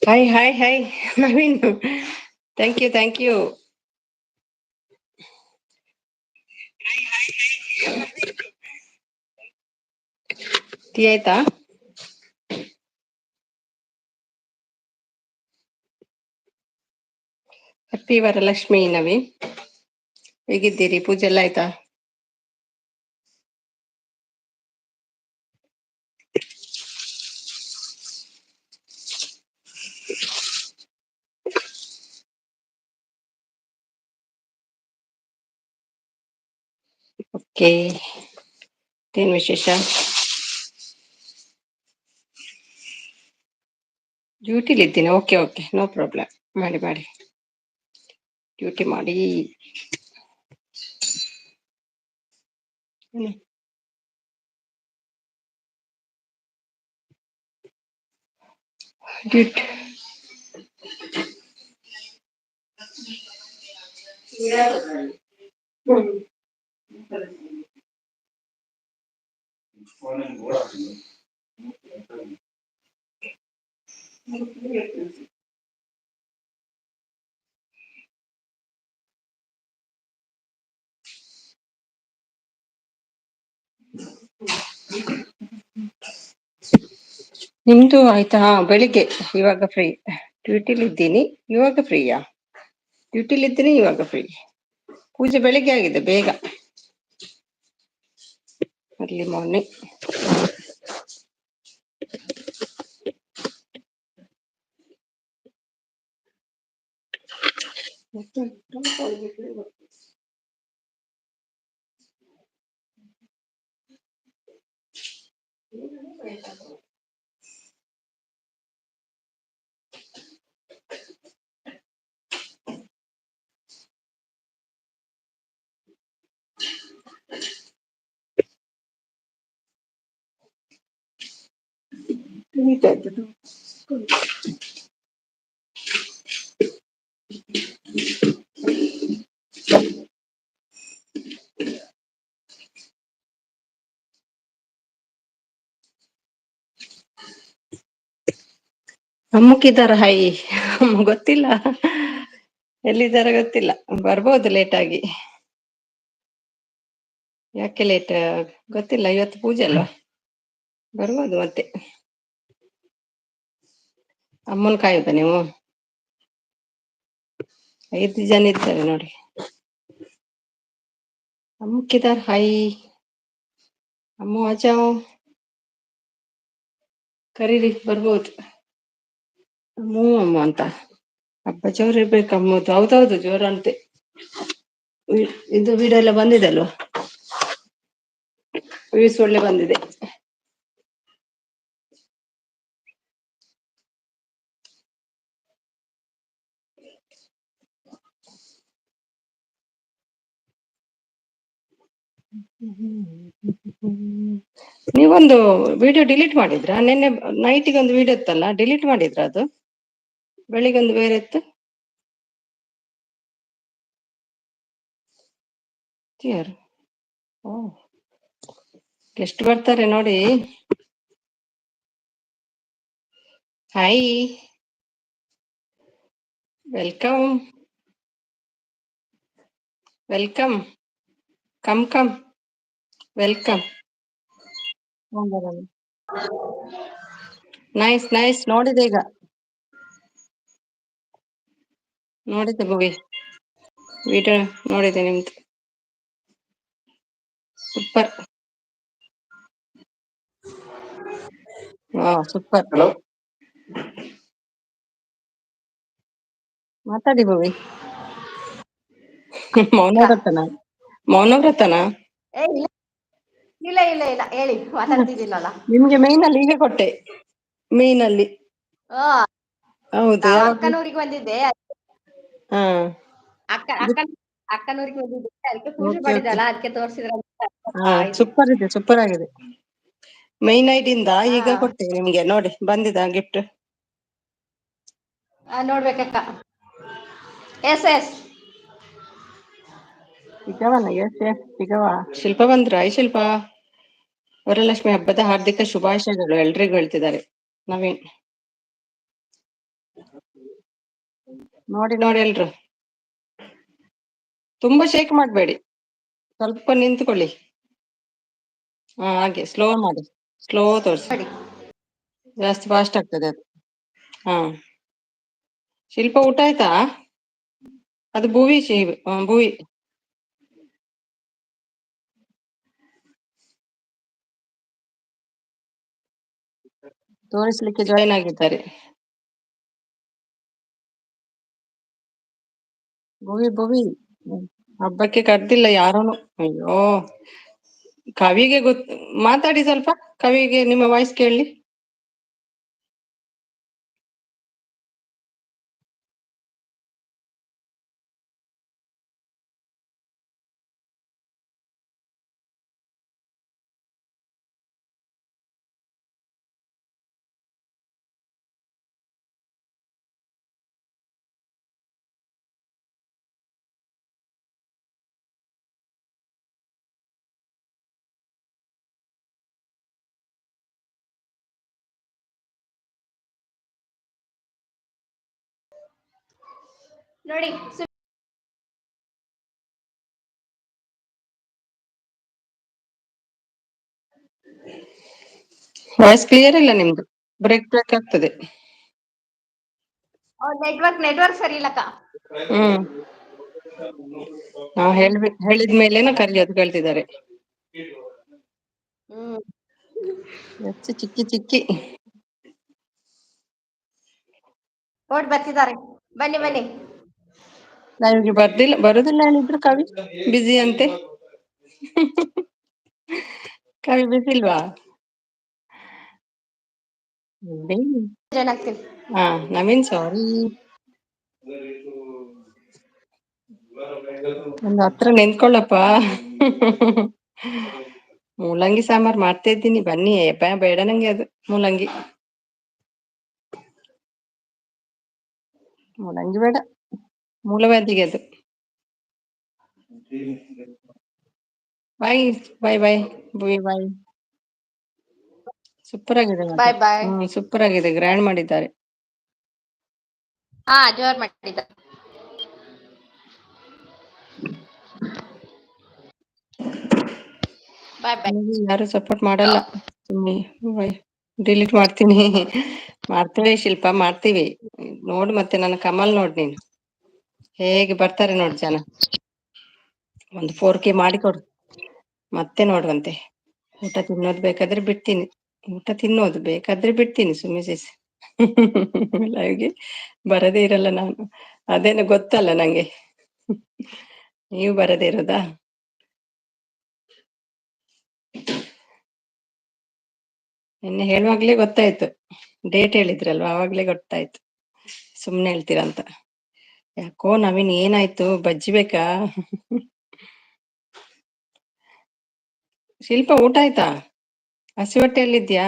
Hi, Naveen. Thank you. Tea ಆಯ್ತಾ? Happy Varalakshmi Naveen. ಹೇಗಿದ್ದೀರಿ? ಪೂಜೆ ಎಲ್ಲ ಆಯ್ತಾ? ಓಕೆ. ಏನ್ ವಿಶೇಷ? ಡ್ಯೂಟಿಲಿ ಇದ್ದೀನಿ. Okay, no problem. ಮಾಡಿ. ಡ್ಯೂಟಿ ಮಾಡಿ. ಡ್ಯೂಟಿ ನಿಮ್ದು ಆಯ್ತಾ? ಬೆಳಿಗ್ಗೆ. ಇವಾಗ ಫ್ರೀ. ಡ್ಯೂಟಿಲಿ ಇದ್ದೀನಿ. ಇವಾಗ ಫ್ರೀಯಾ? ಡ್ಯೂಟಿಲಿ ಇದ್ದೀನಿ, ಇವಾಗ ಫ್ರೀ. ಪೂಜೆ ಬೆಳಿಗ್ಗೆ ಆಗಿದೆ, ಬೇಗ. Early morning. ಅಮ್ಮಕ್ಕಿದಾರ ಹಾಯಿ. ಗೊತ್ತಿಲ್ಲ, ಎಲ್ಲಿದ್ದಾರ ಗೊತ್ತಿಲ್ಲ. ಬರ್ಬೋದು ಲೇಟ್ ಆಗಿ. ಯಾಕೆ ಲೇಟ್? ಗೊತ್ತಿಲ್ಲ, ಇವತ್ತು ಪೂಜೆ ಅಲ್ವಾ, ಬರ್ಬೋದು ಮತ್ತೆ. ಅಮ್ಮನ್ ಕಾಯುದ ನೀವು? 5 ಜನ ಇದ್ದಾರೆ ನೋಡಿ. ಅಮ್ಮಕ್ಕಿದಾರ ಹಾಯಿ. ಅಮ್ಮ ಆಜಾವ್. ಕರೀರಿ, ಬರ್ಬೋದು. ಅಮ್ಮ ಅಂತ. ಹಬ್ಬ ಜೋರ ಇರ್ಬೇಕು ಅಮ್ಮದು. ಹೌದೌದು, ಜೋರ ಅಂತೆ. ಇದು ವಿಡಿಯೋ ಎಲ್ಲ ಬಂದಿದೆ ಅಲ್ವಾ? ವ್ಯೂಸ್ ಒಳ್ಳೆ ಬಂದಿದೆ. ನೀವೊಂದು ವಿಡಿಯೋ ಡಿಲೀಟ್ ಮಾಡಿದ್ರಾ? ನಿನ್ನೆ ನೈಟಿಗೆ ಒಂದು ವಿಡಿಯೋ ಇತ್ತಲ್ಲ, ಡಿಲೀಟ್ ಮಾಡಿದ್ರ ಅದು? ಬೆಳಿಗ್ಗೆ ಒಂದು ಬೇರೆ ಇತ್ತು. ಯಾರು? ಓ, ಎಷ್ಟು ಬರ್ತಾರೆ ನೋಡಿ. Hi, welcome. Come welcome. Nice ನೋಡಿದೆ. ಈಗ ನೋಡಿದ್ದೆ ಭುವಿ, ವಿಡಿಯೋ ನೋಡಿದೆ ನಿಮ್ದು. ಸೂಪರ್. ಸೂಪರ್. ಮಾತಾಡಿ ಭುವಿ. ಮೌನವ್ರತನ. ಇಲ್ಲ ಹೇಳಿ, ಮಾತಾಡ್ತಿದ್ದೀನಲ್ಲ. ನಿಮ್ಗೆ ಮೈನಲ್ಲಿ ಹೀಗೆ ಕೊಟ್ಟೆ, ಮೀನಲ್ಲಿ. ಹೌದು, ಅಕ್ಕನೂರಿಗೆ ಬಂದಿದ್ದೆ. ಹಾ, ಅಕ್ಕನೂರಿಗೆ ಬಂದಿದ್ದೆ, ಅದಕ್ಕೆ ಪೂಜೆ ಮಾಡಿದಲ್ಲ, ಅದಕ್ಕೆ ತೋರಿಸಿದ್ರ. ಸೂಪರ್ ಆಗಿದೆ. ಮೈನ್ ಐಡಿಯಿಂದ ಈಗ ಕೊಟ್ಟೆ ನಿಮ್ಗೆ, ನೋಡಿ ಬಂದಿದ ಗಿಫ್ಟ್. ನೋಡ್ಬೇಕಕ್ಕ. ಎಸ್ ಸಿಗವಾ? ಶಿಲ್ಪ ಬಂದ್ರ? ಶಿಲ್ಪ, ವರಲಕ್ಷ್ಮಿ ಹಬ್ಬದ ಹಾರ್ದಿಕ ಶುಭಾಶಯಗಳು ಎಲ್ರಿಗೂ ಹೇಳ್ತಿದ್ದಾರೆ ನವೀನ್. ನೋಡಿ ನೋಡಿ ಎಲ್ರು, ತುಂಬಾ ಶೇಕ್ ಮಾಡಬೇಡಿ, ಸ್ವಲ್ಪ ನಿಂತ್ಕೊಳ್ಳಿ. ಹಾಗೆ ಸ್ಲೋ ಮಾಡಿ, ಸ್ಲೋ ತೋರಿಸಿ, ನೋಡಿ ಜಾಸ್ತಿ ಫಾಸ್ಟ್ ಆಗ್ತದೆ ಅದು. ಹಾ, ಶಿಲ್ಪ ಊಟ ಆಯ್ತಾ? ಅದು ಭುವಿ ಭುವಿ. ತೋರಿಸ್ಲಿಕ್ಕೆ ಜಾಯಿನ್ ಆಗಿದ್ದಾರೆ. ಭುವಿ ಭುವಿ ಹಬ್ಬಕ್ಕೆ ಕರ್ದಿಲ್ಲ ಯಾರನು. ಅಯ್ಯೋ, ಕವಿಗೆ ಮಾತಾಡಿ ಸ್ವಲ್ಪ, ಕವಿಗೆ ನಿಮ್ಮ ವಾಯ್ಸ್ ಕೇಳಿ. ನೋಡಿ. ವಾಯ್ಸ್ ಕ್ಲಿಯರ್ ಇಲ್ಲ ನಿಮ್ದು, ಬ್ರೇಕ್ ಬ್ರೇಕ್ ಆಗ್ತದೆ. ನೆಟ್ವರ್ಕ್ ಸರಿ ಇಲ್ಲಕ್ಕ. ಹ್ಮ್, ನಾವು ಹೇಳಿದ್ಮೇಲೆನ ಕರಿಯೋದು ಕೇಳ್ತಿದ್ದಾರೆ. ಹ್ಮ್, ಹೆಚ್ಚು ಚಿಕ್ಕಿ ಚಿಕ್ಕಿ. ಓಡ್ ಬರ್ತಿದ್ದಾರೆ, ಬನ್ನಿ ಬನ್ನಿ. ಲೈವ್ಗೆ ಬರುದಿಲ್ಲ ಹೇಳಿದ್ರು ಕವಿ, ಬಿಸಿ ಅಂತೆ. ಕವಿ ಬಿಸಿ ಇಲ್ವಾ? ಜಾಯ್ನ್ ಆಗ್ತೀನಿ. ಹಾ, ನವೀನ್ ಸಾರಿ, ಒಂದು ಹತ್ರ ನಿಂತ್ಕೊಳ್ಳಪ್ಪ. ಮೂಲಂಗಿ ಸಾಂಬಾರ್ ಮಾಡ್ತಾ ಇದ್ದೀನಿ, ಬನ್ನಿ. ಬೇಡ ನಂಗೆ ಅದು ಮೂಲಂಗಿ ಬೇಡ, ಮೂಲವ್ಯಾಧಿಗೆ ಅದು. ಬಾಯ್ ಬಾಯ್ ಬಾಯ್ ಬಾಯ್ ಬಾಯ್. ಸೂಪರ್ ಆಗಿದೆ ಮಾತ್ರ. ಬಾಯ್ ಬಾಯ್. ಸೂಪರ್ ಆಗಿದೆ, ಗ್ರ್ಯಾಂಡ್ ಮಾಡಿದ್ದಾರೆ. ಹಾ, ಜೋರ್ ಮಾಡಿದ್ದಾರೆ. ಬಾಯ್ ಬಾಯ್. ಯಾರು ಸಪೋರ್ಟ್ ಮಾಡಲ್ಲ, ಡಿಲೀಟ್ ಮಾಡ್ತೀನಿ. ಮಾಡ್ತೀವಿ ಶಿಲ್ಪ, ಮಾಡ್ತೀವಿ. ನೋಡು ಮತ್ತೆ ನನ್ನ ಕಮಲ್ ನೋಡ್ ನೀನು, ಹೇಗೆ ಬರ್ತಾರೆ ನೋಡು ಜನ. ಒಂದು 4K ಮಾಡಿಕೊಡು, ಮತ್ತೆ ನೋಡುವಂತೆ. ಊಟ ತಿನ್ನೋದು ಬೇಕಾದ್ರೆ ಬಿಡ್ತೀನಿ, ಊಟ ತಿನ್ನೋದು ಬೇಕಾದ್ರೆ ಬಿಡ್ತೀನಿ. ಸುಮ್ಮಿಸಿಸ್ ಲೈವ್ಗೆ ಬರದೇ ಇರಲ್ಲ ನಾನು, ಅದೇನು ಗೊತ್ತಲ್ಲ ನಂಗೆ. ನೀವು ಬರದೇ ಇರೋದಾ? ನಿನ್ನೆ ಹೇಳುವಾಗ್ಲೇ ಗೊತ್ತಾಯ್ತು, ಡೇಟ್ ಹೇಳಿದ್ರಲ್ವಾ, ಆವಾಗ್ಲೇ ಗೊತ್ತಾಯ್ತು. ಸುಮ್ನೆ ಹೇಳ್ತೀರಂತ. ಯಾಕೋ ನವೀನ್, ಏನಾಯ್ತು? ಬಜ್ಜಿ ಬೇಕಾ? ಶಿಲ್ಪ ಊಟ ಆಯ್ತಾ? ಹಸಿ ಹೊಟ್ಟೆಯಲ್ಲಿದ್ಯಾ?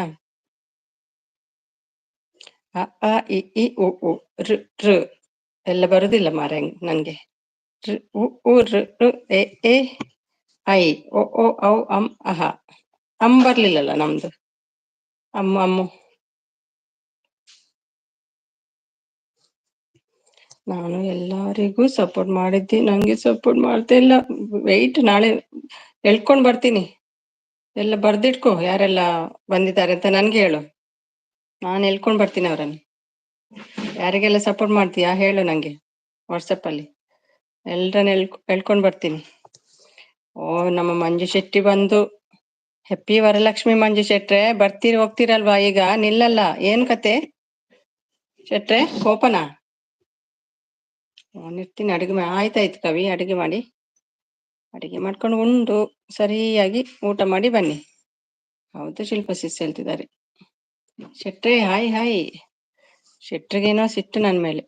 ಅ ಆ ಇ ಈ ಉ ಉ ಋ ಋ ಎಲ್ಲ ಬರುದಿಲ್ಲ ಮಾರೆ ನನ್ಗೆ. ಋ ಉ ಉ ಋ ಋ ಎ ಎ ಐ ಒ ಓ ಔ ಅಂ ಅಹ. ಬರ್ಲಿಲ್ಲಲ್ಲ ನಮ್ದು. ಅಮ್ಮು ನಾನು ಎಲ್ಲರಿಗೂ ಸಪೋರ್ಟ್ ಮಾಡಿದ್ದೆ, ನಂಗೆ ಸಪೋರ್ಟ್ ಮಾಡ್ತಾ ಇಲ್ಲ. ವೆಯ್ಟ್, ನಾಳೆ ಹೇಳ್ಕೊಂಡ್ ಬರ್ತೀನಿ. ಎಲ್ಲ ಬರ್ದಿಟ್ಕೋ, ಯಾರೆಲ್ಲ ಬಂದಿದ್ದಾರೆ ಅಂತ ನನ್ಗೆ ಹೇಳು, ನಾನು ಹೇಳ್ಕೊಂಡ್ ಬರ್ತೀನಿ ಅವರನ್ನು. ಯಾರಿಗೆಲ್ಲ ಸಪೋರ್ಟ್ ಮಾಡ್ತೀಯಾ ಹೇಳು ನಂಗೆ, ವಾಟ್ಸಪ್ ಅಲ್ಲಿ ಎಲ್ರನ್ನ ಹೇಳ್ಕೊಂಡ್ ಬರ್ತೀನಿ. ಓ, ನಮ್ಮ ಮಂಜು ಶೆಟ್ಟಿ ಬಂದು. ಹೆಪ್ಪಿ ವರಲಕ್ಷ್ಮಿ ಮಂಜು ಶೆಟ್ರೆ, ಬರ್ತೀರಿ ಹೋಗ್ತೀರಲ್ವಾ ಈಗ? ನಿಲ್ಲಲ್ಲ, ಏನ್ ಕತೆ ಶೆಟ್ರೆ? ಕೋಪನಾ? ನಾನಿರ್ತೀನಿ, ಅಡುಗೆ ಆಯ್ತಾಯ್ತು ಕವಿ, ಅಡುಗೆ ಮಾಡ್ಕೊಂಡು ಉಂಡು ಸರಿಯಾಗಿ ಊಟ ಮಾಡಿ ಬನ್ನಿ. ಹೌದು, ಶಿಲ್ಪ ಸಿಸ್ ಹೇಳ್ತಿದ್ದಾರೆ. ಶೆಟ್ರೆ ಹಾಯ್ ಹಾಯ್. ಶೆಟ್ರಿಗೇನೋ ಸಿಟ್ಟು ನನ್ ಮೇಲೆ,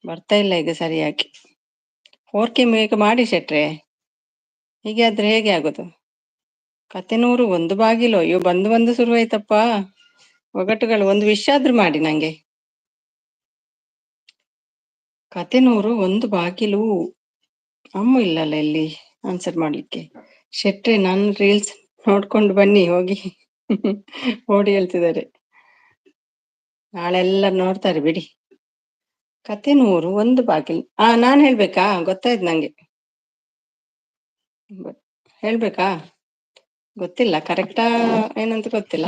ಬರ್ತಾ ಇಲ್ಲ ಈಗ ಸರಿಯಾಗಿ. 4K ಮೇಕ್ ಮಾಡಿ ಶೆಟ್ರೆ, ಹೀಗೆ ಆದ್ರೆ ಹೇಗೆ ಆಗೋದು? ಕತೆನೂರು ಒಂದು ಬಾಗಿಲು. ಅಯ್ಯೋ, ಬಂದು ಶುರುವಾಯ್ತಪ್ಪ ಒಗಟುಗಳು. ಒಂದು ವಿಷ ಆದ್ರೂ ಮಾಡಿ ನಂಗೆ. ಕತೆನೂರು ಒಂದು ಬಾಗಿಲು. ಅಮ್ಮ ಇಲ್ಲಲ್ಲ ಇಲ್ಲಿ ಆನ್ಸರ್ ಮಾಡ್ಲಿಕ್ಕೆ. ಶೆಟ್ರೆ, ನನ್ನ ರೀಲ್ಸ್ ನೋಡ್ಕೊಂಡು ಬನ್ನಿ ಹೋಗಿ. ಓಡಿ ಹೇಳ್ತಿದ್ದಾರೆ. ನಾಳೆ ಎಲ್ಲ ನೋಡ್ತಾರೆ ಬಿಡಿ. ಕತೆ 100 ಒಂದು ಬಾಗಿಲು. ನಾನ್ ಹೇಳ್ಬೇಕಾ? ಗೊತ್ತಾಯ್ತು ನಂಗೆ. ಹೇಳ್ಬೇಕಾ? ಗೊತ್ತಿಲ್ಲ, ಕರೆಕ್ಟಾ ಏನಂತ ಗೊತ್ತಿಲ್ಲ,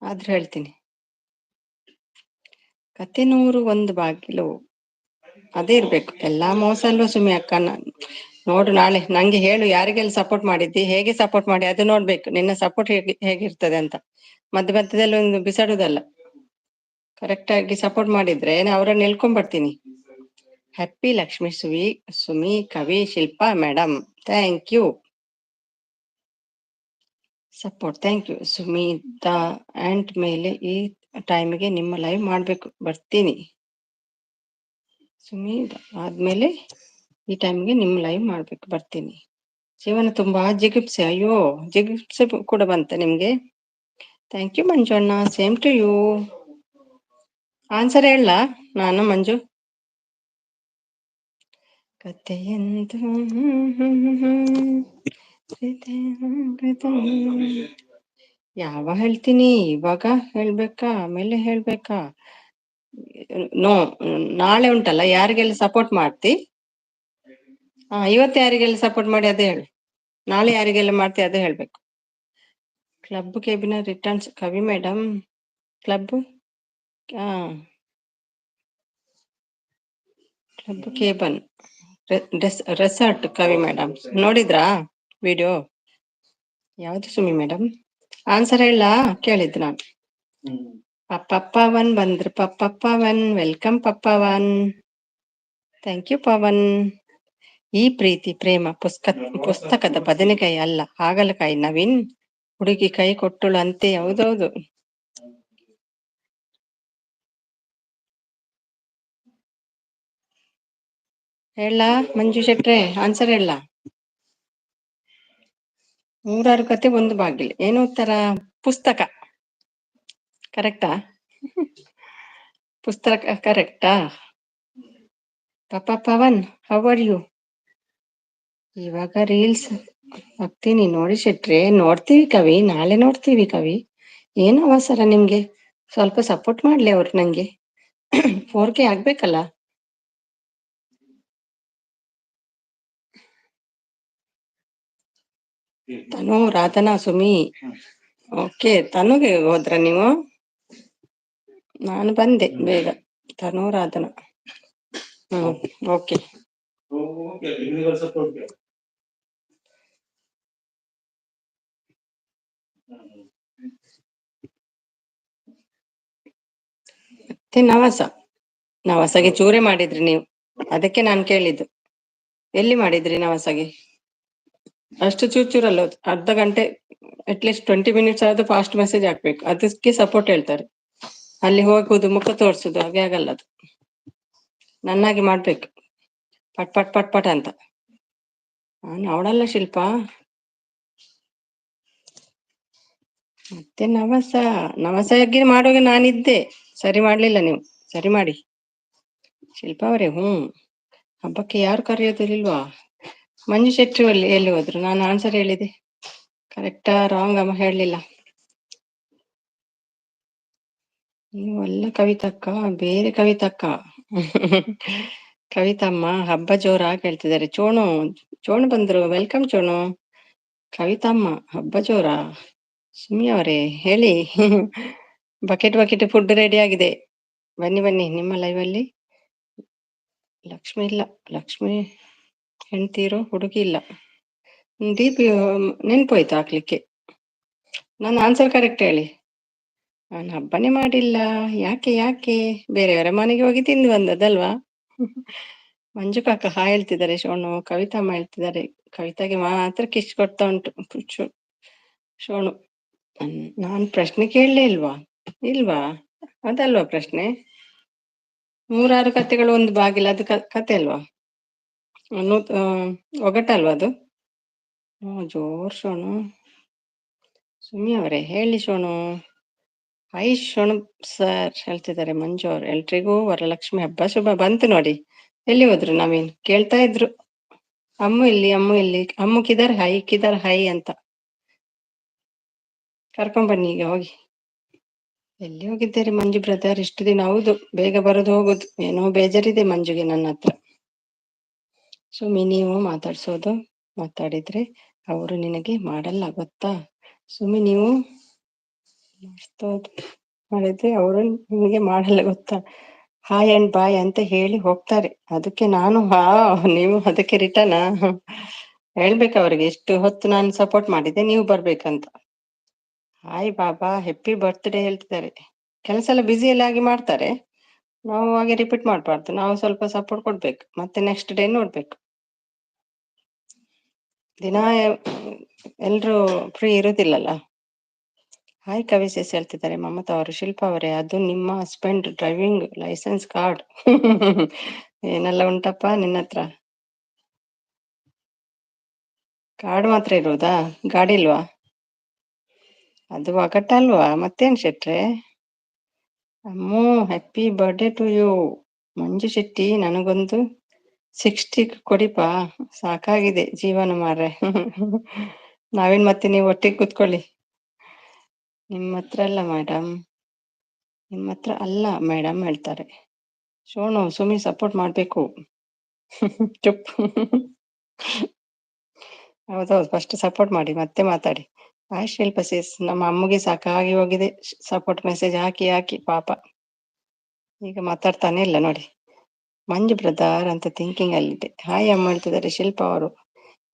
ಆದ್ರೂ ಹೇಳ್ತೀನಿ. ಕತೆ 100 ಒಂದು ಬಾಗಿಲು, ಅದೇ ಇರ್ಬೇಕು. ಎಲ್ಲಾ ಮೋಸ ಅಲ್ವಾ ಸುಮಿ ಅಕ್ಕ? ನೋಡು, ನಾಳೆ ನಂಗೆ ಹೇಳು, ಯಾರಿಗೆಲ್ಲ ಸಪೋರ್ಟ್ ಮಾಡಿದ್ದಿ, ಹೇಗೆ ಸಪೋರ್ಟ್ ಮಾಡಿ, ಅದು ನೋಡ್ಬೇಕು. ನಿನ್ನ ಸಪೋರ್ಟ್ ಹೇಗಿರ್ತದೆ ಅಂತ. ಮಧ್ಯದಲ್ಲಿ ಒಂದು ಬಿಸಾಡುದಲ್ಲ. ಕರೆಕ್ಟ್ ಆಗಿ ಸಪೋರ್ಟ್ ಮಾಡಿದ್ರೆ ಅವರನ್ನ ನಿಲ್ಕೊಂಡ್ ಬರ್ತೀನಿ. Happy Lakshmi Sumi Kavi Shilpa madam, thank you support, thank you Sumita aunt. ಮೇಲೆ ಈ ಟೈಮ್ಗೆ ನಿಮ್ಮ ಲೈವ್ ಮಾಡ್ಬೇಕು, ಬರ್ತೀನಿ. ಸುಮಿತಾ ಆದ್ಮೇಲೆ ಈ ಟೈಮ್ಗೆ ನಿಮ್ಮ ಲೈವ್ ಮಾಡ್ಬೇಕು, ಬರ್ತೀನಿ. ಜೀವನ ತುಂಬಾ ಜಿಗುಪ್ಸೆ. ಅಯ್ಯೋ, ಜಿಗುಪ್ಸೆ ಕೂಡ ಬಂತ ನಿಮ್ಗೆ? Thank you Manjanna, same to you. Answer ಹೇಳ ನಾನು ಮಂಜು. ಕಥೆಯಂದು ಯಾವ ಹೇಳ್ತೀನಿ? ಇವಾಗ ಹೇಳ್ಬೇಕಾ, ಆಮೇಲೆ ಹೇಳ್ಬೇಕಾ? ನೋ, ನಾಳೆ ಉಂಟಲ್ಲ, ಯಾರಿಗೆಲ್ಲ ಸಪೋರ್ಟ್ ಮಾಡ್ತಿ? ಇವತ್ತು ಯಾರಿಗೆಲ್ಲ ಸಪೋರ್ಟ್ ಮಾಡಿ ಅದೇ ಹೇಳು. ನಾಳೆ ಯಾರಿಗೆಲ್ಲ ಮಾಡ್ತಿ ಅದೇ ಹೇಳ್ಬೇಕು. Club cabana returns Kavi madam. Club club cabana resort Kavi madam. ನೋಡಿದ್ರಾ ವಿಡಿಯೋ? ಯಾವ್ದು ಸುಮಿ ಮೇಡಮ್? ಆನ್ಸರ್ ಹೇಳ ಕೇಳಿದ್ ನಾನು. ಪಪ್ಪವನ್ ಬಂದ್ರು, Pappavan welcome Pappavan. Thank you Pavan. ಈ ಪ್ರೀತಿ ಪ್ರೇಮ ಪುಸ್ತಕದ ಬದನೆಕಾಯಿ ಅಲ್ಲ, ಹಾಗಲಕಾಯಿ. ನವೀನ್, ಹುಡುಗಿ ಕೈ ಕೊಟ್ಟಳು ಅಂತೆ. ಹೌದೌದು. ಹೇಳ ಮಂಜು ಶೆಟ್ರೆ, ಆನ್ಸರ್ ಹೇಳ. 106 ಕತೆ ಒಂದು ಬಾಗಿಲು. ಏನು ಉತ್ತರ? ಪುಸ್ತಕ. ಕರೆಕ್ಟಾ? ಪುಸ್ತಕ ಕರೆಕ್ಟಾ? ಪಾಪ ಪವನ್, ಹೌ ಆರ್ ಯು? ಇವಾಗ ರೀಲ್ಸ್ ಹಾಕ್ತೀನಿ ನೋಡಿ ಶೆಟ್ರೆ. ನೋಡ್ತೀವಿ ಕವಿ, ನಾಳೆ ನೋಡ್ತೀವಿ ಕವಿ. ಏನು ಅವಸರ ನಿಮ್ಗೆ? ಸ್ವಲ್ಪ ಸಪೋರ್ಟ್ ಮಾಡ್ಲಿ ಅವ್ರು ನಂಗೆ. 4K ಆಗ್ಬೇಕಲ್ಲ. ತನು, ರಾಧನಾ, ಸುಮಿ. ಓಕೆ, ತನುಗೆ ಹೋದ್ರ ನೀವು? ನಾನು ಬಂದೆ ಬೇಗ. ತನು, ರಾಧನಾ. ಓಕೆ. ಮತ್ತೆ ನವಾಸಗೆ ಚೂರೆ ಮಾಡಿದ್ರಿ ನೀವು, ಅದಕ್ಕೆ ನಾನು ಕೇಳಿದ್ದು. ಎಲ್ಲಿ ಮಾಡಿದ್ರಿ ನವಾಸಗೆ? ಅಷ್ಟು ಚೂರಲ್ಲ, ಅರ್ಧ ಗಂಟೆ, ಅಟ್ಲೀಸ್ಟ್ 20 ಮಿನಿಟ್ಸ್ ಆದ್ರೂ ಫಾಸ್ಟ್ ಮೆಸೇಜ್ ಹಾಕ್ಬೇಕು. ಅದಕ್ಕೆ ಸಪೋರ್ಟ್ ಹೇಳ್ತಾರೆ. ಅಲ್ಲಿ ಹೋಗುದು, ಮುಖ ತೋರ್ಸುದು ಹಾಗೆ ಆಗಲ್ಲ ಅದು. ನನ್ನಾಗಿ ಮಾಡ್ಬೇಕು, ಪಟ್ ಪಟ್ ಪಟ್ ಪಟ್ ಅಂತ. ನಾನು ಅವಳಲ್ಲ ಶಿಲ್ಪ. ಮತ್ತೆ ನವಸಾಗಿ ಮಾಡುವಾಗ ನಾನಿದ್ದೆ, ಸರಿ ಮಾಡ್ಲಿಲ್ಲ ನೀವು. ಸರಿ ಮಾಡಿ ಶಿಲ್ಪ ಅವರೇ. ಹಬ್ಬಕ್ಕೆ ಯಾರು ಕರೆಯೋದಿಲ್ವಾ? ಮಂಜು ಶೆಟ್ಟಿ ಎಲ್ಲಿ ಹೋದ್ರು? ನಾನು ಆನ್ಸರ್ ಹೇಳಿದೆ, ಕರೆಕ್ಟಾ ರಾಂಗ್ ಅಮ್ಮ ಹೇಳಲಿಲ್ಲ. ನೀವು ಅಲ್ಲ ಕವಿತಕ್ಕ, ಬೇರೆ ಕವಿತಕ್ಕ. ಕವಿತಮ್ಮ, ಹಬ್ಬ ಜೋರಾಗಿ ಹೇಳ್ತಿದ್ದಾರೆ. ಚೋಣು ಬಂದ್ರು, ವೆಲ್ಕಮ್ ಚೋಣು. ಕವಿತಮ್ಮ, ಹಬ್ಬ ಜೋರ. ಸುಮಿ ಅವರೇ ಹೇಳಿ. ಬಕೆಟ್ ಫುಡ್ ರೆಡಿ ಆಗಿದೆ, ಬನ್ನಿ ಬನ್ನಿ ನಿಮ್ಮ ಲೈವ್ ಅಲ್ಲಿ. ಲಕ್ಷ್ಮಿ ಇಲ್ಲ, ಲಕ್ಷ್ಮಿ ಹೆಣ್ತೀರೋ ಹುಡುಗಿ ಇಲ್ಲ. ದೀಪಿ ನೆನ್ಪೋಯ್ತು ಹಾಕ್ಲಿಕ್ಕೆ. ನನ್ನ ಆನ್ಸರ್ ಕರೆಕ್ಟ್ ಹೇಳಿ. ನಾನು ಹಬ್ಬನೇ ಮಾಡಿಲ್ಲ. ಯಾಕೆ ಬೇರೆಯವರ ಮನೆಗೆ ಹೋಗಿ ತಿಂದು ಬಂದದಲ್ವಾ? ಮಂಜು ಕಾಕ ಹೇಳ್ತಿದ್ದಾರೆ. ಶೋಣು, ಕವಿತಮ್ಮ ಹೇಳ್ತಿದ್ದಾರೆ. ಕವಿತಾಗೆ ಮಾತ್ರ ಕಿಶ್ ಕೊಡ್ತಾ ಉಂಟು ಶೋಣು. ನಾನ್ ಪ್ರಶ್ನೆ ಕೇಳಲೇ ಇಲ್ವಾ? ಅದಲ್ವಾ ಪ್ರಶ್ನೆ? 106 ಕತೆಗಳು ಒಂದು ಬಾಗಿಲು, ಅದು ಕತೆ ಅಲ್ವಾ? ಒಗಟಲ್ವಾ ಅದು? ಜೋರ್ ಶೋಣು. ಸುಮಿ ಅವರೇ ಹೇಳಿ ಶೋಣು. ಹೈ ಶೋಣು ಸರ್ ಹೇಳ್ತಿದ್ದಾರೆ ಮಂಜು ಅವ್ರು. ಎಲ್ರಿಗೂ ವರಲಕ್ಷ್ಮಿ ಹಬ್ಬ ಶುಭ. ಬಂತು ನೋಡಿ. ಎಲ್ಲಿ ಹೋದ್ರು ನವೀನ್? ಕೇಳ್ತಾ ಇದ್ರು. ಅಮ್ಮು ಇಲ್ಲಿ ಅಮ್ಮು ಕಿದರ್ ಹೈ ಅಂತ. ಕರ್ಕೊಂಡ್ ಬನ್ನಿ ಈಗ ಹೋಗಿ. ಎಲ್ಲಿ ಹೋಗಿದ್ದೀರಿ ಮಂಜು ಬ್ರದರ್ ಇಷ್ಟು ದಿನ? ಹೌದು, ಬೇಗ ಬರೋದು ಹೋಗುದು. ಏನೋ ಬೇಜಾರಿದೆ ಮಂಜುಗೆ ನನ್ನ ಹತ್ರ. ಸುಮ್ಮಿ ನೀವು ಮಾತಾಡಿದ್ರೆ ಅವರು ನಿನಗೆ ಮಾಡಲ್ಲ ಗೊತ್ತಾ? ಸುಮ್ಮಿ ನೀವು ಮಾಡಿದ್ರೆ ಅವರು ನಿಮಗೆ ಮಾಡಲ್ಲ ಗೊತ್ತಾ? ಹಾಯ್ ಅಂಡ್ ಬಾಯ್ ಅಂತ ಹೇಳಿ ಹೋಗ್ತಾರೆ. ಅದಕ್ಕೆ ನಾನು ನೀವು ಅದಕ್ಕೆ ರಿಟರ್ನಾ? ಹೇಳ್ಬೇಕು ಅವ್ರಿಗೆ ಎಷ್ಟು ಹೊತ್ತು ನಾನು ಸಪೋರ್ಟ್ ಮಾಡಿದ್ದೆ, ನೀವು ಬರ್ಬೇಕಂತ. ಹಾಯ್ ಬಾಬಾ ಹ್ಯಾಪಿ ಬರ್ತ್ಡೇ ಹೇಳ್ತಿದ್ದಾರೆ. ಕೆಲಸ ಎಲ್ಲ ಬ್ಯುಸಿ ಆಗಿ ಮಾಡ್ತಾರೆ. ನಾವು ಹಾಗೆ ರಿಪೀಟ್ ಮಾಡ್ಬಾರ್ದು. ನಾವು ಸ್ವಲ್ಪ ಸಪೋರ್ಟ್ ಕೊಡ್ಬೇಕು, ಮತ್ತೆ ನೆಕ್ಸ್ಟ್ ಡೇ ನೋಡ್ಬೇಕು. ದಿನ ಎಲ್ರು ಫ್ರೀ ಇರುದಿಲ್ಲಲ್ಲ. ಹಾಯ್ ಕವಿಸೆಸ್ ಹೇಳ್ತಿದ್ದಾರೆ ಮಮತಾ ಅವರು. ಶಿಲ್ಪಾ ಅವರೇ, ಅದು ನಿಮ್ಮ ಹಸ್ಬೆಂಡ್ ಡ್ರೈವಿಂಗ್ ಲೈಸೆನ್ಸ್ ಕಾರ್ಡ್ ಏನೆಲ್ಲ ಉಂಟಪ್ಪ ನಿನ್ನ ಹತ್ರ? ಕಾರ್ಡ್ ಮಾತ್ರ ಇರುವುದಾ, ಗಾಡಿ ಇಲ್ವಾ? ಅದು ಒಗಟಲ್ವಾ, ಮತ್ತೇನ್ ಶೆಟ್ರೆ? ಅಮ್ಮೋ ಹ್ಯಾಪಿ ಬರ್ಡೇ ಟು ಯು ಮಂಜು ಶೆಟ್ಟಿ. ನನಗೊಂದು 60 ಕೊಡಿಪಾ, ಸಾಕಾಗಿದೆ ಜೀವನ ಮಾರ್ರೆ. ನಾವೇನ್ ಮತ್ತೆ ನೀವು ಒಟ್ಟಿಗೆ ಕೂತ್ಕೊಳ್ಳಿ. ನಿಮ್ಮ ಹತ್ರ ಅಲ್ಲ ಮೇಡಮ್, ನಿಮ್ಮ ಹತ್ರ ಅಲ್ಲ ಮೇಡಮ್ ಹೇಳ್ತಾರೆ. ಸೋನು ಸುಮ್ಮನೆ ಸಪೋರ್ಟ್ ಮಾಡ್ಬೇಕು. ಚುಪ್. ಹೌದೌದು, ಫಸ್ಟ್ ಸಪೋರ್ಟ್ ಮಾಡಿ ಮತ್ತೆ ಮಾತಾಡಿ. ಶಿಲ್ಪ ಸೇಸ್, ನಮ್ಮ ಅಮ್ಮಗೆ ಸಾಕಾಗಿ ಹೋಗಿದೆ ಸಪೋರ್ಟ್ ಮೆಸೇಜ್ ಹಾಕಿ ಹಾಕಿ ಪಾಪ. ಈಗ ಮಾತಾಡ್ತಾನೆ ಇಲ್ಲ ನೋಡಿ. ಮಂಜು ಬ್ರದರ್ ಅಂತ ಥಿಂಕಿಂಗ್ ಅಲ್ಲಿದೆ. ಹಾಯ್ ಅಮ್ಮ ಹೇಳ್ತಿದ್ದಾರೆ ಶಿಲ್ಪ ಅವರು.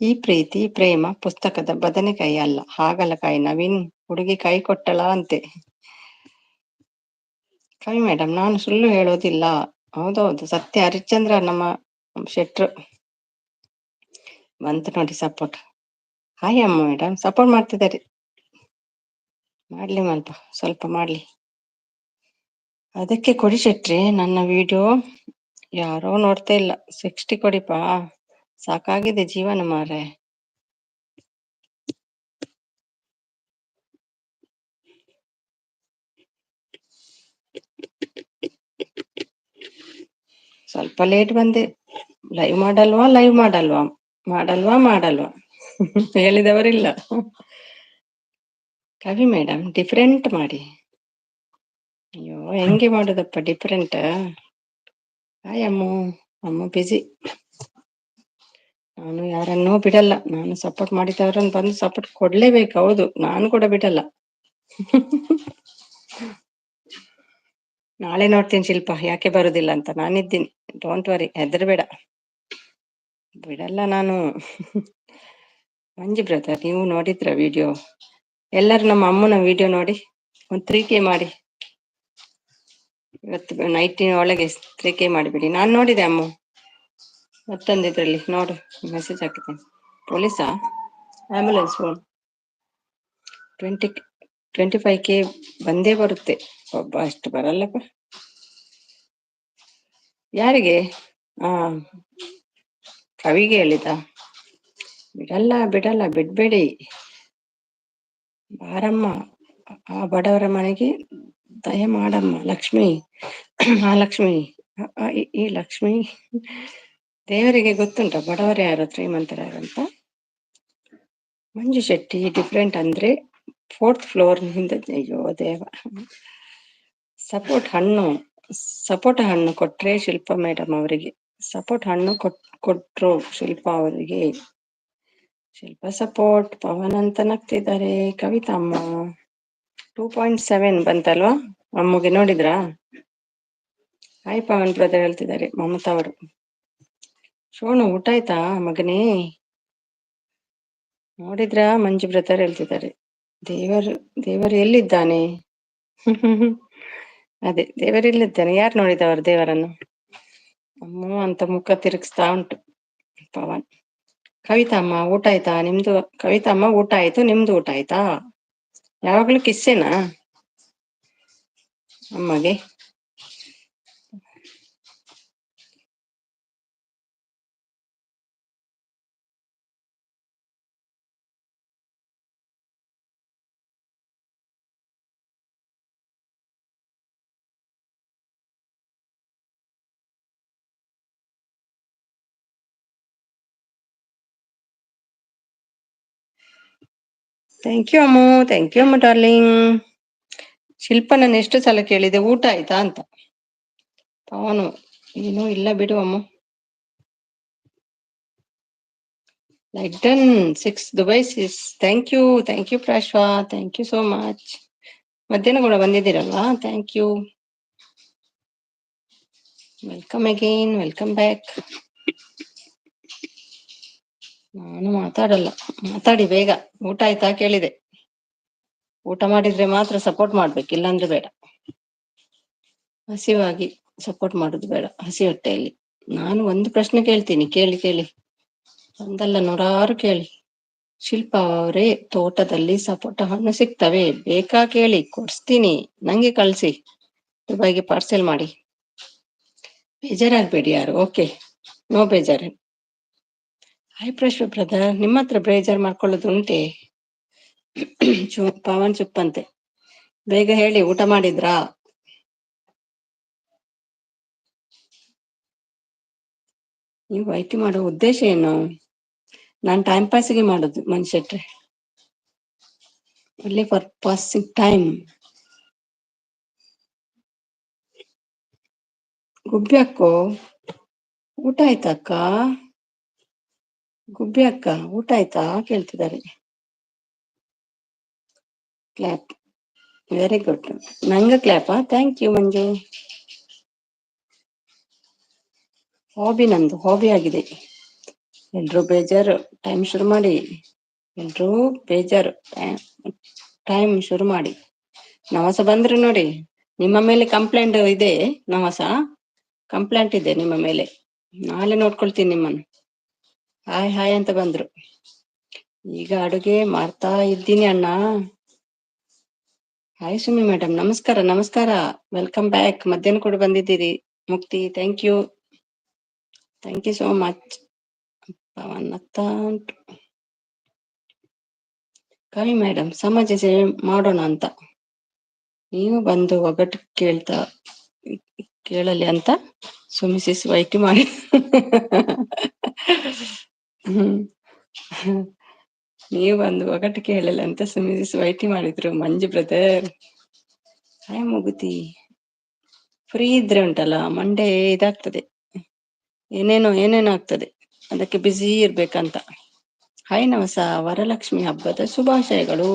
ಈ ಪ್ರೀತಿ ಪ್ರೇಮ ಪುಸ್ತಕದ ಬದನೆಕಾಯಿ ಅಲ್ಲ, ಹಾಗಲಕಾಯಿ. ನವೀನ್ ಹುಡುಗಿ ಕೈ ಕೊಟ್ಟಳ ಅಂತೆ. ಕವಿ ಮೇಡಮ್, ನಾನು ಸುಳ್ಳು ಹೇಳೋದಿಲ್ಲ. ಹೌದೌದು ಸತ್ಯ. ಹರಿಶ್ಚಂದ್ರ ನಮ್ಮ ಶೆಟ್ರು ಬಂತು ನೋಡಿ ಸಪೋರ್ಟ್. ಹಾಯ್ ಅಮ್ಮ ಮೇಡಮ್ ಸಪೋರ್ಟ್ ಮಾಡ್ತಿದ್ದಾರೆ. ಮಾಡ್ಲಿ ಸ್ವಲ್ಪ ಮಾಡ್ಲಿ. ಅದಕ್ಕೆ ಕೊಡಿ ಶೆಟ್ರಿ ನನ್ನ ವಿಡಿಯೋ. ಯಾರೋ ನೋಡ್ತಾ ಇಲ್ಲ. 60 ಕೊಡಿಪಾ, ಸಾಕಾಗಿದೆ ಜೀವನ ಮಾರ್ರೆ. ಸ್ವಲ್ಪ ಲೇಟ್ ಬಂದೆ. ಲೈವ್ ಮಾಡಲ್ವಾ ಹೇಳಿದವರಿಲ್ಲ. ಕವಿ ಮೇಡಮ್ ಡಿಫರೆಂಟ್ ಮಾಡಿ. ಅಯ್ಯೋ ಹೆಂಗೆ ಮಾಡುದಪ್ಪ ಡಿಫರೆಂಟ್? ಹಾಯ್ ಅಮ್ಮ ಬಿಸಿ. ನಾನು ಯಾರನ್ನೂ ಬಿಡಲ್ಲ. ನಾನು ಸಪೋರ್ಟ್ ಮಾಡಿದವರನ್ನು ಬಂದು ಸಪೋರ್ಟ್ ಕೊಡ್ಲೇಬೇಕು. ಹೌದು, ನಾನು ಕೂಡ ಬಿಡಲ್ಲ. ನಾಳೆ ನೋಡ್ತೀನಿ ಶಿಲ್ಪ ಯಾಕೆ ಬರುದಿಲ್ಲ ಅಂತ. ನಾನಿದ್ದೀನಿ, ಡೋಂಟ್ ವರಿ, ಹೆದರ್ಬೇಡ. ಬಿಡಲ್ಲ ನಾನು. ಮಂಜು ಬ್ರದರ್, ನೀವು ನೋಡಿದ್ರ ವಿಡಿಯೋ? ಎಲ್ಲರೂ ನಮ್ಮ ಅಮ್ಮನ ವಿಡಿಯೋ ನೋಡಿ ಒಂದು 3K ಮಾಡಿ. ಇವತ್ತು ನೈಟಿನ ಒಳಗೆ 3K ಮಾಡಿಬಿಡಿ. ನಾನು ನೋಡಿದೆ ಅಮ್ಮ ಮತ್ತೊಂದು ಇದ್ರಲ್ಲಿ, ನೋಡು ಮೆಸೇಜ್ ಹಾಕಿದ್ದೇನೆ. ಪೊಲೀಸಾ? Ambulance phone. 25K ಬಂದೇ ಬರುತ್ತೆ. ಒಬ್ಬ ಅಷ್ಟು ಬರಲ್ಲಪ್ಪ. ಯಾರಿಗೆ? ಕವಿಗೆ ಹೇಳಿದ? ಬಿಡಲ್ಲ ಬಿಡ್ಬೇಡಿ. ಬಾರಮ್ಮ ಆ ಬಡವರ ಮನೆಗೆ ದಯ ಮಾಡಮ್ಮ ಲಕ್ಷ್ಮಿ. ಲಕ್ಷ್ಮಿ ಈ ಲಕ್ಷ್ಮಿ. ದೇವರಿಗೆ ಗೊತ್ತುಂಟ ಬಡವರು ಯಾರು ಶ್ರೀಮಂತರ ಯಾರಂತ. ಮಂಜು ಶೆಟ್ಟಿ ಡಿಫ್ರೆಂಟ್ ಅಂದ್ರೆ 4th ಫ್ಲೋರ್ ನಿಂದ. ಅಯ್ಯೋ ದೇವ. ಸಪೋರ್ಟ್ ಹಣ್ಣು ಕೊಟ್ರೆ ಶಿಲ್ಪ ಮೇಡಮ್ ಅವರಿಗೆ. ಸಪೋರ್ಟ್ ಹಣ್ಣು ಕೊಟ್ರು ಶಿಲ್ಪ ಅವರಿಗೆ. ಶಿಲ್ಪ ಸಪೋರ್ಟ್. ಪವನ್ ಅಂತ ನಗ್ತಿದ್ದಾರೆ. ಕವಿತಾ ಅಮ್ಮ 2.7 ಬಂತಲ್ವಾ ಅಮ್ಮಗೆ, ನೋಡಿದ್ರಾ? ಹಾಯ್ ಪವನ್ ಬ್ರದರ್ ಹೇಳ್ತಿದ್ದಾರೆ ಮಮತಾ ಅವರು. ಸೋನು ಊಟ ಆಯ್ತಾ ಮಗನೇ? ನೋಡಿದ್ರಾ ಮಂಜು ಬ್ರದರ್ ಹೇಳ್ತಿದ್ದಾರೆ. ದೇವರು ಎಲ್ಲಿದ್ದಾನೆ? ಅದೇ ದೇವರು ಎಲ್ಲಿದ್ದಾನೆ? ಯಾರು ನೋಡಿದವರು ದೇವರನ್ನು? ಅಮ್ಮ ಅಂತ ಮುಖ ತಿರುಗಿಸ್ತಾ ಉಂಟು ಪವನ್. ಕವಿತಾ ಅಮ್ಮ ಊಟ ಆಯ್ತಾ ನಿಮ್ದು? ಕವಿತಾ ಅಮ್ಮ ಊಟ ಆಯ್ತು, ನಿಮ್ದು ಊಟ ಆಯ್ತಾ? ಯಾವಾಗ್ಲೂ ಕಿಸ್ಸೇನಾ ಅಮ್ಮಗೆ? ಥ್ಯಾಂಕ್ ಯು ಅಮ್ಮ ಡಾರ್ಲಿಂಗ್. ಶಿಲ್ಪ ನಾನು ಎಷ್ಟು ಸಲ ಕೇಳಿದೆ ಊಟ ಆಯ್ತಾ ಅಂತ. ಅವನು ಏನೂ ಇಲ್ಲ ಬಿಡು ಅಮ್ಮ. Like done 6 Dubai sis. Thank you Prashwa, thank you so much. ಮಧ್ಯಾಹ್ನ ಕೂಡ ಬಂದಿದ್ದೀರಲ್ವಾ, thank you. Welcome again, welcome back. ನಾನು ಮಾತಾಡಲ್ಲ, ಮಾತಾಡಿ ಬೇಗ. ಊಟ ಆಯ್ತಾ ಕೇಳಿದೆ. ಊಟ ಮಾಡಿದ್ರೆ ಮಾತ್ರ ಸಪೋರ್ಟ್ ಮಾಡ್ಬೇಕು, ಇಲ್ಲಾಂದ್ರೆ ಬೇಡ. ಹಸಿವಾಗಿ ಸಪೋರ್ಟ್ ಮಾಡುದು ಬೇಡ, ಹಸಿ ಹೊಟ್ಟೆಯಲ್ಲಿ. ನಾನು ಒಂದು ಪ್ರಶ್ನೆ ಕೇಳ್ತೀನಿ, ಕೇಳಿ ಕೇಳಿ. ಒಂದಲ್ಲ ನೂರಾರು ಕೇಳಿ. ಶಿಲ್ಪ ಅವರೇ, ತೋಟದಲ್ಲಿ ಸಪೋಟ ಹಣ್ಣು ಸಿಗ್ತವೆ, ಬೇಕಾ ಕೇಳಿ, ಕೊಡ್ಸ್ತೀನಿ. ನಂಗೆ ಕಳ್ಸಿ, ದುಬೈಗೆ ಪಾರ್ಸೆಲ್ ಮಾಡಿ. ಬೇಜಾರಾಗ್ಬೇಡಿ ಯಾರು. ಓಕೆ, ನೋ ಬೇಜಾರು. ಹಾಯ್ ಪ್ರಶ್ವ ಬ್ರದರ್, ನಿಮ್ಮ ಹತ್ರ ಬೇಜಾರು ಮಾಡ್ಕೊಳ್ಳೋದು ಉಂಟೆ? ಪವನ್ ಚುಪ್ಪಂತೆ. ಬೇಗ ಹೇಳಿ, ಊಟ ಮಾಡಿದ್ರಾ? ನೀವು ಐಟಿ ಮಾಡೋ ಉದ್ದೇಶ ಏನು? ನಾನ್ ಟೈಮ್ ಪಾಸಿಗೆ ಮಾಡುದು ಮನುಷ್ಯಟ್ರೆ, ಒನ್ಲಿ ಫಾರ್ ಪಾಸಿಂಗ್ ಟೈಮ್. ಗುಬ್ಬಿ ಅಕ್ಕೋ, ಊಟ ಆಯ್ತಾ ಅಕ್ಕ? ಗುಬ್ಬಿ ಅಕ್ಕ, ಊಟ ಆಯ್ತಾ ಕೇಳ್ತಿದ್ದಾರೆ. Clap, very good. ನಂಗ ಕ್ಲಾಪಾ? Thank you Manju. ಹಾಬಿ ನಂದು, ಹಾಬಿ ಆಗಿದೆ. ಎಲ್ರೂ ಬೇಜಾರು, ಟೈಮ್ ಶುರು ಮಾಡಿ. ಎಲ್ರೂ ಬೇಜಾರು, ಟೈಮ್ ಶುರು ಮಾಡಿ. ನವಸ ಬಂದ್ರು ನೋಡಿ, ನಿಮ್ಮ ಮೇಲೆ ಕಂಪ್ಲೇಂಟ್ ಇದೆ. ನವಸ ಕಂಪ್ಲೇಂಟ್ ಇದೆ ನಿಮ್ಮ ಮೇಲೆ, ನಾಳೆ ನೋಡ್ಕೊಳ್ತೀನಿ ನಿಮ್ಮನ್ನು. ಹಾಯ್ ಹಾಯ್ ಅಂತ ಬಂದ್ರು. ಈಗ ಅಡುಗೆ ಮಾಡ್ತಾ ಇದ್ದೀನಿ ಅಣ್ಣ. ಹಾಯ್ ಸುಮಿ ಮೇಡಮ್, ನಮಸ್ಕಾರ ನಮಸ್ಕಾರ, ವೆಲ್ಕಮ್ ಬ್ಯಾಕ್. ಮಧ್ಯಾಹ್ನ ಕೂಡ ಬಂದಿದ್ದೀರಿ Mukti, thank you so much. Pavan ನಗ್ತಾ ಉಂಟು. ಕವಿ ಮೇಡಮ್, ಸಮಾಜ ಸೇವೆ ಮಾಡೋಣ ಅಂತ ನೀವು ಬಂದು ಒಗಟು ಕೇಳಲಿ ಅಂತ ಸುಮಿಸಿಸ್ ವೈಟಿ ಮಾಡಿ. ಹ್ಮ್, ನೀವು ಬಂದು ಒಗಟು ಕೇಳಲ್ಲ ಅಂತ ಸುಮಿಸಿಸ್ ವೈಟಿ ಮಾಡಿದ್ರು ಮಂಜು ಬ್ರದರ್. ಹಾಯ್ ಮುಗುತಿ. ಫ್ರೀ ಇದ್ರೆ ಉಂಟಲ್ಲ, ಮಂಡೇ ಇದಾಗ್ತದೆ, ಏನೇನೋ ಆಗ್ತದೆ, ಅದಕ್ಕೆ ಬ್ಯುಸಿ ಇರ್ಬೇಕಂತ. ಹಾಯ್ ನವಸ, ವರಲಕ್ಷ್ಮಿ ಹಬ್ಬದ ಶುಭಾಶಯಗಳು.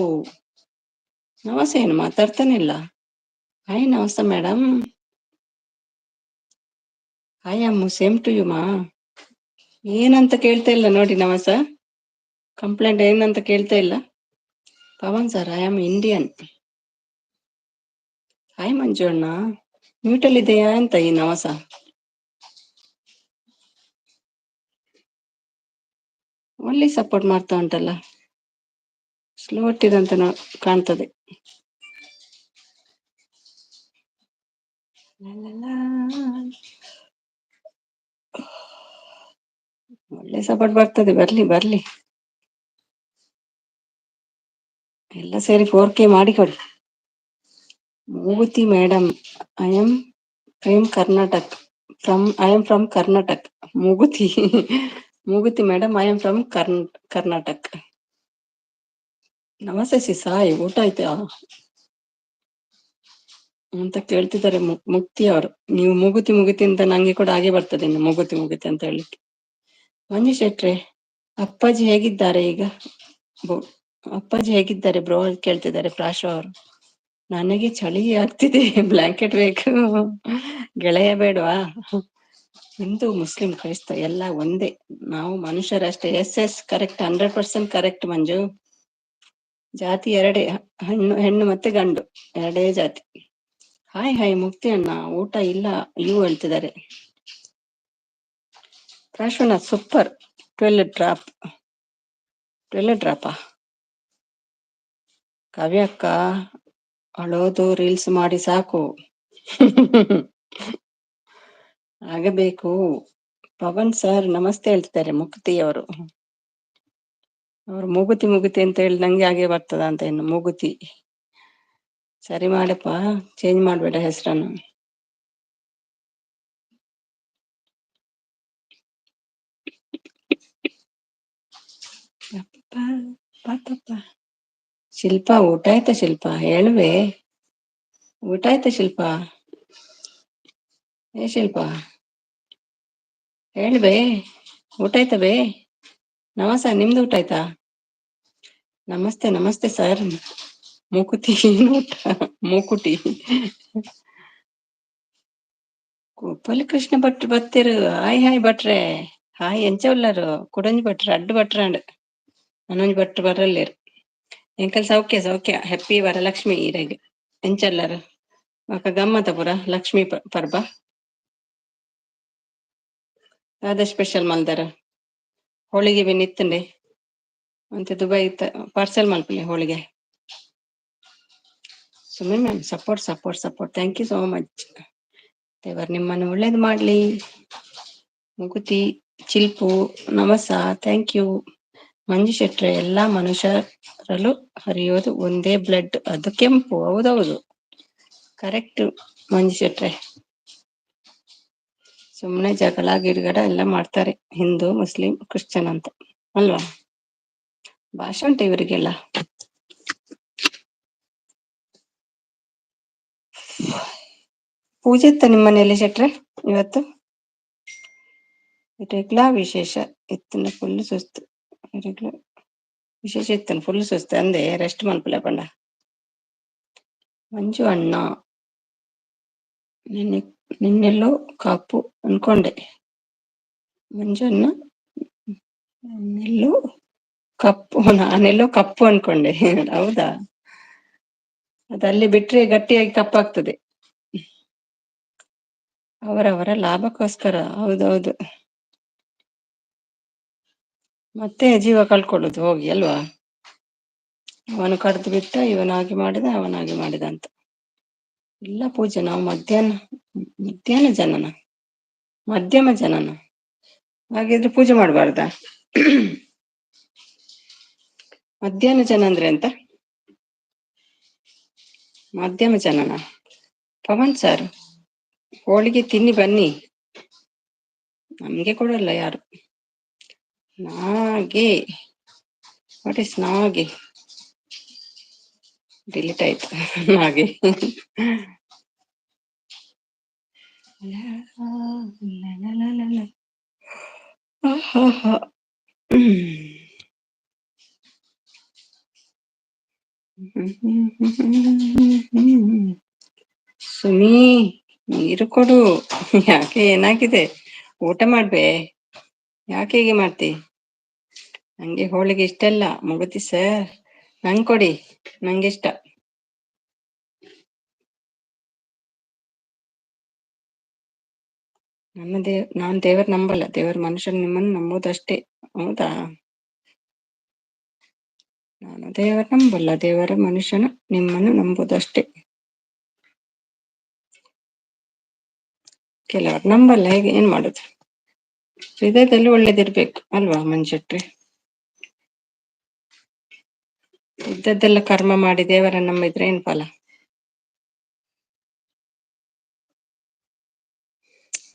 ನವಸ ಏನು ಮಾತಾಡ್ತಾನೆ ಇಲ್ಲ. ಹಾಯ್ ನವಸ madam. Hi Ammu, same to you ಮಾ. ಏನಂತ ಕೇಳ್ತಾ ಇಲ್ಲ ನೋಡಿ ನವಸ, ಕಂಪ್ಲೇಂಟ್ ಏನಂತ ಕೇಳ್ತಾ ಇಲ್ಲ. Pavan sir, I am Indian. Hi Manju ಅಣ್ಣ, ಮ್ಯೂಟಲ್ ಇದೆಯಾ ಅಂತ ಈ ನವಸ. ಒಳ್ಳೆ ಸಪೋರ್ಟ್ ಮಾಡ್ತಾ ಉಂಟಲ್ಲ, ಸ್ಲೋ ಇಟ್ಟಿದಂತ ಕಾಣ್ತದೆ. ಒಳ್ಳೆ ಸಪೋರ್ಟ್ ಬರ್ತದೆ, ಬರ್ಲಿ ಬರ್ಲಿ. ಎಲ್ಲ ಸೇರಿ 4K ಮಾಡಿಕೊಡಿ. ಮೂಗುತಿ madam, I am from Karnataka. ಮೂಗುತಿ madam, I am from Karnataka. ನಮಸ್ತೆ ಸಿಸಾಯ್, ಊಟ ಆಯ್ತಾ ಅಂತ ಕೇಳ್ತಿದ್ದಾರೆ ಮುಕ್ತಿ ಅವರು. ನೀವು ಮೂಗುತಿ ಅಂತ ನಂಗೆ ಕೂಡ ಹಾಗೆ ಬರ್ತದೆ, ಇನ್ನು ಮೂಗುತಿ ಅಂತ ಹೇಳಿಕ್ಕೆ. ಮಂಜು ಶೆಟ್ರೆ, ಅಪ್ಪಾಜಿ ಹೇಗಿದ್ದಾರೆ ಈಗ? ಅಪ್ಪಾಜಿ ಹೇಗಿದ್ದಾರೆ ಬ್ರೋ ಕೇಳ್ತಿದ್ದಾರೆ ಪ್ರಾಶು ಅವರು. ನನಗೆ ಚಳಿ ಆಗ್ತಿದೆ, ಬ್ಲಾಂಕೆಟ್ ಬೇಕು. ಗೆಳೆಯ ಬೇಡವಾ? ಹಿಂದೂ ಮುಸ್ಲಿಂ ಕ್ರೈಸ್ತ ಎಲ್ಲ ಒಂದೇ, ನಾವು ಮನುಷ್ಯರಷ್ಟೇ. ಎಸ್ ಕರೆಕ್ಟ್, 100% ಕರೆಕ್ಟ್ ಮಂಜು. ಜಾತಿ ಎರಡೇ, ಹೆಣ್ಣು ಮತ್ತೆ ಗಂಡು, ಎರಡೇ ಜಾತಿ. ಹಾಯ್ ಮುಕ್ತಿ ಅಣ್ಣ, ಊಟ ಇಲ್ಲ ಇವು ಹೇಳ್ತಿದ್ದಾರೆ. ಪ್ರಾಶ್ವನಾಥ್ ಸೂಪರ್, 12 ಡ್ರಾಪಾ. ಕಾವ್ಯಕ್ಕ, ಅಳೋದು ರೀಲ್ಸ್ ಮಾಡಿ ಸಾಕು. ಆಗಬೇಕು. ಪವನ್ ಸರ್ ನಮಸ್ತೆ ಹೇಳ್ತಿದ್ದಾರೆ ಮುಕ್ತಿ ಅವರು. ಅವ್ರು ಮೂಗುತಿ ಅಂತ ಹೇಳಿ ನಂಗೆ ಹಾಗೆ ಬರ್ತದ ಅಂತ, ಇನ್ನು ಮೂಗುತಿ. ಸರಿ ಮಾಡಪ್ಪ, ಚೇಂಜ್ ಮಾಡ್ಬೇಡ ಹೆಸರನ್ನು. ಶಿಲ್ಪ, ಊಟ ಆಯ್ತಾ ಶಿಲ್ಪ? ಹೇಳುವೆ. ಊಟ ಆಯ್ತಾ ಶಿಲ್ಪ? ಏ ಶಿಲ್ಪ ಹೇಳಿ ಬೇ, ಊಟ ಆಯ್ತಾ ಬೇ? ನಮಸ್ತೆ, ನಿಮ್ದು ಊಟ ಆಯ್ತಾ? ನಮಸ್ತೆ ನಮಸ್ತೆ ಸರ್. ಮೂಕುತಿ ಊಟ ಮೂಕುಟಿ. ಗೋಪಾಲ ಕೃಷ್ಣ ಭಟ್ರು ಬತ್ತಿರು. ಹಾಯ್ ಹಾಯ್ ಭಟ್ರೆ. ಹಾಯ್ ಎಂಚ ಉಳ್ಳಾರು? ಕುಡಂಜಿ ಭಟ್ರು ಅಡ್ಡು ಭಟ್ರಾಂಡ್ ಅನಂಜ್ ಭಟ್ರು ಬರಲ್ಲೇರು. ಎಂಕಲ್ ಸೌಖ್ಯ ಸೌಖ್ಯ. ಹ್ಯಾಪಿ ವರಲಕ್ಷ್ಮಿ ಈರೆಗ್ ಎಂಚಲ್ಲರು ಅಕ್ಕ ಗಮ್ಮತ ಪುರ ಲಕ್ಷ್ಮಿ ಪರ್ಬ ಅದ ಸ್ಪೆಷಲ್ ಮಲ್ದರ ಹೋಳಿಗೆ ಬೆನ್ ಇತ್ತಂಡೆ ಮತ್ತೆ ದುಬೈ ಪಾರ್ಸೆಲ್ ಮಲ್ಪಲೆ ಹೋಳಿಗೆ. ಸುಮ್ಮನೆ ma'am support support support. Thank you so much. ದೇವರು ನಿಮ್ಮನ್ನು ಒಳ್ಳೇದು ಮಾಡ್ಲಿ. ಮುಗುತಿ ಚಿಲ್ಪು ನಮಸ ಥ್ಯಾಂಕ್ ಯು. ಮಂಜು ಶೆಟ್ರೆ, ಎಲ್ಲಾ ಮನುಷ್ಯರಲ್ಲೂ ಹರಿಯೋದು ಒಂದೇ ಬ್ಲಡ್, ಅದು ಕೆಂಪು. ಹೌದೌದು ಕರೆಕ್ಟ್ ಮಂಜು ಶೆಟ್ರೆ. ಸುಮ್ನೆ ಜಗಳ ಗಿಡಗಡ ಎಲ್ಲ ಮಾಡ್ತಾರೆ ಹಿಂದೂ ಮುಸ್ಲಿಂ ಕ್ರಿಶ್ಚಿಯನ್ ಅಂತ ಅಲ್ವಾ? ಭಾಷೆ ಉಂಟು ಇವರಿಗೆಲ್ಲ. ಪೂಜೆ ಇತ್ತ ನಿಮ್ಮ ಮನೆಯಲ್ಲಿ ಶೆಟ್ರೆ ಇವತ್ತು? ಇರೆಗ್ಲಾ ವಿಶೇಷ ಇತ್ತನ ಫುಲ್ ಸುಸ್ತು. ಇರೆಗ್ಲಾ ವಿಶೇಷ ಇತ್ತನ ಫುಲ್ ಸುಸ್ತು ಅಂದೆ ರೆಸ್ಟ್ ಮಲ್ಪಲೆ ಪಂಡ. ಮಂಜು ಅಣ್ಣ ನಿನ್ನೆಲ್ಲೋ ಕಾಪು ಅನ್ಕೊಂಡೆ. ಮಂಜು ಅಣ್ಣ ನಾನೆಲ್ಲೋ ಕಪ್ಪು ಅನ್ಕೊಂಡೆ. ಹೌದಾ? ಅದಲ್ಲಿ ಬಿಟ್ರೆ ಗಟ್ಟಿಯಾಗಿ ಕಪ್ಪಾಗ್ತದೆ. ಅವರವರ ಲಾಭಕ್ಕೋಸ್ಕರ. ಹೌದೌದು. ಮತ್ತೆ ಜೀವ ಕಳ್ಕೊಳ್ಳುದು ಹೋಗಿ ಅಲ್ವಾ? ಅವನು ಕಡ್ದು ಬಿಟ್ಟ, ಇವನಾಗಿ ಮಾಡಿದ ಅವನಾಗಿ ಮಾಡಿದ ಅಂತ. ಇಲ್ಲ ಪೂಜೆ, ನಾವು ಮಧ್ಯಾಹ್ನ ಜನನ, ಮಧ್ಯಮ ಜನನ. ಹಾಗಿದ್ರೆ ಪೂಜೆ ಮಾಡ್ಬಾರ್ದ? ಮಧ್ಯಾಹ್ನ ಜನ ಅಂದ್ರೆ ಎಂತ? ಮಧ್ಯಮ ಜನನ. ಪವನ್ ಸರ್ ಹೋಳಿಗೆ ತಿನ್ನಿ ಬನ್ನಿ. ನಮ್ಗೆ ಕೊಡಲ್ಲ ಯಾರು. ನಾಗೆ ವಾಟ್ ಇಸ್ ನಾಗೆ? ಡಿಲೀಟ್ ಆಯ್ತು ನಾಗೆ. ಸುಮಿ ನೀರು ಕೊಡು. ಯಾಕೆ ಏನಾಗಿದೆ? ಊಟ ಮಾಡ್ಬೇ. ಯಾಕೆ ಹೀಗೆ ಮಾಡ್ತಿ? ನಂಗೆ ಹೋಳಿಗೆ ಇಷ್ಟ ಇಲ್ಲ ಮುಗುತಿ ಸರ್, ನಂಗ್ ಕೊಡಿ, ನಂಗೆ ಇಷ್ಟ. ನಾನ್ ದೇವರ ನಂಬಲ್ಲ, ದೇವರ ಮನುಷ್ಯನ್ ನಿಮ್ಮನ್ನು ನಂಬೋದಷ್ಟೇ. ಹೌದಾ? ನಾನು ದೇವರ ನಂಬಲ್ಲ, ದೇವರ ಮನುಷ್ಯನ ನಿಮ್ಮನ್ನು ನಂಬುದಷ್ಟೇ. ಕೆಲವರು ನಂಬಲ್ಲ, ಹೇಗೆ ಏನ್ ಮಾಡುದು? ಹೃದಯದಲ್ಲಿ ಒಳ್ಳೇದಿರ್ಬೇಕು ಅಲ್ವಾ ಮನುಷ್ಯಟ್ರೆ? ಇದ್ದದ್ದೆಲ್ಲ ಕರ್ಮ ಮಾಡಿ ದೇವರನ್ನ ನಂಬಿದ್ರೆ ಏನ್ ಫಲ?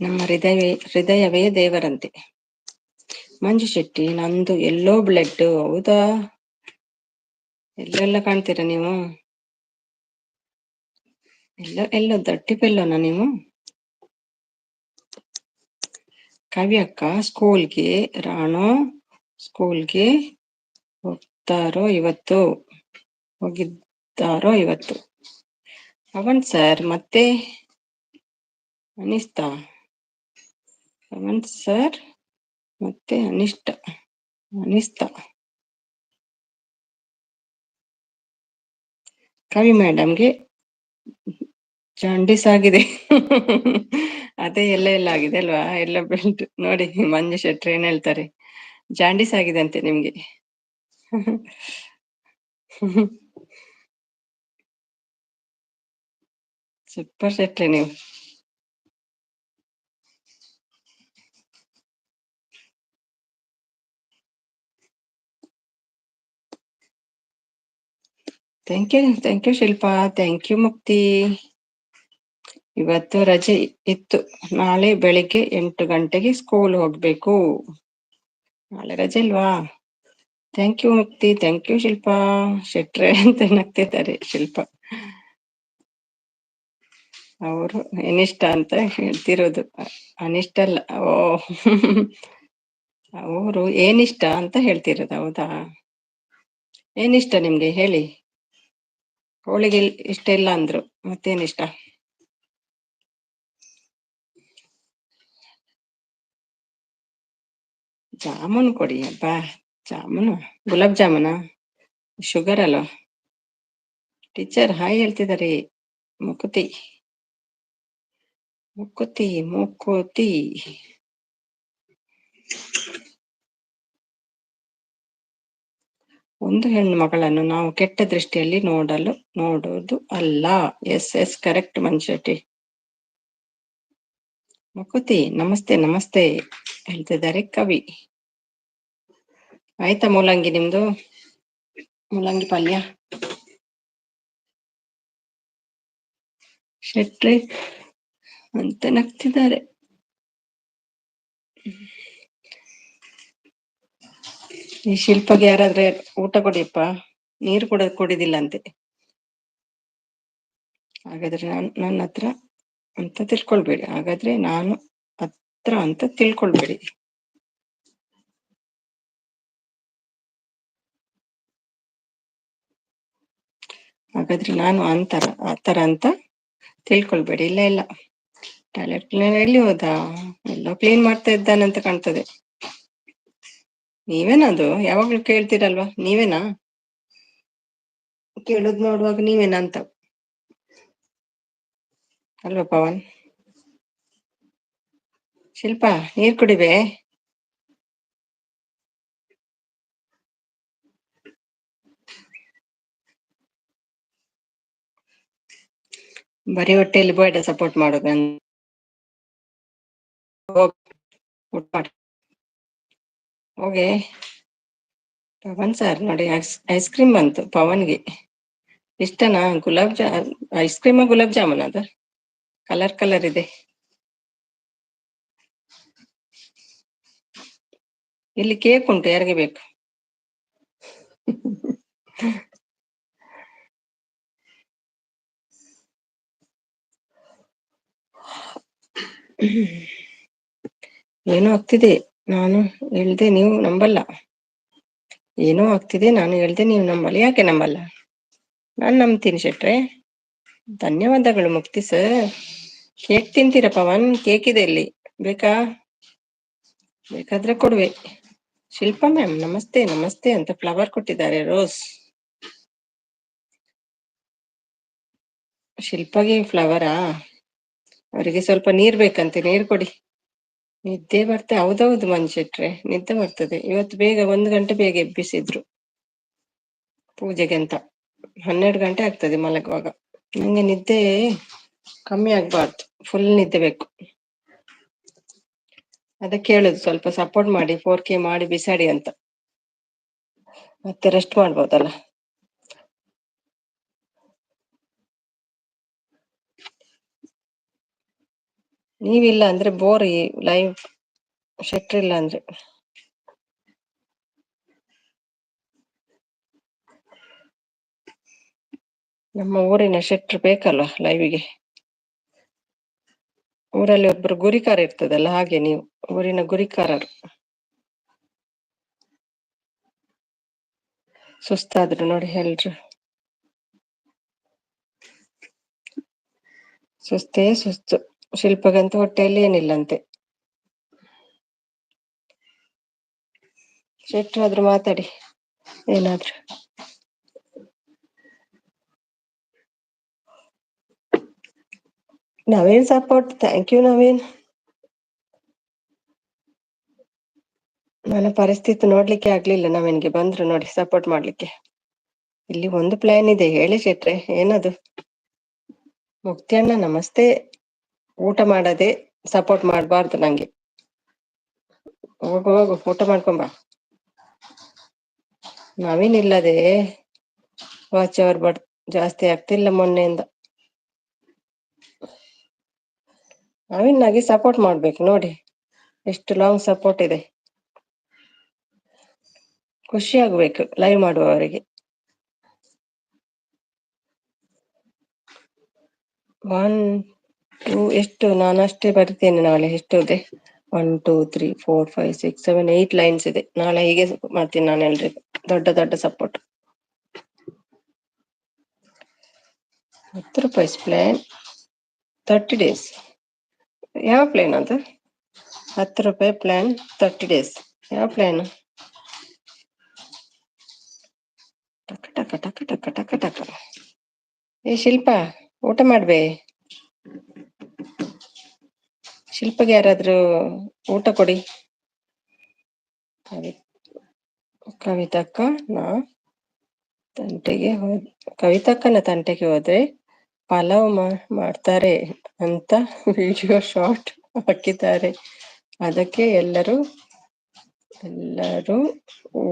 ನಮ್ಮ ಹೃದಯವೇ ದೇವರಂತೆ. ಮಂಜು ಶೆಟ್ಟಿ, ನಂದು ಎಲ್ಲೋ ಬ್ಲಡ್. ಹೌದಾ? ಎಲ್ಲೆಲ್ಲ ಕಾಣ್ತೀರಾ ನೀವು? ಎಲ್ಲೋ ದಟ್ಟಿ ಪೆಲ್ಲೋನ ನೀವು? ಕವಿಯಕ್ಕ ಸ್ಕೂಲ್ಗೆ, ರಾಣು ಸ್ಕೂಲ್ಗೆ ಹೋಗಿದ್ದಾರೋ ಇವತ್ತು? ಪವನ್ ಸರ್ ಮತ್ತೆ ಅನಿಸ್ತಾ? ಪವನ್ ಸರ್ ಮತ್ತೆ ಅನಿಸ್ತಾ? ಕವಿ ಮೇಡಮ್ಗೆ ಜಾಂಡೀಸ್ ಆಗಿದೆ. ಅದೇ ಎಲ್ಲ ಆಗಿದೆ ಅಲ್ವಾ? ಎಲ್ಲ ಬೆಲ್ಟ್ ನೋಡಿ ಮಂಜು ಶೆಟ್ಟಿ ಏನ್ ಹೇಳ್ತಾರೆ, ಜಾಂಡೀಸ್ ಆಗಿದೆ ಅಂತೆ ನಿಮ್ಗೆ. ಸೂಪರ್ ಶೆಟ್ಟಿ ನೀವು. Thank you Shilpa, thank you Mukti. ಇವತ್ತು ರಜೆ ಇತ್ತು, ನಾಳೆ ಬೆಳಿಗ್ಗೆ 8 ಗಂಟೆಗೆ ಸ್ಕೂಲ್ ಹೋಗ್ಬೇಕು. ನಾಳೆ ರಜೆ ಇಲ್ವಾ? ಥ್ಯಾಂಕ್ ಯು ಮುಕ್ತಿ, ಥ್ಯಾಂಕ್ ಯು ಶಿಲ್ಪಾ. ಶೆಟ್ರೆ ಅಂತ ನಗ್ತಿದ್ದಾರೆ ಶಿಲ್ಪ. ಅವರು ಏನಿಷ್ಟ ಅಂತ ಹೇಳ್ತಿರೋದು, ಅನಿಷ್ಟ ಅಲ್ಲ. ಓ ಅವರು ಏನಿಷ್ಟ ಅಂತ ಹೇಳ್ತಿರೋದು. ಹೌದಾ, ಏನಿಷ್ಟ ನಿಮ್ಗೆ ಹೇಳಿ. ಹೋಳಿಗೆ ಇಷ್ಟ ಇಲ್ಲ ಅಂದ್ರು, ಮತ್ತೇನಿಷ್ಟ? ಜಾಮೂನ್ ಕೊಡಿ ಅಪ್ಪ. ಜಾಮೂನು, ಗುಲಾಬ್ ಜಾಮೂನ? ಶುಗರ್ ಅಲ್ವಾ? ಟೀಚರ್ ಹಾಯ್ ಹೇಳ್ತಿದಾರೆ. ಮುಕುತಿ ಮುಕುತಿ ಮುಕುತಿ. ಒಂದು ಹೆಣ್ಣು ಮಗಳನ್ನು ನಾವು ಕೆಟ್ಟ ದೃಷ್ಟಿಯಲ್ಲಿ ನೋಡುವುದು ಅಲ್ಲ. ಎಸ್ ಎಸ್, ಕರೆಕ್ಟ್ ಮನ್ಶೆಟ್ಟಿ. ಮುಕುತಿ ನಮಸ್ತೆ ನಮಸ್ತೆ ಹೇಳ್ತಿದ್ದಾರೆ ಕವಿ. ಆಯ್ತಾ ಮೂಲಂಗಿ ನಿಮ್ದು? ಮೂಲಂಗಿ ಪಲ್ಯ? ಶೆಟ್ರೆ ಅಂತ ನಗ್ತಿದ್ದಾರೆ. ಈ ಶಿಲ್ಪಗೆ ಯಾರಾದ್ರೆ ಊಟ ಕೊಡಿಯಪ್ಪ, ನೀರು ಕೂಡ ಕುಡಿದಿಲ್ಲ ಅಂತೆ. ಹಾಗಾದ್ರೆ ನನ್ನ ಹತ್ರ ಅಂತ ತಿಳ್ಕೊಳ್ಬೇಡಿ. ಹಾಗಾದ್ರೆ ನಾನು ಹತ್ರ ಅಂತ ತಿಳ್ಕೊಳ್ಬೇಡಿ. ಹಾಗಾದ್ರೆ ನಾನು ಆತರ ಅಂತ ತಿಳ್ಕೊಳ್ಬೇಡಿ. ಇಲ್ಲ ಇಲ್ಲ, ಟಾಯ್ಲೆಟ್ ಕ್ಲೀನರ್ ಎಲ್ಲಿ ಹೋದ? ಎಲ್ಲ ಕ್ಲೀನ್ ಮಾಡ್ತಾ ಇದ್ದಾನಂತ ಕಾಣ್ತದೆ. ನೀವೇನದು ಯಾವಾಗ್ಲೂ ಕೇಳ್ತೀರಲ್ವಾ, ನೀವೇನಾ ಕೇಳುದ್? ನೋಡುವಾಗ ನೀವೇನಾ ಅಂತ ಅಲ್ವಾ ಪವನ್? ಶಿಲ್ಪ ನೀರ್ ಕುಡಿಬೆ? ಬರೀ ಹೊಟ್ಟೆಯಲ್ಲಿ ಬೇಡ ಸಪೋರ್ಟ್ ಮಾಡೋದು. ಹೋಗೆ ಪವನ್ ಸರ್ ನೋಡಿ, ಐಸ್ ಕ್ರೀಮ್ ಬಂತು ಪವನ್ಗೆ. ಇಷ್ಟನಾ ಐಸ್ ಕ್ರೀಮ್ ಗುಲಾಬ್ ಜಾಮೂನ್? ಅದ ಕಲರ್ ಕಲರ್ ಇದೆ. ಇಲ್ಲಿ ಕೇಕ್ ಉಂಟು, ಯಾರಿಗೆ ಬೇಕು? ಏನೋ ಆಗ್ತಿದೆ, ನಾನು ಹೇಳ್ದೆ ನೀವು ನಂಬಲ್ಲ. ಏನೋ ಆಗ್ತಿದೆ, ನಾನು ಹೇಳ್ದೆ ನೀವು ನಂಬಲ್ಲ. ಯಾಕೆ ನಂಬಲ್ಲ? ನಾನ್ ನಂಬ್ತೀನಿ ಶೆಟ್ರೆ. ಧನ್ಯವಾದಗಳು ಮುಕ್ತಿ ಸರ್. ಕೇಕ್ ತಿಂತೀರ ಪವನ್? ಕೇಕ್ ಇದೆ ಇಲ್ಲಿ, ಬೇಕಾ? ಬೇಕಾದ್ರೆ ಕೊಡುವೆ. ಶಿಲ್ಪಾ ಮ್ಯಾಮ್ ನಮಸ್ತೆ ನಮಸ್ತೆ ಅಂತ ಫ್ಲವರ್ ಕೊಟ್ಟಿದ್ದಾರೆ, ರೋಸ್. ಶಿಲ್ಪಾಗೆ ಫ್ಲವರಾ? ಅವರಿಗೆ ಸ್ವಲ್ಪ ನೀರ್ ಬೇಕಂತೆ, ನೀರ್ ಕೊಡಿ. ನಿದ್ದೆ ಬರ್ತದೆ. ಹೌದೌದು ಮನ್ಶೆಟ್ರೆ, ನಿದ್ದೆ ಬರ್ತದೆ. ಇವತ್ತು ಬೇಗ 1 ಗಂಟೆ ಬೇಗ ಎಬ್ಬಿಸಿದ್ರು ಪೂಜೆಗೆ ಅಂತ. 12 ಗಂಟೆ ಆಗ್ತದೆ ಮಲಗುವಾಗ. ನಂಗೆ ನಿದ್ದೆ ಕಮ್ಮಿ ಆಗ್ಬಾರ್ದು, ಫುಲ್ ನಿದ್ದೆ ಬೇಕು. ಅದಕ್ಕೆ ಹೇಳುದು ಸ್ವಲ್ಪ ಸಪೋರ್ಟ್ ಮಾಡಿ, 4K ಮಾಡಿ ಬಿಸಾಡಿ ಅಂತ. ಮತ್ತೆ ರೆಸ್ಟ್ ಮಾಡ್ಬೋದಲ್ಲ. ನೀವಿಲ್ಲ ಅಂದ್ರೆ ಬೋರ್ ಈ ಲೈವ್. ಶೆಟ್ರ್ ಇಲ್ಲ ಅಂದ್ರೆ ನಮ್ಮ ಊರಿನ ಶೆಟ್ರ್ ಬೇಕಲ್ವಾ ಲೈವಿಗೆ. ಊರಲ್ಲಿ ಒಬ್ರು ಗುರಿಕಾರ ಇರ್ತದಲ್ಲ, ಹಾಗೆ ನೀವು ಊರಿನ ಗುರಿಕಾರರು. ಸುಸ್ತಾದ್ರು ನೋಡಿ ಎಲ್ರು. ಸುಸ್ತೇ ಸುಸ್ತು. ಶಿಲ್ಪಗಂತೂ ಹೊಟ್ಟೆಯಲ್ಲಿ ಏನಿಲ್ಲಂತೆ. ಶೆಟ್ರಾದ್ರೂ ಮಾತಾಡಿ ಏನಾದ್ರು. Naveen support, thank you Naveen. ನನ್ನ ಪರಿಸ್ಥಿತಿ ನೋಡ್ಲಿಕ್ಕೆ ಆಗ್ಲಿಲ್ಲ ನವೀನ್ಗೆ, ಬಂದ್ರು ನೋಡಿ ಸಪೋರ್ಟ್ ಮಾಡ್ಲಿಕ್ಕೆ. ಇಲ್ಲಿ ಒಂದು ಪ್ಲಾನ್ ಇದೆ, ಹೇಳಿ ಶೆಟ್ರೆ, ಏನದು? ಮುಕ್ತಿ ಅಣ್ಣ ನಮಸ್ತೆ. ಊಟ ಮಾಡದೆ ಸಪೋರ್ಟ್ ಮಾಡ್ಬಾರ್ದು ನಂಗೆ. ಹೋಗು ಹೋಗು ಊಟ ಮಾಡ್ಕೊಂಬ. ನವೀನ್ ಇಲ್ಲದೆ ವಾಚ್ ಅವರ್ ಜಾಸ್ತಿ ಆಗ್ತಿಲ್ಲ ಮೊನ್ನೆಯಿಂದ. ನವೀನ್ ನಾಗೆ ಸಪೋರ್ಟ್ ಮಾಡ್ಬೇಕು ನೋಡಿ, ಎಷ್ಟು ಲಾಂಗ್ ಸಪೋರ್ಟ್ ಇದೆ. ಖುಷಿ ಆಗ್ಬೇಕು ಲೈವ್ ಮಾಡುವವರಿಗೆ. 1 ಎಷ್ಟು ನಾನಷ್ಟೇ ಬರಿತೇನೆ ನಾಳೆ. ಎಷ್ಟು ಇದೆ? 1 2 3 4 5 6 7 8 ಲೈನ್ಸ್ ಇದೆ. ನಾಳೆ ಹೀಗೆ ಮಾಡ್ತೀನಿ ನಾನು ಎಲ್ರಿಗೂ ದೊಡ್ಡ ದೊಡ್ಡ ಸಪೋರ್ಟ್. 10 ರೂಪಾಯಿ ಪ್ಲಾನ್ 30 ಡೇಸ್. ಯಾವ ಪ್ಲಾನ್ ಅದು? 10 ರೂಪಾಯಿ ಪ್ಲಾನ್ 30 ಡೇಸ್. ಯಾವ ಪ್ಲಾನ್? ಟಕ ಟಕ ಟಕ ಟಕ ಟಕ ಟಕ. ಏ ಶಿಲ್ಪ, ಊಟ ಮಾಡ್ಬೇ. ಶಿಲ್ಪಗೆ ಯಾರಾದ್ರೂ ಊಟ ಕೊಡಿ. ಕವಿತಕ್ಕನ ತಂಟೆಗೆ ಹೋದ್ರೆ ಪಲಾವ್ ಮಾಡ್ತಾರೆ ಅಂತ ವಿಡಿಯೋ ಶಾರ್ಟ್ ಹಾಕಿದ್ದಾರೆ. ಅದಕ್ಕೆ ಎಲ್ಲರೂ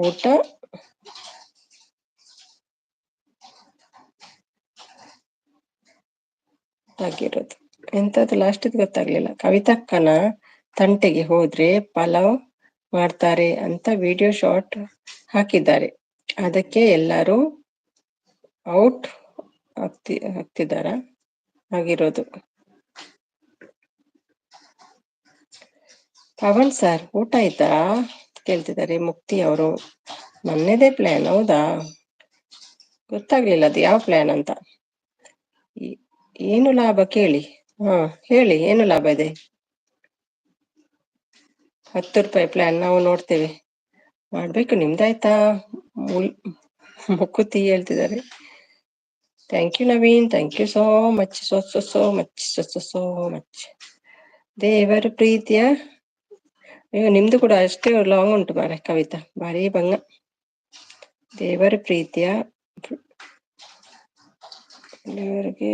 ಊಟ ಆಗಿರೋದು. ಎಂತದ್ದು ಲಾಸ್ಟಿದ್ ಗೊತ್ತಾಗ್ಲಿಲ್ಲ. ಕವಿತಕ್ಕನ ತಂಟೆಗೆ ಹೋದ್ರೆ ಪಲಾವ್ ಮಾಡ್ತಾರೆ ಅಂತ ವಿಡಿಯೋ ಶಾರ್ಟ್ ಹಾಕಿದ್ದಾರೆ. ಅದಕ್ಕೆ ಎಲ್ಲರೂ ಔಟ್ ಆಗ್ತಿದಾರ ಆಗಿರೋದು. ಪವನ್ ಸರ್ ಊಟ ಆಯ್ತಾ ಕೇಳ್ತಿದ್ದಾರೆ ಮುಕ್ತಿ ಅವರು. ನನ್ನೆದೇ ಪ್ಲಾನ್. ಹೌದಾ, ಗೊತ್ತಾಗ್ಲಿಲ್ಲ ಅದು ಯಾವ ಪ್ಲಾನ್ ಅಂತ. ಏನು ಲಾಭ ಕೇಳಿ. ಹೇಳಿ, ಏನು ಲಾಭ ಇದೆ? 10 ರೂಪಾಯಿ ಪ್ಲಾನ್ ನಾವು ನೋಡ್ತೇವೆ, ಮಾಡ್ಬೇಕು. ನಿಮ್ದಾಯ್ತಾ? ಮುಕ್ಕುತಿ ಹೇಳ್ತಿದ್ದಾರೆ. Thank you Naveen, thank you so much, so much. ದೇವರ ಪ್ರೀತಿಯ. ಅಯ್ಯೋ, ನಿಮ್ದು ಕೂಡ ಅಷ್ಟೇ ಲಾಂಗ್ ಉಂಟು ಮಾರೆ ಕವಿತಾ, ಭಾರಿ ಭಂಗ. ದೇವರ ಪ್ರೀತಿಯ ದೇವರಿಗೆ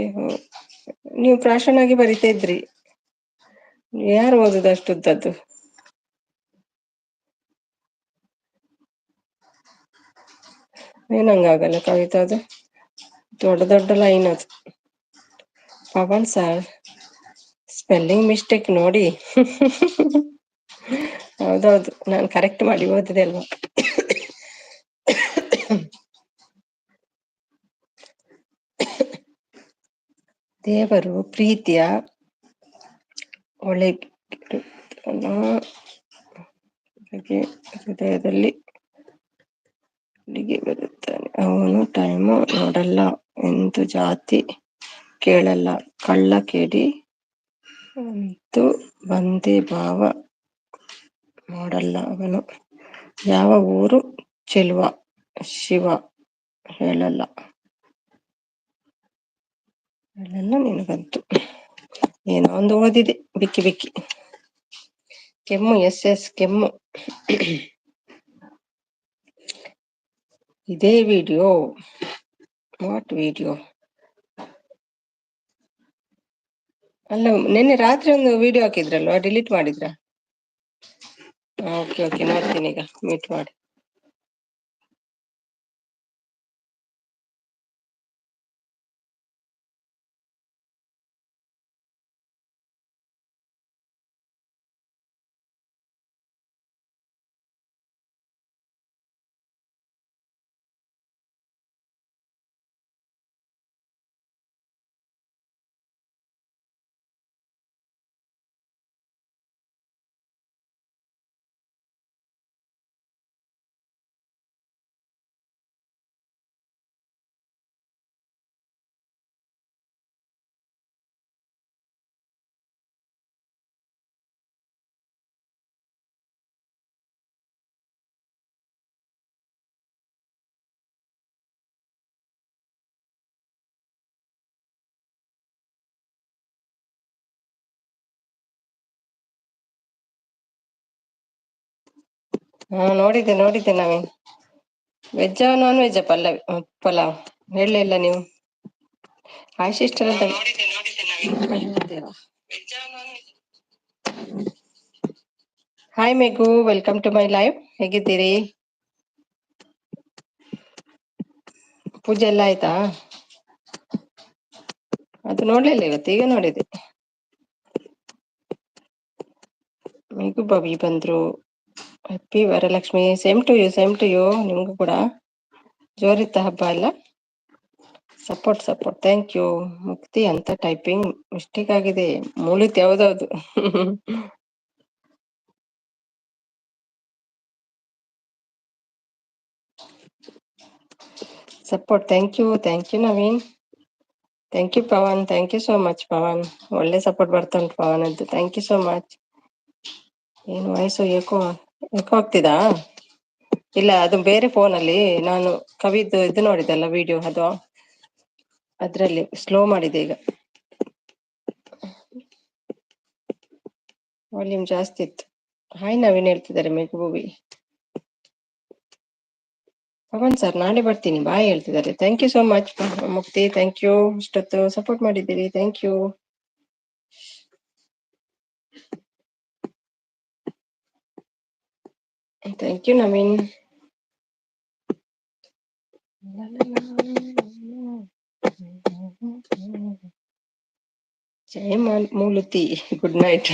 ನೀವು ಪ್ರಾಶನ್ ಆಗಿ ಬರಿತಾ ಇದ್ರಿ. ಯಾರು ಓದುದು ಅಷ್ಟುದ್ದದ್ದು? ಏನಂಗಾಗಲ್ಲ ಕವಿತಾ, ಅದು ದೊಡ್ಡ ದೊಡ್ಡ ಲೈನ್ ಅದು. ಪವನ್ ಸರ್ ಸ್ಪೆಲ್ಲಿಂಗ್ ಮಿಸ್ಟೇಕ್ ನೋಡಿ. ಹೌದೌದು, ನಾನು ಕರೆಕ್ಟ್ ಮಾಡಿ ಓದಿದೆ ಅಲ್ವಾ. ದೇವರು ಪ್ರೀತಿಯ ಒಳಗೆ ಹೃದಯದಲ್ಲಿ ಬರುತ್ತಾನೆ. ಅವನು ಟೈಮ್ ನೋಡಲ್ಲ, ಎಂದು ಜಾತಿ ಕೇಳಲ್ಲ, ಕಳ್ಳ ಕೇಳಿ ಅಂತೂ ಬಂದೇ ಭಾವ ನೋಡಲ್ಲ. ಅವನು ಯಾವ ಊರು ಚೆಲುವ ಶಿವ ಹೇಳಲ್ಲ ನಿನಗಂತೂ. ಏನೋ ಒಂದು ಓದಿದೆ ಬಿಕ್ಕಿ ಬಿಕ್ಕಿ. ಕೆಮ್ಮು, ಎಸ್ ಕೆಮ್ಮು. ಇದೇ ವಿಡಿಯೋ. What video? ಅಲ್ಲ, ನಿನ್ನೆ ರಾತ್ರಿ ಒಂದು ವಿಡಿಯೋ ಹಾಕಿದ್ರಲ್ವಾ, ಡಿಲೀಟ್ ಮಾಡಿದ್ರ? ಓಕೆ, ನೋಡ್ತೀನಿ ಈಗ, ಮೀಟ್ ಮಾಡಿ. ನೋಡಿದ್ದೆ Naveen. Veg non veg pulao ಹೇಳಲಿಲ್ಲ ನೀವು. ಹಾಯ್ ಸಿಸ್ಟರ್ ಅಂತ. Hi Meghu, welcome to my live. ಹೇಗಿದ್ದೀರಿ? ಪೂಜೆ ಎಲ್ಲ ಆಯ್ತಾ? ಅದು ನೋಡ್ಲಿಲ್ಲ ಇವತ್ತು, ಈಗ ನೋಡಿದೆ. ಮೇಘು ಬಾಬಿ ಬಂದ್ರು. Happy Varalakshmi. Same to you. ನಿಮ್ಗೂ ಕೂಡ ಜೋರಿತ್ತ ಹಬ್ಬ ಎಲ್ಲ? Support thank you. ಮುಕ್ತಿ ಅಂತ ಟೈಪಿಂಗ್ ಮಿಸ್ಟೇಕ್ ಆಗಿದೆ. ಮೂಲಿತ್ ಯಾವ್ದೌದು. Support thank you Naveen. Thank you Pavan, thank you so much Pavan. ಒಳ್ಳೆ ಸಪೋರ್ಟ್ ಬರ್ತಾ ಉಂಟು ಪವನ್ ಅಂತ. Thank you so much. ಏನು ವಾಯ್ಸು ಏಕೋ ಆಗ್ತಿದಾ? ಇಲ್ಲ, ಅದು ಬೇರೆ ಫೋನಲ್ಲಿ ನಾನು ಕವಿದ್ದು ಇದು ನೋಡಿದಲ್ಲ ವಿಡಿಯೋ, ಅದು ಅದ್ರಲ್ಲಿ ಸ್ಲೋ ಮಾಡಿದೆ ಈಗ. ವಾಲ್ಯೂಮ್ ಜಾಸ್ತಿ ಇತ್ತು. ಹಾಯ್ ನವೀನ್ ಹೇಳ್ತಿದ್ದಾರೆ ಮೆಹಬೂಬಿ. ಪವನ್ ಸರ್ ನಾಳೆ ಬರ್ತೀನಿ ಬಾಯ್ ಹೇಳ್ತಿದ್ದಾರೆ. Thank you so much Mukti, thank you. ಇಷ್ಟೊತ್ತು ಸಪೋರ್ಟ್ ಮಾಡಿದ್ದೀರಿ, thank you. Thank you Naveen. Jaya ಮೂಲತಿ, ಗುಡ್ ನೈಟ್.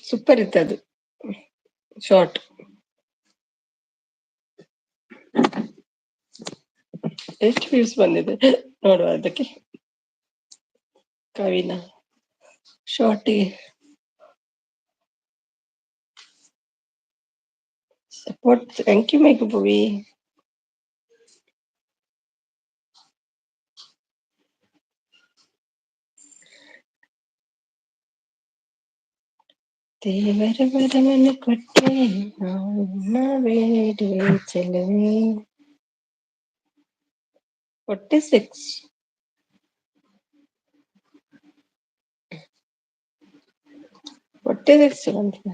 ಸೂಪರ್ ಇತ್ತು ಅದು ಶಾರ್ಟ್. ಎಷ್ಟು ವ್ಯೂಸ್ ಬಂದಿದೆ ನೋಡುವ ಅದಕ್ಕೆ, ಕವಿನ ಶಾರ್ಟಿಗೆ. Support thank you Mehboobi. ದೇವರ ವರವನ್ನು ಕೊಟ್ಟೆ ಬೇಡಿ ಚೆಲುವೆ. 46 ಬಂದಿದೆ.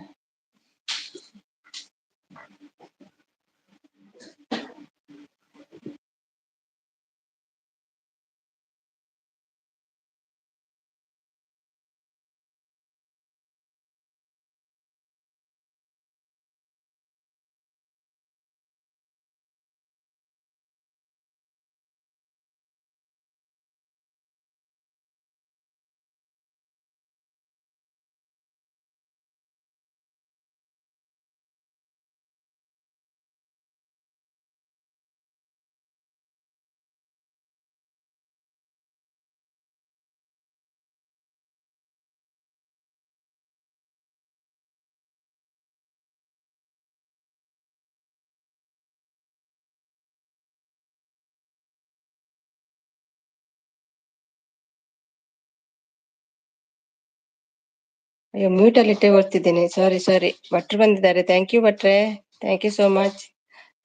ಅಯ್ಯೋ ಮ್ಯೂಟ್ ಅಲ್ಲಿ ಇಟ್ಟೆ ಬರ್ತಿದ್ದೇನೆ, ಸಾರಿ. ಭಟ್ರು ಬಂದಿದ್ದಾರೆ. ಥ್ಯಾಂಕ್ ಯು ಭಟ್ರೆ, ಥ್ಯಾಂಕ್ ಯು ಸೋ ಮಚ್.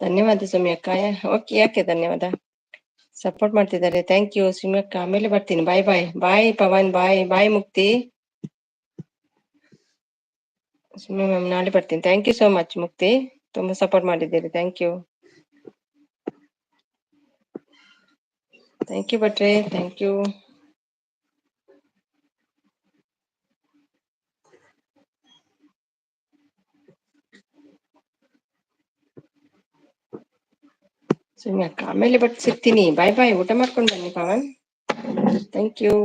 ಧನ್ಯವಾದ ಸುಮಿ ಅಕ್ಕ. ಓಕೆ, ಯಾಕೆ ಧನ್ಯವಾದ, ಸಪೋರ್ಟ್ ಮಾಡ್ತಿದ್ದಾರೆ. ಥ್ಯಾಂಕ್ ಯು ಸುಮಿ ಅಕ್ಕ. ಆಮೇಲೆ ಬರ್ತೀನಿ. ಬಾಯ್ ಪವನ್, ಬಾಯ್ ಮುಕ್ತಿ. ಸುಮಿ ಮ್ಯಾಮ್ ನಾಳೆ ಬರ್ತೀನಿ. ಥ್ಯಾಂಕ್ ಯು ಸೋ ಮಚ್ ಮುಕ್ತಿ, ತುಂಬಾ ಸಪೋರ್ಟ್ ಮಾಡಿದ್ದೀರಿ. ಥ್ಯಾಂಕ್ ಯು ಭಟ್ರೆ, ಥ್ಯಾಂಕ್ ಯು. ಸುಮ್ಮನೆ ಅಕ್ಕ ಆಮೇಲೆ ಸಿಗ್ತೀನಿ. ಬಾಯ್. ಊಟ ಮಾಡ್ಕೊಂಡು ಬನ್ನಿ ಪವನ್. Thank you.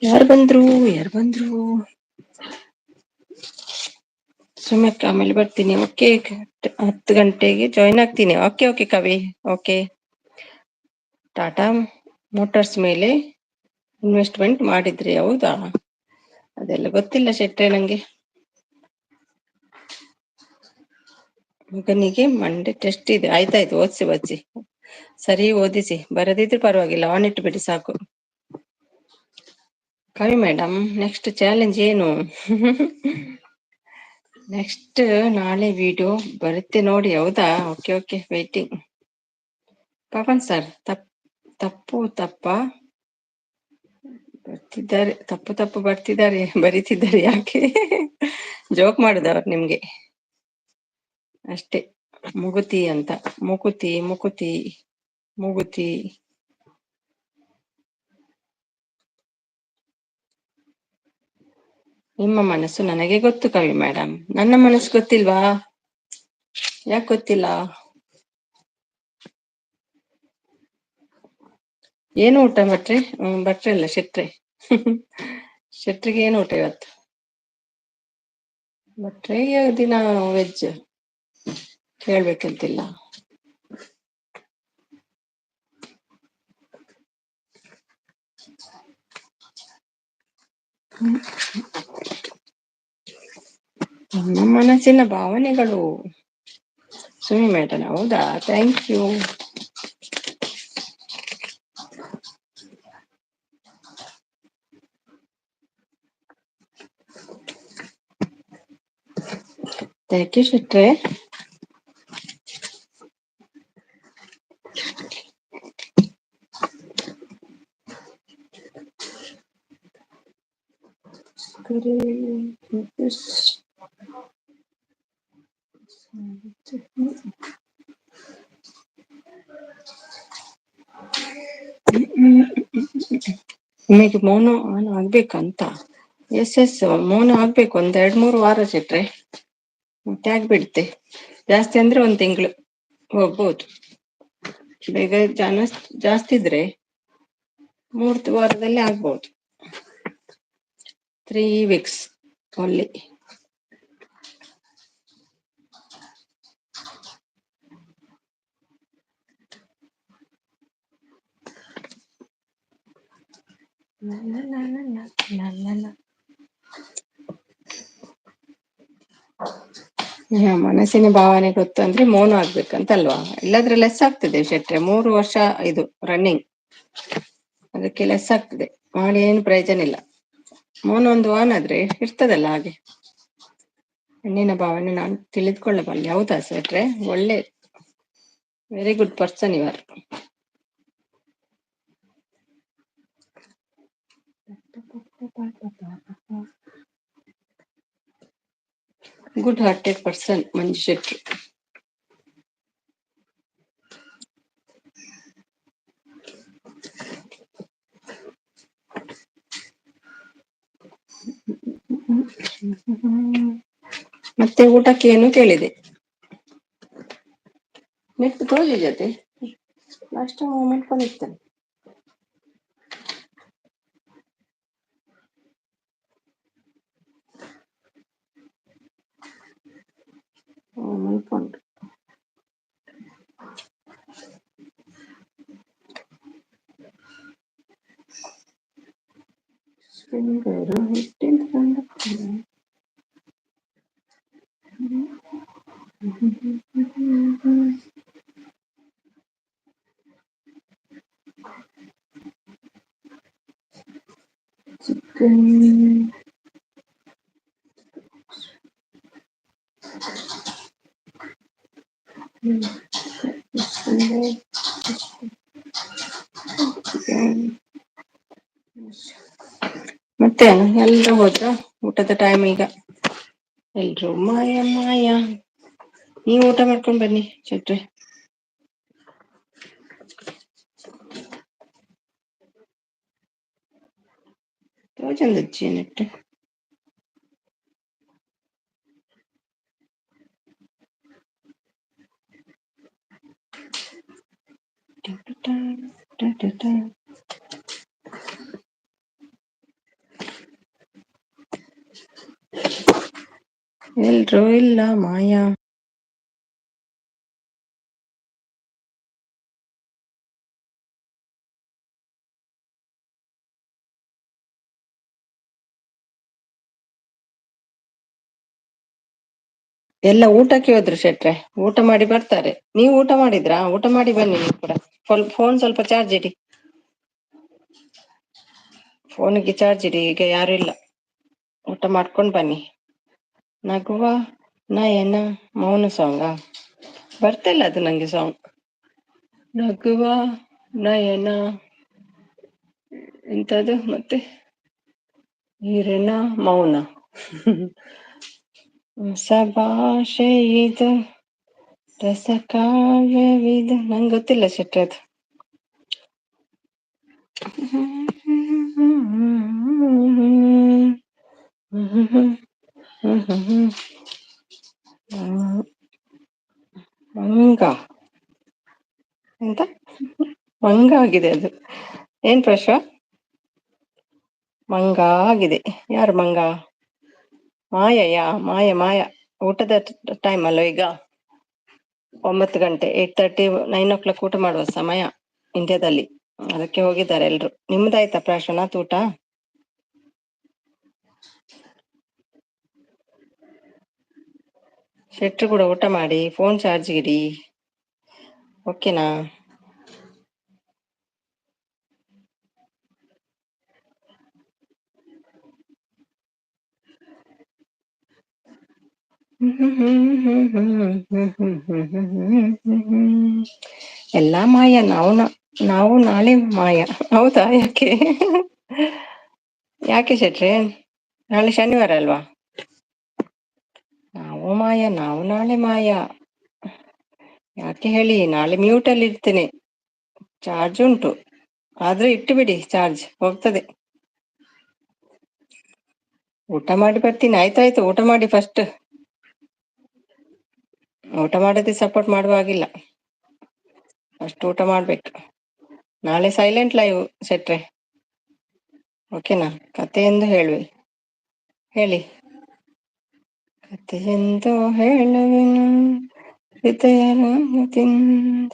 ಯಾರು ಬಂದ್ರು ಸುಮ್ಮಕ್ಕೆ ಆಮೇಲೆ ಬರ್ತೀನಿ. ಓಕೆ, 10 ಗಂಟೆಗೆ ಜಾಯಿನ್ ಆಗ್ತೀನಿ. ಓಕೆ ಓಕೆ ಕವಿ, ಓಕೆ. ಟಾಟಾ ಮೋಟಾರ್ಸ್ ಮೇಲೆ ಇನ್ವೆಸ್ಟ್ಮೆಂಟ್ ಮಾಡಿದ್ರಿ, ಹೌದಾ? ಅದೆಲ್ಲ ಗೊತ್ತಿಲ್ಲ ಶೆಟ್ರೆ ನಂಗೆ. ಮಗನಿಗೆ ಮಂಡೆ ಟೆಸ್ಟ್ ಇದೆ. ಆಯ್ತಾಯ್ತು, ಓದಿಸಿ ಸರಿ ಓದಿಸಿ. ಬರದಿದ್ರೆ ಪರವಾಗಿಲ್ಲ, ಆನ್ ಇಟ್ಬಿಡಿ ಸಾಕು. ಕವಿ ಮೇಡಮ್, ನೆಕ್ಸ್ಟ್ ಚಾಲೆಂಜ್ ಏನು? ನೆಕ್ಸ್ಟ್ ನಾಳೆ ವಿಡಿಯೋ ಬರುತ್ತೆ ನೋಡಿ, ಹೌದಾ? Okay okay, waiting. Pavan sir ತಪ್ಪು ಬರ್ತಿದ್ದಾರೆ ಬರೀತಿದ್ದಾರೆ. ಯಾಕೆ ಜೋಕ್ ಮಾಡುದವ್ರು ನಿಮ್ಗೆ ಅಷ್ಟೇ. ಮುಗುತಿ ಅಂತ, ಮುಗುತಿ. ನಿಮ್ಮ ಮನಸ್ಸು ನನಗೆ ಗೊತ್ತು ಕವಿ ಮೇಡಮ್. ನನ್ನ ಮನಸ್ಸು ಗೊತ್ತಿಲ್ವಾ? ಯಾಕೆ ಗೊತ್ತಿಲ್ಲ? ಏನು ಊಟ ಭಟ್ರೆ ಅಲ್ಲ ಶೆಟ್ರೆ. ಶೆಟ್ರಿಗೆ ಏನು ಊಟ ಇವತ್ತು? ಭಟ್ರೆ ದಿನ ವೆಜ್, ಕೇಳ್ಬೇಕಂತಿಲ್ಲ. ನಮ್ಮ ಮನಸ್ಸಿನ ಭಾವನೆಗಳು ಸುಮಿ ಮೇಡಮ್, ಹೌದಾ? Thank you. ಥ್ಯಾಂಕ್ ಯು ಶೆಟ್ರೆ. ನಿಮಗೆ ಮೌನ ಆಗ್ಬೇಕಂತ? ಎಸ್ ಮೌನ ಆಗ್ಬೇಕು, 1-2-3 ವಾರ ಶೆಟ್ರೆ. ಮತ್ತೆ ಆಗ್ಬಿಡುತ್ತೆ. ಜಾಸ್ತಿ ಅಂದ್ರೆ 1 ತಿಂಗಳು ಹೋಗ್ಬೋದು. ಬೇಗ ಜಾಸ್ತಿ ಇದ್ರೆ 3 ವಾರದಲ್ಲಿ ಆಗ್ಬೋದು. 3 weeks only. ಮನಸ್ಸಿನ ಭಾವನೆ ಗೊತ್ತು ಅಂದ್ರೆ ಮೌನ ಆಗ್ಬೇಕಂತಲ್ವಾ? ಇಲ್ಲಾದ್ರೆ ಲೆಸ್ ಆಗ್ತದೆ ಶೆಟ್ರೆ. 3 ವರ್ಷ ಇದು ರನ್ನಿಂಗ್, ಅದಕ್ಕೆ ಲೆಸ್ ಆಗ್ತದೆ. ಮಾಡಿ ಏನು ಪ್ರಯೋಜನ ಇಲ್ಲ. ಮೌನ ಒಂದು ಆನ್ ಆದ್ರೆ ಇರ್ತದಲ್ಲ ಹಾಗೆ. ಹೆಣ್ಣಿನ ಭಾವನೆ ನಾನು ತಿಳಿದುಕೊಳ್ಳಬಲ್ಲೆ, ಹೌದಾ ಶೆಟ್ರೆ? ಒಳ್ಳೆ, ವೆರಿ ಗುಡ್ ಪರ್ಸನ್ ಇವರು. ಗುಡ್ ಹಾರ್ಟೆಡ್ ಪರ್ಸನ್ ಮಂಜು ಶೆಟ್ರು. ಮತ್ತೆ ಊಟಕ್ಕೆ ಏನು ಕೇಳಿದೆ? ನೆಟ್ಟು ತೋಜಿ ಜೊತೆ ಲಾಸ್ಟ್ ಮಾಡ್ಕೊಂಡಿರ್ತೇನೆ. ಮಲ್ಕೊಂಡು ಚಿಕನ್ ಮತ್ತೆ ಎಲ್ರು ಹೋದ್ರ? ಊಟದ ಟೈಮ್ ಈಗ. ಎಲ್ರು ಮಾಯ. ನೀವು ಊಟ ಮಾಡ್ಕೊಂಡ್ ಬನ್ನಿ ಶೆಟ್ರೆ. ತೋಜಂದಜ್ಜಿ ನೆಟ್ಟು ಎಲ್ರೂ ಇಲ್ಲ ಮಾಯಾ. ಎಲ್ಲ ಊಟಕ್ಕೆ ಹೋದ್ರು ಶೆಟ್ರೆ, ಊಟ ಮಾಡಿ ಬರ್ತಾರೆ. ನೀವು ಊಟ ಮಾಡಿದ್ರಾ? ಊಟ ಮಾಡಿ ಬನ್ನಿ ನೀವು ಕೂಡ. ಫೋನ್ ಸ್ವಲ್ಪ ಚಾರ್ಜ್ ಇಡಿ, ಫೋನಿಗೆ ಚಾರ್ಜ್ ಇಡಿ. ಈಗ ಯಾರು ಇಲ್ಲ, ಊಟ ಮಾಡ್ಕೊಂಡ್ ಬನ್ನಿ. ನಗುವ ನಯನ ಮೌನ ಸಾಂಗ ಬರ್ತಿಲ್ಲ ಅದು ನಂಗೆ ಸಾಂಗ್. ನಗುವ ನಯನ ಎಂತದು ಮತ್ತೆ ಈರೆನ ಮೌನ. ಹೊಸ ಭಾಷೆ ಇದು ರಸ ಕಾವ್ಯವಿದು. ನಂಗೆ ಗೊತ್ತಿಲ್ಲ ಶೆಟ್ರೆ ಅದು. ಮಂಗ ಎಂತ ಮಂಗ ಆಗಿದೆ ಅದು. ಏನ್ ಪ್ರಶ್ವ? ಮಂಗ ಆಗಿದೆ. ಯಾರು ಮಂಗ? ಮಾಯ ಮಾಯ. ಊಟದ ಟೈಮ್ ಅಲ್ವ ಈಗ, 9 ಗಂಟೆ, 8:30 9 o'clock ಊಟ ಮಾಡುವ ಸಮಯ ಇಂಡಿಯಾದಲ್ಲಿ. ಅದಕ್ಕೆ ಹೋಗಿದ್ದಾರೆ ಎಲ್ರು. ನಿಮ್ದಾಯ್ತಾ ಪ್ರಾಶನಾಥ್ ಊಟ? ಶೆಟ್ರು ಕೂಡ ಊಟ ಮಾಡಿ ಫೋನ್ ಚಾರ್ಜ್ ಇಡಿ, ಓಕೆನಾ? ಎಲ್ಲಾ ಮಾಯ. ನಾವು ನಾಳೆ ಮಾಯ. ಹೌದಾ? ಯಾಕೆ? ಯಾಕೆ ಶೆಟ್ರೆ? ನಾಳೆ ಶನಿವಾರ ಅಲ್ವಾ? ನಾವು ಮಾಯ, ನಾವು ನಾಳೆ ಮಾಯ. ಯಾಕೆ ಹೇಳಿ? ನಾಳೆ ಮ್ಯೂಟ್ ಅಲ್ಲಿ ಇರ್ತೇನೆ. ಚಾರ್ಜ್ ಉಂಟು, ಆದ್ರೆ ಇಟ್ಟು ಬಿಡಿ, ಚಾರ್ಜ್ ಹೋಗ್ತದೆ. ಊಟ ಮಾಡಿ ಬರ್ತೀನಿ. ಆಯ್ತಾಯ್ತು, ಊಟ ಮಾಡಿ ಫಸ್ಟ್. ಊಟ ಮಾಡದೆ ಸಪೋರ್ಟ್ ಮಾಡುವಾಗಿಲ್ಲ, ಫಸ್ಟ್ ಊಟ ಮಾಡ್ಬೇಕು. ನಾಳೆ ಸೈಲೆಂಟ್ ಲೈವ್ ಸೆಟ್ರೆ, ಓಕೆನಾ? ಕಥೆಯೆಂದು ಹೇಳುವೆ, ಹೇಳಿ. ಕಥೆಯೆಂದು ಹೇಳುವೆನು ಹೃದಯ ತಿಂದ.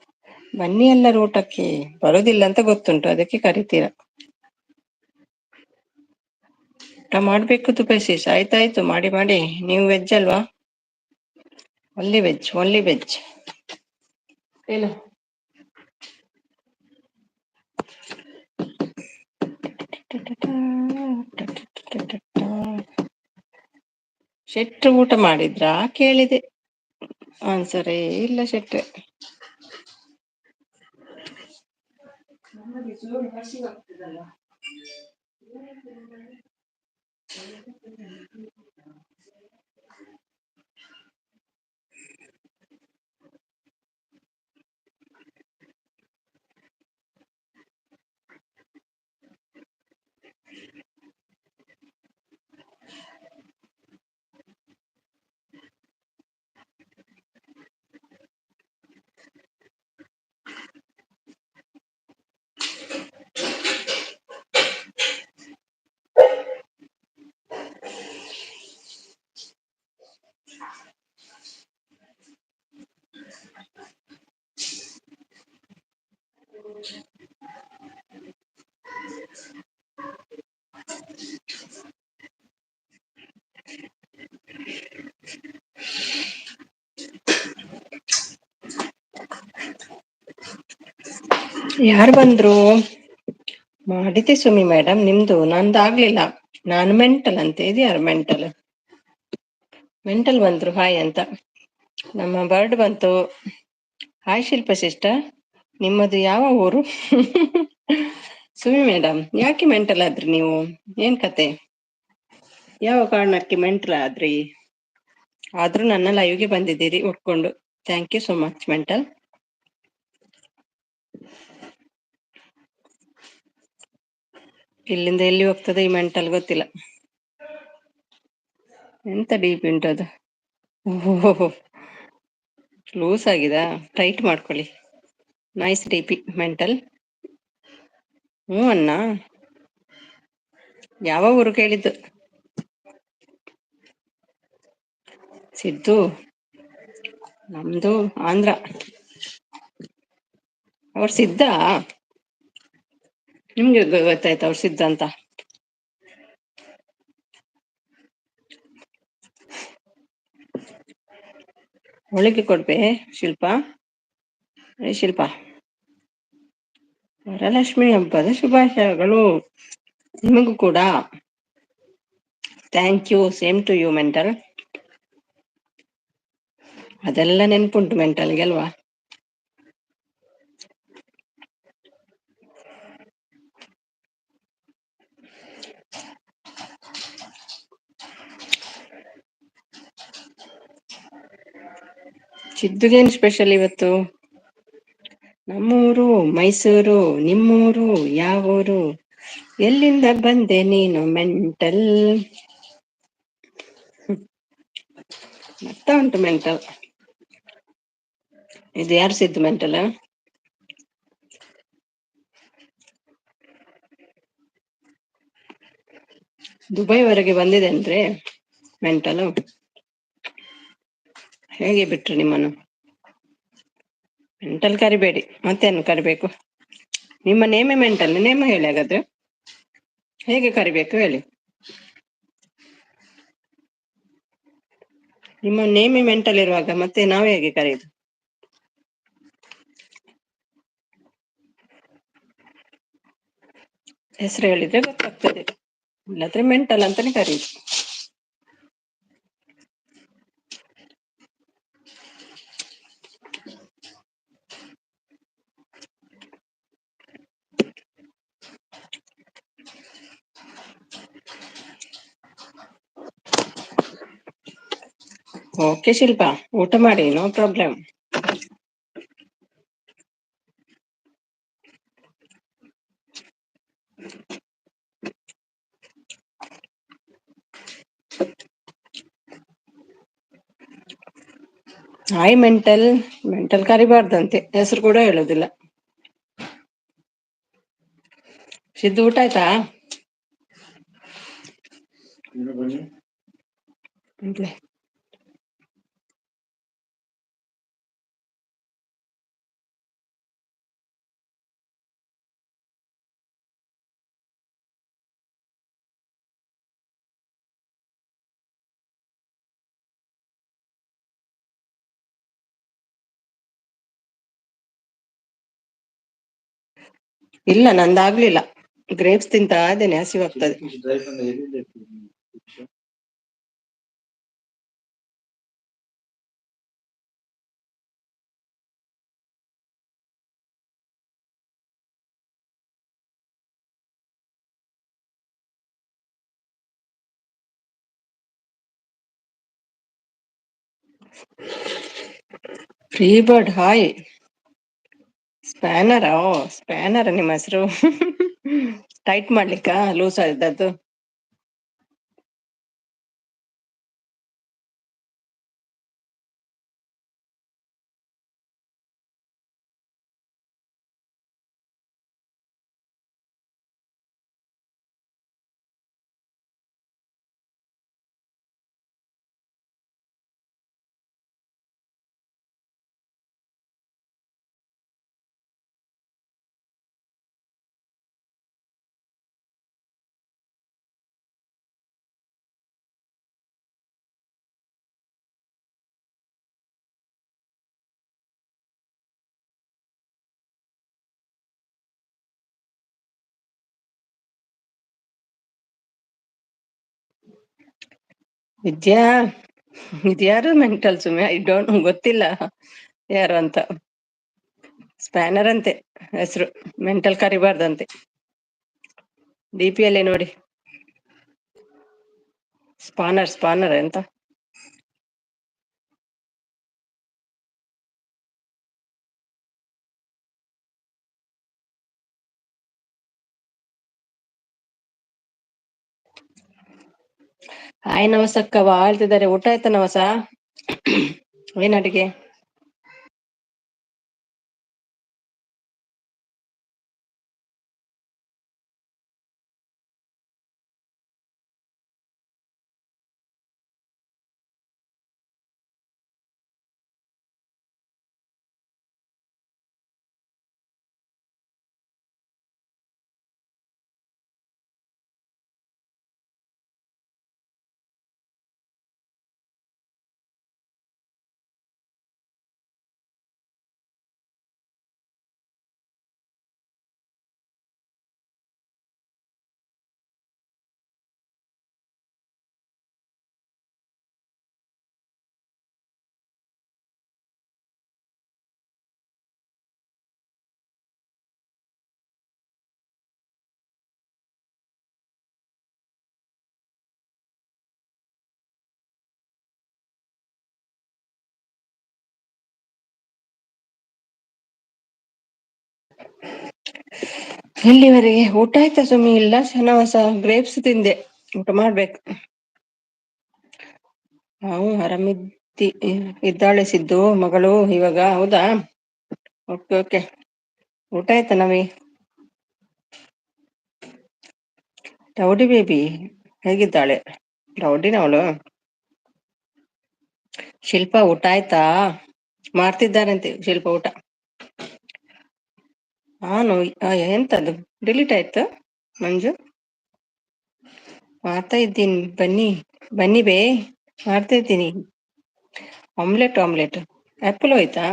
ಬನ್ನಿ ಎಲ್ಲರೂ ಊಟಕ್ಕೆ. ಬರೋದಿಲ್ಲ ಅಂತ ಗೊತ್ತುಂಟು, ಅದಕ್ಕೆ ಕರಿತೀರ. ಊಟ ಮಾಡ್ಬೇಕು ತುಪೇಶೀಸ್. ಆಯ್ತಾಯ್ತು, ಮಾಡಿ ಮಾಡಿ. ನೀವು ವೆಜ್ ಅಲ್ವಾ? Only veg, only veg. ಏನು? ಶೆಟ್ರು ಊಟ ಮಾಡಿದ್ರಾ ಕೇಳಿದೆ, ಆನ್ಸರೇ ಇಲ್ಲ ಶೆಟ್ರೆ. ಯಾರು ಬಂದ್ರು? ಮಾಡಿದ್ದೆ ಸುಮಿ ಮೇಡಮ್, ನಿಮ್ದು. ನಂದು ಆಗ್ಲಿಲ್ಲ. ನಾನು ಮೆಂಟಲ್ ಅಂತೆ. ಇದು ಯಾರು ಮೆಂಟಲ್? ಮೆಂಟಲ್ ಬಂದ್ರು ಹಾಯ್ ಅಂತ. ನಮ್ಮ ಬರ್ಡ್ ಬಂತು. ಹಾಯ್ ಶಿಲ್ಪ ಸಿಸ್ಟರ್, ನಿಮ್ಮದು ಯಾವ ಊರು? ಸುಮಿ ಮೇಡಮ್, ಯಾಕೆ ಮೆಂಟಲ್ ಆದ್ರಿ ನೀವು? ಏನ್ ಕತೆ? ಯಾವ ಕಾರಣಕ್ಕೆ ಮೆಂಟಲ್ ಆದ್ರಿ? ಆದ್ರೂ ನನ್ನ ಲೈವ್ಗೆ ಬಂದಿದ್ದೀರಿ ಉಟ್ಕೊಂಡು. Thank you so much mental. ಇಲ್ಲಿಂದ ಎಲ್ಲಿ ಹೋಗ್ತದೆ ಈ ಮೆಂಟಲ್ ಗೊತ್ತಿಲ್ಲ. ಎಂತ ಡೀಪ್ ಉಂಟು ಅದು? ಓಹೋ, ಲೂಸ್ ಆಗಿದಾ? ಟೈಟ್ ಮಾಡ್ಕೊಳ್ಳಿ. Nice DP mental. ಹ್ಞೂ ಅಣ್ಣ. ಯಾವ ಊರು ಕೇಳಿದ್ದು? ಸಿದ್ದು ನಮ್ದು ಆಂಧ್ರ. ಅವ್ರು ಸಿದ್ಧ, ನಿಮ್ಗೆ ಗೊತ್ತಾಯ್ತು ಅವ್ರು ಸಿದ್ಧ ಅಂತ. ಹೋಳಿಗೆ ಕೊಡ್ಬೆ ಶಿಲ್ಪ. ಶಿಲ್ಪ, ವರಲಕ್ಷ್ಮಿ ಹಬ್ಬದ ಶುಭಾಶಯಗಳು ನಿಮಗೂ ಕೂಡ. Thank you, same to you mental. ಅದೆಲ್ಲ ನೆನ್ಪುಂಟು ಮೆಂಟಲ್ಗೆ ಅಲ್ವಾ. ಚಿದ್ದುಗೇನ್ ಸ್ಪೆಷಲ್ ಇವತ್ತು? ನಮ್ಮೂರು ಮೈಸೂರು, ನಿಮ್ಮೂರು ಯಾವೂರು? ಎಲ್ಲಿಂದ ಬಂದೆ ನೀನು ಮೆಂಟಲ್? ಮರ್ತಾ ಉಂಟು ಮೆಂಟಲ್. ಇದು ಯಾರು ಸಿದ್ದು ಮೆಂಟಲ್? ದುಬೈವರೆಗೆ ಬಂದಿದೆ ಮೆಂಟಲು. ಹೇಗೆ ಬಿಟ್ರು ನಿಮ್ಮನ್ನು? ಮೆಂಟಲ್ ಕರಿಬೇಡಿ, ಮತ್ತೇನು ಕರಿಬೇಕು? ನಿಮ್ಮ ನೇಮೆ ಮೆಂಟಲ್, ನೇಮ ಹೇಳಿ ಹಾಗಾದ್ರೆ. ಹೇಗೆ ಕರಿಬೇಕು ಹೇಳಿ? ನಿಮ್ಮ ನೇಮೆ ಮೆಂಟಲ್ ಇರುವಾಗ ಮತ್ತೆ ನಾವು ಹೇಗೆ ಕರೆಯುದು? ಹೆಸರು ಹೇಳಿದ್ರೆ ಗೊತ್ತಾಗ್ತದೆ, ಇಲ್ಲಾದ್ರೆ ಮೆಂಟಲ್ ಅಂತಾನೆ ಕರೆಯುದು. ಓಕೆ ಶಿಲ್ಪಾ, ಊಟ ಮಾಡಿ, no problem. Hi mental. Mental ಕರಿಬಾರ್ದಂತೆ, ಹೆಸರು ಕೂಡ ಹೇಳೋದಿಲ್ಲ. ಸಿದ್ದು ಊಟ ಆಯ್ತಾ? ಇಲ್ಲ, ನಂದಾಗ್ಲಿಲ್ಲ. ಗ್ರೇಪ್ಸ್ ತಿಂತಾ ಇದ್ದೇನೆ, ಹಸಿವಾಗ್ತದೆ. Free bird hi. ಸ್ಪ್ಯಾನರ್, ಓ ಸ್ಪ್ಯಾನರ್ ನಿಮ್ಮ ಹೆಸರು. ಟೈಟ್ ಮಾಡ್ಲಿಕ್ಕ ಲೂಸ್ ಆದದ್ದು? ವಿದ್ಯಾ, ಇದ್ಯಾರು ಮೆಂಟಲ್ ಸುಮ್ಮನೆ, ಐ ಡೋಂಟ್, ಗೊತ್ತಿಲ್ಲ ಯಾರು ಅಂತ. ಸ್ಪ್ಯಾನರ್ ಅಂತೆ ಹೆಸರು, ಮೆಂಟಲ್ ಕರಿಬಾರ್ದಂತೆ. DP ನೋಡಿ, ಸ್ಪಾನರ್ ಅಂತ. ಹಾಯ್ ನವಸಕ್ಕವ ಹೇಳ್ತಿದ್ದಾರೆ. ಊಟ ಆಯ್ತಾ ನವಸ? ಏನ್ ಅಡಿಗೆ? ಇಲ್ಲಿವರೆಗೆ ಊಟ ಆಯ್ತಾ ಸುಮ್ಮಿ? ಇಲ್ಲ ಶನವಾಸ ಗ್ರೇಪ್ಸ್ ತಿಂದೆ. ಊಟ ಮಾಡ್ಬೇಕು. ನಾವು ಆರಾಮಿದ್ದಿ ಇದ್ದಾಳೆ ಸಿದ್ದು ಮಗಳು ಇವಾಗ. ಹೌದಾ, ಓಕೆ ಓಕೆ. ಊಟ ಆಯ್ತಾ ನವಿ? Rowdy baby ಹೇಗಿದ್ದಾಳೆ? ರೌಡಿನ ಅವಳು? ಶಿಲ್ಪ ಊಟ ಆಯ್ತಾ? ಮಾಡ್ತಿದ್ದಾರಂತೆ ಶಿಲ್ಪ ಊಟ. ನಾನು ಎಂತದ್ದು ಡಿಲೀಟ್ ಆಯ್ತು ಮಂಜು? ಮಾಡ್ತಾ ಇದ್ದೀನಿ ಬನ್ನಿ. ಬನ್ನಿ ಬೇ, ಮಾಡ್ತಾ ಇದ್ದೀನಿ. ಆಮ್ಲೆಟ್ ಆಮ್ಲೆಟ್ ಆಪಲ್ ಹೋಯ್ತಾ?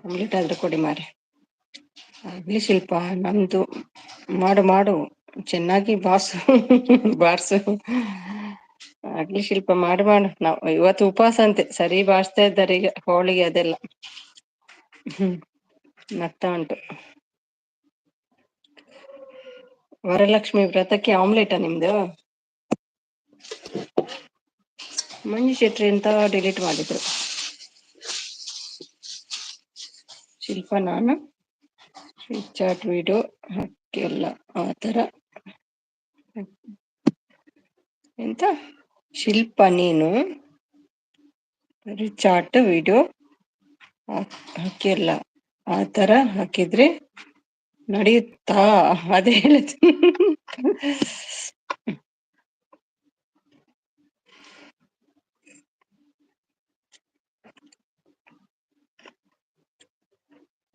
ಆಮ್ಲೆಟ್ ಆದ್ರೂ ಕೊಡಿ ಮಾರೆ. ಆಗ್ಲಿ ಶಿಲ್ಪ, ನಮ್ದು ಮಾಡು ಮಾಡು ಚೆನ್ನಾಗಿ ಬಾರ್ಸು ಬಾರ್ಸು. ಆಗ್ಲಿ ಶಿಲ್ಪ, ಮಾಡು ಮಾಡು. ನಾವ್ ಇವತ್ತು ಉಪವಾಸ ಅಂತೆ, ಸರಿ ಬಾರ್ಸ್ತಾ ಇದ್ದಾರೆ ಈಗ ಹೋಳಿಗೆ ಅದೆಲ್ಲ. ಹ್ಮ್, ನಗ್ತಾ ಉಂಟು. ವರಲಕ್ಷ್ಮಿ ವ್ರತಕ್ಕೆ ಆಮ್ಲೆಟಾ ನಿಮ್ದು? ಮಂಜು ಶೆಟ್ಟಿ ಅಂತ ಡಿಲೀಟ್ ಮಾಡಿದ್ರು. ಶಿಲ್ಪ ನಾನು ಚಾಟ್ ವಿಡಿಯೋ ಹಾಕಿಲ್ಲ ಆತರ. ಎಂತ ಶಿಲ್ಪ ನೀನು ಚಾಟ್ ವಿಡಿಯೋ ಹಾಕಿಲ್ಲ ಆತರ ಹಾಕಿದ್ರೆ ನಡೆಯುತ್ತಾ? ಅದೇ ಹೇಳಿದ್.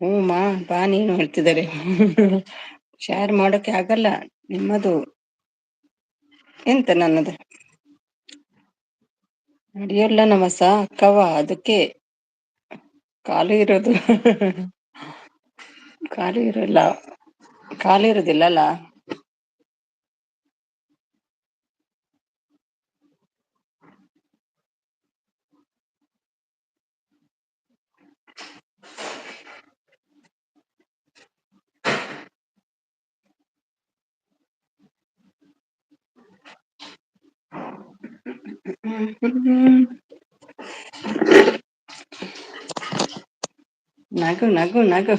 ಹ್ಞೂ ಬಾ, ನೀನು ಹೇಳ್ತಿದ್ದಾರೆ. ಶೇರ್ ಮಾಡೋಕೆ ಆಗಲ್ಲ ನಿಮ್ಮದು. ಎಂತ ನನ್ನದು ನಡೆಯೋಲ್ಲ ನಮಸ ಅಕ್ಕವ, ಅದಕ್ಕೆ ಖಾಲಿ ಇರೋದು. ಖಾಲಿ ಇರಲ್ಲ, ಖಾಲಿ ಇರುದಿಲ್ಲಲ್ಲ. ನಗು ನಗು ನಗು.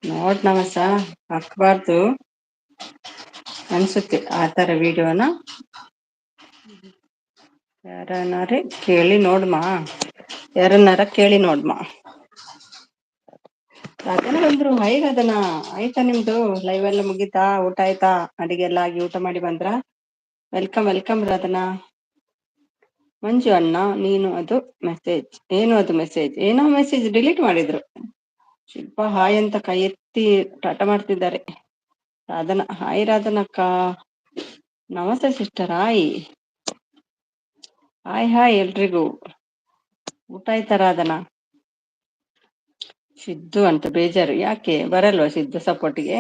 ನೋಡ್ ನಮಸ, ಹಾಕ್ಬಾರ್ದು ಅನ್ಸುತ್ತೆ ಆತರ ವಿಡಿಯೋನ. ಯಾರನಾರೇ ಕೇಳಿ ನೋಡ್ಮಾ, ಯಾರನ್ನಾರ ಕೇಳಿ ನೋಡ್ಮಾ. ಅದನ್ನ ಬಂದ್ರು ಐಗ ಅದನ್ನ ಆಯ್ತಾ ನಿಮ್ದು ಲೈವ್ ಎಲ್ಲ ಮುಗೀತಾ? ಊಟ ಆಯ್ತಾ? ಅಡಿಗೆ ಎಲ್ಲ ಆಗಿ ಊಟ ಮಾಡಿ ಬಂದ್ರ? Welcome welcome Radhana. ಮಂಜು ಅಣ್ಣ ನೀನು ಅದು ಮೆಸೇಜ್ ಏನು? ಅದು ಮೆಸೇಜ್ ಏನೋ ಮೆಸೇಜ್ ಡಿಲೀಟ್ ಮಾಡಿದ್ರು. ಶಿಲ್ಪ ಹಾಯ್ ಅಂತ ಕೈ ಎತ್ತಿ ಟಾಟ ಮಾಡ್ತಿದ್ದಾರೆ. ರಾಧನಾ ಹಾಯ್ ರಾಧನಕ್ಕ. ನಮಸ್ತೆ ಸಿಸ್ಟರ್. ಹಾಯ್ ಹಾಯ್ ಹಾಯ್ ಎಲ್ರಿಗೂ. ಊಟ ಆಯ್ತಾ ರಾಧನಾ? ಸಿದ್ದು ಅಂತ ಬೇಜಾರು ಯಾಕೆ? ಬರಲ್ವಾ ಸಿದ್ದು ಸಪೋರ್ಟಿಗೆ?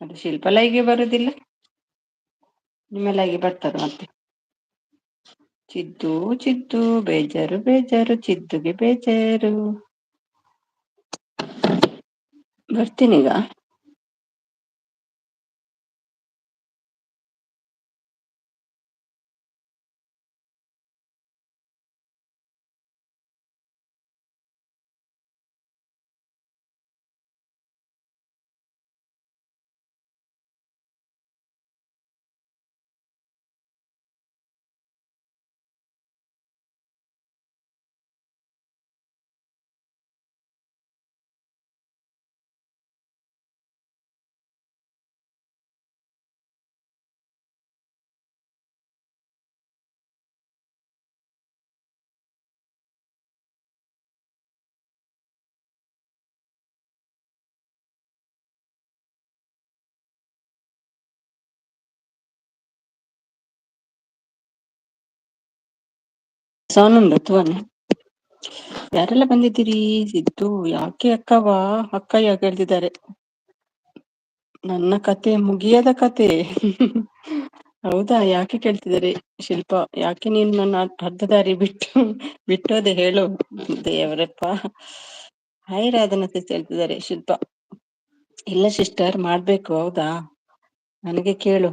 ಅದು ಶಿಲ್ಪ ಲೈವ್ಗೆ ಬರುದಿಲ್ಲ, ನಿಮ್ಮ ಲೈವ್ಗೆ ಬರ್ತಾರ ಮತ್ತೆ. ಚಿದ್ದು ಚಿದ್ದು ಬೇಜಾರು ಬೇಜಾರು, ಚಿದ್ದುಗೆ ಬೇಜಾರು. ಬರ್ತೀನೀಗ. ಸೌನಂದ ತುವನೆ ಯಾರೆಲ್ಲ ಬಂದಿದ್ದೀರಿ? ಸಿದ್ದು ಯಾಕೆ ಅಕ್ಕವಾ ಅಕ್ಕ ಕೇಳ್ತಿದ್ದಾರೆ. ನನ್ನ ಕತೆ ಮುಗಿಯದ ಕತೆ. ಹೌದಾ, ಯಾಕೆ ಕೇಳ್ತಿದ್ದಾರೆ? ಶಿಲ್ಪ ಯಾಕೆ ನೀನು ನನ್ನ ಅರ್ಧ ದಾರಿ ಬಿಟ್ಟೋದೆ ಹೇಳು? ದೇವರಪ್ಪ. ಹಾಯ್ ರಾಧನಾ ಹೇಳ್ತಿದ್ದಾರೆ ಶಿಲ್ಪ. ಇಲ್ಲ ಸಿಸ್ಟರ್, ಮಾಡ್ಬೇಕು. ಹೌದಾ, ನನಗೆ ಕೇಳು.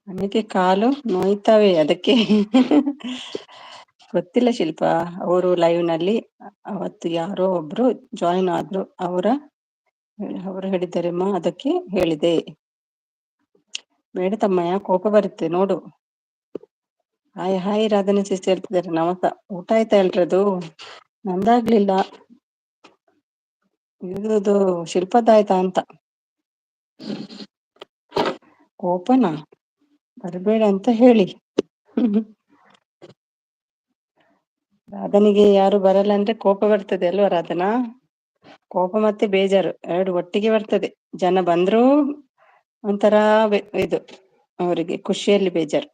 ನನಗೆ ಕಾಲು ನೋಯ್ತವೆ ಅದಕ್ಕೆ. ಗೊತ್ತಿಲ್ಲ ಶಿಲ್ಪ. ಅವರು ಲೈವ್ ನಲ್ಲಿ ಅವತ್ತು ಯಾರೋ ಒಬ್ರು ಜಾಯಿನ್ ಆದ್ರು, ಅವರು ಹೇಳಿದ್ದಾರಮ್ಮ, ಅದಕ್ಕೆ ಹೇಳಿದೆ. ಬೇಡ ತಮ್ಮಯ್ಯ, ಕೋಪ ಬರುತ್ತೆ ನೋಡು. ಹಾಯ್ ಹಾಯ್ ರಾಧನ ಸಿಸ್ಟರ್ ಹೇಳ್ತಿದ್ದಾರೆ. ನಮಸ್ತ. ಊಟ ಆಯ್ತಾ ಎಲ್ರದು? ನಂದಾಗ್ಲಿಲ್ಲ, ಇದು ಶಿಲ್ಪದ್ದಾಯ್ತಾ ಅಂತ. ಕೋಪನಾ? ಬರಬೇಡ ಅಂತ ಹೇಳಿ. ರಾಧನಿಗೆ ಯಾರು ಬರಲ್ಲ ಅಂದ್ರೆ ಕೋಪ ಬರ್ತದೆ ಅಲ್ವಾ ರಾಧನಾ? ಕೋಪ ಮತ್ತೆ ಬೇಜಾರು ಎರಡು ಒಟ್ಟಿಗೆ ಬರ್ತದೆ. ಜನ ಬಂದ್ರೂ ಒಂಥರ ಇದು, ಅವರಿಗೆ ಖುಷಿಯಲ್ಲಿ ಬೇಜಾರು.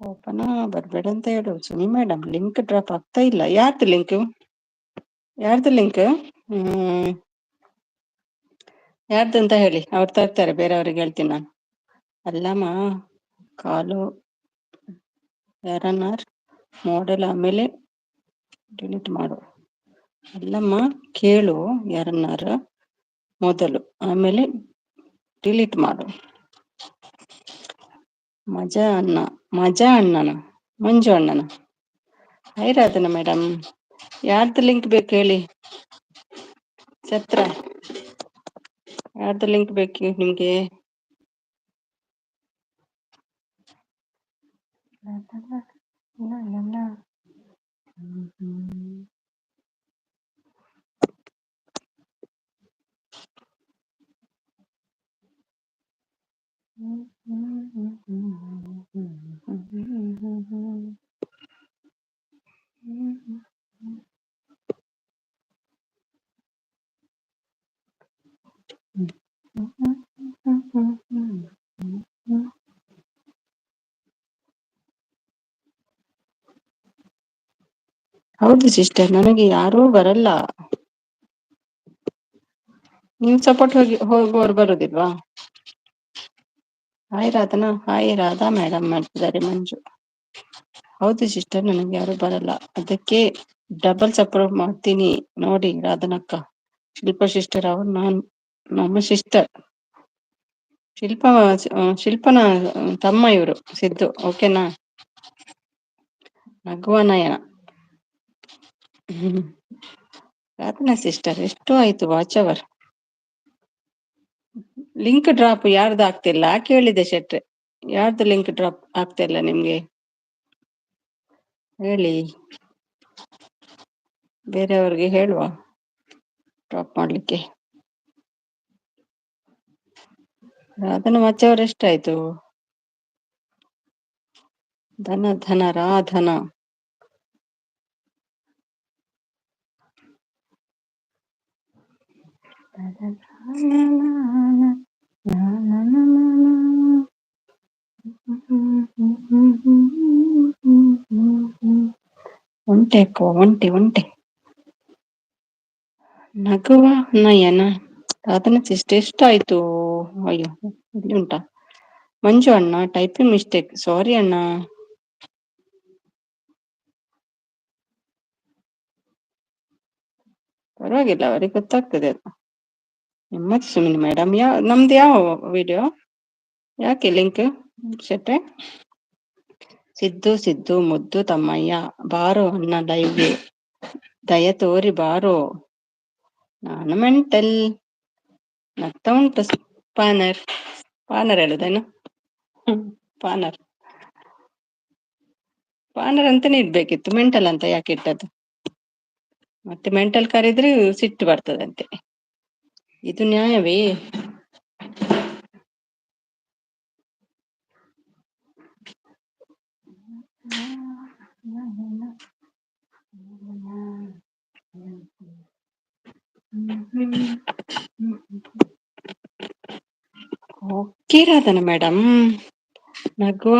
ಕೋಪನ ಬರ್ಬೇಡ ಅಂತ ಹೇಳು ಸುಮಿ ಮೇಡಮ್. ಲಿಂಕ್ ಡ್ರಾಪ್ ಆಗ್ತಾ ಇಲ್ಲ. ಯಾರ್ದು ಲಿಂಕ್? ಯಾರ್ದು ಅಂತ ಹೇಳಿ, ಅವ್ರು ತರ್ತಾರೆ. ಬೇರೆಯವ್ರಿಗೆ ಹೇಳ್ತೀನಿ ನಾನು. ಅಲ್ಲಮ್ಮ, ಕಾಲು ಯಾರನ್ನಾರ್ ಮಾಡೆಲ್ ಆಮೇಲೆ ಡಿಲೀಟ್ ಮಾಡು. ಅಲ್ಲಮ್ಮ, ಕೇಳು ಯಾರನ್ನಾರ ಮೊದಲು, ಆಮೇಲೆ ಡಿಲೀಟ್ ಮಾಡು. ಮಜಾ ಅಣ್ಣನ ಮಂಜು ಅಣ್ಣನ. ರಾಧನ ಮೇಡಮ್, ಯಾರ್ದು ಲಿಂಕ್ ಬೇಕು ಹೇಳಿ? ಛತ್ರ, ಯಾರ್ದು ಲಿಂಕ್ ಬೇಕು ನಿಮ್ಗೆ? ಹೌದು ಸಿಸ್ಟರ್, ನನಗೆ ಯಾರೂ ಬರಲ್ಲ. ನೀವು ಸಪೋರ್ಟ್ ಹೋಗುವವರು ಬರುದಿಲ್ವಾ? Hi Radhana. Hi Radha madam ಮಾಡ್ತಿದ್ದಾರೆ ಮಂಜು. ಹೌದು ಸಿಸ್ಟರ್, ನನಗೆ ಯಾರು ಬರಲ್ಲ, ಅದಕ್ಕೆ ಡಬಲ್ ಸಪೋರ್ಟ್ ಮಾಡ್ತೀನಿ ನೋಡಿ ರಾಧನಕ್ಕ. ಶಿಲ್ಪ ಸಿಸ್ಟರ್ ಅವ್ರು ನಮ್ಮ ಸಿಸ್ಟರ್. ಶಿಲ್ಪನ ತಮ್ಮ ಇವರು ಸಿದ್ದು. ಓಕೆನಾ? ನಗುವನಯನ. ರಾಧನಾ ಸಿಸ್ಟರ್, ಎಷ್ಟು ಆಯ್ತು ವಾಚ್ ಅವರ್? ಲಿಂಕ್ ಡ್ರಾಪ್ ಯಾರ್ದು ಆಗ್ತಿಲ್ಲ ಕೇಳಿದೆ ಶೆಟ್ರೆ. ಯಾರ್ದು ಲಿಂಕ್ ಡ್ರಾಪ್ ಆಗ್ತಿಲ್ಲ ನಿಮ್ಗೆ ಹೇಳಿ, ಬೇರೆಯವ್ರಿಗೆ ಹೇಳುವ ಡ್ರಾಪ್ ಮಾಡ್ಲಿಕ್ಕೆ. ರಾಧನ ವಾಚ್ ಅವರ್ ಎಷ್ಟಾಯ್ತು? ಧನ ರಾಧನ. ಒಂಟೆ ನಗುವ ನಯನ. ರಾಧನ ಸಿಸ್ಟರ್ ಎಷ್ಟಾಯ್ತು? ಅಯ್ಯೋ, ಇಲ್ಲಿ ಉಂಟಾ? ಮಂಜು ಅಣ್ಣ, ಟೈಪಿಂಗ್ ಮಿಸ್ಟೇಕ್, ಸಾರಿ ಅಣ್ಣ. ಪರವಾಗಿಲ್ಲ, ಅವರಿಗೆ ಗೊತ್ತಾಗ್ತದೆ ಅದು. ನಿಮ್ಮದು ಸುಮಿನಿ ಮೇಡಮ್. ನಮ್ದು ಯಾವ ವಿಡಿಯೋ? ಯಾಕೆ ಲಿಂಕ್ ಶೆಟ್ರೆ? ಸಿದ್ದು ಮುದ್ದು ತಮ್ಮಯ್ಯ, ಬಾರೋ ಅಣ್ಣ ಲೈವ್ಗೆ, ದಯ ತೋರಿ ಬಾರೋ. ನಾನು ಮೆಂಟಲ್. ನಗ್ತಾ ಉಂಟು ಪಾನರ್ ಹೇಳುದೇನು? ಪಾನರ್ ಅಂತಾನೆ ಇಡ್ಬೇಕಿತ್ತು, ಮೆಂಟಲ್ ಅಂತ ಯಾಕೆ ಇಟ್ಟದ್ದು? ಮತ್ತೆ ಮೆಂಟಲ್ ಕರೆದ್ರೆ ಸಿಟ್ಟು ಬರ್ತದಂತೆ. ಇದು ನ್ಯಾಯವೇ? Okay ರಾಧನ madam. ನಗುವ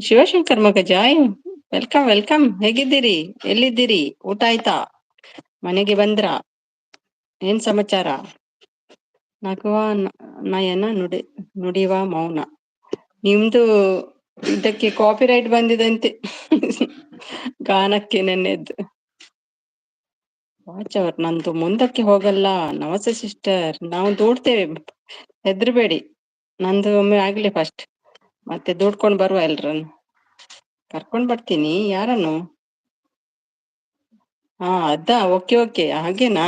ಶಿವಶಂಕರ್ ಮಗ ಜಾಯ್, ವೆಲ್ಕಮ್. ಹೇಗಿದ್ದೀರಿ? ಎಲ್ಲಿದ್ದೀರಿ? ಊಟ ಆಯ್ತಾ? ಮನೆಗೆ ಬಂದ್ರ? ಏನ್ ಸಮಾಚಾರ? ನಗುವ ನಯನ ನುಡಿವ ಮೌನ. ನಿಮ್ದು ಇದಕ್ಕೆ ಕಾಪಿ ರೈಟ್ ಬಂದಿದಂತೆ ಗಾನಕ್ಕೆ ನೆನ್ನೆದ್ದು. ವಾಚ್ ಅವರ್ ನಂದು ಮುಂದಕ್ಕೆ ಹೋಗಲ್ಲ. ನಮಸ್ತೆ ಸಿಸ್ಟರ್, ನಾವು ದೂಡ್ತೇವೆ, ಹೆದ್ರಬೇಡಿ. ನಂದು ಒಮ್ಮೆ ಆಗ್ಲಿ ಫಸ್ಟ್, ಮತ್ತೆ ದೂಡ್ಕೊಂಡು ಬರುವ ಎಲ್ರನ್ನು. ಕರ್ಕೊಂಡ್ ಬರ್ತೀನಿ. ಯಾರನ್ನು? ಹಾ, ಅದಾ? ಓಕೆ ಓಕೆ, ಹಾಗೇನಾ?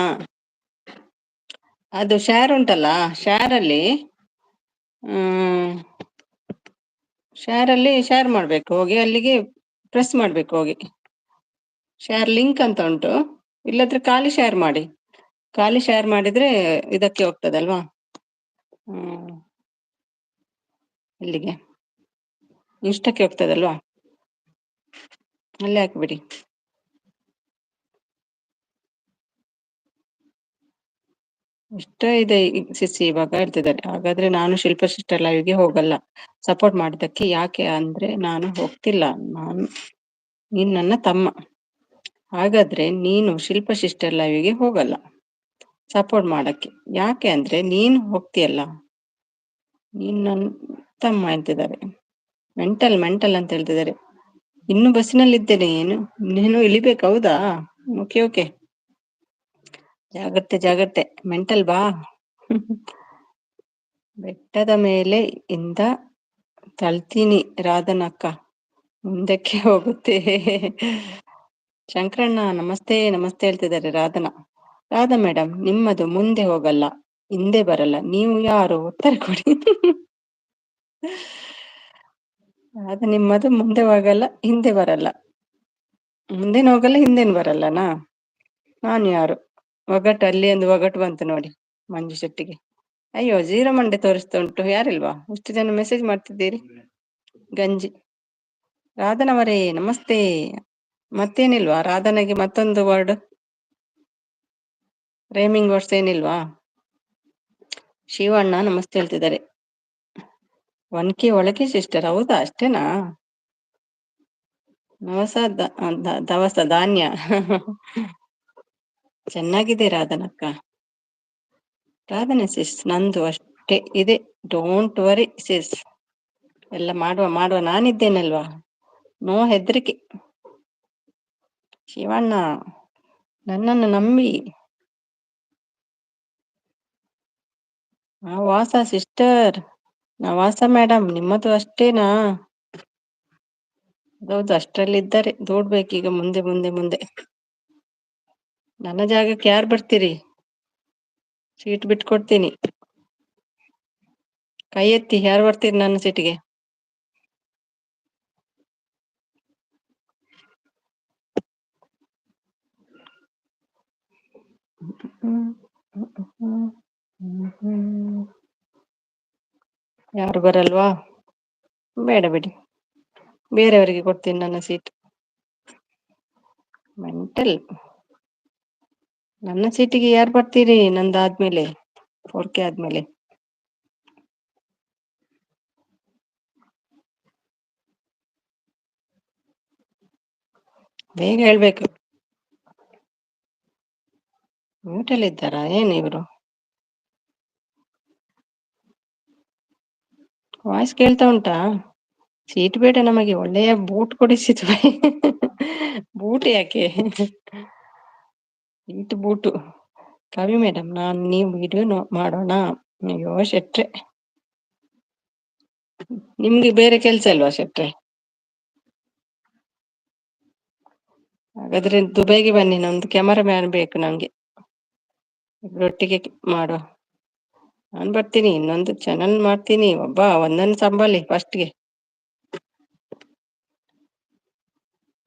ಅದು ಶೇರ್ ಉಂಟಲ್ಲ, ಶೇರಲ್ಲಿ ಶೇರ್ ಮಾಡ್ಬೇಕು. ಹೋಗಿ ಅಲ್ಲಿಗೆ ಪ್ರೆಸ್ ಮಾಡ್ಬೇಕು. ಹೋಗಿ ಶೇರ್ ಲಿಂಕ್ ಅಂತ ಉಂಟು, ಇಲ್ಲದ್ರೆ ಖಾಲಿ ಶೇರ್ ಮಾಡಿ. ಖಾಲಿ ಶೇರ್ ಮಾಡಿದ್ರೆ ಇದಕ್ಕೆ ಹೋಗ್ತದಲ್ವಾ? ಹ್ಮ್ ಇಲ್ಲಿಗೆ ಇಷ್ಟಕ್ಕೆ ಹೋಗ್ತದಲ್ವಾ? ಅಲ್ಲೇ ಹಾಕ್ಬಿಡಿ. ಇಷ್ಟ ಇದೆ ಸಿಸಿ ಇವಾಗ ಹೇಳ್ತಿದ್ದಾರೆ. ಹಾಗಾದ್ರೆ ನಾನು ಶಿಲ್ಪ ಸಿಸ್ಟರ್ ಲೈವ್ಗೆ ಹೋಗಲ್ಲ. ಸಪೋರ್ಟ್ ಮಾಡಿದ್ದಕ್ಕೆ. ಯಾಕೆ ಅಂದ್ರೆ ನಾನು ಹೋಗ್ತಿಲ್ಲ. ನೀನ್ ನನ್ನ ತಮ್ಮ. ಹಾಗಾದ್ರೆ ನೀನು ಶಿಲ್ಪ ಸಿಸ್ಟರ್ ಲೈವ್ಗೆ ಹೋಗಲ್ಲ ಸಪೋರ್ಟ್ ಮಾಡಕ್ಕೆ. ಯಾಕೆ ಅಂದ್ರೆ ನೀನು ಹೋಗ್ತೀಯಲ್ಲ, ನೀನ್ ನನ್ ತಮ್ಮ ಅಂತಿದ್ದಾರೆ. ಮೆಂಟಲ್ ಅಂತ ಹೇಳ್ತಿದ್ದಾರೆ. ಇನ್ನು ಬಸ್ಸಿನಲ್ಲಿ ಇದ್ದೇನೆ. ನೀನು ಇಳಿಬೇಕು, ಹೌದಾ? ಓಕೆ ಓಕೆ, ಜಾಗ್ರತೆ. ಮೆಂಟಲ್ ಬಾ. ಬೆಟ್ಟದ ಮೇಲೆ ಇಂದ ತಳ್ತೀನಿ ರಾಧನಕ್ಕ, ಮುಂದಕ್ಕೆ ಹೋಗುತ್ತೆ. ಶಂಕರಣ್ಣ ನಮಸ್ತೆ ಹೇಳ್ತಿದ್ದಾರೆ ರಾಧಾ ಮೇಡಮ್, ನಿಮ್ಮದು ಮುಂದೆ ಹೋಗಲ್ಲ, ಹಿಂದೆ ಬರಲ್ಲ. ನೀವು ಯಾರು? ಉತ್ತರ ಕೊಡಿ. ಅದು ನಿಮ್ಮದು ಮುಂದೆ ಹೋಗಲ್ಲ, ಹಿಂದೆ ಬರಲ್ಲ. ಮುಂದೇನು ಹೋಗಲ್ಲ, ಹಿಂದೇನು ಬರಲ್ಲನಾ? ನಾನು ಯಾರು? ಒಗಟು, ಅಲ್ಲಿ ಒಂದು ಒಗಟು ಬಂತು ನೋಡಿ ಮಂಜು ಶೆಟ್ಟಿಗೆ. ಅಯ್ಯೋ, ಜೀರೋ ಮಂಡೆ ತೋರಿಸ್ತಾ ಉಂಟು. ಯಾರಿಲ್ವಾ? ಇಷ್ಟು ಜನ ಮೆಸೇಜ್ ಮಾಡ್ತಿದ್ದೀರಿ. ಗಂಜಿ ರಾಧನವರೇ ನಮಸ್ತೆ. ಮತ್ತೇನಿಲ್ವಾ ರಾಧನೆಗೆ? ಮತ್ತೊಂದು ವರ್ಡ್, ರೇಮಿಂಗ್ ವರ್ಡ್ಸ್ ಏನಿಲ್ವಾ? ಶಿವಣ್ಣ ನಮಸ್ತೆ ಹೇಳ್ತಿದ್ದಾರೆ. ಒನ್ಕೆ ಒಳಗೆ ಸಿಸ್ಟರ್, ಹೌದಾ? ಅಷ್ಟೇನಾ? ದವಸ ಧಾನ್ಯ. ಚೆನ್ನಾಗಿದೆ ರಾಧನಕ್ಕ. ರಾಧನೆ ಸಿಸ್, ನಂದು ಅಷ್ಟೇ ಇದೆ. ಡೋಂಟ್ ವರಿ ಸಿಸ್, ಎಲ್ಲ ಮಾಡುವ. ನಾನಿದ್ದೇನಲ್ವಾ, ನೋ ಹೆದರಿಕೆ. ಶಿವಣ್ಣ, ನನ್ನನ್ನು ನಂಬಿ. ವಾಸ ಸಿಸ್ಟರ್, ವಾಸ ಮೇಡಮ್, ನಿಮ್ಮದು ಅಷ್ಟೇನಾ? ಹೌದು, ಅಷ್ಟ್ರಲ್ಲಿದ್ದಾರೆ. ದೂಡ್ಬೇಕೀಗ ಮುಂದೆ. ನನ್ನ ಜಾಗಕ್ಕೆ ಯಾರು ಬರ್ತೀರಿ? ಸೀಟ್ ಬಿಟ್ಕೊಡ್ತೀನಿ. ಕೈ ಎತ್ತಿ, ಯಾರು ಬರ್ತೀರಿ ನನ್ನ ಸೀಟಿಗೆ? ಯಾರು ಬರಲ್ವಾ? ಬೇಡ ಬಿಡಿ, ಬೇರೆಯವರಿಗೆ ಕೊಡ್ತೀನಿ ನನ್ನ ಸೀಟ್. ಮೆಂಟಲ್. ನನ್ನ ಸೀಟಿಗೆ ಯಾರು ಬರ್ತೀರಿ ನಂದಾದ್ಮೇಲೆ, 4K ಆದ್ಮೇಲೆ? ಬೇಗ ಹೇಳ್ಬೇಕು. ಮ್ಯೂಟಲ್ಲಿ ಇದ್ದಾರಾ ಏನು ಇವರು? ವಾಯ್ಸ್ ಕೇಳ್ತಾ ಉಂಟಾ? ಸೀಟ್ ಬೇಡ ನಮಗೆ, ಒಳ್ಳೆಯ ಬೂಟ್ ಕೊಡಿಸಿದ್ವಿ. ಬೂಟ್ ಯಾಕೆ? Seat boot. ಕವಿ ಮೇಡಮ್, ನೀವು ವಿಡಿಯೋ ಮಾಡೋಣ. ಅಯ್ಯೋ ಶೆಟ್ರೆ, ನಿಮ್ಗೆ ಬೇರೆ ಕೆಲ್ಸ ಇಲ್ವಾ ಶೆಟ್ರೆ? ಹಾಗಾದ್ರೆ ದುಬೈಗೆ ಬನ್ನಿ, ನಮ್ದು ಕ್ಯಾಮರಾ ಮ್ಯಾನ್ ಬೇಕು ನಂಗೆ. ಒಟ್ಟಿಗೆ ಮಾಡುವ. ನಾನ್ ಬರ್ತೀನಿ, ಇನ್ನೊಂದು ಚಾನಲ್ ಮಾಡ್ತೀನಿ. ಒಂದೊಂದು ಸಂಬಳಿ ಫಸ್ಟ್ಗೆ.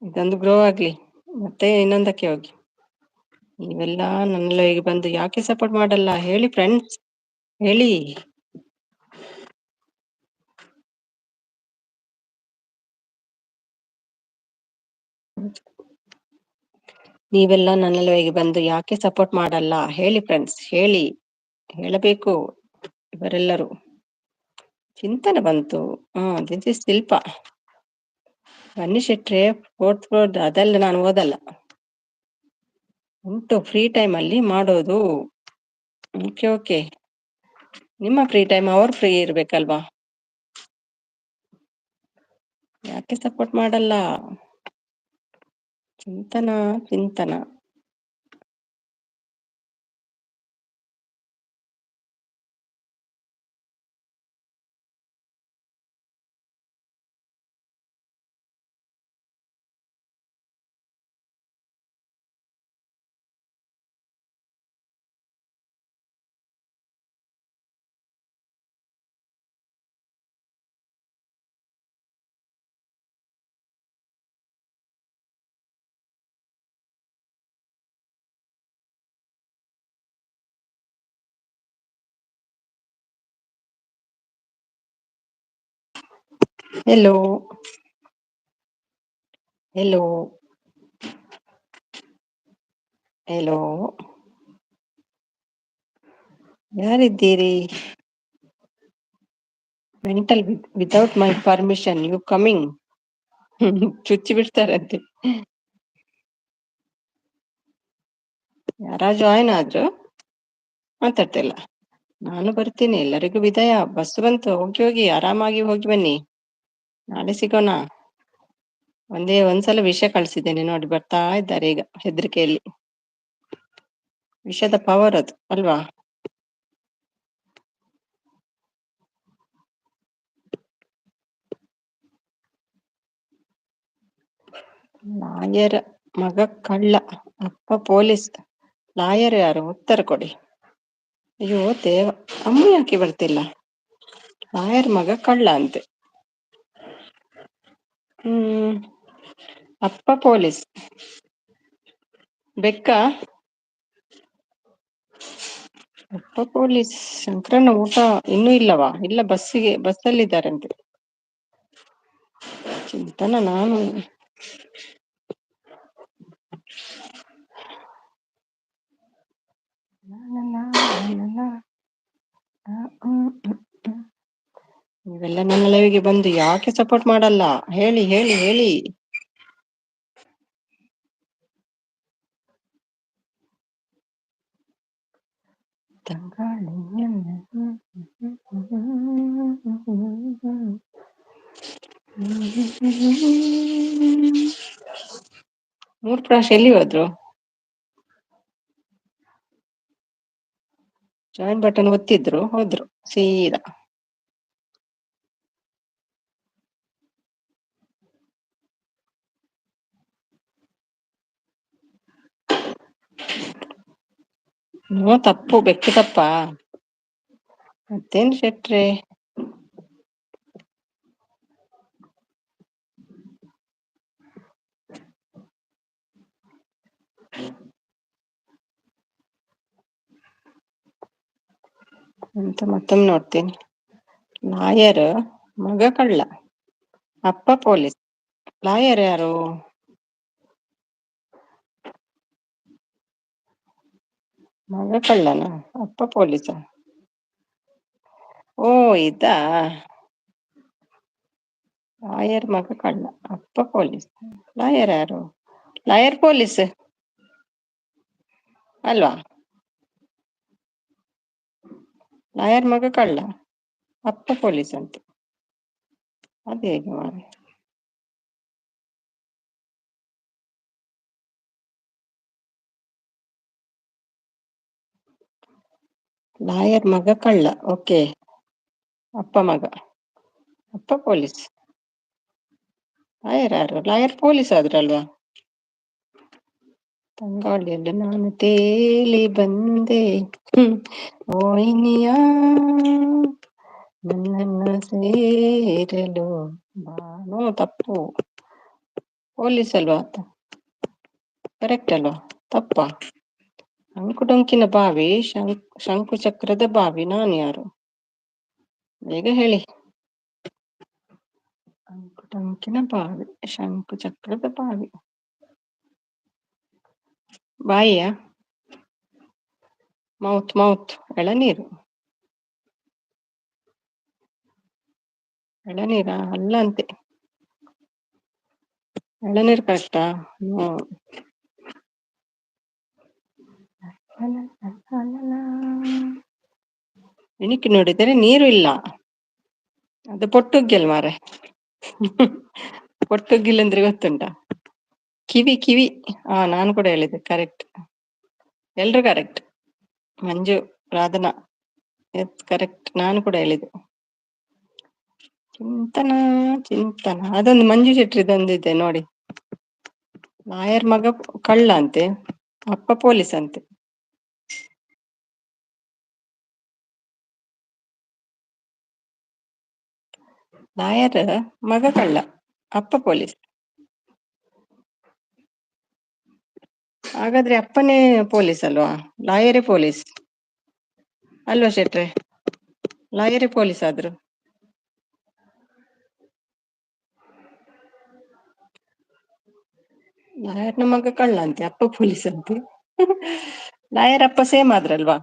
ಇದೊಂದು ಗ್ರೋ ಆಗ್ಲಿ, ಮತ್ತೆ ಇನ್ನೊಂದಕ್ಕೆ ಹೋಗಿ. ನೀವೆಲ್ಲ ನನ್ನ ಲೈವ್ಗೆ ಬಂದು ಯಾಕೆ ಸಪೋರ್ಟ್ ಮಾಡಲ್ಲ ಹೇಳಿ ಫ್ರೆಂಡ್ಸ್, ಹೇಳಿ. ನೀವೆಲ್ಲ ನನ್ನ ಲೈವ್ಗೆ ಬಂದು ಯಾಕೆ ಸಪೋರ್ಟ್ ಮಾಡಲ್ಲ ಹೇಳಿ ಫ್ರೆಂಡ್ಸ್, ಹೇಳಬೇಕು ಇವರೆಲ್ಲರೂ. ಚಿಂತನೆ ಬಂತು. ದಿಸ್ ಇಸ್ ಶಿಲ್ಪ. ಬನ್ನಿ ಶೆಟ್ರೆ, 4th ಫ್ಲೋರ್. ಅದೆಲ್ಲ ನಾನು ಓದಲ್ಲ. ಉಂಟು, ಫ್ರೀ ಟೈಮ್ ಅಲ್ಲಿ ಮಾಡೋದು. ಓಕೆ. ನಿಮ್ಮ ಫ್ರೀ ಟೈಮ್ ಅವ್ರು ಫ್ರೀ ಇರ್ಬೇಕಲ್ವಾ? ಯಾಕೆ ಸಪೋರ್ಟ್ ಮಾಡಲ್ಲ? ಚಿಂತನ. ಹೆಲೋ ಹೆಲೋ ಹೆಲೋ ಯಾರಿದ್ದೀರಿ? Mental without my permission you coming. ಚುಚ್ಚಿ ಬಿಡ್ತಾರಂತೆ. ಯಾರ ಜಾಯ್ನ್ ಆದ್ರು ಮಾತಾಡ್ತಿಲ್ಲ. ನಾನು ಬರ್ತೀನಿ, ಎಲ್ಲರಿಗೂ ವಿದಾಯ. ಬಸ್ ಬಂತು, ಹೋಗಿ ಹೋಗಿ ಆರಾಮಾಗಿ ಹೋಗಿ ಬನ್ನಿ. ನಾಳೆ ಸಿಗೋಣ. ಒಂದ್ಸಲ ವಿಷ ಕಳ್ಸಿದ್ದೇನೆ ನೋಡಿ, ಬರ್ತಾ ಇದ್ದಾರೆ ಈಗ ಹೆದರಿಕೆಯಲ್ಲಿ. ವಿಷದ ಪವರ್ ಅದು ಅಲ್ವಾ? ಲಾಯರ್ ಮಗ ಕಳ್ಳ, ಅಪ್ಪ ಪೊಲೀಸ್. ಲಾಯರ್ ಯಾರು? ಉತ್ತರ ಕೊಡಿ. ಅಯ್ಯೋ ದೇವ, ಅಮ್ಮ ಯಾಕೆ ಬರ್ತಿಲ್ಲ? ಲಾಯರ್ ಮಗ ಕಳ್ಳ ಅಂತೆ. ಅಪ್ಪ ಪೊಲೀಸ್. ಬೆಕ್ಕ? ಅಪ್ಪ ಪೊಲೀಸ್. ಶಂಕರಣ್ಣ ಊಟ ಇನ್ನೂ ಇಲ್ಲವಾ? ಇಲ್ಲ, ಬಸ್ಸಲ್ಲಿದ್ದಾರಂತೆ. ಚಿಂತನ, ನಾನು ನೀವೆಲ್ಲ ನನ್ನ ಲೈವ್ಗೆ ಬಂದು ಯಾಕೆ ಸಪೋರ್ಟ್ ಮಾಡಲ್ಲ? ಹೇಳಿ ಹೇಳಿ ಹೇಳಿ. ಮೂರ್ ಪ್ರಾಶ್ ಎಲ್ಲಿ ಹೋದ್ರು? ಜಾಯಿನ್ ಬಟನ್ ಒತ್ತಿದ್ರು, ಹೋದ್ರು ಸೀದಾ. ತಪ್ಪು, ಬೆಕ್ಕು ತಪ್ಪಾ? ಮತ್ತೇನ್ ಶೆಟ್ರೆ? ಅಂತ ಮತ್ತೊಮ್ಮೆ ನೋಡ್ತೀನಿ. ಲಾಯರ್ ಮಗ ಕಳ್ಳ, ಅಪ್ಪ ಪೊಲೀಸ್. ಲಾಯರ್ ಯಾರು? ಮಗ ಕಳ್ಳನ, ಅಪ್ಪ ಪೊಲೀಸ? ಓ ಇದಾ. ಲಾಯರ್ ಮಗ ಕಳ್ಳ, ಅಪ್ಪ ಪೊಲೀಸ್. ಲಾಯರ್ ಯಾರು? ಲಾಯರ್ ಪೊಲೀಸ್ ಅಲ್ವಾ? ಲಾಯರ್ ಮಗ ಕಳ್ಳ, ಅಪ್ಪ ಪೊಲೀಸ್ ಅಂತ. ಅದೇ ಹೇಗೆ ಮಾರೆ? ಲಾಯರ್ ಮಗ ಕಳ್ಳ, ಓಕೆ. ಅಪ್ಪ ಮಗ, ಅಪ್ಪ ಪೊಲೀಸ್. ಲಾಯರ್ ಯಾರು? ಲಾಯರ್ ಪೊಲೀಸ್ ಆದ್ರಲ್ವಾ? ತಂಗಾಳಿಯಲ್ಲಿ ನಾನು ತೇಲಿ ಬಂದೆ, ಓಯ್ನಿಯ ನನ್ನನ್ನು ಸೇರಲು. ನಾನು ತಪ್ಪು, ಪೊಲೀಸ್ ಅಲ್ವಾ? ಕರೆಕ್ಟ್ ಅಲ್ವಾ? ತಪ್ಪ? ಅಂಕುಡೊಂಕಿನ ಬಾವಿ, ಶಂಕು ಚಕ್ರದ ಬಾವಿ. ನಾನು ಯಾರು? ಬೇಗ ಹೇಳಿ. ಅಂಕುಡೊಂಕಿನ ಬಾವಿ, ಶಂಕು ಚಕ್ರದ ಬಾವಿ. ಬಾಯಿಯ? ಮೌತ್. ಎಳನೀರು. ಎಳನೀರ ಅಲ್ಲ ಅಂತೆ. ಎಳನೀರು ಕರೆಕ್ಟಾ? ಇಣಿಕಿ ನೋಡಿದರೆ ನೀರು ಇಲ್ಲ. ಅದು ಪೊಟ್ಟುಗ್ಗಿಲ್ ಮಾರೆ. ಪೊಟ್ಟುಗ್ಗಿಲ್ ಅಂದ್ರೆ ಗೊತ್ತುಂಟಾ? ಕಿವಿ. ನಾನು ಕೂಡ ಹೇಳಿದೆ ಕರೆಕ್ಟ್. ಎಲ್ರು ಕರೆಕ್ಟ್. ಮಂಜು, ರಾಧನಾ, ಕರೆಕ್ಟ್. ನಾನು ಕೂಡ ಹೇಳಿದೆ. ಚಿಂತನ ಅದೊಂದು ಮಂಜು ಶೆಟ್ರಿದೊಂದಿದೆ ನೋಡಿ. ಲಾಯರ್ ಮಗ ಕಳ್ಳ ಅಂತೆ, ಅಪ್ಪ ಪೊಲೀಸ್ ಅಂತೆ. ಲಾಯರ್ ಮಗ ಕಳ್ಳ, ಅಪ್ಪ ಪೊಲೀಸ್. ಹಾಗಾದ್ರೆ ಅಪ್ಪನೇ ಪೊಲೀಸ್ ಅಲ್ವಾ? ಲಾಯರೇ ಪೊಲೀಸ್ ಅಲ್ವಾ ಶೆಟ್ರೆ? ಲಾಯರೇ ಪೊಲೀಸ್ ಆದ್ರು. ಲಾಯರ್ನ ಮಗ ಕಳ್ಳ ಅಂತೆ, ಅಪ್ಪ ಪೊಲೀಸ್ ಅಂತೆ. ಲಾಯರ್ ಅಪ್ಪ ಸೇಮ್ ಆದ್ರಲ್ವಾ?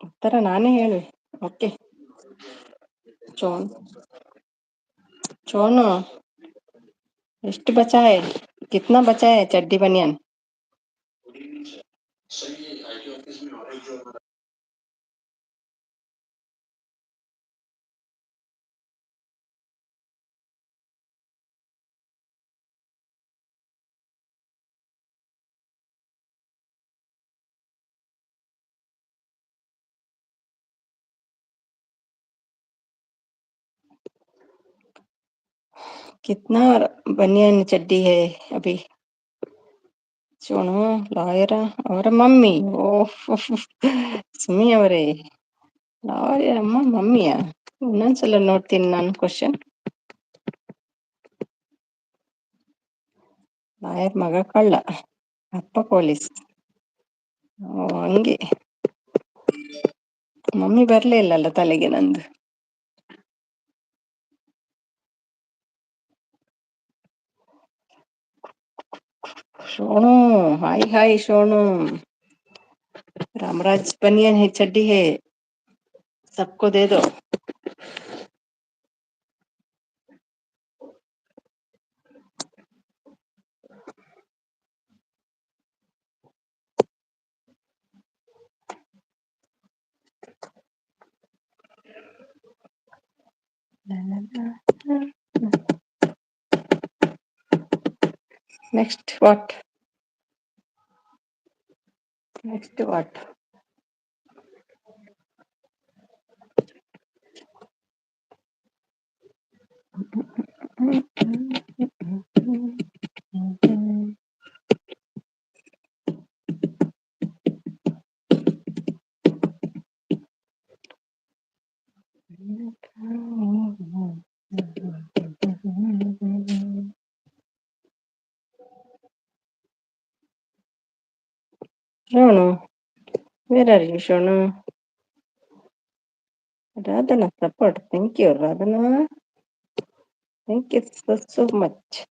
ಉತ್ತರ ನಾನೇ ಹೇಳಿ. ಓಕೆ. ಚೋನ್ ಚೋನು ಎಷ್ಟು ಬಚಾಯೆ, ಕಿತ್ನಾ ಬಚಾಯೆ ಚಡ್ಡಿ ಬನಿಯನ್? कितना बनियान चड्डी है अभी? ಸೋನು ಲಾಯರ ಅವರ ಮಮ್ಮಿ. ಓಹ್, ಸುಮಿ ಅವರೇ, ಲಾಯರ್ ಅಮ್ಮ ಮಮ್ಮಿಯ? ಇನ್ನೊಂದ್ಸಲ ನೋಡ್ತೀನಿ ನಾನು ಕ್ವಶನ್. ಲಾಯರ್ ಮಗ ಕಳ್ಳ, ಅಪ್ಪ ಪೊಲೀಸ್. ಓ ಹಂಗೆ. ಮಮ್ಮಿ ಬರ್ಲೇ ಇಲ್ಲಲ್ಲ ತಲೆಗೆ ನಂದು. सोनू, हाय हाय सोनू, रामराज बनियन है चड्डी है, सबको दे दो. Next what? Next what? Shonu, where are you, Shonu? Radhana support. Thank you, Radhana. Thank you so much.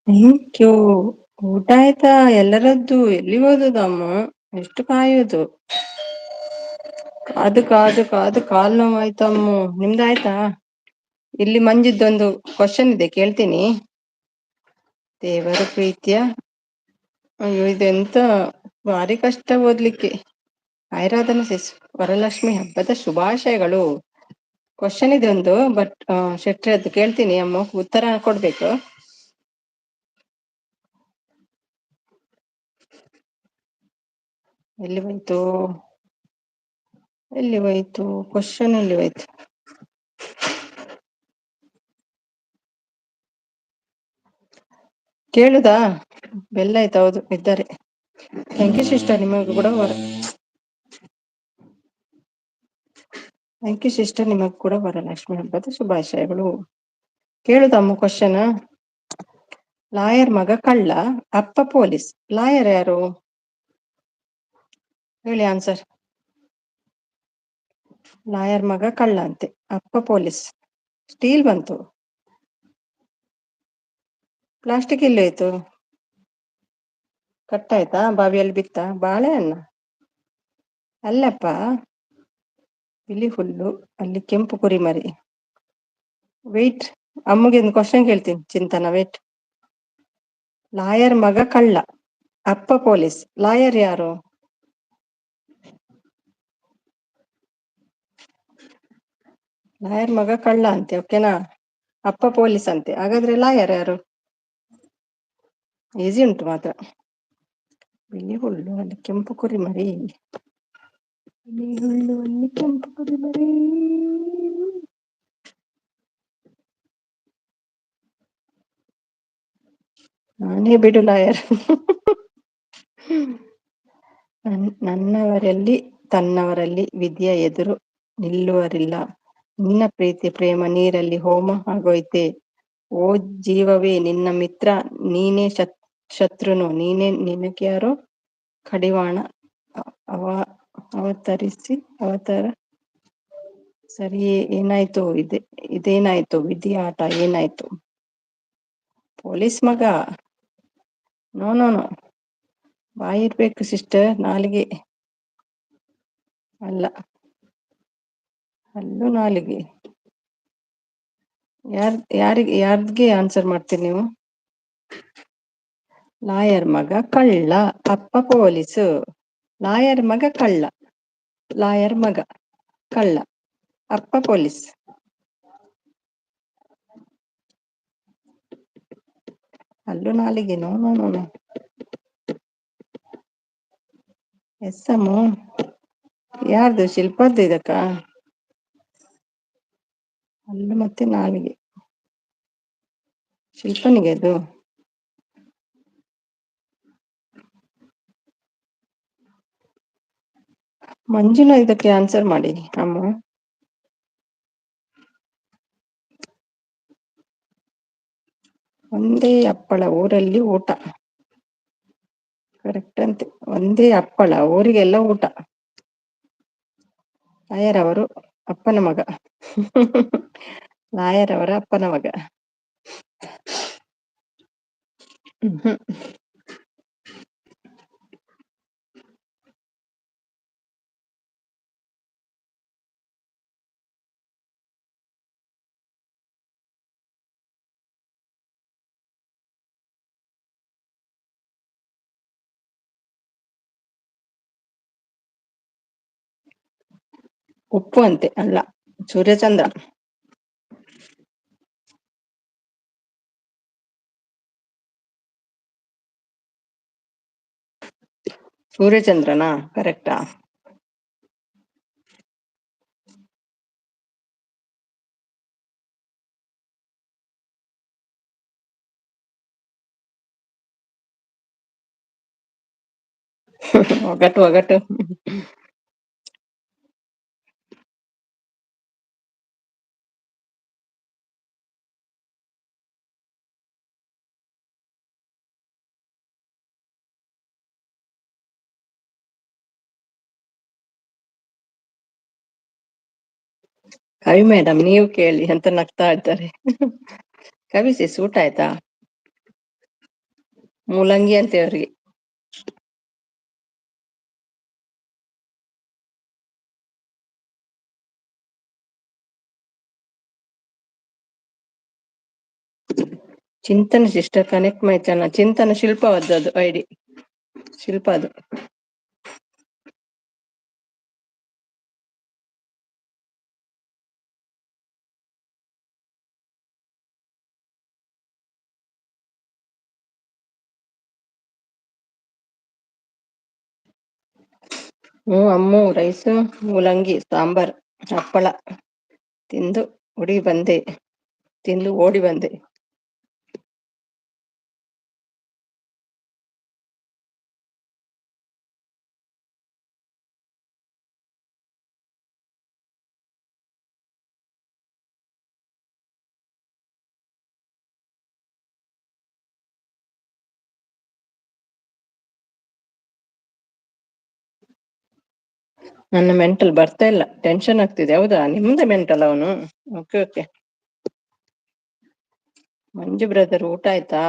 Thank you. ಊಟ ಆಯ್ತಾ ಎಲ್ಲರದ್ದು? ಎಲ್ಲಿ ಓದುದಮ್ಮ, ಎಷ್ಟು ಕಾಯುದು? ಕಾದು ಕಾದು ಕಾದು ಕಾಲ್ ನೋವಾಯ್ತಮ್ಮ. ನಿಮ್ದಾಯ್ತಾ? ಇಲ್ಲಿ ಮಂಜಿದ್ದೊಂದು ಕ್ವಶನ್ ಇದೆ, ಕೇಳ್ತೀನಿ. ದೇವರ ಪ್ರೀತಿಯ, ಅಯ್ಯೋ ಇದೆಂತ ಭಾರಿ ಕಷ್ಟ ಓದ್ಲಿಕ್ಕೆ. ಆಯುರಾಧನ ವರಲಕ್ಷ್ಮಿ ಹಬ್ಬದ ಶುಭಾಶಯಗಳು. ಕ್ವಶನ್ ಇದೆ ಒಂದು, ಬಟ್ ಶೆಟ್ರದ್ದು ಕೇಳ್ತೀನಿ ಅಮ್ಮ, ಉತ್ತರ ಕೊಡ್ಬೇಕು. ಎಲ್ಲಿ ಹೋಯ್ತು ಎಲ್ಲಿ ಹೋಯ್ತು ಕ್ವಶನ್, ಎಲ್ಲಿ ಹೋಯ್ತು? ಕೇಳುದಾ? ಬೆಲ್ಲ ಆಯ್ತು, ಹೌದು ಇದ್ದಾರೆ. ಥ್ಯಾಂಕ್ ಯು ಸಿಸ್ಟರ್, ನಿಮಗೂ ಕೂಡ ಥ್ಯಾಂಕ್ ಯು ಸಿಸ್ಟರ್, ನಿಮಗೂ ಕೂಡ ವರಲಕ್ಷ್ಮಿ ಹಬ್ಬದ ಶುಭಾಶಯಗಳು. ಕೇಳುದಮ್ಮ ಕ್ವಶನ್. ಲಾಯರ್ ಮಗ ಕಳ್ಳ, ಅಪ್ಪ ಪೊಲೀಸ್. ಲಾಯರ್ ಯಾರು ಹೇಳಿ ಆನ್ಸರ್. ಲಾಯರ್ ಮಗ ಕಳ್ಳ ಅಂತೆ, ಅಪ್ಪ ಪೊಲೀಸ್. ಸ್ಟೀಲ್ ಬಂತು, ಪ್ಲಾಸ್ಟಿಕ್ ಎಲ್ಲಿ ಹೋಯ್ತು? ಕಟ್ಟಾಯ್ತಾ? ಬಾವಿಯಲ್ಲಿ ಬಿತ್ತ? ಬಾಳೆಹಣ್ಣ ಅಲ್ಲಪ್ಪ, ಬಿಳಿ ಹುಲ್ಲು, ಅಲ್ಲಿ ಕೆಂಪು ಕುರಿಮರಿ. ವೆಯ್ಟ್, ಅಮ್ಮಗೆ ಒಂದು ಕ್ವಶನ್ ಕೇಳ್ತೀನಿ, ಚಿಂತನ ವೇಟ್. ಲಾಯರ್ ಮಗ ಕಳ್ಳ, ಅಪ್ಪ ಪೊಲೀಸ್. ಲಾಯರ್ ಯಾರು? ಲಾಯರ್ ಮಗ ಕಳ್ಳ ಅಂತೆ, ಓಕೆನಾ? ಅಪ್ಪ ಪೊಲೀಸ್ ಅಂತೆ, ಹಾಗಾದ್ರೆ ಲಾಯರ್ ಯಾರು? ಈಸಿ ಉಂಟು ಮಾತ್ರ. ಬಿಳಿ ಹುಲ್ಲು, ಅಲ್ಲಿ ಕೆಂಪು ಕುರಿಮರಿ. ಹುಳ್ಳುವಲ್ಲಿ ಕೆಂಪು ಕುರಿಮರಿ. ನಾನೇ ಬಿಡು ಲಾಯರ್. ನನ್ನವರಲ್ಲಿ ತನ್ನವರಲ್ಲಿ ವಿಧಿಯ ಎದುರು ನಿಲ್ಲುವರಿಲ್ಲ. ನಿನ್ನ ಪ್ರೀತಿ ಪ್ರೇಮ ನೀರಲ್ಲಿ ಹೋಮ ಆಗೋಯ್ತೆ. ಓ ಜೀವವೇ ನಿನ್ನ ಮಿತ್ರ ನೀನೇ, ಶತ್ರುನು ನೀನೇ. ನಿನಗ್ಯಾರೋ ಕಡಿವಾಣ ಅವತಾರ ಸರಿಯೇ. ಏನಾಯ್ತು ಇದೇನಾಯ್ತು ವಿಧಿ ಆಟ ಏನಾಯ್ತು? ಪೊಲೀಸ್ ಮಗ. ನೋ ಬಾಯಿರ್ಬೇಕು ಸಿಸ್ಟರ್, ನಾಲಿಗೆ ಅಲ್ಲ, ಹಲ್ಲು ನಾಲಿಗೆ. ಯಾರ್ಗೆ ಆನ್ಸರ್ ಮಾಡ್ತೀರಿ ನೀವು? ಲಾಯರ್ ಮಗ ಕಳ್ಳ, ಅಪ್ಪ ಪೊಲೀಸು. ಲಾಯರ್ ಮಗ ಕಳ್ಳ, ಲಾಯರ್ ಮಗ ಕಳ್ಳ, ಅಪ್ಪ ಪೊಲೀಸ್. ಹಲ್ಲು ನಾಲಿಗೆ. ನೋ. ಎಸ್ಸಮ್ಮು ಯಾರ್ದು? ಶಿಲ್ಪದ್ದು ಇದಕ್ಕ? ಹಲ್ಲು ಮತ್ತೆ ನಾಲಿಗೆ ಶಿಲ್ಪನಿಗೆ ಅದು. ಮಂಜುನ ಇದಕ್ಕೆ ಆನ್ಸರ್ ಮಾಡಿ ಅಮ್ಮ. ಒಂದೇ ಹಪ್ಪಳ ಊರಲ್ಲಿ ಊಟ. ಕರೆಕ್ಟ್ ಅಂತೆ. ಒಂದೇ ಹಪ್ಪಳ ಊರಿಗೆಲ್ಲ ಊಟ. ಲಾಯರ್ ಅವರು ಅಪ್ಪನ ಮಗ. ಲಾಯರ್ ಅವರ ಅಪ್ಪನ ಮಗ. ಉಪ್ಪು ಅಂತೆ. ಅಲ್ಲ, ಸೂರ್ಯಚಂದ್ರ. ಸೂರ್ಯಚಂದ್ರನಾ? ಕರೆಕ್ಟಾ? ಒಗಟು. ಕವಿ ಮೇಡಮ್ ನೀವು ಕೇಳಿ ಅಂತ ನಗ್ತಾ ಇರ್ತಾರೆ. ಕವಿಸಿ ಊಟ ಆಯ್ತಾ? ಮೂಲಂಗಿ ಅಂತ ಅವ್ರಿಗೆ. ಚಿಂತನ ಸಿಸ್ಟರ್ ಕನೆಕ್ಟ್ ಮೈ ಚಾನಲ್. ಚಿಂತನ ಶಿಲ್ಪವದ್ದು ಅದು ಐಡಿ. ಶಿಲ್ಪ ಅದು. ಅಮ್ಮು ರೈಸು, ಮೂಲಂಗಿ ಸಾಂಬಾರ್, ಹಪ್ಪಳ ತಿಂದು ಓಡಿ ಬಂದೆ. ನನ್ನ ಮೆಂಟಲ್ ಬರ್ತಾ ಇಲ್ಲ, ಟೆನ್ಷನ್ ಆಗ್ತಿದೆ. ಹೌದಾ, ನಿಮ್ದ ಮೆಂಟಲ್ ಅವನು? ಓಕೆ. ಮಂಜು ಬ್ರದರ್ ಊಟ ಆಯ್ತಾ?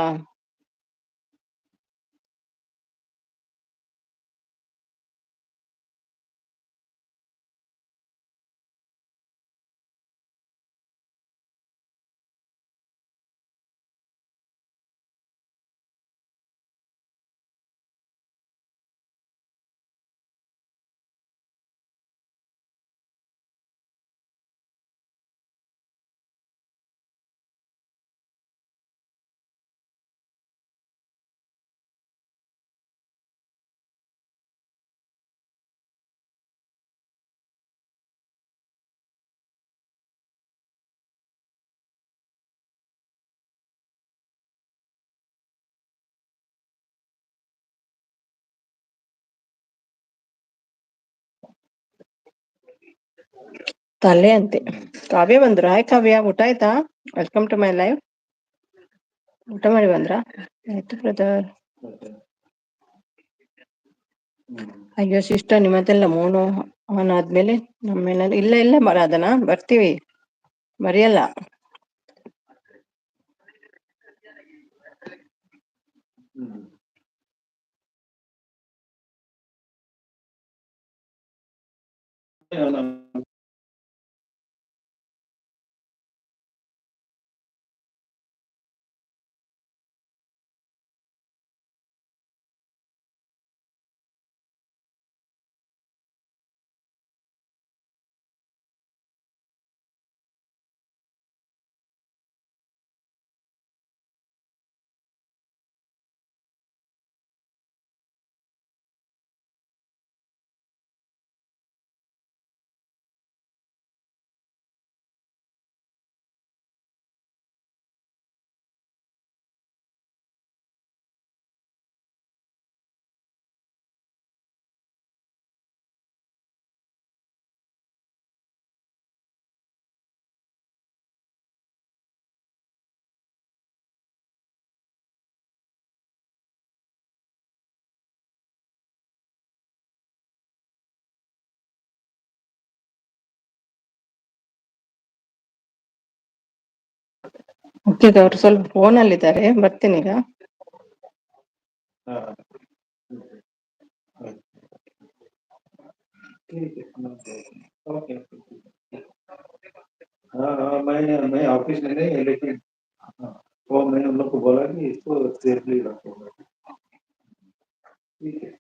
ತಲೆ ಅಂತೆ. ಕಾವ್ಯ ಬಂದ್ರು. ಹಾಯ್ ಕಾವ್ಯ, ಊಟ ಆಯ್ತಾ? Welcome to my live. ಊಟ ಮಾಡಿ ಬಂದ್ರ? ಆಯ್ತು ಬ್ರದರ್. ಅಯ್ಯೋ ಸಿಸ್ಟರ್, ನಿಮ್ಮದೆಲ್ಲ ಮೋನು ಆನ್ ಆದ್ಮೇಲೆ ನಮ್ಮೇಲೆ ಇಲ್ಲ ಇಲ್ಲ ಬರೋದನ ಬರ್ತೀವಿ, ಮರೆಯಲ್ಲ. ಓಕೆ, ಅವ್ರು ಸ್ವಲ್ಪ ಫೋನಲ್ಲಿದ್ದಾರೆ, ಬರ್ತೀನಿ ಈಗ. हाँ हाँ, मैं ऑफिस में नहीं है, लेकिन वो मैंने उन लोग को बोला कि इसको सेफली रखो। ठीक है,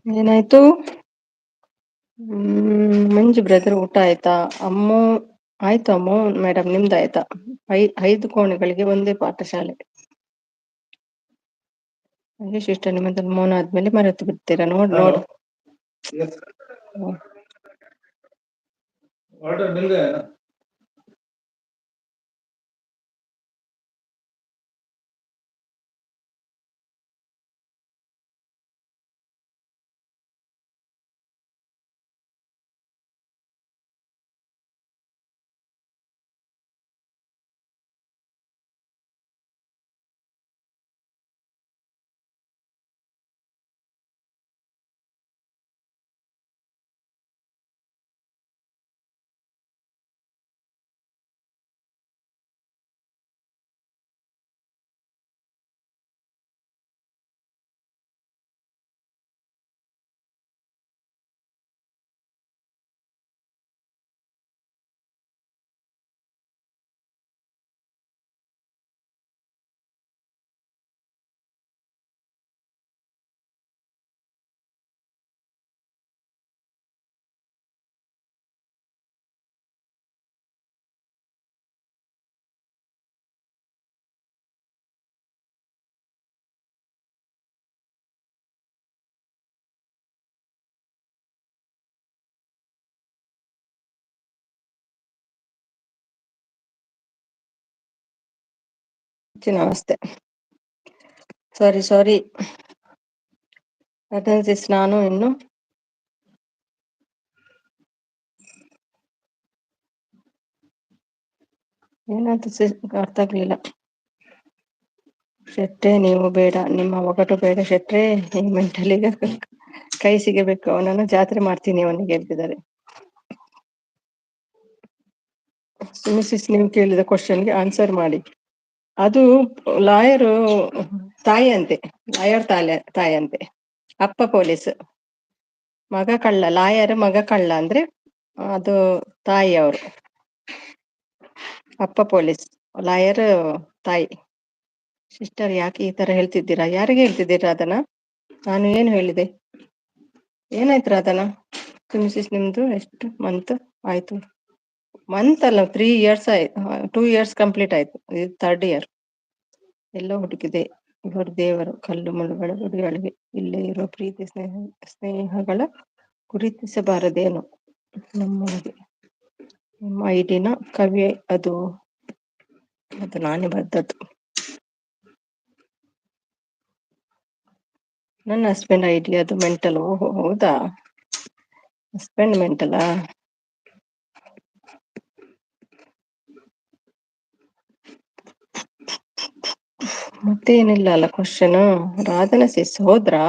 ಏನಾಯ್ತು? ಮಂಜು ಬ್ರದರ್, ಊಟ ಆಯ್ತಾ? ಅಮ್ಮು ಆಯ್ತು ಅಮ್ಮು ಮೇಡಮ್, ನಿಮ್ದು ಆಯ್ತಾ? 5 ಕೋಣೆಗಳಿಗೆ ಒಂದೇ ಪಾಠಶಾಲೆ. ಹಾಗೆ ಸಿಸ್ಟರ್, ನಿಮ್ಮದ್ರಲ್ಲಿ ಮೌನ ಆದ್ಮೇಲೆ ಮರೆತು ಬಿಡ್ತೀರಾ. ನೋಡು. ऑर्डर मिल गया ना? ನಮಸ್ತೆ. ಸಾರಿ, ಅಟೆನ್ಸಿಸ್ ನಾನು ಇನ್ನು ಏನಾಯ್ತು ಅರ್ಥ ಆಗ್ಲಿಲ್ಲ. ಶೆಟ್ರೆ, ನೀವು ಬೇಡ, ನಿಮ್ಮ ಒಗಟು ಬೇಡ ಶೆಟ್ರೆ. ಈ ಮೆಂಟಲಿಗ ಕೈ ಸಿಗಬೇಕು, ಅವನನ್ನು ಜಾತ್ರೆ ಮಾಡ್ತೀನಿ ಅವನಿಗೆ ಹೇಳ್ತಿದ್ದಾರೆ. ಮಿಸಿಸ್, ನೀವು ಕೇಳಿದ ಕ್ವಶನ್ಗೆ ಆನ್ಸರ್ ಮಾಡಿ. ಅದು ಲಾಯರು ತಾಯಿ ಅಂತೆ, ಲಾಯರ್ ತಾಯಿ ಅಂತೆ. ಅಪ್ಪ ಪೊಲೀಸ್, ಮಗ ಕಳ್ಳ. ಲಾಯರ್ ಮಗ ಕಳ್ಳ ಅಂದ್ರೆ ಅದು ತಾಯಿ ಅವರು. ಅಪ್ಪ ಪೊಲೀಸ್, ಲಾಯರ್ ತಾಯಿ. ಸಿಸ್ಟರ್, ಯಾಕೆ ಈ ತರ ಹೇಳ್ತಿದ್ದೀರಾ? ಯಾರಿಗೆ ಹೇಳ್ತಿದ್ದೀರಾ ಅದನ್ನ? ನಾನು ಏನು ಹೇಳಿದೆ? ಏನಾಯ್ತು ಅದನ್ನ? ಮಿಸಿಸ್, ನಿಮ್ದು ಎಷ್ಟು ಮಂತ್ ಆಯ್ತು? ಮಂತ್ ಅಲ್ಲ, 3 years ಆಯ್ತು. 2 years ಕಂಪ್ಲೀಟ್ ಆಯ್ತು, ಇದು 3rd year. ಎಲ್ಲೋ ಹುಡುಕಿದೆ ಇವರು ದೇವರು, ಕಲ್ಲು ಮುಳ್ಳುಗಳ ಗುಡಿಗಳಿಗೆ. ಇಲ್ಲೇ ಇರೋ ಪ್ರೀತಿ ಸ್ನೇಹಗಳ ಗುರುತಿಸಬಾರದೇನು ನಮ್ಮೊಳಗೆ? ನಿಮ್ಮ ಐಡಿನ ಕವಿ ಅದು ನಾನೇ ಬರ್ದದ್ದು. ನನ್ನ ಹಸ್ಬೆಂಡ್ ಐಡಿ ಅದು ಮೆಂಟಲ್. ಓಹೋ ಹೌದಾ, ಹಸ್ಬೆಂಡ್ ಮೆಂಟಲಾ? ಮತ್ತೇನಿಲ್ಲ ಅಲ್ಲ ಕ್ವಶನ್. ರಾಧನ ಸಿಸ್ ಹೋದ್ರಾ?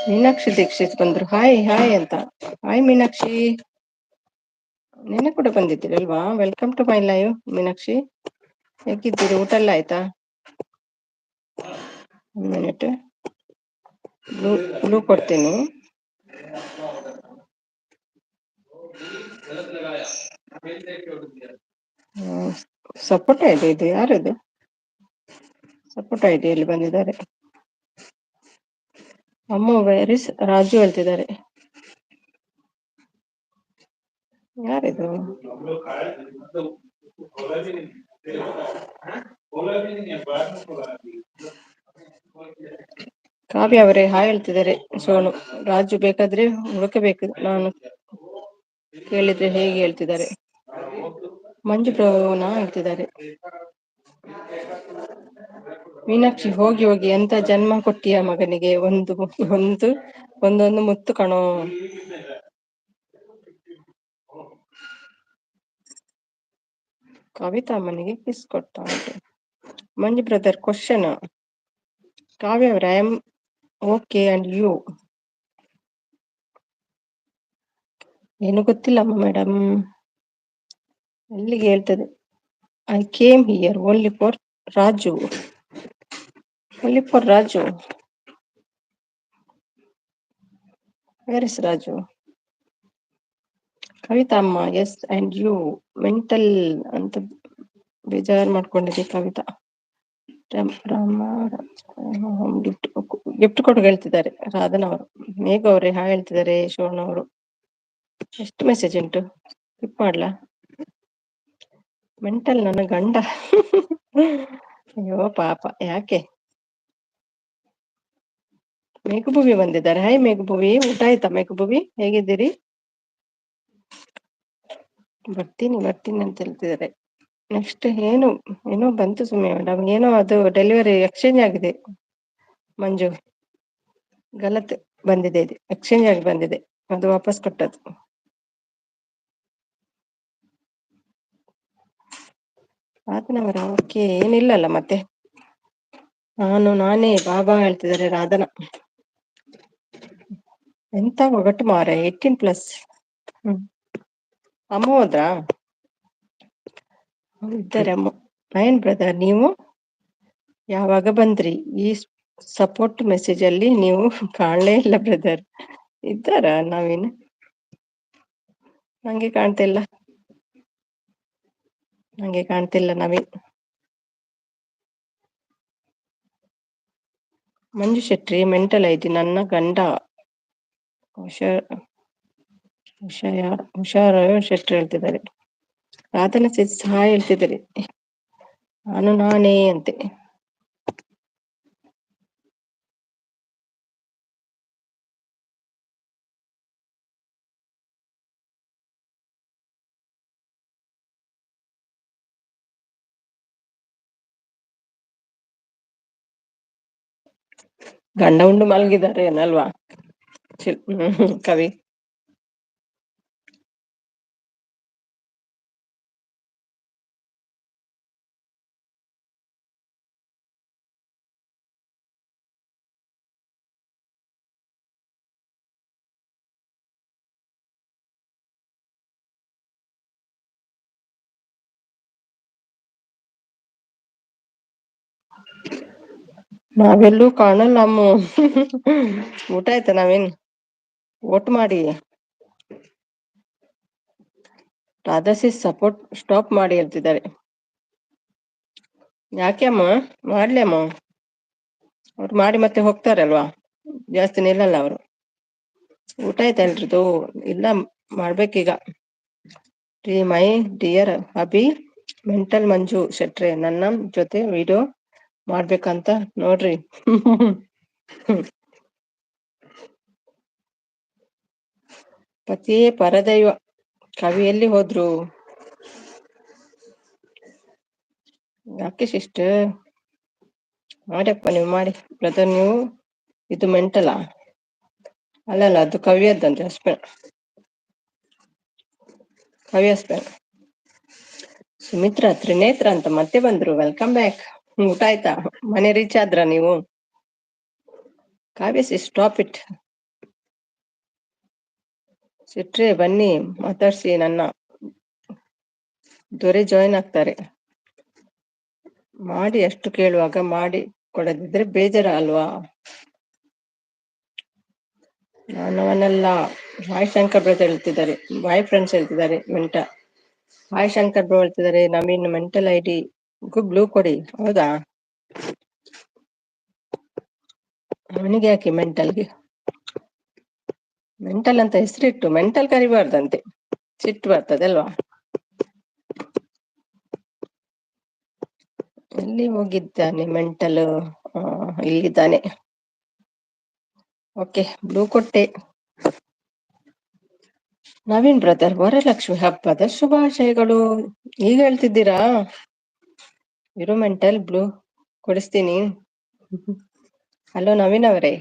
ಮೀನಾಕ್ಷಿ ದೀಕ್ಷಿತ್ ಬಂದ್ರು. ಹಾಯ್ ಹಾಯ್ ಅಂತ. ಹಾಯ್ ಮೀನಾಕ್ಷಿ, ನಿನ್ನೆ ಕೂಡ ಬಂದಿದ್ದೀರಲ್ವಾ? Welcome to my live Meenakshi. ಹೇಗಿದ್ದೀರಿ? ಊಟ ಎಲ್ಲ ಆಯ್ತಾ? 1 ಮಿನಿಟ್, ಬ್ಲೂ ಕೊಡ್ತೀನಿ. ಸಪೋಟ ಇದೆ. ಇದು ಯಾರದು? ಸಪೋಟ ಐಡಿಯಲ್ಲಿ ಬಂದಿದ್ದಾರೆ. ಅಮ್ಮ ವೈರಿಸ್ ರಾಜು ಹೇಳ್ತಿದ್ದಾರೆ. ಯಾರಿದು? ಕಾವ್ಯ ಅವರೇ ಹಾಯ್ ಹೇಳ್ತಿದ್ದಾರೆ. ಸೋನು ರಾಜು ಬೇಕಾದ್ರೆ ಹುಡುಕಬೇಕು, ನಾನು ಕೇಳಿದ್ರೆ ಹೇಗೆ ಹೇಳ್ತಿದ್ದಾರೆ. ಮಂಜು ಪ್ರಭುವನ ಹೇಳ್ತಿದ್ದಾರೆ. ಮೀನಾಕ್ಷಿ ಹೋಗಿ ಹೋಗಿ ಎಂತ ಜನ್ಮ ಕೊಟ್ಟಿಯ ಮಗನಿಗೆ, ಒಂದೊಂದು ಮುತ್ತು ಕಣೋ. ಕವಿತಾ ಅಮ್ಮನಿಗೆ ಕಿಸ್ ಕೊಟ್ಟ. ಮಂಜು ಬ್ರದರ್ ಕ್ವಶನ್. ಕಾವ್ಯ ಅವರ I am okay and you? ಏನು ಗೊತ್ತಿಲ್ಲಮ್ಮ ಮೇಡಮ್. ಎಲ್ಲಿಗೆ ಹೇಳ್ತದೆ? I came here only for Raju. Only for Raju. Where is Raju? Kavitha ಅಮ್ಮ ಎಸ್ ಅಂಡ್ ಯು ಮೆಂಟಲ್ ಅಂತ ಬೇಜಾರು ಮಾಡ್ಕೊಂಡಿದೆ ಕವಿತಾ. ಗಿಫ್ಟ್ ಕೊಟ್ಟು ಹೇಳ್ತಿದ್ದಾರೆ ರಾಧನ್ ಅವರು. ಮೇಘ ಅವರೇ ಹಾಯ್ ಹೇಳ್ತಿದ್ದಾರೆ. ಶೋಣ ಅವರು. ಎಷ್ಟು ಮೆಸೇಜ್ ಉಂಟು? ಸ್ಕಿಪ್ ಮಾಡ್ಲಾ? ಮೆಂಟಲ್ ನನ್ನ ಗಂಡ. ಅಯ್ಯೋ ಪಾಪ, ಯಾಕೆ? ಮೇಘಭೂವಿ ಬಂದಿದ್ದಾರೆ. ಹಾಯ್ ಮೇಘಭೂವಿ, ಊಟ ಆಯ್ತಾ ಮೇಘಭೂವಿ? ಹೇಗಿದ್ದೀರಿ? ಬರ್ತೀನಿ ಅಂತ ಹೇಳ್ತಿದ್ದಾರೆ. ನೆಕ್ಸ್ಟ್ ಏನೋ ಬಂತು ಸುಮ್ಮನೆ ಮೇಡಮ್. ಏನೋ ಅದು ಡೆಲಿವರಿ ಎಕ್ಸ್ಚೇಂಜ್ ಆಗಿದೆ. ಮಂಜು ಗಲತ್ ಬಂದಿದೆ, ಇದು ಎಕ್ಸ್ಚೇಂಜ್ ಆಗಿ ಬಂದಿದೆ, ಅದು ವಾಪಸ್ ಕೊಟ್ಟದ್ದು. ರಾಧನವರ ಓಕೆ, ಏನಿಲ್ಲಲ್ಲ ಮತ್ತೆ. ನಾನೇ ಬಾಬಾ ಹೇಳ್ತಿದ್ದಾರೆ ರಾಧನ. ಎಂತ ಒಗಟು ಮಾರೆ, 18+. ಅಮ್ಮ ಹೋದ್ರಾ? ಇದ್ದಾರೆ ಅಮ್ಮ. ನಯನ್ ಬ್ರದರ್, ನೀವು ಯಾವಾಗ ಬಂದ್ರಿ? ಈ ಸಪೋರ್ಟ್ ಮೆಸೇಜ್ ಅಲ್ಲಿ ನೀವು ಕಾಣಲೇ ಇಲ್ಲ ಬ್ರದರ್. ಇದ್ದಾರ ನವೀನ್? ನಂಗೆ ಕಾಣ್ತಿಲ್ಲ ನವೀನ್. ಮಂಜು ಶೆಟ್ಟಿ ಮೆಂಟಲ್ ಐತಿ ನನ್ನ ಗಂಡ. ಹುಷಾರ ಶೆಟ್ಟಿ ಹೇಳ್ತಿದ್ದಾರೆ. ರಾಧನ ಸಹ ಹೇಳ್ತಿದ್ದಾರೆ. ನಾನೇ ಅಂತೆ. ಗಂಡ ಉಂಡು ಮಲಗಿದ್ದಾರೆ ಏನಲ್ವಾ ಕವಿ? ನಾವೆಲ್ಲೂ ಕಾಣಲ್ಲ ಅಮ್ಮ. ಊಟ ಆಯ್ತಾ ನವೀನ್? ವೋಟ್ ಮಾಡಿ. ರಾಧಾಸಿ ಸಪೋರ್ಟ್ ಸ್ಟಾಪ್ ಮಾಡಿ ಹೇಳ್ತಿದ್ದಾರೆ. ಯಾಕೆ ಅಮ್ಮ? ಮಾಡ್ಲಿ ಅಮ್ಮ, ಅವ್ರು ಮಾಡಿ ಮತ್ತೆ ಹೋಗ್ತಾರಲ್ವಾ, ಜಾಸ್ತಿ ನಿಲ್ಲಲ್ಲ ಅವರು. ಊಟ ಆಯ್ತಾ ಎಲ್ರದು? ಇಲ್ಲ, ಮಾಡ್ಬೇಕೀಗ. ಮೈ ಡಿಯರ್ ಅಭಿ, ಮೆಂಟಲ್ ಮಂಜು ಶೆಟ್ರೆ ನನ್ನ ಜೊತೆ ವಿಡಿಯೋ ಮಾಡ್ಬೇಕಂತ ನೋಡ್ರಿ. ಪತಿಯೇ ಪರದೈವ. ಕವಿಯಲ್ಲಿ ಹೋದ್ರು? ಯಾಕೆ ಸಿಸ್ಟರ್? ಮಾಡಿಯಪ್ಪ ನೀವು ಮಾಡಿ ಬ್ರದರ್. ನೀವು ಇದು ಮೆಂಟಲಾ? ಅಲ್ಲಲ್ಲ, ಅದು ಕವಿಯದ್ದಂತೆ ಹಸ್ಬೆಂಡ್. ಕವಿ ಹಸ್ಬೆಂಡ್ ಸುಮಿತ್ರಾ ತ್ರಿನೇತ್ರ ಅಂತ ಮತ್ತೆ ಬಂದ್ರು. Welcome back. ಊಟ ಆಯ್ತಾ? ಮನೆ ರೀಚ್ ಆದ್ರ ನೀವು? ಕಾವ್ಯ ಸ್ಟಾಪ್ ಇಟ್. ಸಿಟ್ರೆ ಬನ್ನಿ ಮಾತಾಡ್ಸಿ. ನನ್ನ ದೊರೆ ಜಾಯಿನ್ ಆಗ್ತಾರೆ. ಮಾಡಿ ಅಷ್ಟು ಕೇಳುವಾಗ ಮಾಡಿ ಕೊಡದಿದ್ರೆ ಬೇಜಾರ ಅಲ್ವಾ? ನಾನವನ್ನೆಲ್ಲ ಹಾಯ್ ಶಂಕರ್ ಬ್ರದರ್ ಹೇಳ್ತಿದ್ದಾರೆ, ಬಾಯ್ ಫ್ರೆಂಡ್ಸ್ ಹೇಳ್ತಿದ್ದಾರೆ ಮೆಂಟ. ಹಾಯ್ ಶಂಕರ್ ಬ್ರೋ ಹೇಳ್ತಿದ್ದಾರೆ ನವೀನ್ ಮೆಂಟಲ್ ಐಡಿ ಬ್ಲೂ ಕೊಡಿ. ಹೌದಾ? ಅವನಿಗೆ ಯಾಕೆ ಮೆಂಟಲ್ಗೆ? ಮೆಂಟಲ್ ಅಂತ ಹೆಸರಿಟ್ಟು ಮೆಂಟಲ್ ಕರಿಬಾರ್ದಂತೆ, ಸಿಟ್ಟು ಬರ್ತದಲ್ವಾ? ಎಲ್ಲಿ ಹೋಗಿದ್ದಾನೆ ಮೆಂಟಲ್? ಇಲ್ಲಿದ್ದಾನೆ. ಓಕೆ, ಬ್ಲೂ ಕೊಟ್ಟೆ. ನವೀನ್ ಬ್ರದರ್ ವರಲಕ್ಷ್ಮಿ ಹಬ್ಬದ ಶುಭಾಶಯಗಳು. ಈಗ ಹೇಳ್ತಿದ್ದೀರಾ? ಇರು ಮೆಂಟಲ್ ಬ್ಲೂ ಕೊಡಿಸ್ತೀನಿ. ಹಲೋ ನವೀನ್ ಅವರೇ,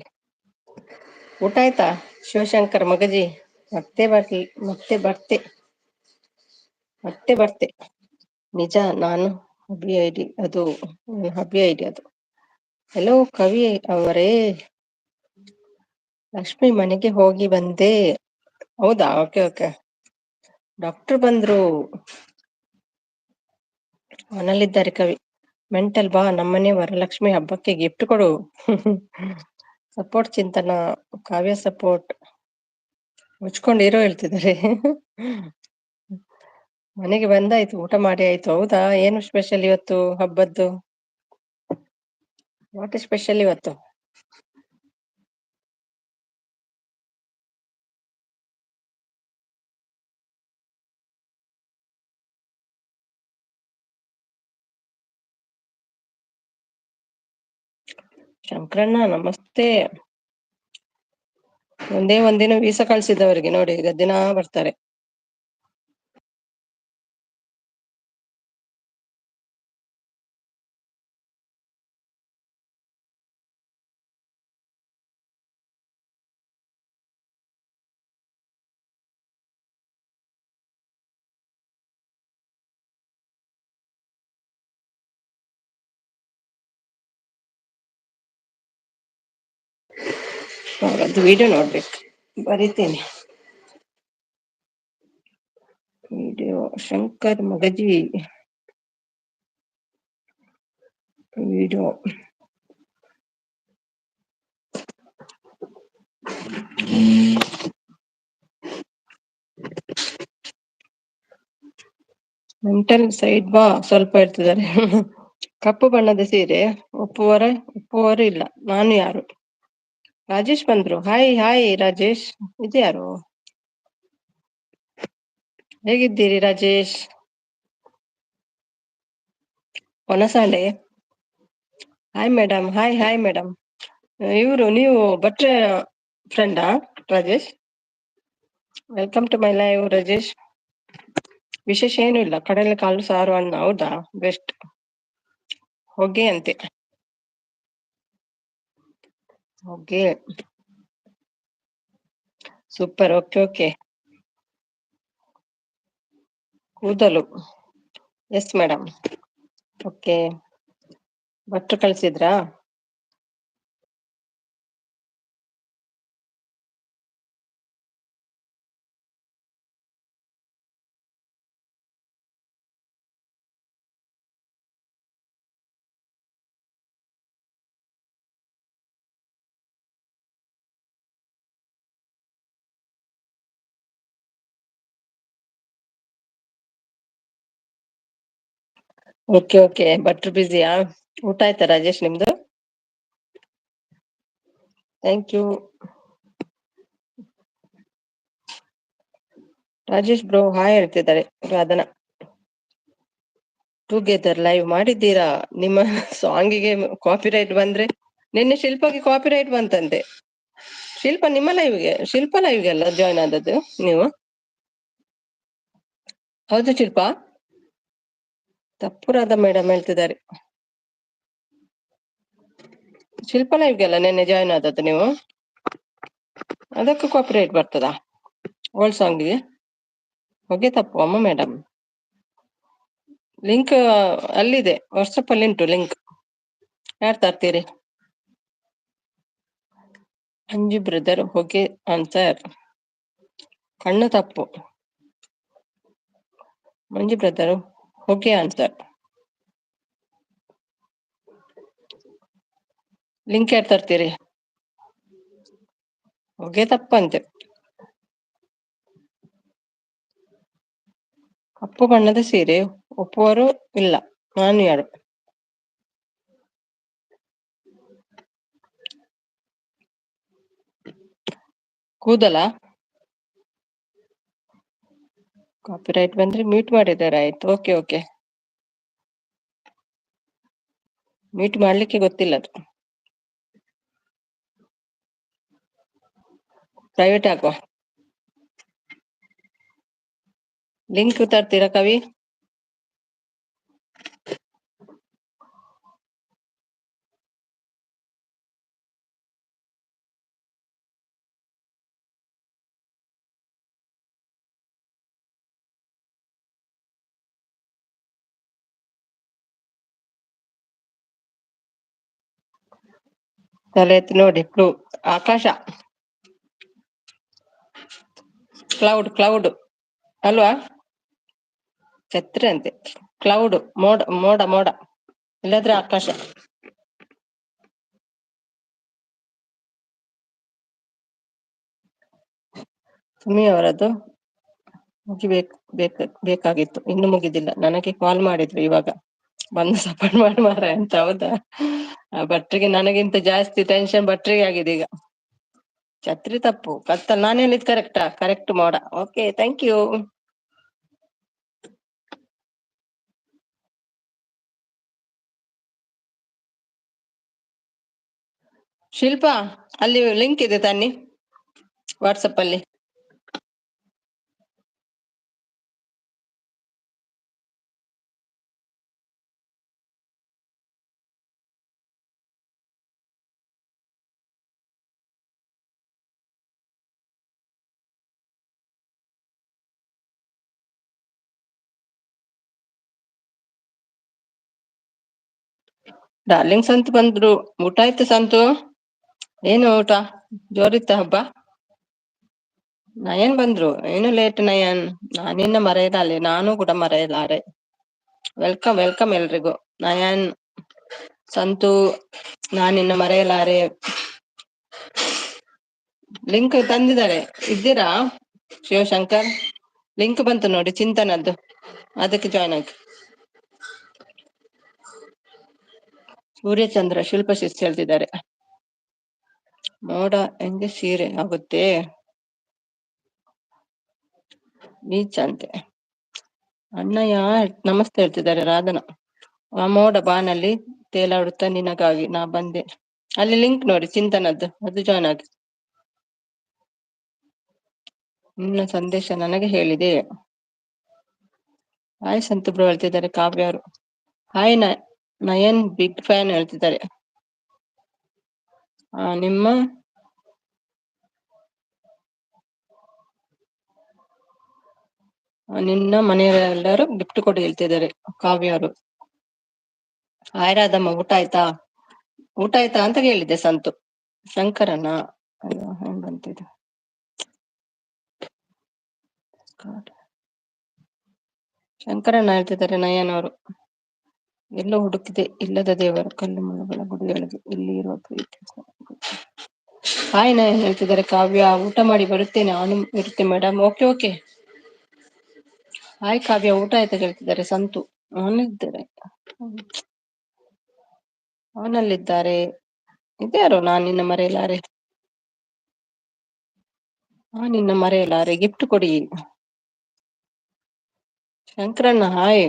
ಊಟ ಆಯ್ತಾ? ಶಿವಶಂಕರ್ ಮಗಜಿ ಮತ್ತೆ ಬರ್ಲಿ, ಮತ್ತೆ ಬರ್ತೆ. ನಿಜ, ನಾನು ಹಬಿ ಐಡಿ ಅದು, ಹಬಿ ಐಡಿ ಅದು. ಹಲೋ ಕವಿ ಅವರೇ, ಲಕ್ಷ್ಮಿ ಮನೆಗೆ ಹೋಗಿ ಬಂದೆ. ಹೌದಾ? Okay okay. ಡಾಕ್ಟರ್ ಬಂದ್ರು. ಮನಲ್ಲಿದ್ದಾರೆ ಕವಿ. ಮೆಂಟಲ್ ಬಾ ನಮ್ಮನೆ ವರಲಕ್ಷ್ಮಿ ಹಬ್ಬಕ್ಕೆ ಗಿಫ್ಟ್ ಕೊಡು. ಸಪೋರ್ಟ್ ಚಿಂತನ, ಕಾವ್ಯ ಸಪೋರ್ಟ್ ಮುಚ್ಕೊಂಡಿರೋ ಹೇಳ್ತಿದ್ದಾರೆ. ಮನೆಗೆ ಬಂದಾಯ್ತು, ಊಟ ಮಾಡಿ ಆಯ್ತು. ಹೌದಾ? ಏನು ಸ್ಪೆಷಲ್ ಇವತ್ತು ಹಬ್ಬದ್ದು? ವಾಟ್ ಸ್ಪೆಷಲ್ ಇವತ್ತು? ಶಂಕರಣ್ಣ ನಮಸ್ತೆ. ಒಂದೇ ಒಂದಿನ ವೀಸಾ ಕಳ್ಸಿದ್ದವರಿಗೆ ನೋಡಿ, ಈಗ ದಿನ ಬರ್ತಾರೆ. ಅದು ವಿಡಿಯೋ ನೋಡ್ಬೇಕು, ಬರಿತೀನಿ. ವಿಡಿಯೋ ಶಂಕರ್ ಮಗಜಿ ವಿಡಿಯೋ. ಮೆಂಟಲ್ ಸೈಡ್ ಬಾ ಸ್ವಲ್ಪ ಇರ್ತಿದ್ದಾರೆ. ಕಪ್ಪು ಬಣ್ಣದ ಸೀರೆ ಒಪ್ಪುವವರು ಇಲ್ಲ. ನಾನು ಯಾರು? ರಾಜೇಶ್ ಬಂದ್ರು. Hi hi Rajesh. ಇದು ಯಾರು? ಹೇಗಿದ್ದೀರಿ ರಾಜೇಶ್? ಹೊನಸಾಲೆ. Hi madam. Hi hi madam. ನೀವು ಭಟ್ರ ಫ್ರೆಂಡಾ Rajesh? Welcome to my live Rajesh. ವಿಶೇಷ ಏನು ಇಲ್ಲ, ಕಡಲೆ ಕಾಳು ಸಾರು ಅನ್ನ. ಹೌದಾ? ಬೆಸ್ಟ್. ಹೊಗೆ ಅಂತೆ. ಹೊಗೆ. ಸೂಪರ್. Okay okay. ಕೂದಲು. Yes madam. ಓಕೆ. ಭಟ್ರು ಕಳ್ಸಿದ್ರಾ? Okay okay. ಭಟ್ರು ಬಿಸಿಯಾ? ಊಟ ಆಯ್ತಾ ರಾಜೇಶ್ ನಿಮ್ದು? Thank you Rajesh bro. Hi ಹೇಳ್ತಿದ್ದಾರೆ ರಾಧನಾ. ಟುಗೆದರ್ ಲೈವ್ ಮಾಡಿದ್ದೀರಾ? ನಿಮ್ಮ ಸಾಂಗಿಗೆ ಕಾಪಿರೈಟ್ ಬಂದ್ರೆ, ನಿನ್ನೆ ಶಿಲ್ಪಾಗೆ ಕಾಪಿರೈಟ್ ಬಂತಂತೆ. ಶಿಲ್ಪ ಲೈವ್ಗೆ ಅಲ್ಲ ಜಾಯ್ನ್ ಆದದ್ದು ನೀವು? ಹೌದು ಶಿಲ್ಪಾ? ತಪ್ಪು ರಾಧಾ ಮೇಡಮ್ ಹೇಳ್ತಿದ್ದಾರೆ. ಶಿಲ್ಪ ಲೈವ್ಗೆಲ್ಲ ನೆನ್ನೆ ಜಾಯ್ನ್ ಆದದ್ದು ನೀವು? ಅದಕ್ಕೂ ಕಾಪಿರೈಟ್ ಬರ್ತದಾ ಓಲ್ಡ್ ಸಾಂಗಿಗೆ? ಹೊಗೆ ತಪ್ಪು ಅಮ್ಮ ಮೇಡಮ್. ಲಿಂಕ್ ಅಲ್ಲಿದೆ, ವಾಟ್ಸಪ್ ಅಲ್ಲಿ ಉಂಟು ಲಿಂಕ್. ಯಾರು ತರ್ತೀರಿ? ಅಂಜು ಬ್ರದರ್ ಹೊಗೆ ಆನ್ಸರ್. ಕಣ್ಣು ತಪ್ಪು. ಮಂಜು ಬ್ರದರ್ ಹೊಗೆ ಆನ್ಸರ್. ಲಿಂಕ್ ಯಾರು ತರ್ತೀರಿ? ಹೊಗೆ ತಪ್ಪಂತೆ. ಕಪ್ಪು ಬಣ್ಣದ ಸೀರೆ ಒಪ್ಪುವರು ಇಲ್ಲ, ನಾನು ಯಾರು? ಕೂದಲ ಕಾಪಿರೈಟ್ ಬಂದ್ರೆ ಮ್ಯೂಟ್ ಮಾಡಿದ್ದಾರೆ, ಆಯ್ತು. ಓಕೆ ಓಕೆ, ಮ್ಯೂಟ್ ಮಾಡ್ಲಿಕ್ಕೆ ಗೊತ್ತಿಲ್ಲ ಅದು. ಪ್ರೈವೇಟ್ ಹಾಕುವ. ಲಿಂಕ್ ತರ್ತೀರಾ ಕವಿ? ತಲೆ ಎತ್ತಿ ನೋಡಿ. ಆಕಾಶ, ಕ್ಲೌಡ್ ಕ್ಲೌಡ್ ಅಲ್ವಾ? ಛತ್ರಿ ಅಂತೆ. ಕ್ಲೌಡ್ ಮೋಡ ಮೋಡ ಮೋಡ, ಇಲ್ಲದ್ರೆ ಆಕಾಶ. ಸುಮಿ ಅವರದ್ದು ಬೇಕಾಗಿತ್ತು, ಇನ್ನು ಮುಗಿದಿಲ್ಲ. ನನಗೆ ಕಾಲ್ ಮಾಡಿದ್ರು ಇವಾಗ, ಬಂದು ಸಪೋರ್ಟ್ ಮಾಡಿ ಮಾರ ಅಂತ. ಹೌದಾ? ಭಟ್ರಿಗೆ ನನಗಿಂತ ಜಾಸ್ತಿ ಟೆನ್ಷನ್ ಭಟ್ರಿಗೆ ಆಗಿದೆ ಈಗ. ಛತ್ರಿ ತಪ್ಪು, ಕತ್ತಲ್. ನಾನು ಹೇಳಿದ್ ಕರೆಕ್ಟಾ? ಕರೆಕ್ಟ್ ಮೋಡ. Okay, thank you. ಶಿಲ್ಪಾ, ಅಲ್ಲಿ ಲಿಂಕ್ ಇದೆ ತನ್ನಿ ವಾಟ್ಸಪ್ ಅಲ್ಲಿ. ಡಾರ್ಲಿಂಗ್ ಸಂತು ಬಂದ್ರು. ಊಟ ಆಯ್ತು ಸಂತು? ಏನು ಊಟ? ಜೋರಿತ್ತ ಹಬ್ಬ? ನಯನ್ ಬಂದ್ರು, ಏನು ಲೇಟ್ ನಯನ್? ನಾನಿನ್ನ ಮರೆಯಲಾರೆ, ನಾನು ಕೂಡ ಮರೆಯಲಾರೆ. ವೆಲ್ಕಮ್ ವೆಲ್ಕಮ್ ಎಲ್ರಿಗೂ. ನಯನ್, ಸಂತು, ನಾನಿನ್ನ ಮರೆಯಲಾರೆ. ಲಿಂಕ್ ತಂದಿದ್ದಾರೆ, ಇದ್ದೀರಾ? ಶಿವಶಂಕರ್, ಲಿಂಕ್ ಬಂತು ನೋಡಿ, ಚಿಂತನದ್ದು, ಅದಕ್ಕೆ ಜಾಯ್ನ್ ಆಗಿ. ಸೂರ್ಯಚಂದ್ರ ಶಿಲ್ಪ ಶಿಸ್ತು ಹೇಳ್ತಿದ್ದಾರೆ. ಮೋಡ ಹೆಂಗೆ ಸೀರೆ ಆಗುತ್ತೆ? ಬೀಚ್ ಅಂತೆ. ಅಣ್ಣಯ್ಯ ನಮಸ್ತೆ ಹೇಳ್ತಿದ್ದಾರೆ ರಾಧನ. ಆ ಮೋಡ ಬಾನಲ್ಲಿ ತೇಲಾಡುತ್ತಾ ನಿನಗಾಗಿ ನಾ ಬಂದೆ. ಅಲ್ಲಿ ಲಿಂಕ್ ನೋಡಿ ಚಿಂತನದ್ದು, ಅದು ಜಾಯ್ನ್ ಆಗಿ. ನಿನ್ನ ಸಂದೇಶ ನನಗೆ ಹೇಳಿದೆ. ಹಾಯ್ ಸಂತು ಬ್ರೋ ಹೇಳ್ತಿದ್ದಾರೆ ಕಾವ್ಯ ಅವರು. ಹಾಯ್ ನಯನ್ ಬಿಗ್ ಫ್ಯಾನ್ ಹೇಳ್ತಿದ್ದಾರೆ. ನಿಮ್ಮ ನಿನ್ನ ಮನೆಯವರೆಲ್ಲರೂ ಗಿಫ್ಟ್ ಕೊಡಿ ಹೇಳ್ತಿದ್ದಾರೆ ಕಾವ್ಯ ಅವರು. ಹಾಯ್ ರಾಧಮ್ಮ, ಊಟ ಆಯ್ತಾ? ಊಟ ಆಯ್ತಾ ಅಂತ ಕೇಳಿದ್ದೆ ಸಂತು. ಶಂಕರನ ಹೆಂಗ್ ಬಂತಿದೆ? ಶಂಕರಣ್ಣ ಹೇಳ್ತಿದ್ದಾರೆ ನಯನ್ ಅವರು. ಎಲ್ಲೋ ಹುಡುಕಿದೆ ಇಲ್ಲದ ದೇವರು, ಕಲ್ಲು ಮುಳ್ಳುಗಳ ಗುಡಿಯೊಳಗೆ ಇಲ್ಲಿ ಇರುವ ಪ್ರೀತಿ. ಹಾಯ್ ನಯನ್ ಹೇಳ್ತಿದ್ದಾರೆ ಕಾವ್ಯ. ಊಟ ಮಾಡಿ ಬರುತ್ತೇನೆ, ನಾನು ಇರುತ್ತೆ madam. Okay okay. Hi Kavya, ಊಟ ಆಯ್ತಾ ಹೇಳ್ತಿದ್ದಾರೆ ಸಂತು. ಅವನಲ್ಲಿದ್ದಾರೆ. ಇದ್ಯಾರು? ನಾನು ನಿನ್ನ ಮರೆಯಲಾರೆ. ನಿನ್ನ ಮರೆಯಲಾರೆ, ಗಿಫ್ಟ್ ಕೊಡಿ. ಶಂಕರಣ್ಣ ಹಾಯ್.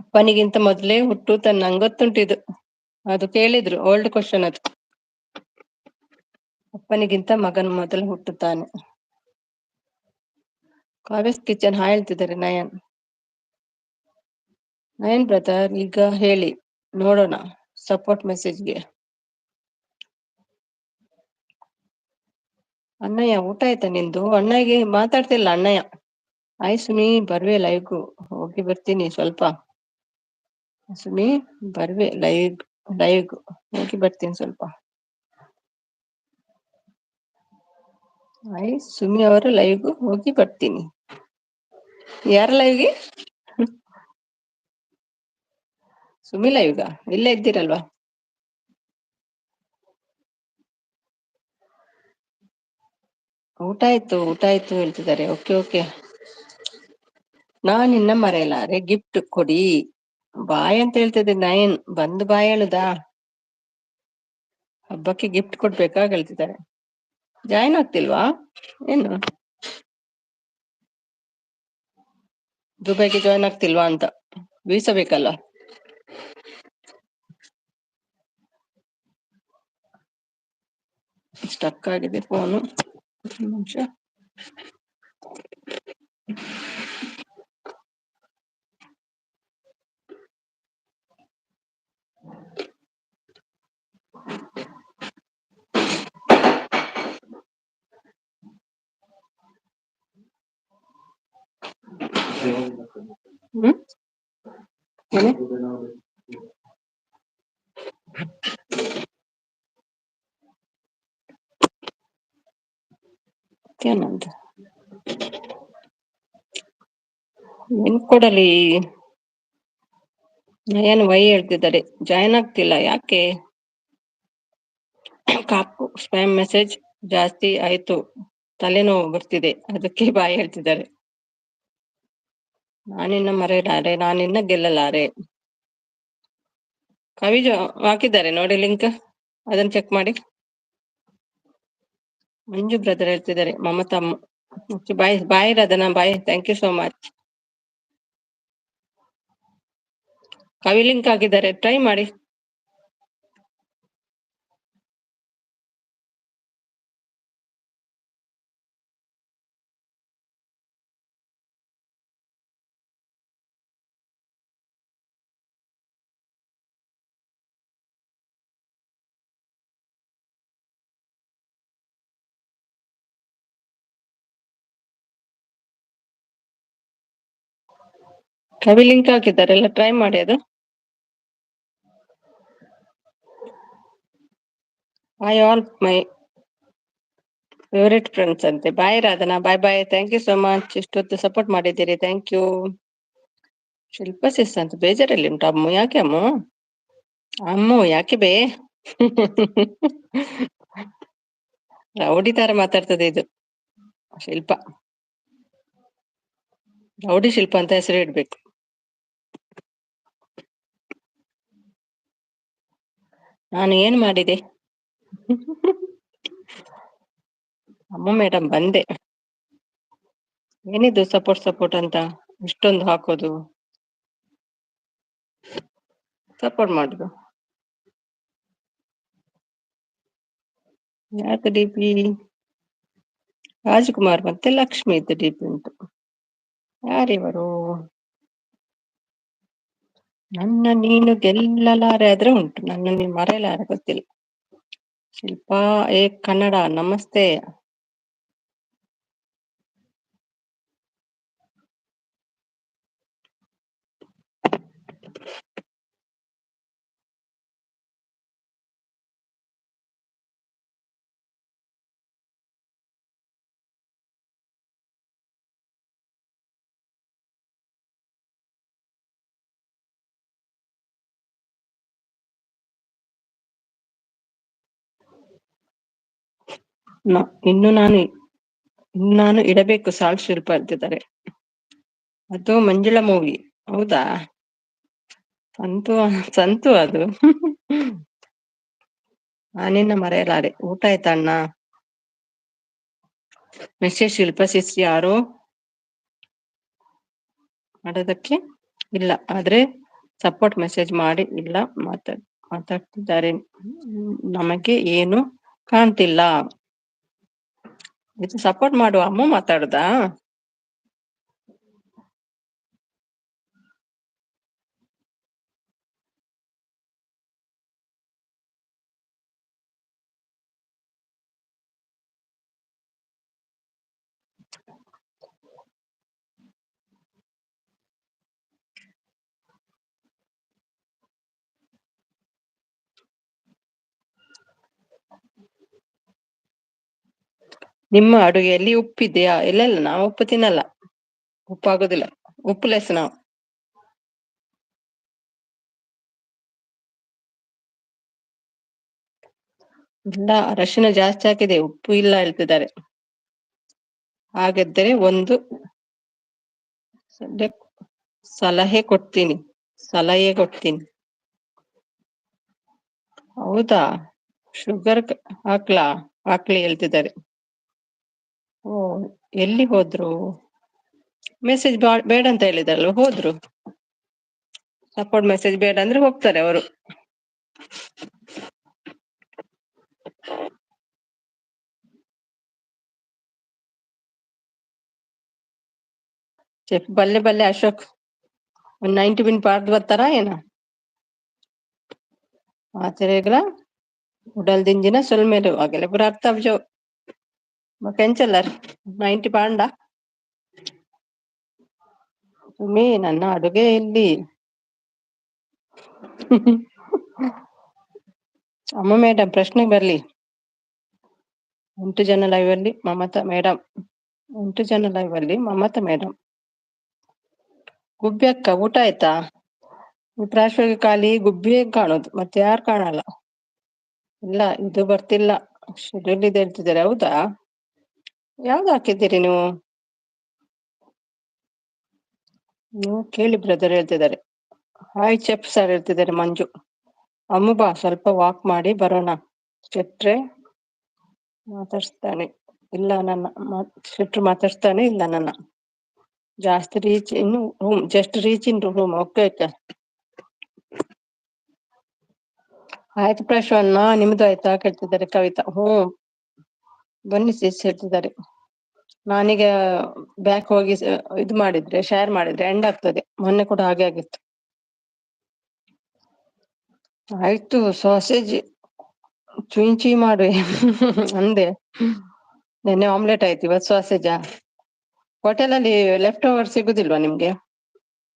ಅಪ್ಪನಿಗಿಂತ ಮೊದ್ಲೇ ಹುಟ್ಟು ನಂಗೊತ್ತುಂಟಿದು. ಅದು ಕೇಳಿದ್ರು, ಓಲ್ಡ್ ಕ್ವಶನ್ ಅದು. ಅಪ್ಪನಿಗಿಂತ ಮಗನ್ ಮೊದಲು ಹುಟ್ಟುತ್ತಾನೆ. ಕಾವ್ಯಸ್ ಕಿಚನ್ ಹಾಯ್ ಹೇಳ್ತಿದ್ದಾರೆ ನಯನ್. ನಯನ್ ಬ್ರದರ್, ಈಗ ಹೇಳಿ ನೋಡೋಣ, ಸಪೋರ್ಟ್ ಮೆಸೇಜ್ಗೆ. ಅಣ್ಣಯ್ಯ ಊಟ ಆಯ್ತಾ ನಿಂದು? ಅಣ್ಣಯ್ಯಗೆ ಮಾತಾಡ್ತಿಲ್ಲ ಅಣ್ಣಯ್ಯ. ಆಯ್ ಸುಮಿ ಬರ್ವೆ ಲೈವ್ಗೂ? ಹೋಗಿ ಬರ್ತೀನಿ ಸ್ವಲ್ಪ. ಸುಮಿ ಬರ್ವೆ ಲೈವ್ಗೂ ಹೋಗಿ ಬರ್ತೀನಿ ಸ್ವಲ್ಪ. ಆಯ್ ಸುಮಿ ಅವರ ಲೈವ್ಗೂ ಹೋಗಿ ಬರ್ತೀನಿ. ಯಾರ ಲೈವ್ಗೆ? ಸುಮಿ ಲೈವ್ಗ? ಇಲ್ಲೇ ಇದ್ದೀರಲ್ವಾ? ಊಟ ಆಯ್ತು ಹೇಳ್ತಿದ್ದಾರೆ. Okay okay. ನಾನ್ ಇನ್ನ ಮರೆಯಲಾರೆ ಗಿಫ್ಟ್ ಕೊಡಿ ಬಾಯ್ ಅಂತ ಹೇಳ್ತಿದ್ದೆ. ನಯನ್ ಬಂದು ಬಾಯ್ ಹೇಳುದಾ? ಹಬ್ಬಕ್ಕೆ ಗಿಫ್ಟ್ ಕೊಡ್ಬೇಕಾ ಹೇಳ್ತಿದ್ದಾರೆ. ಜಾಯಿನ್ ಆಗ್ತಿಲ್ವಾ ಏನು? ದುಬೈಗೆ ಜಾಯಿನ್ ಆಗ್ತಿಲ್ವಾ ಅಂತ. ವೀಸಾ ಬೇಕಲ್ಲ. ಸ್ಟಕ್ ಆಗಿದೆ ಫೋನು. ನಿಮಿಷ. ಹ್ಮ್ ಏನು? ಏನಂತ? ಏನ್ ಕೊಡಲಿ? ಏನು ವೈ ಹೇಳ್ತಿದ್ದಾರೆ. ಜಾಯಿನ್ ಆಗ್ತಿಲ್ಲ ಯಾಕೆ? ಕಾಪು ಸ್ಪ್ಯಾಮ್ ಮೆಸೇಜ್ ಜಾಸ್ತಿ ಆಯ್ತು, ತಲೆನೋವು ಬರ್ತಿದೆ, ಅದಕ್ಕೆ ಬಾಯ್ ಹೇಳ್ತಿದ್ದಾರೆ. ನಾನಿನ್ನ ಮರೆಯಲಾರೆ, ನಾನಿನ್ನ ಗೆಲ್ಲಲಾರೆ. ಕವಿ ಹಾಕಿದ್ದಾರೆ ನೋಡಿ ಲಿಂಕ್, ಅದನ್ನ ಚೆಕ್ ಮಾಡಿ. ಮಂಜು ಬ್ರದರ್ ಹೇಳ್ತಿದ್ದಾರೆ Mamatamma. Bye bye Radana bye, thank you so much. Kavi link ಹಾಕಿದ್ದಾರೆ, ಟ್ರೈ ಮಾಡಿ. ಕವಿ ಲಿಂಕ್ ಹಾಕಿದ್ದಾರೆ, ಎಲ್ಲ ಟ್ರೈ ಮಾಡಿ. ಅದು bye all my favourite friends ಅಂತೆ. Bye Radhana, bye bye, thank you so much. ಇಷ್ಟೊತ್ತು ಸಪೋರ್ಟ್ ಮಾಡಿದ್ದೀರಿ, ಥ್ಯಾಂಕ್ ಯು. ಶಿಲ್ಪ ಸಿಸ್ ಅಂತ ಬೇಜಾರಲ್ಲಿ ಉಂಟು ಅಮ್ಮು. ಯಾಕೆ ಅಮ್ಮು? ಅಮ್ಮು ಯಾಕೆ ಬೇ? ರೌಡಿ ತರ ಮಾತಾಡ್ತದೆ ಇದು ಶಿಲ್ಪ. ರೌಡಿ ಶಿಲ್ಪ ಅಂತ ಹೆಸರು ಇಡ್ಬೇಕು. ನಾನು ಏನ್ ಮಾಡಿದೆ? ಅಮ್ಮ ಮೇಡಮ್ ಬಂದೆ. ಏನಿದು ಸಪೋರ್ಟ್ ಅಂತ ಇಷ್ಟೊಂದು ಹಾಕೋದು? ಸಪೋರ್ಟ್ ಮಾಡುದು ಯಾಕೆ? ಡಿಪಿ ರಾಜ್ಕುಮಾರ್ ಮತ್ತೆ ಲಕ್ಷ್ಮಿ ಇದ್ದ ಡಿಪಿ ಉಂಟು. ಯಾರಿವರು? ನನ್ನ ನೀನು ಗೆಲ್ಲಲಾರೆ ಆದ್ರೆ ಉಂಟು, ನನ್ನ ನೀನು ಮರೆಯಲಾರೆ ಗೊತ್ತಿಲ್ಲ. ಶಿಲ್ಪಾ ಕನ್ನಡ, ನಮಸ್ತೆ. ಇನ್ನು ನಾನು ಇಡಬೇಕು ಸಾಲ್ಟ್ ಶಿಲ್ಪ ಅಂತಿದ್ದಾರೆ. ಅದು ಮಂಜುಳಾ ಮೂವಿ ಹೌದಾ? ಸಂತು ಅದು. ನಾನಿನ್ನ ಮರೆಯಲಾರೆ. ಊಟ ಆಯ್ತಾ ಅಣ್ಣ? ಮೆಸೇಜ್ ಶಿಲ್ಪ ಸಿಸ್ ಯಾರು ಮಾಡೋದಕ್ಕೆ ಇಲ್ಲ, ಆದ್ರೆ ಸಪೋರ್ಟ್ ಮೆಸೇಜ್ ಮಾಡಿ ಇಲ್ಲ ಮಾತಾಡ್ತಿದ್ದಾರೆ. ನಮಗೆ ಏನು ಕಾಣ್ತಿಲ್ಲ. ಇದು ಸಪೋರ್ಟ್ ಮಾಡುವ ಅಮ್ಮ ಮಾತಾಡುದಾ? ನಿಮ್ಮ ಅಡುಗೆಯಲ್ಲಿ ಉಪ್ಪಿದೆಯಾ? ಇಲ್ಲ ಇಲ್ಲ, ನಾವು ಉಪ್ಪು ತಿನ್ನಲ್ಲ. ಉಪ್ಪು ಆಗೋದಿಲ್ಲ. ಉಪ್ಪು ಲೆಸ್ ನಾವು. ಇಲ್ಲ, ಅರಶಿನ ಜಾಸ್ತಿ ಹಾಕಿದೆ, ಉಪ್ಪು ಇಲ್ಲ ಹೇಳ್ತಿದ್ದಾರೆ. ಹಾಗಿದ್ದರೆ ಒಂದು ಸಲ- ಸಲಹೆ ಕೊಡ್ತೀನಿ. ಸಲಹೆ ಕೊಡ್ತೀನಿ. ಹೌದಾ? ಶುಗರ್ ಹಾಕ್ಲಿ ಹೇಳ್ತಿದ್ದಾರೆ. ಓ, ಎಲ್ಲಿ ಹೋದ್ರು? ಮೆಸೇಜ್ ಬೇಡ ಅಂತ ಹೇಳಿದ್ರಲ್ಲ, ಹೋದ್ರು. ಸಪೋರ್ಟ್ ಮೆಸೇಜ್ ಬೇಡ ಅಂದ್ರೆ ಹೋಗ್ತಾರೆ ಅವರು. ಚೆಫ್ ಬಲ್ಲೆ ಬಲ್ಲೆ ಅಶೋಕ್ ಒಂದು 90 ಬಿನ್ ಪಾರ್ದು ಬರ್ತಾರಾ ಏನ? ಆಚೆರೆಗ್ಲ ಉಡಲ್ ದಿಂಜಿನ ಸೊಲ್ಮೇರು ಅಗೆಲ್ಲ ಪುರ ಅರ್ಥ ಜೋ ಕೆಂಚಲ್ಲರ್ 90 ಪಾಂಡ. ಸುಮಿ, ನನ್ನ ಅಡುಗೆ ಇಲ್ಲಿ. ಅಮ್ಮ ಮೇಡಮ್ ಪ್ರಶ್ನೆಗೆ ಬರ್ಲಿ. 8 ಜನ ಲೈವ್ ಅಲ್ಲಿ ಮಮತಾ ಮೇಡಮ್. 8 ಜನ ಲೈವ್ ಅಲ್ಲಿ ಮಮತಾ ಮೇಡಮ್. ಗುಬ್ಬಿ ಅಕ್ಕ, ಊಟ ಆಯ್ತಾ? ಪ್ರಾಶ್ವಗೆ ಖಾಲಿ ಗುಬ್ಬಿಯೇ ಕಾಣೋದು, ಮತ್ತೆ ಯಾರು ಕಾಣಲ್ಲ. ಇಲ್ಲ, ಇದು ಬರ್ತಿಲ್ಲ. ಶೆಡ್ಯೂಲ್ ಇದೆ ಹೇಳ್ತಿದ್ದಾರೆ. ಹೌದಾ? ಯಾವ್ದು ಹಾಕಿದ್ದೀರಿ ನೀವು? ನೀವು ಕೇಳಿ ಬ್ರದರ್ ಹೇಳ್ತಿದ್ದಾರೆ. ಹಾಯ್ ಚೆಫ್ ಸರ್ ಹೇಳ್ತಿದ್ದಾರೆ ಮಂಜು. ಅಮ್ಮ ಬಾ, ಸ್ವಲ್ಪ ವಾಕ್ ಮಾಡಿ ಬರೋಣ. ಶೆಟ್ರೆ ಮಾತಾಡ್ಸ್ತಾನೆ ಇಲ್ಲ ಶೆಟ್ರು ಮಾತಾಡ್ಸ್ತಾನೆ ಇಲ್ಲ ನನ್ನ. ಜಾಸ್ತಿ reach in room, just reach in room. Okay okay. ಆಯ್ತು ಪ್ರಶ್ವನ್ನ, ನಿಮ್ದು ಆಯ್ತಾ ಕೇಳ್ತಿದ್ದಾರೆ ಕವಿತಾ. ಬನ್ನಿ ಸಿಸ್ ಹೇಳ್ತಿದ್ದಾರೆ. ನಾನೀಗ ಬ್ಯಾಕ್ ಹೋಗಿ ಇದು ಮಾಡಿದ್ರೆ, ಶೇರ್ ಮಾಡಿದ್ರೆ ಎಂಡ್ ಆಗ್ತದೆ. ಮೊನ್ನೆ ಕೂಡ ಹಾಗೆ ಆಗಿತ್ತು. ಆಯ್ತು, ಸಾಸೇಜ್ ಚುಯ್ ಚುಯ್ ಮಾಡು ಅಂದೆ. ನೆನ್ನೆ ಆಮ್ಲೆಟ್ ಆಯ್ತು, ಇವತ್ತು ಸಾಸೇಜಾ? ಹೋಟೆಲಲ್ಲಿ ಲೆಫ್ಟ್ ಓವರ್ ಸಿಗುದಿಲ್ವಾ ನಿಮ್ಗೆ?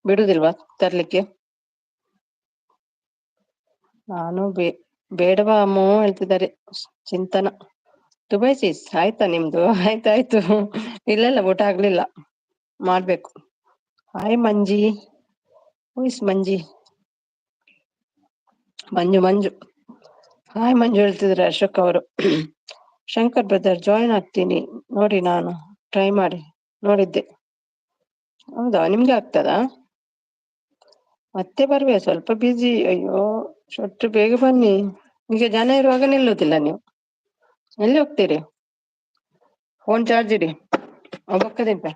ಬಿಡುದಿಲ್ವಾ ತರ್ಲಿಕ್ಕೆ? ನಾನು ಬೇಡವಾ ಅಮ್ಮ ಹೇಳ್ತಿದ್ದಾರೆ ಚಿಂತನ. ದುಬೈ ಚೀಸ್ ಆಯ್ತಾ ನಿಮ್ದು? ಆಯ್ತಾಯ್ತು. ಇಲ್ಲ ಊಟ ಆಗ್ಲಿಲ್ಲ, ಮಾಡ್ಬೇಕು. ಹಾಯ್ ಮಂಜಿ. ಹೂಯಿಸ್ ಮಂಜಿ? ಮಂಜು. ಹಾಯ್ ಮಂಜು ಹೇಳ್ತಿದ್ರೆ ಅಶೋಕ್ ಅವರು. ಶಂಕರ್ ಬ್ರದರ್ ಜಾಯಿನ್ ಆಗ್ತೀನಿ ನೋಡಿ, ನಾನು ಟ್ರೈ ಮಾಡಿ ನೋಡಿದ್ದೆ. ಹೌದಾ, ನಿಮ್ಗೆ ಆಗ್ತದಾ? ಮತ್ತೆ ಬರ್ವೆ, ಸ್ವಲ್ಪ ಬಿಜಿ. ಅಯ್ಯೋ ಶೊಟ್ಟು, ಬೇಗ ಬನ್ನಿ. ಈಗ ಜನ ಇರುವಾಗ ನಿಲ್ಲುದಿಲ್ಲ ನೀವು. ಎಲ್ಲಿ ಹೋಗ್ತೀರಿ? ಫೋನ್ ಚಾರ್ಜ್ ಇಡಿ. ಒಬ್ಬಕ್ಕದಿಂಪ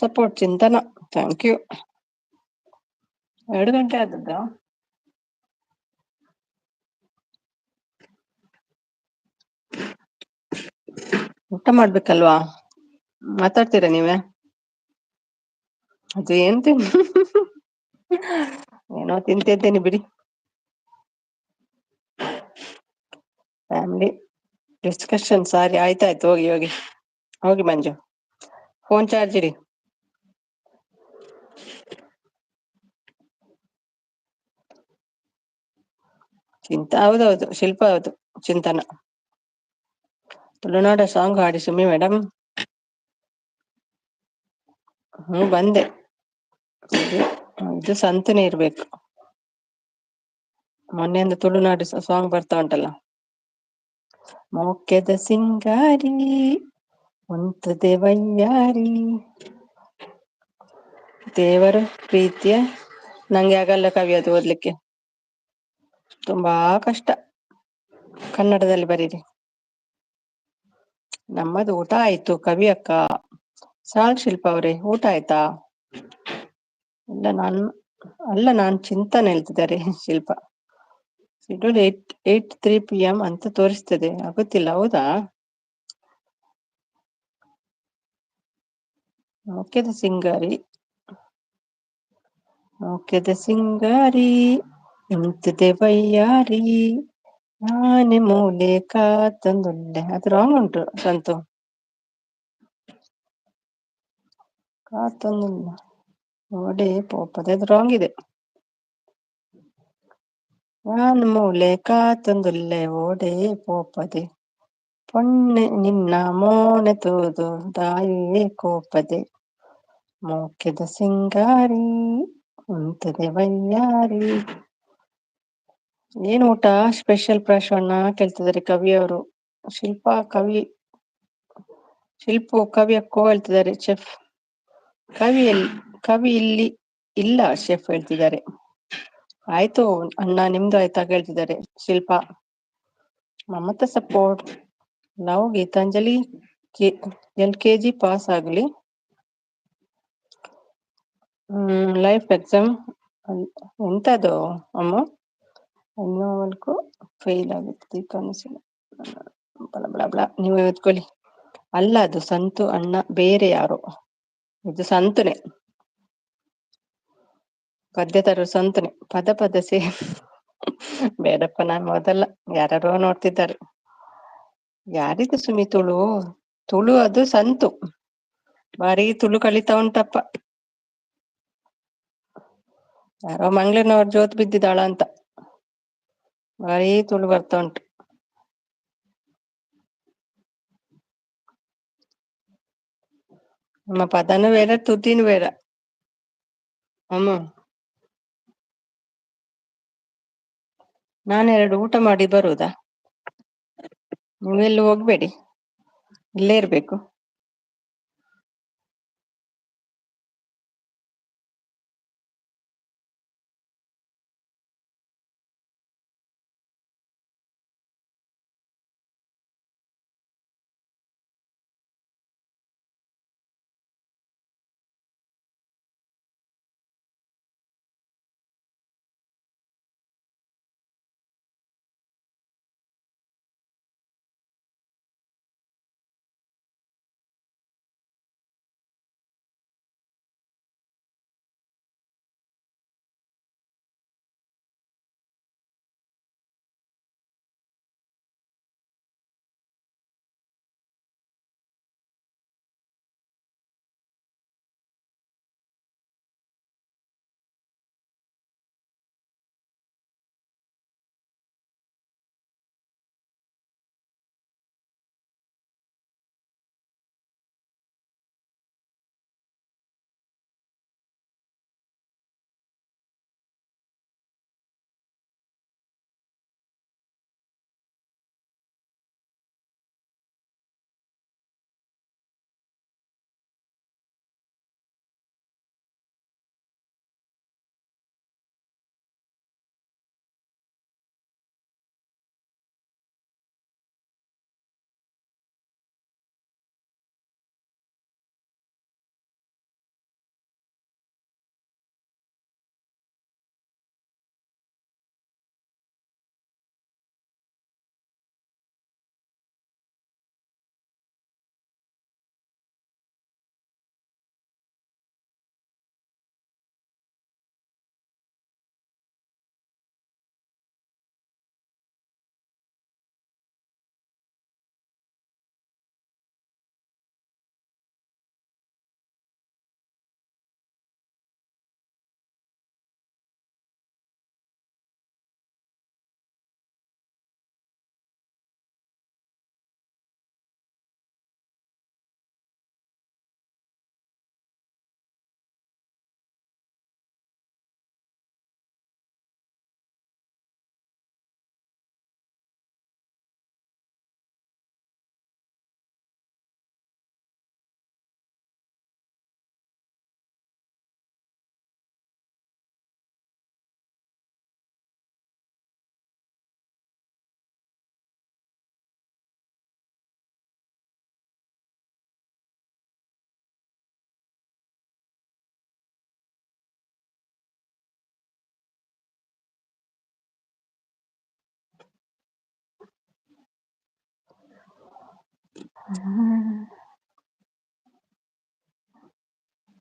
ಸಪೋರ್ಟ್ ಚಿಂತನ. Thank you. 2 ಗಂಟೆ ಆದದ್ದಾ? ಊಟ ಮಾಡ್ಬೇಕಲ್ವಾ? ಮಾತಾಡ್ತೀರಾ ನೀವೇ? ಅದು ಏನ್ ಏನೋ ತಿಂತಿದ್ದೇನೆ ಬಿಡಿ. Family discussion. ಸಾರಿ, ಆಯ್ತಾಯ್ತು, ಹೋಗಿ ಮಂಜು. ಫೋನ್ ಚಾರ್ಜ್ ಇಡಿ. ಹೌದೌದು, ಶಿಲ್ಪ ಹೌದು, ಚಿಂತನ. ತುಳುನಾಡ ಸಾಂಗ್ ಹಾಡಿ ಸುಮ್ಮಿ ಮೇಡಮ್. ಬಂದೆ. ಇದು ಸಂತನೇ ಇರ್ಬೇಕು. ಮೊನ್ನೆಯಿಂದ ತುಳುನಾಡು ಸಾಂಗ್ ಬರ್ತಾ ಉಂಟಲ್ಲ. ಮೋಕ್ಯದ ಸಿಂಗಾರಿ ಒಂತದೆ ವಯ್ಯಾರಿ, ದೇವರು ಪ್ರೀತಿಯ. ನಂಗೆ ಆಗಲ್ಲ ಕವಿ ಅದು ಓದ್ಲಿಕ್ಕೆ, ತುಂಬಾ ಕಷ್ಟ. ಕನ್ನಡದಲ್ಲಿ ಬರೀರಿ. ನಮ್ಮದು ಊಟ ಆಯ್ತು ಕವಿ ಅಕ್ಕ. ಸಾಕ್ ಶಿಲ್ಪ ಅವ್ರೆ, ಊಟ ಆಯ್ತಾ? ಅಲ್ಲ ನಾನ್ ಚಿಂತನೆ ಹೇಳ್ತಿದ್ದಾರೆ ಶಿಲ್ಪ. ಶೆಡ್ಯೂಲ್ 8:03 PM ಅಂತ ತೋರಿಸ್ತದೆ, ಆಗುತ್ತಿಲ್ಲ. ಹೌದಾ? ಓಕೆದ ಸಿಂಗಾರಿ ಎಂತಿದೆ ಬಯ್ಯಾರಿ, ನಾನೆ ಮೂಲೆ ಕಾತಂದುಳ್ಳೆ. ಅದು ರಾಂಗ್ ಉಂಟು ಸಂತು. ಕಾತಂದುಳ್ಳ ನೋಡಿ ಪೋಪದೆ, ಅದು ರಾಂಗ್ ಇದೆ. ഞാൻ മൂലെ കാത്തുങ്കുല്ലെ ഓടെ പോപ്പದೆ പൊണ്ണെ ನಿನ್ನ ಮೋನೆ ತೂದು ದಾಯೇ ಕೋಪದೆ ಮೋಕೆದ ಸಿಂಗಾರಿ ಉಂತದೆ ವಯ್ಯಾರಿ. ಏನ್ ಊಟ ಸ್ಪೆಷಲ್ ಪ್ರಶ್ನ ಕೇಳ್ತಿದ್ದಾರೆ ಕವಿಯವರು. ಶಿಲ್ಪಾ ಕವಿ ಶಿಲ್ಪು ಕವಿ ಅಕ್ಕೋ ಹೇಳ್ತಿದ್ದಾರೆ ಚೆಫ್. ಕವಿ ಇಲ್ಲಿ ಇಲ್ಲ ಶೆಫ್ ಹೇಳ್ತಿದ್ದಾರೆ. ಆಯ್ತು ಅಣ್ಣ ನಿಮ್ದು ಆಯ್ತಾ ಕೇಳ್ತಿದ್ದಾರೆ ಶಿಲ್ಪಾ. ಮಮತಾ ಸಪೋರ್ಟ್ ನಾವು ಗೀತಾಂಜಲಿ LKG ಪಾಸ್ ಆಗ್ಲಿ. ಲೈಫ್ ಎಕ್ಸಾಮ್ ಎಂತದು ಅಮ್ಮ ಅನ್ನೋವಲ್ಕು ಫೇಲ್ ಆಗುತ್ತೆ ಕನಸಿನ ಬಲ ಬಲ ಬಲ. ನೀವು ಎತ್ಕೊಳ್ಳಿ. ಅಲ್ಲ ಅದು ಸಂತು ಅಣ್ಣ ಬೇರೆ ಯಾರು. ಇದು ಸಂತುನೆ ಪದ್ಯ ತರೋ ಸಂತುನೆ ಪದ ಬೇಡಪ್ಪ ನಾನು ಓದಲ್ಲ. ಯಾರೋ ನೋಡ್ತಿದ್ದಾರೆ. ಯಾರಿದು ಸುಮಿ ತುಳು ಅದು ಸಂತು ಬಾರಿ ತುಳು ಕಲಿತಾ ಉಂಟಪ್ಪ. ಯಾರೋ ಮಂಗ್ಳೂರ್ನವ್ರ ಜೋತ್ ಬಿದ್ದಿದ್ದಾಳ ಅಂತ ಬಾರಿ ತುಳು ಬರ್ತಾ ಉಂಟು. ನಮ್ಮ ಪದನು ಬೇರೆ ತುದಿನು ಬೇರೆ ಅಮ್ಮ. ನಾನೆರಡು ಊಟ ಮಾಡಿ ಬರುದಾ? ನೀವೆಲ್ಲೂ ಹೋಗ್ಬೇಡಿ, ಇಲ್ಲೇ ಇರ್ಬೇಕು.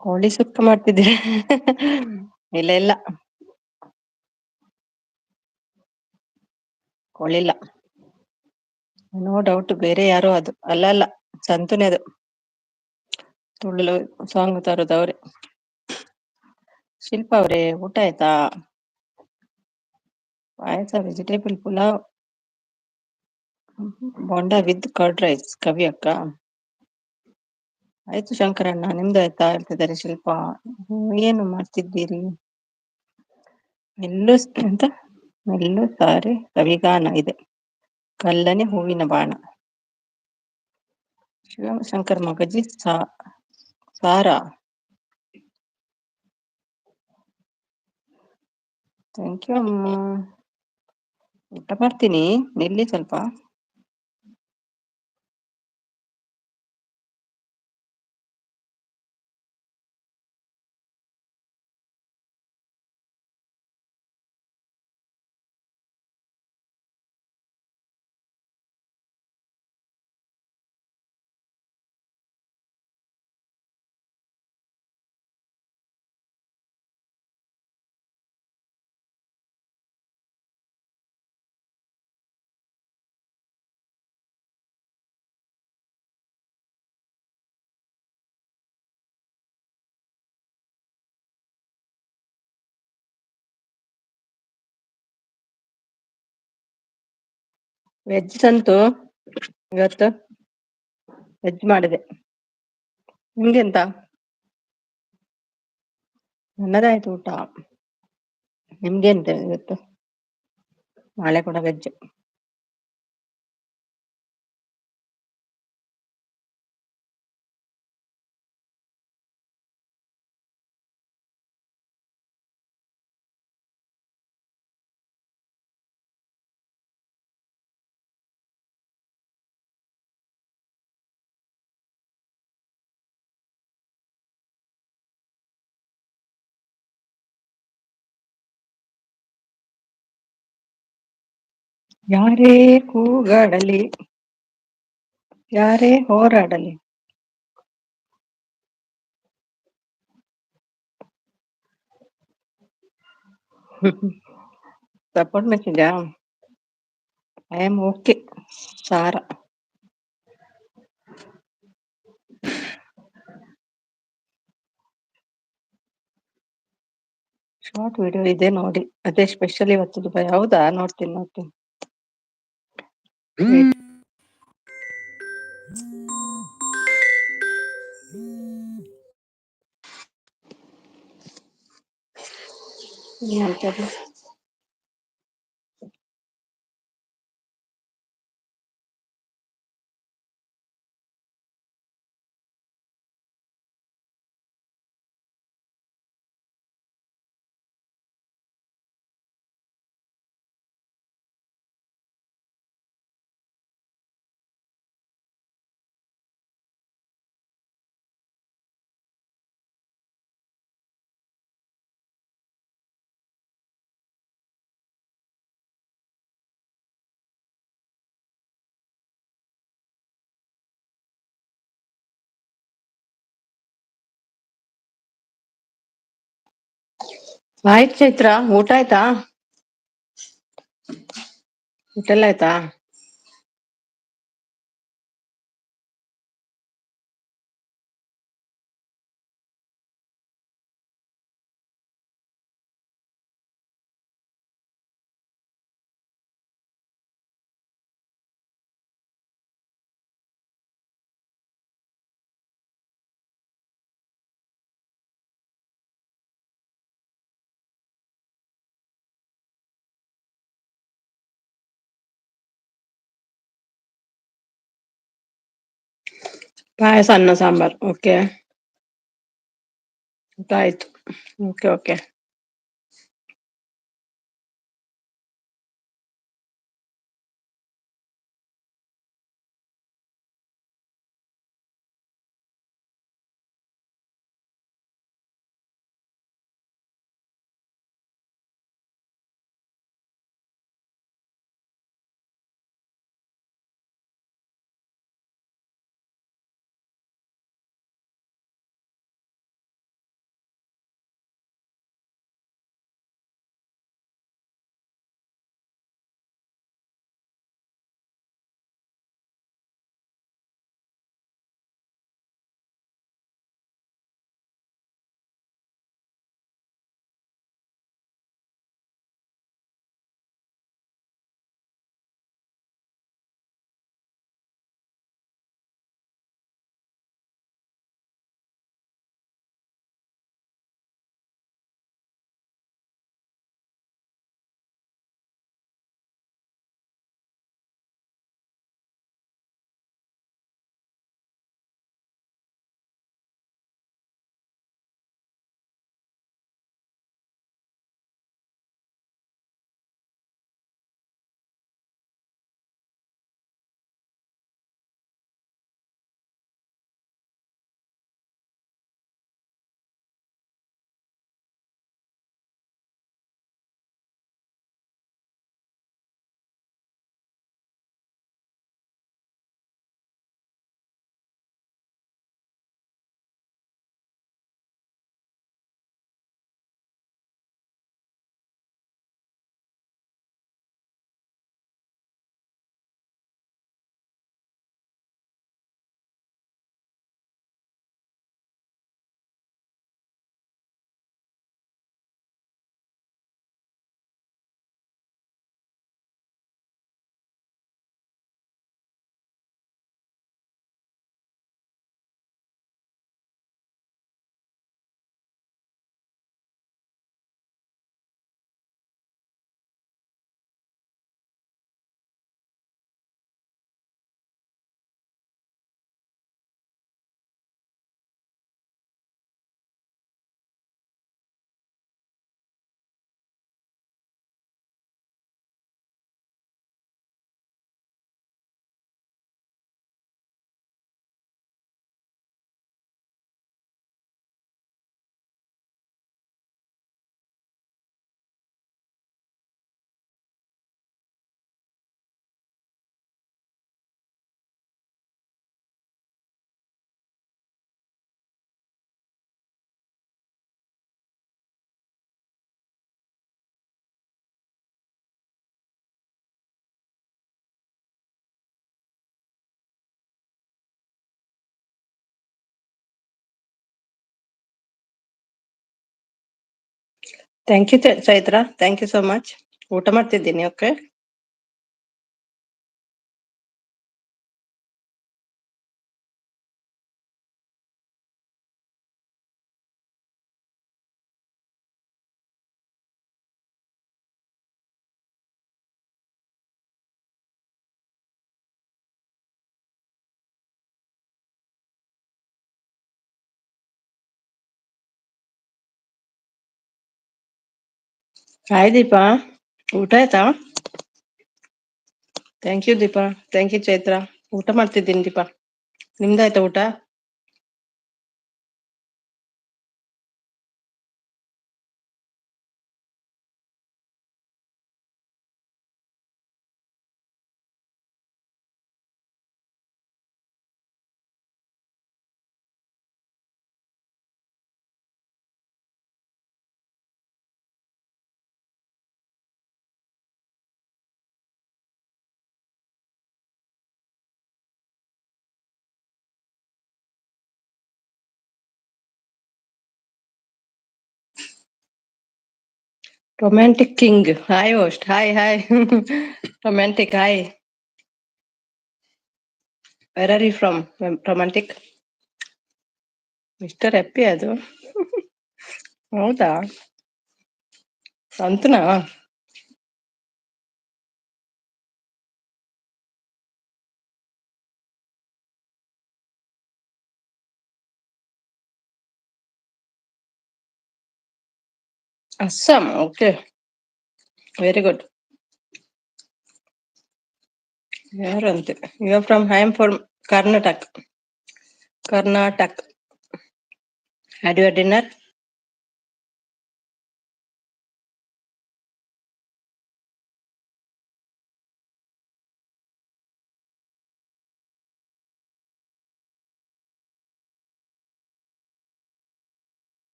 ಕೋಳಿ ಸುಕ್ಕ ಮಾಡ್ತಿದ್ದೀರಾ? ಇಲ್ಲ ಇಲ್ಲ, ಕೋಳಿ ಇಲ್ಲ. ನೋ ಡೌಟ್ ಬೇರೆ ಯಾರೋ ಅದು. ಅಲ್ಲ ಅಲ್ಲ, ಸಂತುನೇ ಅದು. ತುಳು ಸಾಂಗ್ ತರೋದು ಅವ್ರೆ. ಶಿಲ್ಪ ಅವ್ರೆ ಊಟ ಆಯ್ತಾ? ಪಾಯಸ, vegetable pulao, bonda with curd rice. Kavi ಅಕ್ಕ. ಆಯ್ತು ಶಂಕರಣ್ಣ, ನಿಮ್ದು ಆಯ್ತಾ ಹೇಳ್ತಿದ್ದಾರೆ ಶಿಲ್ಪ. ಏನು ಮಾಡ್ತಿದ್ದೀರಿ? ಮೆಲ್ಲು ಅಂತ ಮೆಲ್ಲು ಸಾರೆ ಕವಿಗಾನ ಇದೆ. ಕಲ್ಲನೆ ಹೂವಿನ ಬಾಣ. ಶಿವಶಂಕರ್ ಮಗಜಿ ಸಾರಾ. ಥ್ಯಾಂಕ್ ಯು ಅಮ್ಮ. ಊಟ ಮಾಡ್ತೀನಿ, ನಿಲ್ಲಿ ಸ್ವಲ್ಪ. ವೆಜ್ ಸಂತು ಇವತ್ತು ವೆಜ್ ಮಾಡಿದೆ. ನಿಮ್ಗೆಂತ? ನನ್ನದಾಯ್ತು ಊಟ. ನಿಮ್ಗೆಂತ ಇವತ್ತು? ನಾಳೆ ಕೂಡ ವೆಜ್. ಯಾರೇ ಕೂಗಾಡಲಿ, ಯಾರೇ ಹೋರಾಡಲಿ. Support message. I am okay Sara. Short video ಇದೆ ನೋಡಿ, ಅದೇ ಸ್ಪೆಷಲ್ ಇವತ್ತು ದುಬೈ. ಹೌದಾ? ನೋಡ್ತೀನಿ ನೋಡ್ತೀನಿ. ಏನಂತದ್ದು? ಆಯ್ತು ಚೈತ್ರ, ಊಟ ಆಯ್ತಾ? ಊಟ ಎಲ್ಲ ಆಯ್ತಾ? ಪಾಯಸ, ಅನ್ನ ಸಾಂಬಾರ್. ಓಕೆ, ಊಟ ಆಯ್ತು. Okay okay. Thank you Chaitra, thank you so much. ಊಟ ಮಾಡ್ತಿದ್ದೀನಿ. ಓಕೆ. ಹಾಯ್ ದೀಪಾ, ಊಟ ಆಯ್ತಾ? Thank you Deepa, thank you Chaitra. ಊಟ ಮಾಡ್ತಿದ್ದೀನಿ ದೀಪಾ, ನಿಮ್ದಾಯ್ತಾ ಊಟ? Romantic king, hi host, hi hi. Romantic, hi. Where are you from romantic? Mister happy ಅದು? ಹೌದಾ, ಸಂತನಾ? Assam, okay, very good. ಯಾರಂತೆ? You are from, I am from Karnataka. Karnataka. Had your dinner?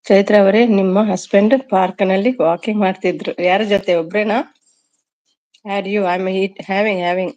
Chaitra ಅವರೇ, ನಿಮ್ಮ ಹಸ್ಬೆಂಡ್ ಪಾರ್ಕ್ ನಲ್ಲಿ ವಾಕಿಂಗ್ ಮಾಡ್ತಿದ್ರು, ಯಾರ ಜೊತೆ? ಒಬ್ರೇನಾ? Had you? I am having.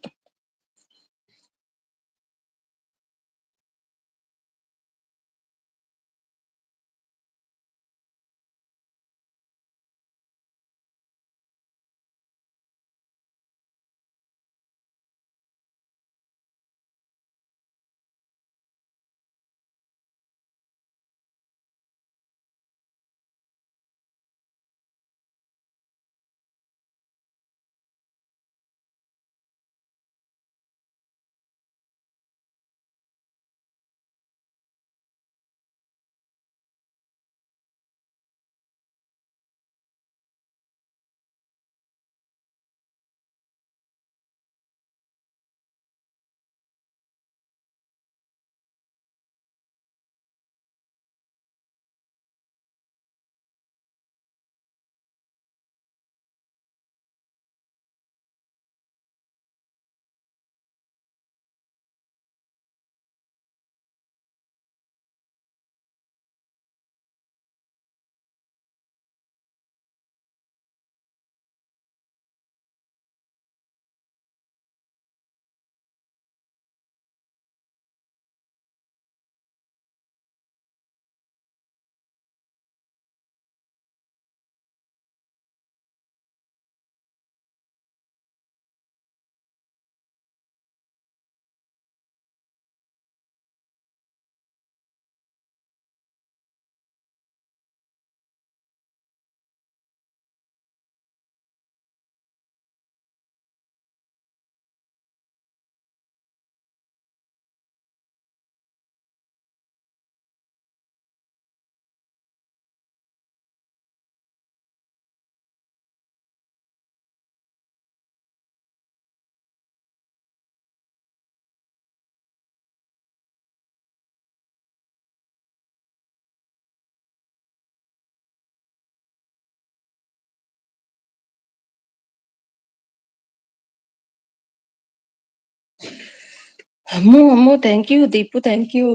Ammu, thank you. Deepu, thank you.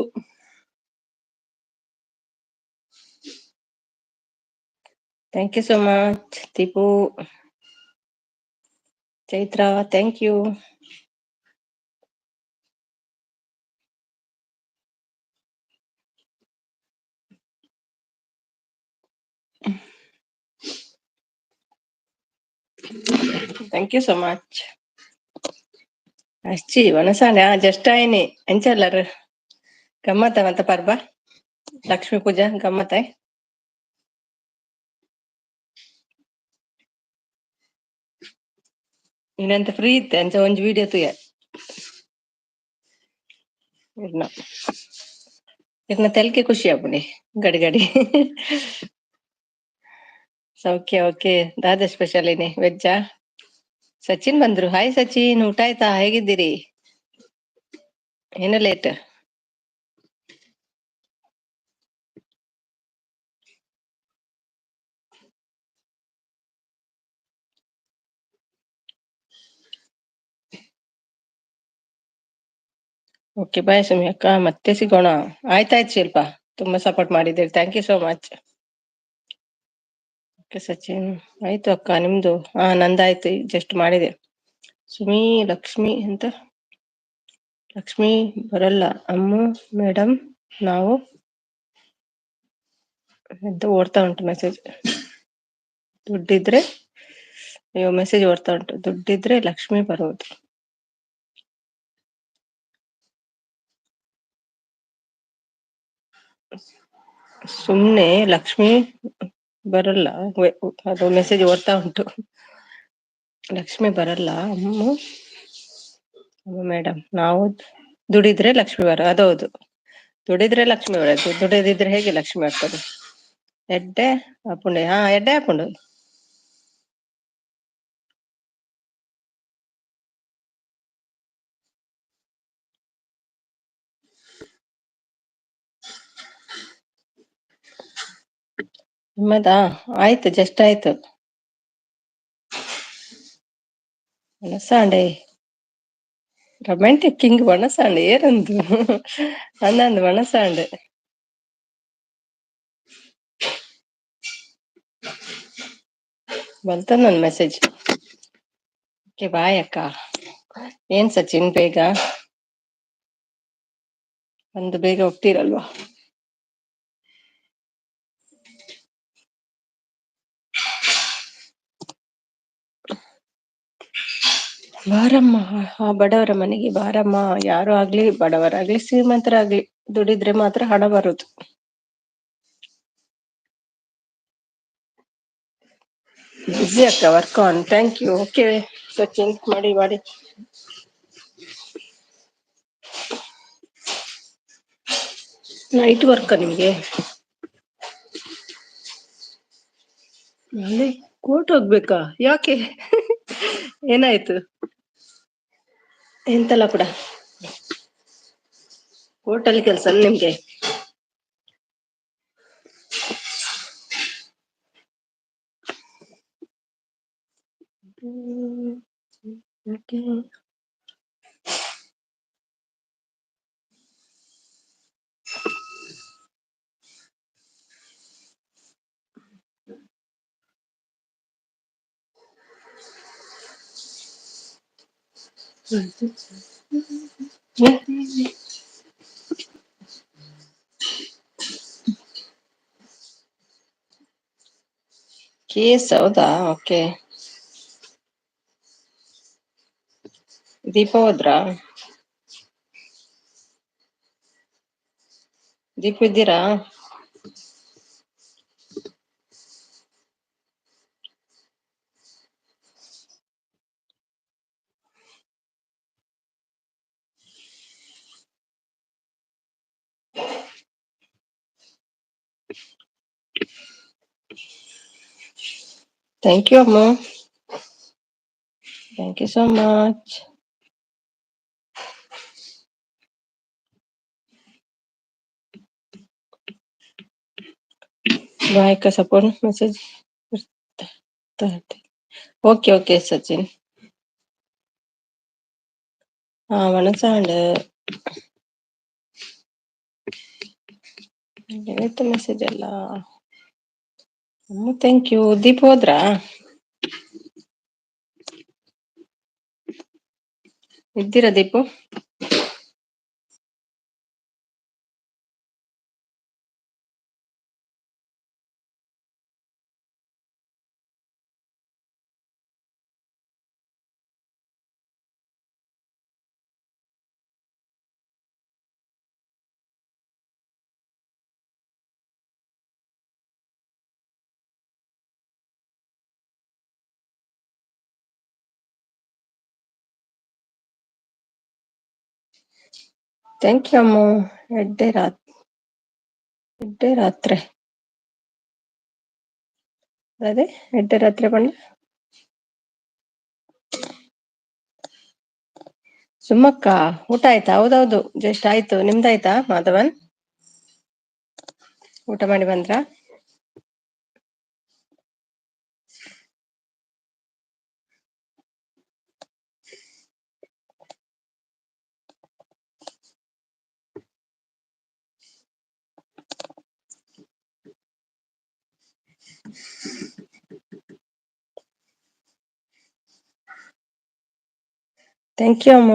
Thank you so much Deepu. Chaitra thank you. Thank you so much. ಅಚ್ಚಿ ವನಸಾನೆ just ಆಯ್ನಿ ಎಂಚಲ್ಲರ್ ಗಮ್ಮತ್ತ ಮತ್ತ ಪರ್ಬ ಲಕ್ಷ್ಮೀ ಪೂಜಾ ಗಮ್ಮತ್ತ. ಇನ್ನೆಂತ ಫ್ರೀ ಇತ್ತೆ ಅಂಚ ಒಂಜಿ ವಿಡಿಯೋ ತುಯ ಇರ್ನ ತೆಲ್ಕೆ ಖುಷಿ ಆಪುಂಡಿ ಗಡಿ ಗಡಿ. ಸೌಖ್ಯ ಓಕೆ ದಾದ ಸ್ಪೆಷಲ್ ಏನಿ ವೆಜ್ಜಾ. ಸಚಿನ್ ಬಂದ್ರು. ಹಾಯ್ ಸಚಿನ್, ಊಟ ಆಯ್ತಾ, ಹೇಗಿದ್ದೀರಿ? ಏನ ಲೇಟ್? ಓಕೆ ಬಾಯ್ ಸುಮಿ ಅಕ್ಕ, ಮತ್ತೆ ಸಿಗೋಣ. ಆಯ್ತಾಯ್ತು ಶಿಲ್ಪ, ತುಂಬಾ ಸಪೋರ್ಟ್ ಮಾಡಿದ್ದೀರಿ, thank you so much. Okay Sachin, ಆಯ್ತು ಅಕ್ಕ ನಿಮ್ದು? ನಂದಾಯ್ತು, ಜಸ್ಟ್ ಮಾಡಿದೆ. ಸುಮಿ ಲಕ್ಷ್ಮಿ ಅಂತ ಲಕ್ಷ್ಮಿ ಬರಲ್ಲ ಅಮ್ಮು ಮೇಡಮ್, ನಾವು ಎಂತ ಓಡ್ತಾ ಉಂಟು ಮೆಸೇಜ್. ದುಡ್ಡಿದ್ರೆ ಅಯ್ಯೋ ಮೆಸೇಜ್ ಓಡ್ತಾ ಉಂಟು. ದುಡ್ಡಿದ್ರೆ ಲಕ್ಷ್ಮಿ ಬರುವುದು. ಸುಮ್ನೆ ಲಕ್ಷ್ಮಿ ಬರಲ್ಲ, ಅದು ಮೆಸೇಜ್ ಓಡ್ತಾ ಉಂಟು. ಲಕ್ಷ್ಮಿ ಬರಲ್ಲ ಅಮ್ಮು ಮೇಡಮ್, ನಾವು ದುಡಿದ್ರೆ ಲಕ್ಷ್ಮಿ ಅದೌದು. ದುಡಿದ್ರೆ ಲಕ್ಷ್ಮಿ ಬರೋದು, ದುಡಿದಿದ್ರೆ ಹೇಗೆ ಲಕ್ಷ್ಮಿ ಆಗ್ತದೆ? ಎಡ್ಡೆ ಹಾಪುಂಡೆ, ಎಡ್ಡೆ ಹಾಪುಂಡು. ನಿಮ್ಮದಾ ಆಯ್ತು, ಜಸ್ಟ್ ಆಯ್ತು. ಒಣಸಾಂಡೆ ರೊಮ್ಯಾಂಟಿಕ್ ಕಿಂಗ್ ಒಣಸಾಂಡೆ ಏರಂದು ಅಂದಂದು ಒಣಸಾಂಡೆ. ಬಂತ ನನ್ ಮೆಸೇಜ್. ಓಕೆ ಬಾಯ್ ಅಕ್ಕ. ಏನ್ ಸಚಿನ್ ಬೇಗ ಒಂದು ಬೇಗ ಹೋಗ್ತೀರಲ್ವಾ? ಬಾರಮ್ಮ ಬಡವರ ಮನೆಗೆ ಬಾರಮ್ಮ. ಯಾರು ಆಗ್ಲಿ, ಬಡವರಾಗ್ಲಿ ಶ್ರೀಮಂತರಾಗ್ಲಿ, ದುಡಿದ್ರೆ ಮಾತ್ರ ಹಣ ಬರುದು. ಬಿಸಿ ಅಕ್ಕ, work on. Thank you. Okay Sachin, ಮಾಡಿ ಮಾಡಿ. ನೈಟ್ ವರ್ಕ್ ನಿಮ್ಗೆ? ನಾಳೆ ಕೋರ್ಟ್ ಹೋಗ್ಬೇಕಾ? ಯಾಕೆ? ಏನಾಯ್ತು? ಎಂತಲ್ಲ ಕೂಡ ಕೋರ್ಟಲ್ಲಿ ಕೆಲ್ಸ ನಿಮ್ಗೆ? ಓಕೆ. ಕೇಸ್ ಹೌದಾ? ಓಕೆ. ದೀಪ ಹೋದ್ರಾ? ದೀಪ ಇದ್ದೀರಾ? ಥ್ಯಾಂಕ್ ಯು ಅಮ್ಮ, thank you so much. Bye ಅಕ್ಕ, support message. Okay okay Sachin. ಒಣಸಾಂಡ್ ಆಯ್ತು ಮೆಸೇಜ್ ಎಲ್ಲ. Thank you. ದೀಪ್ ಹೋದ್ರಾ? ಇದ್ದೀರಾ ದೀಪು? ಥ್ಯಾಂಕ್ ಯು ಅಮ್ಮ. ಎಡ್ಡೆ ರಾತ್ರಿ ಅದೇ ಎಡ್ಡೆ ರಾತ್ರಿ ಬಂದು ಸುಮ್ಮಕ್ಕ ಊಟ ಆಯ್ತಾ? ಹೌದೌದು, ಜಸ್ಟ್ ಆಯ್ತು. ನಿಮ್ದಾಯ್ತಾ ಮಾಧವನ್? ಊಟ ಮಾಡಿ ಬಂದ್ರಾ? ಥ್ಯಾಂಕ್ ಯು ಅಮ್ಮ.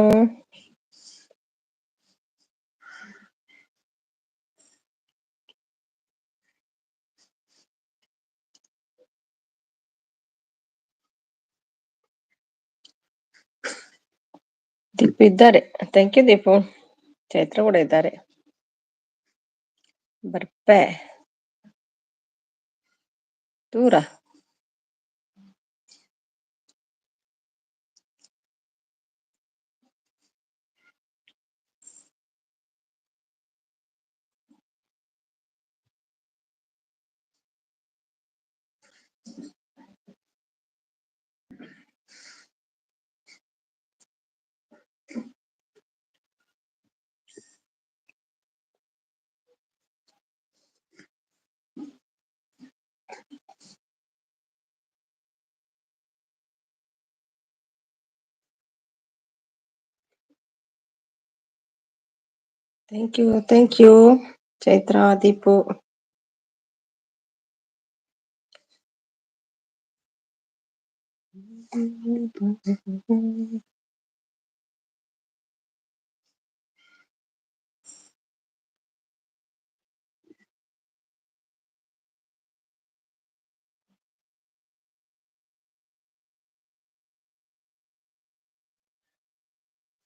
ದೀಪು ಇದ್ದಾರೆ. Thank you Deepu. ಚೈತ್ರ ಕೂಡ ಇದ್ದಾರೆ. ಬರ್ಪೆ ದೂರ. Thank you Chaitra, Deepu.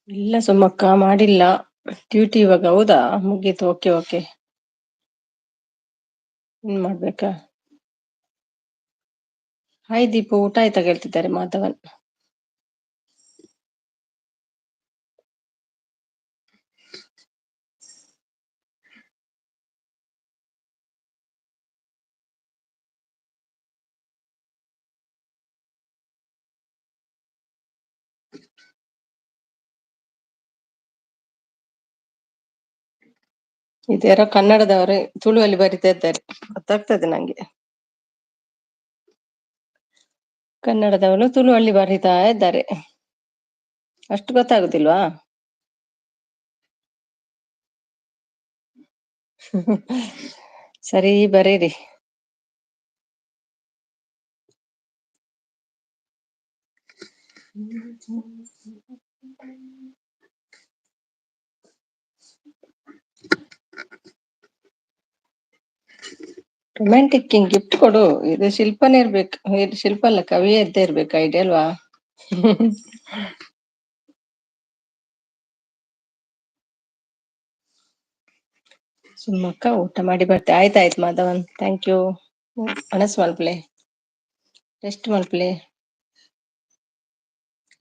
ಇಲ್ಲ ಸುಮ್ಮಕ್ಕ, ಮಾಡಿಲ್ಲ. ಡ್ಯೂಟಿ ಇವಾಗ. ಹೌದಾ, ಮುಗೀತು. Okay okay. ಏನ್ ಮಾಡ್ಬೇಕಾ? ಹಾಯ್ ದೀಪು, ಊಟ ಆಯ್ತಾ ಕೇಳ್ತಿದ್ದಾರೆ ಮಾಧವನ್. ಇದ್ಯಾರೋ ಕನ್ನಡದವರೇ ತುಳುವಲ್ಲಿ ಬರಿತಾ ಇದ್ದಾರೆ, ಗೊತ್ತಾಗ್ತದೆ ನಂಗೆ. ಕನ್ನಡದವರು ತುಳುವಲ್ಲಿ ಬರಿತಾ ಇದ್ದಾರೆ. ಅಷ್ಟು ಗೊತ್ತಾಗುದಿಲ್ವಾ? ಸರಿ, ಬರೀರಿ. ರೊಮ್ಯಾಂಟಿಕ್ ಗಿಫ್ಟ್ ಕೊಡು. ಇದು ಶಿಲ್ಪನೇ ಇರ್ಬೇಕು. ಇದು ಶಿಲ್ಪ ಅಲ್ಲ, ಕವಿಯೇ ಇದ್ದೇ ಇರ್ಬೇಕು. ಐಡಿಯಾ ಅಲ್ವಾ? ಸುಮ್ಮಕ್ಕ ಊಟ ಮಾಡಿ ಬರ್ತೆ. ಆಯ್ತಾಯ್ತು ಮಾಧವನ್, ಥ್ಯಾಂಕ್ ಯು. ಅನಸ್ ಮಲ್ಪಲೆ, ರೆಸ್ಟ್ ಮಲ್ಪಲೆ.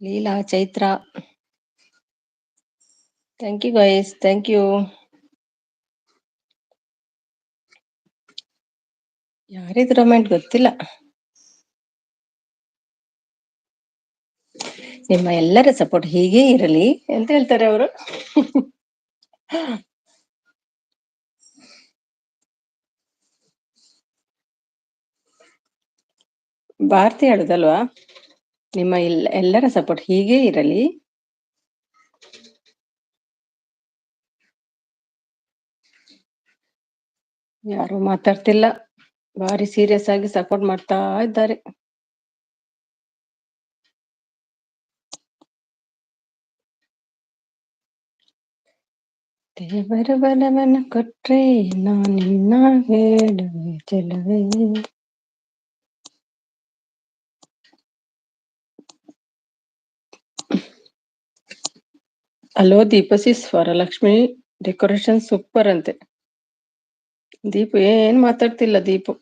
Leela, Chaitra, thank you guys, thank you. ಯಾರಿದ್ರು ರೊಮ್ಯಾಂಟ್ ಗೊತ್ತಿಲ್ಲ. ನಿಮ್ಮ ಎಲ್ಲರ ಸಪೋರ್ಟ್ ಹೀಗೆ ಇರಲಿ ಅಂತ ಹೇಳ್ತಾರೆ ಅವರು. ಭಾರತಿ ಹೇಳುದಲ್ವಾ? ನಿಮ್ಮ ಎಲ್ಲರ ಸಪೋರ್ಟ್ ಹೀಗೆ ಇರಲಿ. ಯಾರು ಮಾತಾಡ್ತಿಲ್ಲ, ಬಾರಿ ಸೀರಿಯಸ್ ಆಗಿ ಸಪೋರ್ಟ್ ಮಾಡ್ತಾ ಇದ್ದಾರೆ. ದೇವರ ಬಲವನ್ನ ಕೊಟ್ರೆ ನಾನಿನ್ನ ಹೇಳುವೆ ಚೆಲುವೆ. Hello Deepa sis Varalakshmi decoration super ಅಂತೆ. ದೀಪು ಏನ್ ಮಾತಾಡ್ತಿಲ್ಲ Deepu.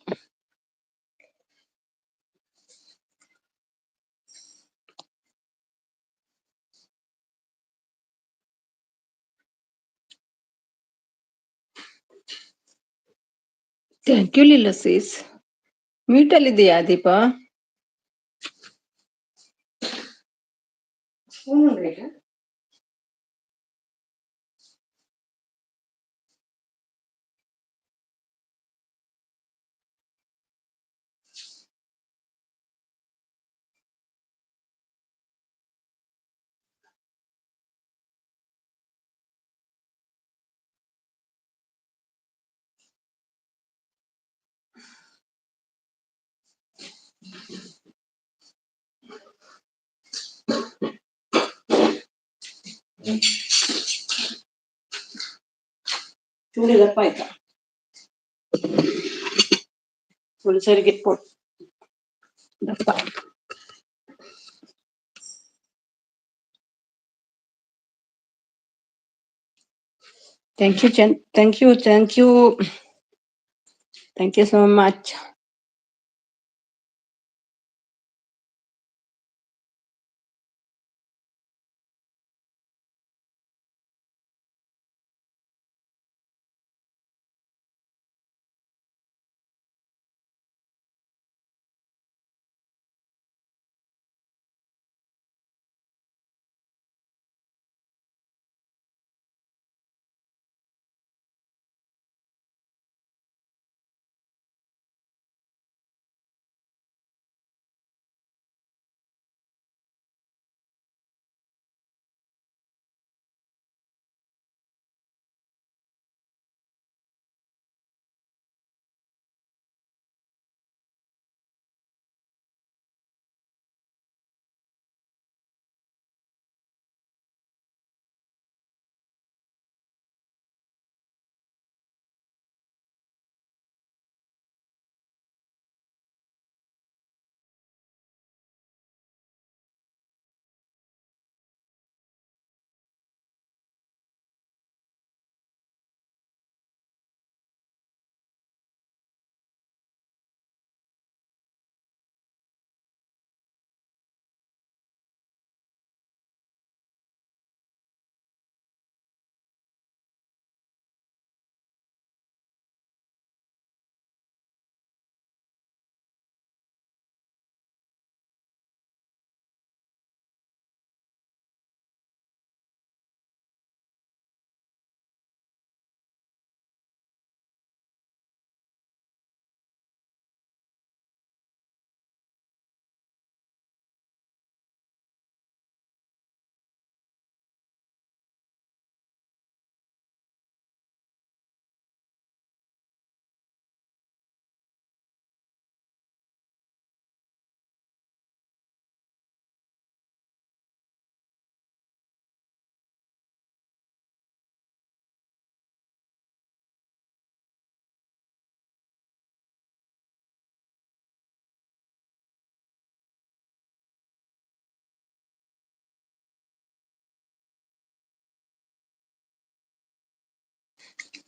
Thank you Leela sis. Mute ಅಲ್ಲಿದೆಯಾ ದೀಪ? ಚೂಡಿ ದಪ್ಪ ಆಯ್ತಾ? ಪುಲ್ಸರಿಗೆ ದಪ್ಪ. Thank you thank you thank you thank you so much.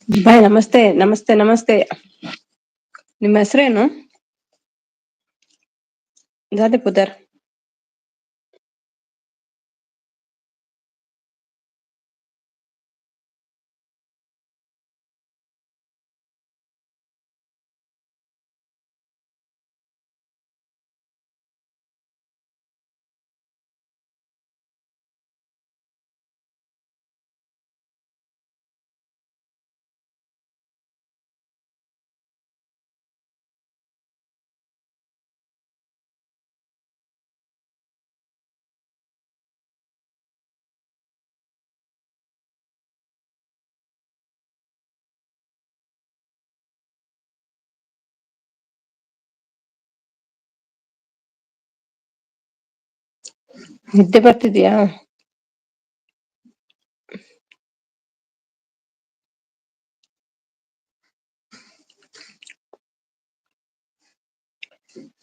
Bye. ನಮಸ್ತೆ ನಮಸ್ತೆ ನಮಸ್ತೆ. ನಿಮ್ಮ ಹೆಸರೇನು? ಜಾದೆ ಪುದರ್. ನಿದ್ದೆ ಬರ್ತಿದ್ಯಾ?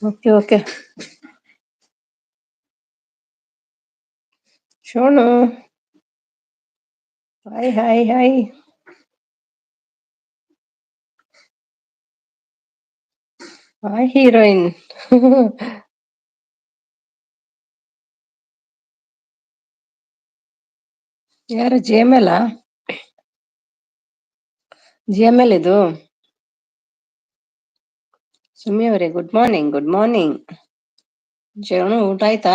Okay okay Shonu hi hi hi hi heroine ಯಾರು GML GML ಇದು ಸುಮ್ಮಿ ಅವರೇ ಗುಡ್ ಮಾರ್ನಿಂಗ್ ಗುಡ್ ಮಾರ್ನಿಂಗ್ ಜೀವನ ಊಟ ಆಯ್ತಾ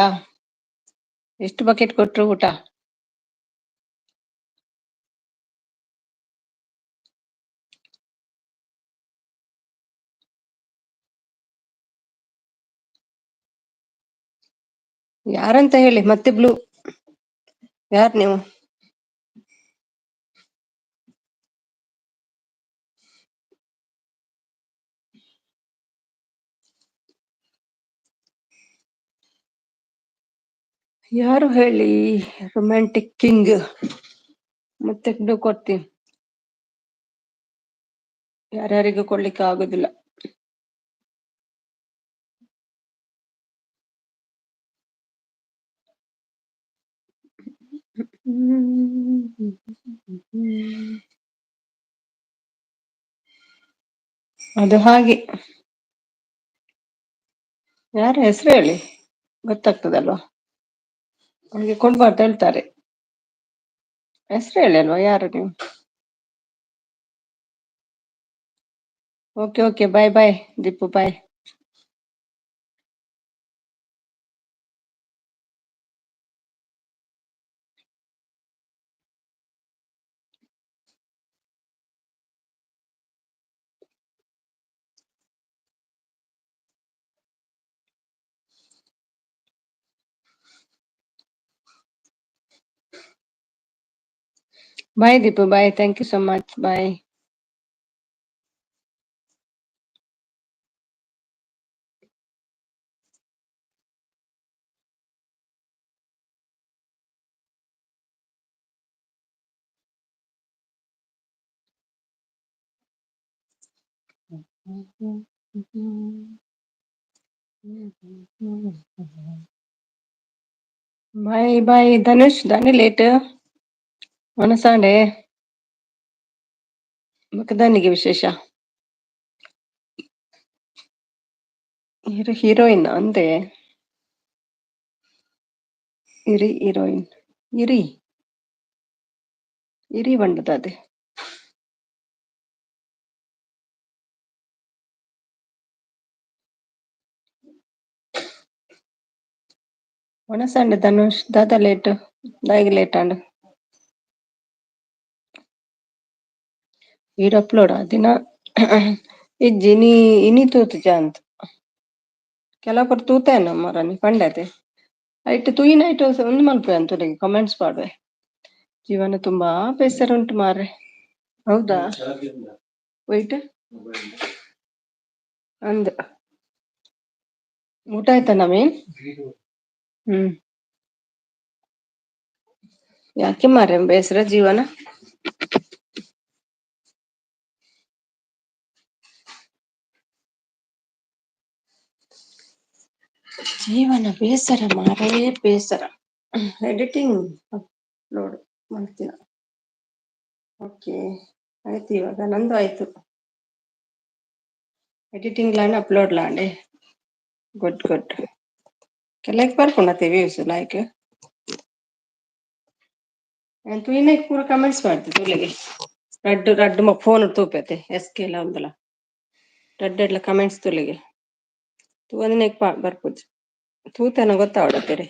ಎಷ್ಟು ಬಕೆಟ್ ಕೊಟ್ರು ಊಟ ಯಾರಂತ ಹೇಳಿ ಮತ್ತೆ ಬ್ಲೂ ಯಾರ್ ನೀವು ಯಾರು ಹೇಳಿ ರೊಮ್ಯಾಂಟಿಕ್ ಕಿಂಗ್ ಮತ್ತೆ ಬ್ಲೂ ಕೊಡ್ತೀನಿ ಯಾರ್ಯಾರಿಗೂ ಕೊಡ್ಲಿಕ್ಕೆ ಆಗುದಿಲ್ಲ ಅದು ಹಾಗೆ ಯಾರ ಹೆಸರು ಹೇಳಿ ಗೊತ್ತಾಗ್ತದಲ್ವಾ ಅವ್ರಿಗೆ ಕೊಡ್ಬಾರ್ದು ಹೇಳ್ತಾರೆ ಹೆಸರು ಹೇಳಿ ಅಲ್ವಾ ಯಾರು ನೀವು okay okay bye bye Deepu bye bye Deepu bye thank you so much bye bye bye Dhanush ದಾನಿ ಲೇಟ್ ಮನಸಾಂಡೆ ಮಕದಾನಿಗೆ ವಿಶೇಷ ಹೀರೋಯಿನ್ ಅಂದೆ ಇರಿ ಹೀರೋಯಿನ್ ಇರಿ ಇರಿ ಬಣ್ಣದ ಅದೇ ಮನಸಾಂಡೆ ಧನುಷ್ ದಾದಾ ಲೇಟ್ ದಾಯಿಗೆ ಲೇಟ್ ಆಂಡ್ వీడు అప్లోడ్ ದಿನ ಇಜ್ಜಿನಿ ಇನಿ ತೂತು ಜಾಂತ್ ಕೆಲವೊಬ್ಬರು ತೂತೇನ ಮರನಿ ಪಂಡತೆ ಐಟ್ ತೂಯಿನೈಟ್ ಒಂದು ಮಲ್ಪೆ ಅಂತುರಿಗೆ ಕಮೆಂಟ್ಸ್ ಪಾಡ್ವೆ ಜೀವನ ತುಂಬಾ ಬೇಸರ ಉಂಟು ಮಾರ್ರೆ ಹೌದಾ ವೈಟ್ ಅಂದ ಊಟ ಆಯ್ತಾ ನವೀನ್ ಯಾಕೆ ಮಾರ್ರೆ ಬೇಸರ ಜೀವನ ಜೀವನ ಬೇಸರ ಮಾರೇ ಬೇಸರ ಎಡಿಟಿಂಗ್ ಅಪ್ಲೋಡ್ ಮಾಡ್ತೀನ ಓಕೆ ಆಯ್ತು ಇವಾಗ ನಂದು ಆಯ್ತು ಎಡಿಟಿಂಗ್ ಲಾಂಡ್ ಅಪ್ಲೋಡ್ ಲಾಂಡೆ ಗುಡ್ ಗುಡ್ ಕೆಲಕ್ಕೆ ಬರ್ಕೊಂಡತ್ತೆ ವ್ಯೂಸ್ ಲೈಕ್ ಅಂತೂ ಇನ್ನೇಕ್ ಪೂರ ಕಮೆಂಟ್ಸ್ ಮಾಡ್ತಿ ತುಳಿಗೆ ರಡ್ಡು ರಡ್ಡು ಫೋನ್ ತೂಪೈತೆ ಎಸ್ಕೆ ಎಲ್ಲ ಉಂದಲ್ಲ ರಡ್ಡೆಡ್ಲ ಕಮೆಂಟ್ಸ್ ತುಳಿಗೆ ತೂ ಒಂದಿನೇಕ್ ಬರ್ಪುಜಿ ತೂತನ ಗೊತ್ತಾವಡತ್ತೆರೆ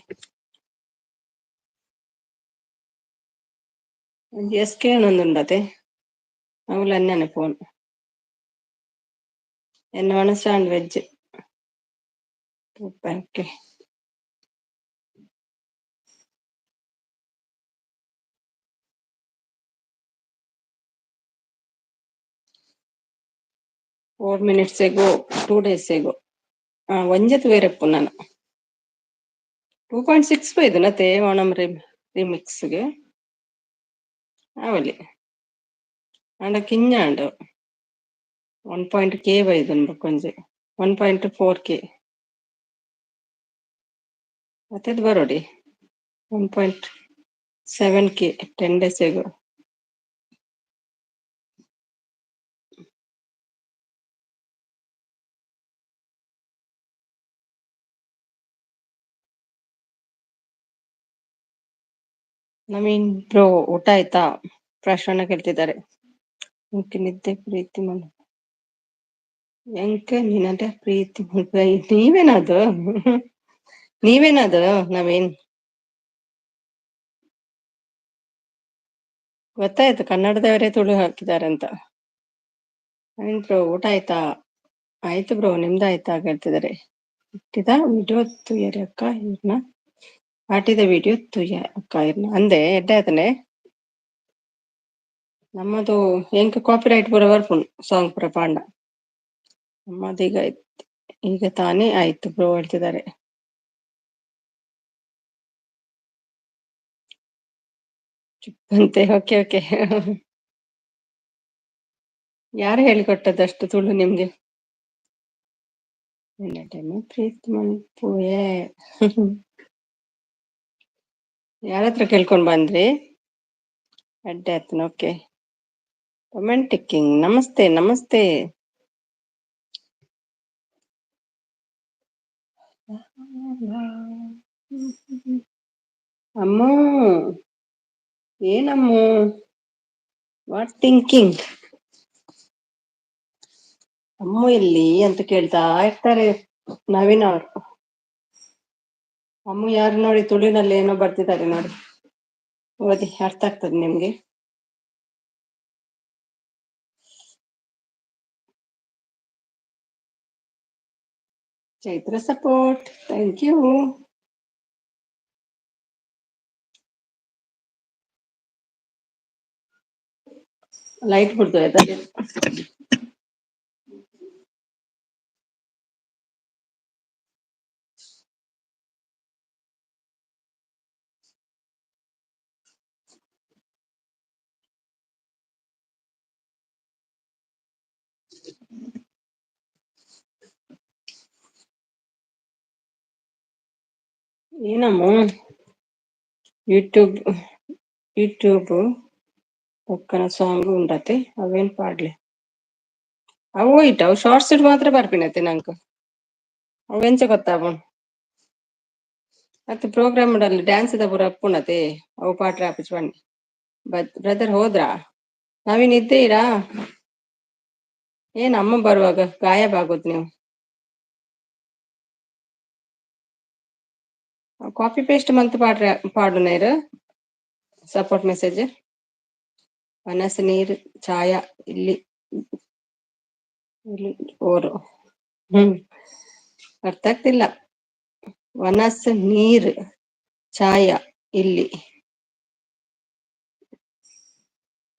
ಎಸ್ಕೆ ಒಂದೊಂದುಂಡತೆ ಅವಳು ಅನ್ನನೆ ಫೋನ್ ಎನ್ನ ಮನಸ್ಸಾಂಡ್ veg okay 4 minutes ago 2 days ago ಒಂಜತ್ ಬೇರೆಪ್ಪು ನಾನು 2.6 ಬೈದು ನತೆ ಓಣಂ ರಿಮಿಕ್ಸ್ಗೆ ಅವಲಿ ಅಂಡ ಕಿಂಜಾಂಡು 1.k ಬೈದು ಕೊಂಜೆ 1.4k ಮತ್ತೆದು ಬರೋಡಿ 1.7K 10 days ago. Naveen bro ಊಟ ಆಯ್ತಾ? ಪ್ರಶ್ನ ಕೇಳ್ತಿದ್ದಾರೆ. ನಿದ್ದೆ ಪ್ರೀತಿ ಮಾಡು ಎಂಕೆ ನೀನಂತೆ ಪ್ರೀತಿ ನೀವೇನದು ನೀವೇನದು ನವೀನ್? ಗೊತ್ತಾಯ್ತು ಕನ್ನಡದವರೇ ತುಳು ಹಾಕಿದ್ದಾರೆ ಅಂತ. ನವೀನ್ ಬ್ರೋ ಊಟ ಆಯ್ತಾ? ಆಯ್ತು ಬ್ರೋ ನಿಮ್ದಾಯ್ತಾ ಕೇಳ್ತಿದ್ದಾರೆ. ಇಟ್ಟಿದ ವಿಡಿಯೋ ತುಯ್ಯರಿ ಅಕ್ಕ ಇವ್ರನ್ನ ಆಟಿದ ವಿಡಿಯೋ ತುಯ್ಯ ಅಕ್ಕ ಇವ್ರನ್ನ ಅಂದೆ ಎಡ್ಡೆ ಆತನೆ ನಮ್ಮದು ಎಂಕ್ ಕಾಪಿರೈಟ್ ಪೂರ ಬರ್ಪುಂಡು ಸಾಂಗ್ ಪೂರ ಪಾಂಡ ನಮ್ಮದೀಗ ಈಗ ತಾನೇ ಆಯ್ತು ಬ್ರೋ ಹೇಳ್ತಿದ್ದಾರೆ. ಅಂತೆ ಓಕೆ ಓಕೆ. ಯಾರು ಹೇಳಿಕೊಟ್ಟದಷ್ಟು ತುಳು ನಿಮ್ಗೆ? ಪ್ರೀತಿ ಮಲ್ಪುಯೇ ಯಾರತ್ರ ಕೇಳ್ಕೊಂಡ್ ಬಂದ್ರಿ? ಅಡ್ಡೆ ಆಯ್ತನ ಓಕೆ. ರೊಮ್ಯಾಂಟಿಕ್ಕಿಂಗ್ ನಮಸ್ತೆ ನಮಸ್ತೆ. ಅಮ್ಮು ಏನಮ್ಮು ವಾಟ್ ಥಿಂಕಿಂಗ್? ಅಮ್ಮು ಎಲ್ಲಿ ಅಂತ ಕೇಳ್ತಾ ಇರ್ತಾರೆ ನವೀನ್ ಅವರು. ಅಮ್ಮು ಯಾರು ನೋಡಿ ತುಳುನಲ್ಲಿ ಏನೋ ಬರ್ತಿದ್ದಾರೆ ನೋಡಿ, ಓದಿ ಅರ್ಥ ಆಗ್ತದೆ ನಿಮ್ಗೆ. Chaitra support thank you. Light ಬಿಡ್ತು ಆಯ್ತಾ? ಏನಮ್ಮು ಯೂಟ್ಯೂಬ್ ಪಕ್ಕನ ಸಾಂಗ್ ಉಂಡತೆ ಅವೇನ್ ಪಾಡ್ಲಿ ಅವು ಹೋಯ್ತು ಅವು ಶಾರ್ಟ್ಸ್ ಮಾತ್ರ ಬರ್ಪಿನತೆ ನಂಗೆ ಅವೆಂಚ ಗೊತ್ತಾವ ಮತ್ತೆ ಪ್ರೋಗ್ರಾಮ್ ಅಲ್ಲಿ ಡ್ಯಾನ್ಸ್ ಇದ ಪೂರ ಅಪ್ಪುಣತೆ ಅವು ಪಾಟ್ರೆ ಹಾಪಿಸ್ ಬನ್ನಿ. ಬ್ರದರ್ ಹೋದ್ರಾ? ನಾವಿನ್ ಇದ್ದೀರಾ? ಏನ್ ಅಮ್ಮ ಬರುವಾಗ ಗಾಯಬ್ ಆಗೋದು ನೀವು? ಕಾಪಿ ಪೇಸ್ಟ್ ಮಂತ್ ಪಾಡ್ರೆ ಪಾಡು ನೀರು ಸಪೋರ್ಟ್ ಮೆಸೇಜ್ ಮನಸ್ಸು ನೀರು ಛಾಯ ಇಲ್ಲಿ ಇಲ್ಲಿ ಓರು ಅರ್ಥ ಆಗ್ತಿಲ್ಲ. ವನಸ್ ನೀರ್ ಛಾಯ ಇಲ್ಲಿ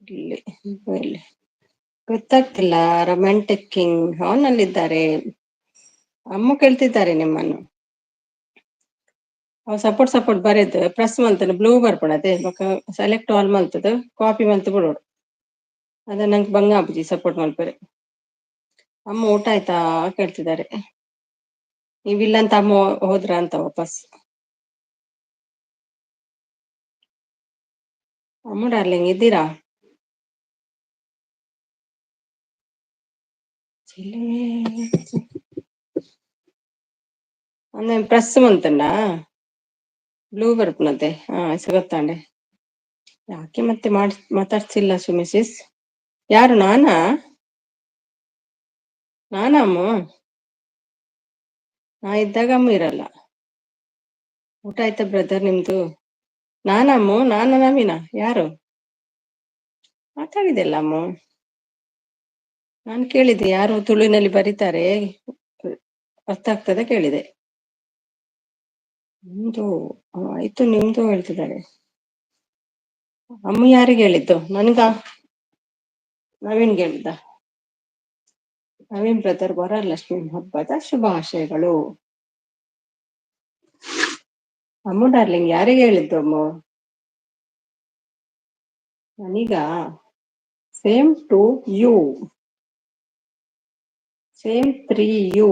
ಇಲ್ಲಿ ಇಲ್ಲಿ ಗೊತ್ತಾಗ್ತಿಲ್ಲ. ರೊಮ್ಯಾಂಟಿಕ್ಕಿಂಗ್ ಹಾನಲ್ಲಿದ್ದಾರೆ. ಅಮ್ಮ ಕೇಳ್ತಿದ್ದಾರೆ ನಿಮ್ಮನ್ನು. ಸಪೋರ್ಟ್ ಬರೆದು ಪ್ರೆಸ್ ಮಲ್ತನ ಬ್ಲೂ ಬರ್ಪಣತೆ ಸೆಲೆಕ್ಟ್ ಆಲ್ ಮಲ್ತದ ಕಾಪಿ ಮಲ್ತು ಬಿಡೋಡು ಅದ ನಂಗೆ ಬಂಗ ಆಪುಜಿ ಸಪೋರ್ಟ್ ಮಲ್ಪರೆ. ಅಮ್ಮ ಊಟ ಆಯ್ತಾ ಕೇಳ್ತಿದ್ದಾರೆ. ನೀವಿಲ್ಲಂತ ಅಮ್ಮ ಹೋದ್ರ ಅಂತ ವಾಪಸ್. ಅಮ್ಮ ಡಾರ್ಲಿಂಗ್ ಇದ್ದೀರಾ? ಅಂದ್ರೆ ಪ್ರೆಸ್ ಮಂತಣ್ಣ ಬ್ಲೂ ಬರ್ಪನತೆ ಗೊತ್ತಾಂಡೆ ಯಾಕೆ ಮತ್ತೆ ಮಾತಾಡ್ಸಿಲ್ಲ ಸುಮಿಸಿಸ್. ಯಾರು ನಾನಾ ಅಮ್ಮ? ನಾ ಇದ್ದಾಗ ಅಮ್ಮ ಇರಲ್ಲ. ಊಟ ಆಯ್ತಾ ಬ್ರದರ್ ನಿಮ್ದು? ನಾನಮ್ಮ ನಾನು ನವೀನ ಯಾರು ಮಾತಾಡಿದೆಲ್ಲ ಅಮ್ಮ? ನಾನು ಕೇಳಿದೆ ಯಾರು ತುಳುವಿನಲ್ಲಿ ಬರೀತಾರೆ ಅರ್ಥ ಆಗ್ತದೆ ಕೇಳಿದೆ. ನಿಮ್ದು ಆಯ್ತು ನಿಮ್ದು ಹೇಳ್ತಿದ್ದಾರೆ. ಅಮ್ಮ ಯಾರಿಗೆ ಹೇಳಿದ್ದು? ನನ್ಗ ನವೀನ್ಗೆ ಹೇಳಿದ್ದ? ನವೀನ್ ಬ್ರದರ್ ವರಲಕ್ಷ್ಮಿ ಹಬ್ಬದ ಶುಭಾಶಯಗಳು. ಅಮ್ಮು ಡಾರ್ಲಿಂಗ್ ಯಾರಿಗೆ ಹೇಳಿದ್ದು ಅಮ್ಮ? ನನೀಗ same to you same 3 you.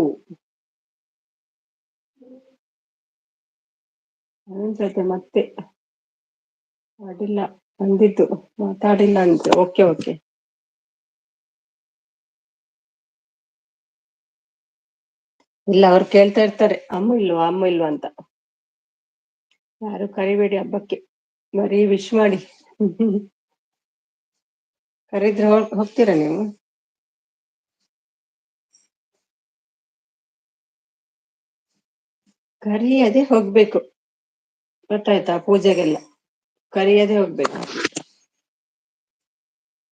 ಅವನ ಜೊತೆ ಮತ್ತೆ ಮಾಡಿಲ್ಲ, ಬಂದಿದ್ದು ಮಾತಾಡಿಲ್ಲ ಅಂತ. Okay okay. ಇಲ್ಲ, ಅವ್ರು ಕೇಳ್ತಾ ಇರ್ತಾರೆ ಅಮ್ಮ ಇಲ್ವಾ ಅಮ್ಮ ಇಲ್ವಾ ಅಂತ. ಯಾರು ಕರಿಬೇಡಿ ಹಬ್ಬಕ್ಕೆ, ಬರೀ ವಿಶ್ ಮಾಡಿ. ಕರೀದ್ರೆ ಹೋಗ್ತೀರಾ ನೀವು? ಕರಿಯದೆ ಹೋಗ್ಬೇಕು, ಗೊತ್ತಾಯ್ತಾ? ಪೂಜೆಗೆಲ್ಲ ಕರಿಯದೆ ಹೋಗ್ಬೇಕು.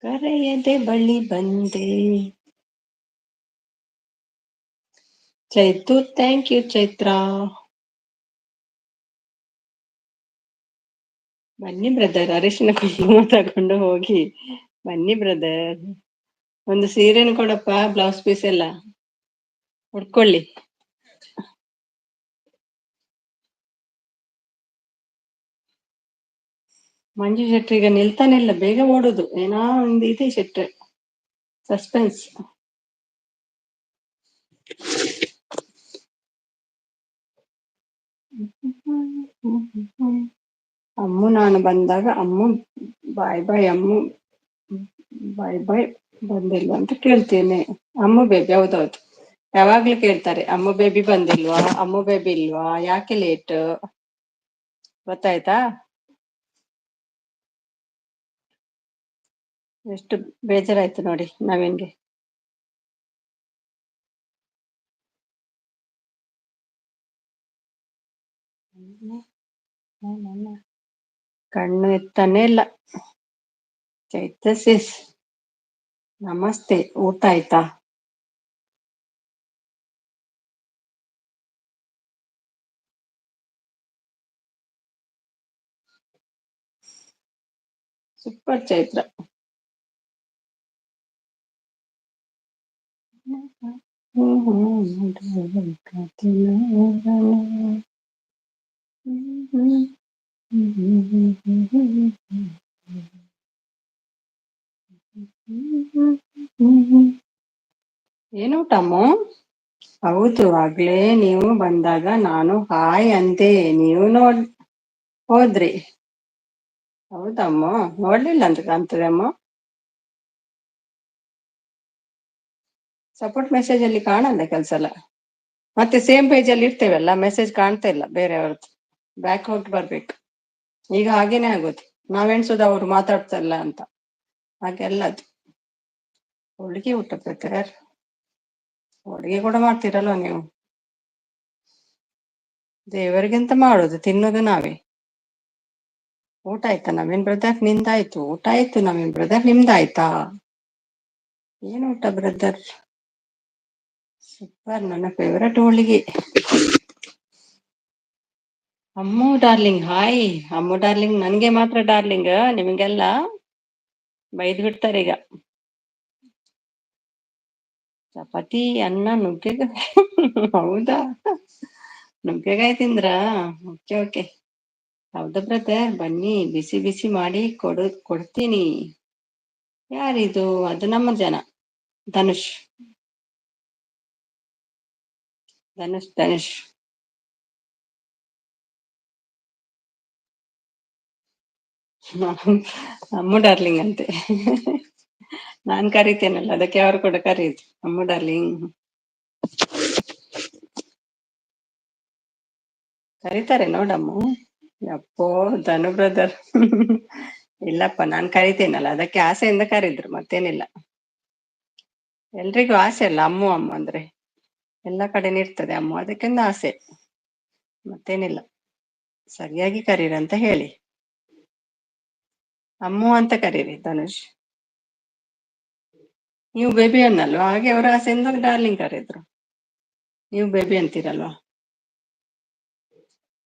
ಕರೆಯದೆ ಬಳಿ ಬಂದೆ. Chaitu, thank you Chaitra. ಬನ್ನಿ ಬ್ರದರ್, ಅರಿಶಿನ ಕುಂಕುಮ ತಗೊಂಡು ಹೋಗಿ ಬನ್ನಿ ಬ್ರದರ್. ಒಂದು ಸೀರೆನು ಕೊಡಪ್ಪ, ಬ್ಲೌಸ್ ಪೀಸ್ ಎಲ್ಲ ಉಡ್ಕೊಳ್ಳಿ. ಮಂಜು ಶೆಟ್ಟಿ ಈಗ ನಿಲ್ತಾನೆ ಇಲ್ಲ, ಬೇಗ ಓಡುದು. ಏನೋ ಒಂದು ಇದೆ ಶೆಟ್ಟಿ, ಸಸ್ಪೆನ್ಸ್. ಅಮ್ಮು ನಾನು ಬಂದಾಗ ಅಮ್ಮು ಬಾಯ್ ಬಾಯ್, ಅಮ್ಮು ಬಾಯ್ ಬಾಯ್, ಬಂದಿಲ್ವಾ ಅಂತ ಕೇಳ್ತೇನೆ. ಅಮ್ಮು ಬೇಬಿ, ಹೌದೌದು, ಯಾವಾಗ್ಲೂ ಕೇಳ್ತಾರೆ ಅಮ್ಮು ಬೇಬಿ ಬಂದಿಲ್ವಾ, ಅಮ್ಮು ಬೇಬಿ ಇಲ್ವಾ, ಯಾಕೆ ಲೇಟ್, ಗೊತ್ತಾಯ್ತಾ? ಎಷ್ಟು ಬೇಜಾರಾಯ್ತು ನೋಡಿ ನವೀನ್ಗೆ. ಕಣ್ಣು ಎತ್ತಾನೆ ಇಲ್ಲ. ಚೈತ್ರ ಸಿಸ್, ನಮಸ್ತೆ, ಊಟ ಆಯ್ತಾ? ಸೂಪರ್ ಚೈತ್ರ. ಏನು ಊಟಮ್ಮ? ಹೌದು, ಆಗ್ಲೇ ನೀವು ಬಂದಾಗ ನಾನು ಹಾಯ್ ಅಂದೆ, ನೀವು ಹೋದ್ರಿ. ಹೌದಮ್ಮ, ನೋಡ್ಲಿಲ್ಲ ಅಂತ ಕಾಣ್ತದೆ ಅಮ್ಮ. ಸಪೋರ್ಟ್ ಮೆಸೇಜ್ ಅಲ್ಲಿ ಕಾಣಲ್ಲ ಕೆಲ್ಸಲ್ಲ, ಮತ್ತೆ ಸೇಮ್ ಪೇಜ್ ಅಲ್ಲಿ ಇರ್ತೇವಲ್ಲ, ಮೆಸೇಜ್ ಕಾಣ್ತಾ ಇಲ್ಲ ಬೇರೆಯವ್ರದ್ದು. ಬ್ಯಾಕ್ ಹೋಗಿ ಬರ್ಬೇಕು. ಈಗ ಹಾಗೇನೆ ಆಗೋದು, ನಾವೆಣ್ಸೋದು ಅವ್ರು ಮಾತಾಡ್ತಾರಲ್ಲ ಅಂತ, ಹಾಗೆಲ್ಲ ಅದು. ಹೋಳಿಗೆ ಊಟ ಪ್ರಕಾರ, ಹೋಳಿಗೆ ಕೂಡ ಮಾಡ್ತೀರಲ್ವ ನೀವು? ದೇವರಿಗೆಂತ ಮಾಡೋದು, ತಿನ್ನೋದು ನಾವೇ. ಊಟ ಆಯ್ತಾ ನವೀನ್ ಬ್ರದರ್? ನಿಂದಾಯ್ತು. ಊಟ ಆಯ್ತು ನವೀನ್ ಬ್ರದರ್, ನಿಮ್ದಾಯ್ತಾ? ಏನು ಊಟ ಬ್ರದರ್? ಸೂಪರ್, ನನ್ನ ಫೇವರೇಟ್ ಹೋಳಿಗೆ. ಅಮ್ಮು ಡಾರ್ಲಿಂಗ್ ಹಾಯ್. ಅಮ್ಮು ಡಾರ್ಲಿಂಗ್ ನನ್ಗೆ ಮಾತ್ರ ಡಾರ್ಲಿಂಗ್, ನಿಮಗೆಲ್ಲ ಬೈದ್ ಬಿಡ್ತಾರೆ ಈಗ. ಚಪಾತಿ ಅನ್ನ ನುಗ್ಗೆಗಾಯಿ. ಹೌದಾ, ನುಗ್ಗೆಗಾಯಿ ತಿಂದ್ರಾ? Okay okay. ಹೌದಾ ಬ್ರದರ್, ಬನ್ನಿ ಬಿಸಿ ಬಿಸಿ ಮಾಡಿ ಕೊಡ್ತೀನಿ. ಯಾರಿದು? ಅದು ನಮ್ಮ ಜನ, ಧನುಷ್. ಧನುಷ್ ಧನುಷ್. ಅಮ್ಮು ಡಾರ್ಲಿಂಗ್ ಅಂತೆ. ನಾನ್ ಕರಿತೇನಲ್ಲ, ಅದಕ್ಕೆ ಅವರು ಕೂಡ ಕರೀದು ಅಮ್ಮು ಡಾರ್ಲಿಂಗ್. ಕರೀತಾರೆ ನೋಡಮ್ಮು. ಯಪ್ಪೋ ಧನು ಬ್ರದರ್. ಇಲ್ಲಪ್ಪ, ನಾನ್ ಕರಿತೇನಲ್ಲ, ಅದಕ್ಕೆ ಆಸೆಯಿಂದ ಕರೀದ್ರು, ಮತ್ತೇನಿಲ್ಲ. ಎಲ್ರಿಗೂ ಆಸೆ ಅಲ್ಲ ಅಮ್ಮು ಅಮ್ಮು ಅಂದ್ರೆ, ಎಲ್ಲ ಕಡೆನೂ ಇರ್ತದೆ ಅಮ್ಮು, ಅದಕ್ಕಿಂತ ಆಸೆ, ಮತ್ತೇನಿಲ್ಲ. ಸರಿಯಾಗಿ ಕರೀರಿ ಅಂತ ಹೇಳಿ, ಅಮ್ಮು ಅಂತ ಕರೀರಿ ಧನುಷ್. ನೀವು ಬೇಬಿ ಅನ್ನಲ್ವಾ, ಹಾಗೆ ಅವರ ಆಸೆಯಿಂದ ಡಾರ್ಲಿಂಗ್ ಕರೆದ್ರು. ನೀವು ಬೇಬಿ ಅಂತೀರಲ್ವಾ,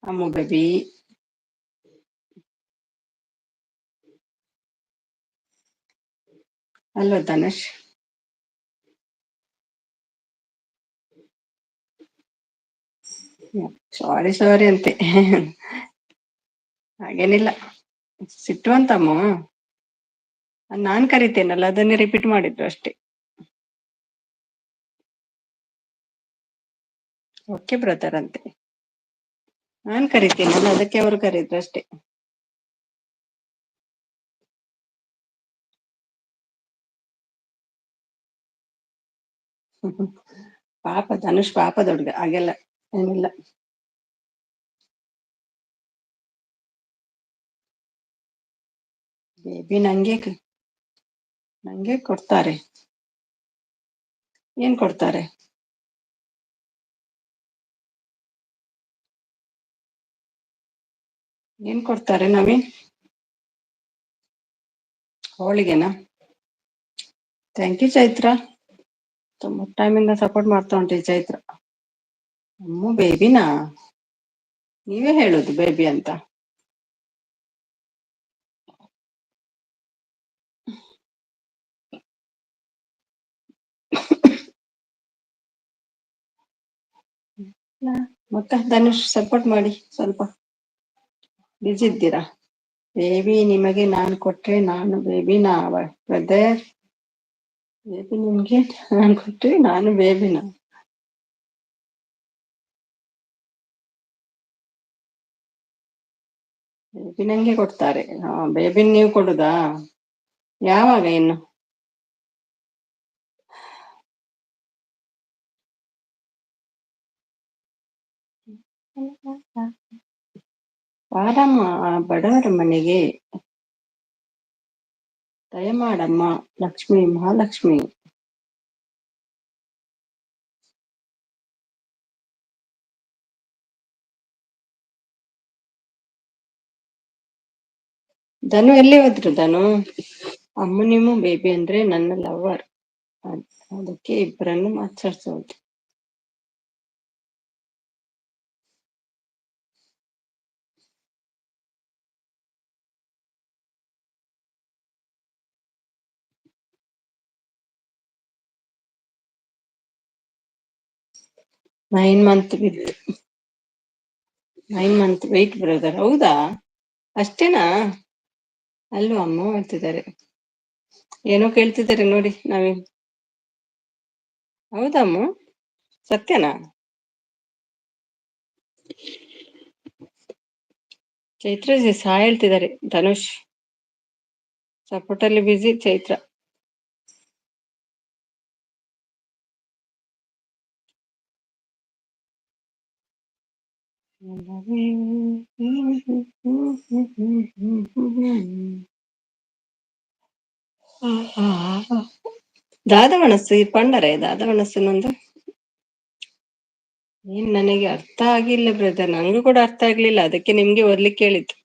ಅಮ್ಮು ಬೇಬಿ. ಅಲ್ವಾ ಧನುಷ್? ಸಾರಿ ಸಾರಿ ಅಂತೆ. ಹಾಗೇನಿಲ್ಲ, ಸಿಟ್ಟುವಂತಮ್ಮ. ನಾನ್ ಕರಿತೇನಲ್ಲ, ಅದನ್ನೇ ರಿಪೀಟ್ ಮಾಡಿದ್ರು ಅಷ್ಟೇ. ಓಕೆ ಬ್ರದರ್ ಅಂತೆ. ನಾನ್ ಕರಿತೀನಲ್ಲ, ಅದಕ್ಕೆ ಅವರು ಕರೀದ್ರು ಅಷ್ಟೇ. ಪಾಪ ಧನುಷ್ ಪಾಪದ ಹುಡ್ಗ, ಹಾಗೆಲ್ಲ ಏನಿಲ್ಲ. ಬೇಬಿ ನಂಗೆ ಕೊಡ್ತಾರೆ. ಏನ್ ಕೊಡ್ತಾರೆ? ಏನ್ ಕೊಡ್ತಾರೆ ನವೀನ್? ಹೋಳಿಗೆನಾ? ಥ್ಯಾಂಕ್ ಯು ಚೈತ್ರ, ತುಂಬಾ ಟೈಮಿಂದ ಸಪೋರ್ಟ್ ಮಾಡ್ತಾ ಉಂಟು ಚೈತ್ರ. ಅಮ್ಮು ಬೇಬಿನಾ? ನೀವೇ ಹೇಳುದು ಬೇಬಿ ಅಂತ. ಮತ್ತೆ ಧನುಷ್ ಸಪೋರ್ಟ್ ಮಾಡಿ ಸ್ವಲ್ಪ. ಬಿಜಿ ಇದ್ದೀರಾ? ಬೇಬಿ ನಿಮಗೆ ನಾನು ಕೊಟ್ರೆ ನಾನು ಬೇಬಿನಾ ಬ್ರದರ್? ಬೇಬಿ ನಿಮ್ಗೆ ನಾನು ಕೊಟ್ರೆ ನಾನು ಬೇಬಿನಾ? ಬೇಬಿ ನಂಗೆ ಕೊಡ್ತಾರೆ. ಬೇಬಿನ್ ನೀವು ಕೊಡುದಾ? ಯಾವಾಗ ಇನ್ನು? ಬಾರಮ್ಮ ಬಡವರ ಮನೆಗೆ, ದಯಮಾಡಮ್ಮ ಲಕ್ಷ್ಮಿ ಮಹಾಲಕ್ಷ್ಮಿ. ಧನು ಎಲ್ಲಿ ಹೋದ್ರು ಧನು? ಅಮ್ಮ ನಿಮ್ಮ ಬೇಬಿ ಅಂದ್ರೆ ನನ್ನ ಲವರ್, ಅದಕ್ಕೆ ಇಬ್ಬರನ್ನು ಮಾತಾಡ್ಸೋದು. Nine month wait brother. ಹೌದಾ? ಅಷ್ಟೇನಾ? ಅಲ್ವಾ ಅಮ್ಮ ಹೇಳ್ತಿದ್ದಾರೆ, ಏನೋ ಕೇಳ್ತಿದ್ದಾರೆ ನೋಡಿ ನವೀನ್. ಹೌದಮ್ಮ? ಸತ್ಯನಾ? ಚೈತ್ರ ಸಹ ಹೇಳ್ತಿದ್ದಾರೆ ಧನುಷ್ ಸಪೋರ್ಟ್ ಅಲ್ಲಿ ಬಿಸಿ ಚೈತ್ರ. ದಾದವಣಸ್ಸು ಈ ಪಂಡರೆ ದಾದವಣಸ್ಸಿನೊಂದು ಏನ್ ನನಗೆ ಅರ್ಥ ಆಗಿಲ್ಲ ಬ್ರದರ್, ನಂಗೂ ಕೂಡ ಅರ್ಥ ಆಗ್ಲಿಲ್ಲ, ಅದಕ್ಕೆ ನಿಮ್ಗೆ ಓದ್ಲಿಕ್ಕೆ ಹೇಳಿದ್ದು.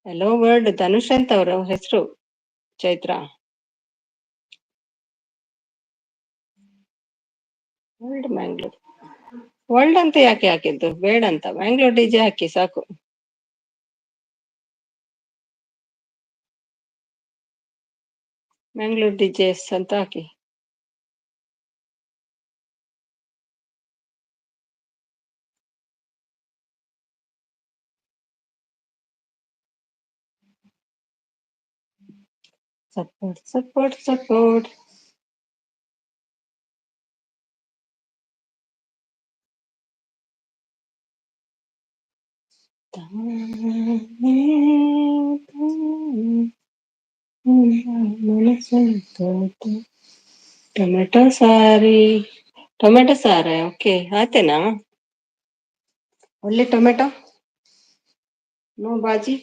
ಹೆಲೋ ವರ್ಲ್ಡ್ ಧನುಷ್ ಅಂತ ಅವ್ರ ಹೆಸರು ಚೈತ್ರ. ವರ್ಲ್ಡ್ ಮ್ಯಾಂಗ್ಳೂರ್, ವರ್ಲ್ಡ್ ಅಂತ ಯಾಕೆ ಹಾಕಿದ್ದು? ಬೇಡ ಅಂತ ಮ್ಯಾಂಗ್ಳೂರ್ ಡಿಜೆ ಹಾಕಿ ಸಾಕು. ಮ್ಯಾಂಗ್ಳೂರ್ ಡಿಜೆಸ್ ಅಂತ ಹಾಕಿ. Support support support. ಟೊಮೆಟೊ ಸಾರಿ ಓಕೆ ಆಯ್ತೇನಾ? ಒಳ್ಳೆ ಟೊಮೆಟೊ ನೋ ಬಾಜಿ.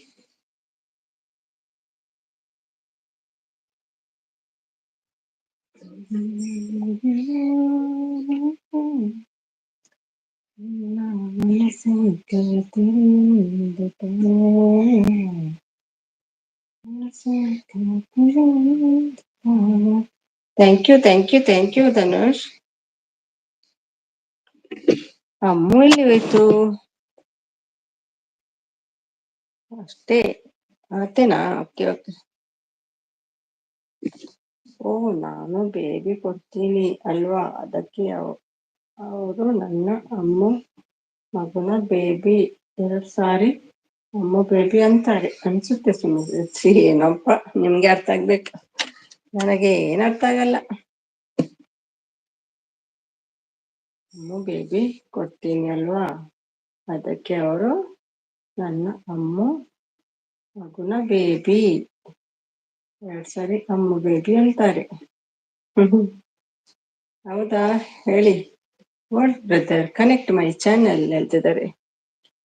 Thank you Dhanush. ಅಮ್ಮು ಎಲ್ಲಿ ಹೋಯ್ತು? ಅಷ್ಟೇ ಆತೇನಾ? Okay okay. ಓಹ್ ನಾನು ಬೇಬಿ ಕೊಡ್ತೀನಿ ಅಲ್ವಾ, ಅದಕ್ಕೆ ಅವರು ನನ್ನ ಅಮ್ಮ ಮಗನ ಬೇಬಿ 2 ಸಾರಿ ಅಮ್ಮ ಬೇಬಿ ಅಂತಾರೆ ಅನ್ಸುತ್ತೆ. ಸುಮ್ಮನೆ ಏನಪ್ಪ, ನಿಮ್ಗೆ ಅರ್ಥ ಆಗ್ಬೇಕು, ನನಗೆ ಏನ್ ಅರ್ಥ ಆಗಲ್ಲ. ಅಮ್ಮ ಬೇಬಿ ಕೊಡ್ತೀನಿ ಅಲ್ವಾ, ಅದಕ್ಕೆ ಅವರು ನನ್ನ ಅಮ್ಮು ಮಗುನ ಬೇಬಿ 2 ಸಾರಿ ಅಮ್ಮು ಬೇಬಿ ಹೇಳ್ತಾರೆ. ಹೌದಾ, ಹೇಳಿ. What brother, connect my channel ಹೇಳ್ತಿದ್ದಾರೆ.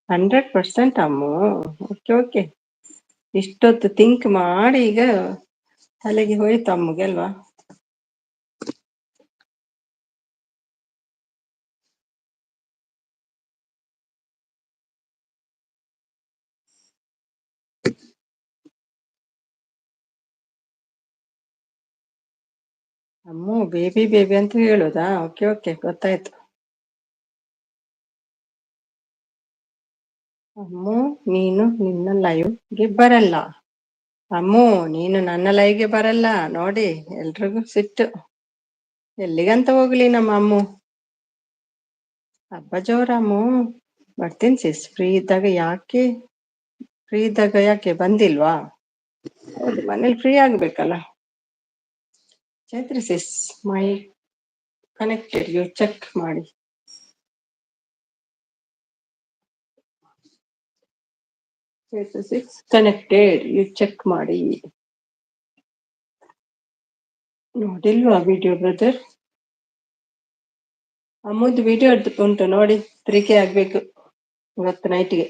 100% ಅಮ್ಮು. ಓಕೆ ಓಕೆ, ಇಷ್ಟೊತ್ತು ಥಿಂಕ್ ಮಾಡಿ ಈಗ ತಲೆಗೆ ಹೋಯ್ತು ಅಮ್ಮಗೆ ಅಲ್ವಾ. ಅಮ್ಮು ಬೇಬಿ ಬೇಬಿ ಅಂತ ಹೇಳುದಾ? ಓಕೆ ಓಕೆ, ಗೊತ್ತಾಯ್ತು. ಅಮ್ಮು ನೀನು ನಿನ್ನ ಲೈವ್ಗೆ ಬರಲ್ಲ. ಅಮ್ಮು ನೀನು ನನ್ನ ಲೈವ್ಗೆ ಬರಲ್ಲ ನೋಡಿ, ಎಲ್ರಿಗೂ ಸಿಟ್ಟು. ಎಲ್ಲಿಗಂತ ಹೋಗ್ಲಿ ನಮ್ಮ ಅಮ್ಮು. ಹಬ್ಬ ಜೋರಮ್ಮು. ಬರ್ತೀನಿ ಸಿಸ್, ಫ್ರೀ ಇದ್ದಾಗ ಯಾಕೆ ಬಂದಿಲ್ವಾ? ಹೌದು, ಮನೇಲಿ ಫ್ರೀ ಆಗ್ಬೇಕಲ್ಲ. ಚೈತ್ರಿ ಸಿಸ್, ಮೈ ಕನೆಕ್ಟೆಡ್, ಯು ಚೆಕ್ ಮಾಡಿ. ಚೈತ್ರಿ ಸಿಸ್ ಕನೆಕ್ಟೆಡ್, ಯು ಚೆಕ್ ಮಾಡಿ. ನೋಡಿಲ್ವಾ ವಿಡಿಯೋ ಬ್ರದರ್? ಅಮ್ಮದು ವಿಡಿಯೋ ಉಂಟು ನೋಡಿ, 3K ಆಗ್ಬೇಕು ಇವತ್ತು ನೈಟ್ಗೆ.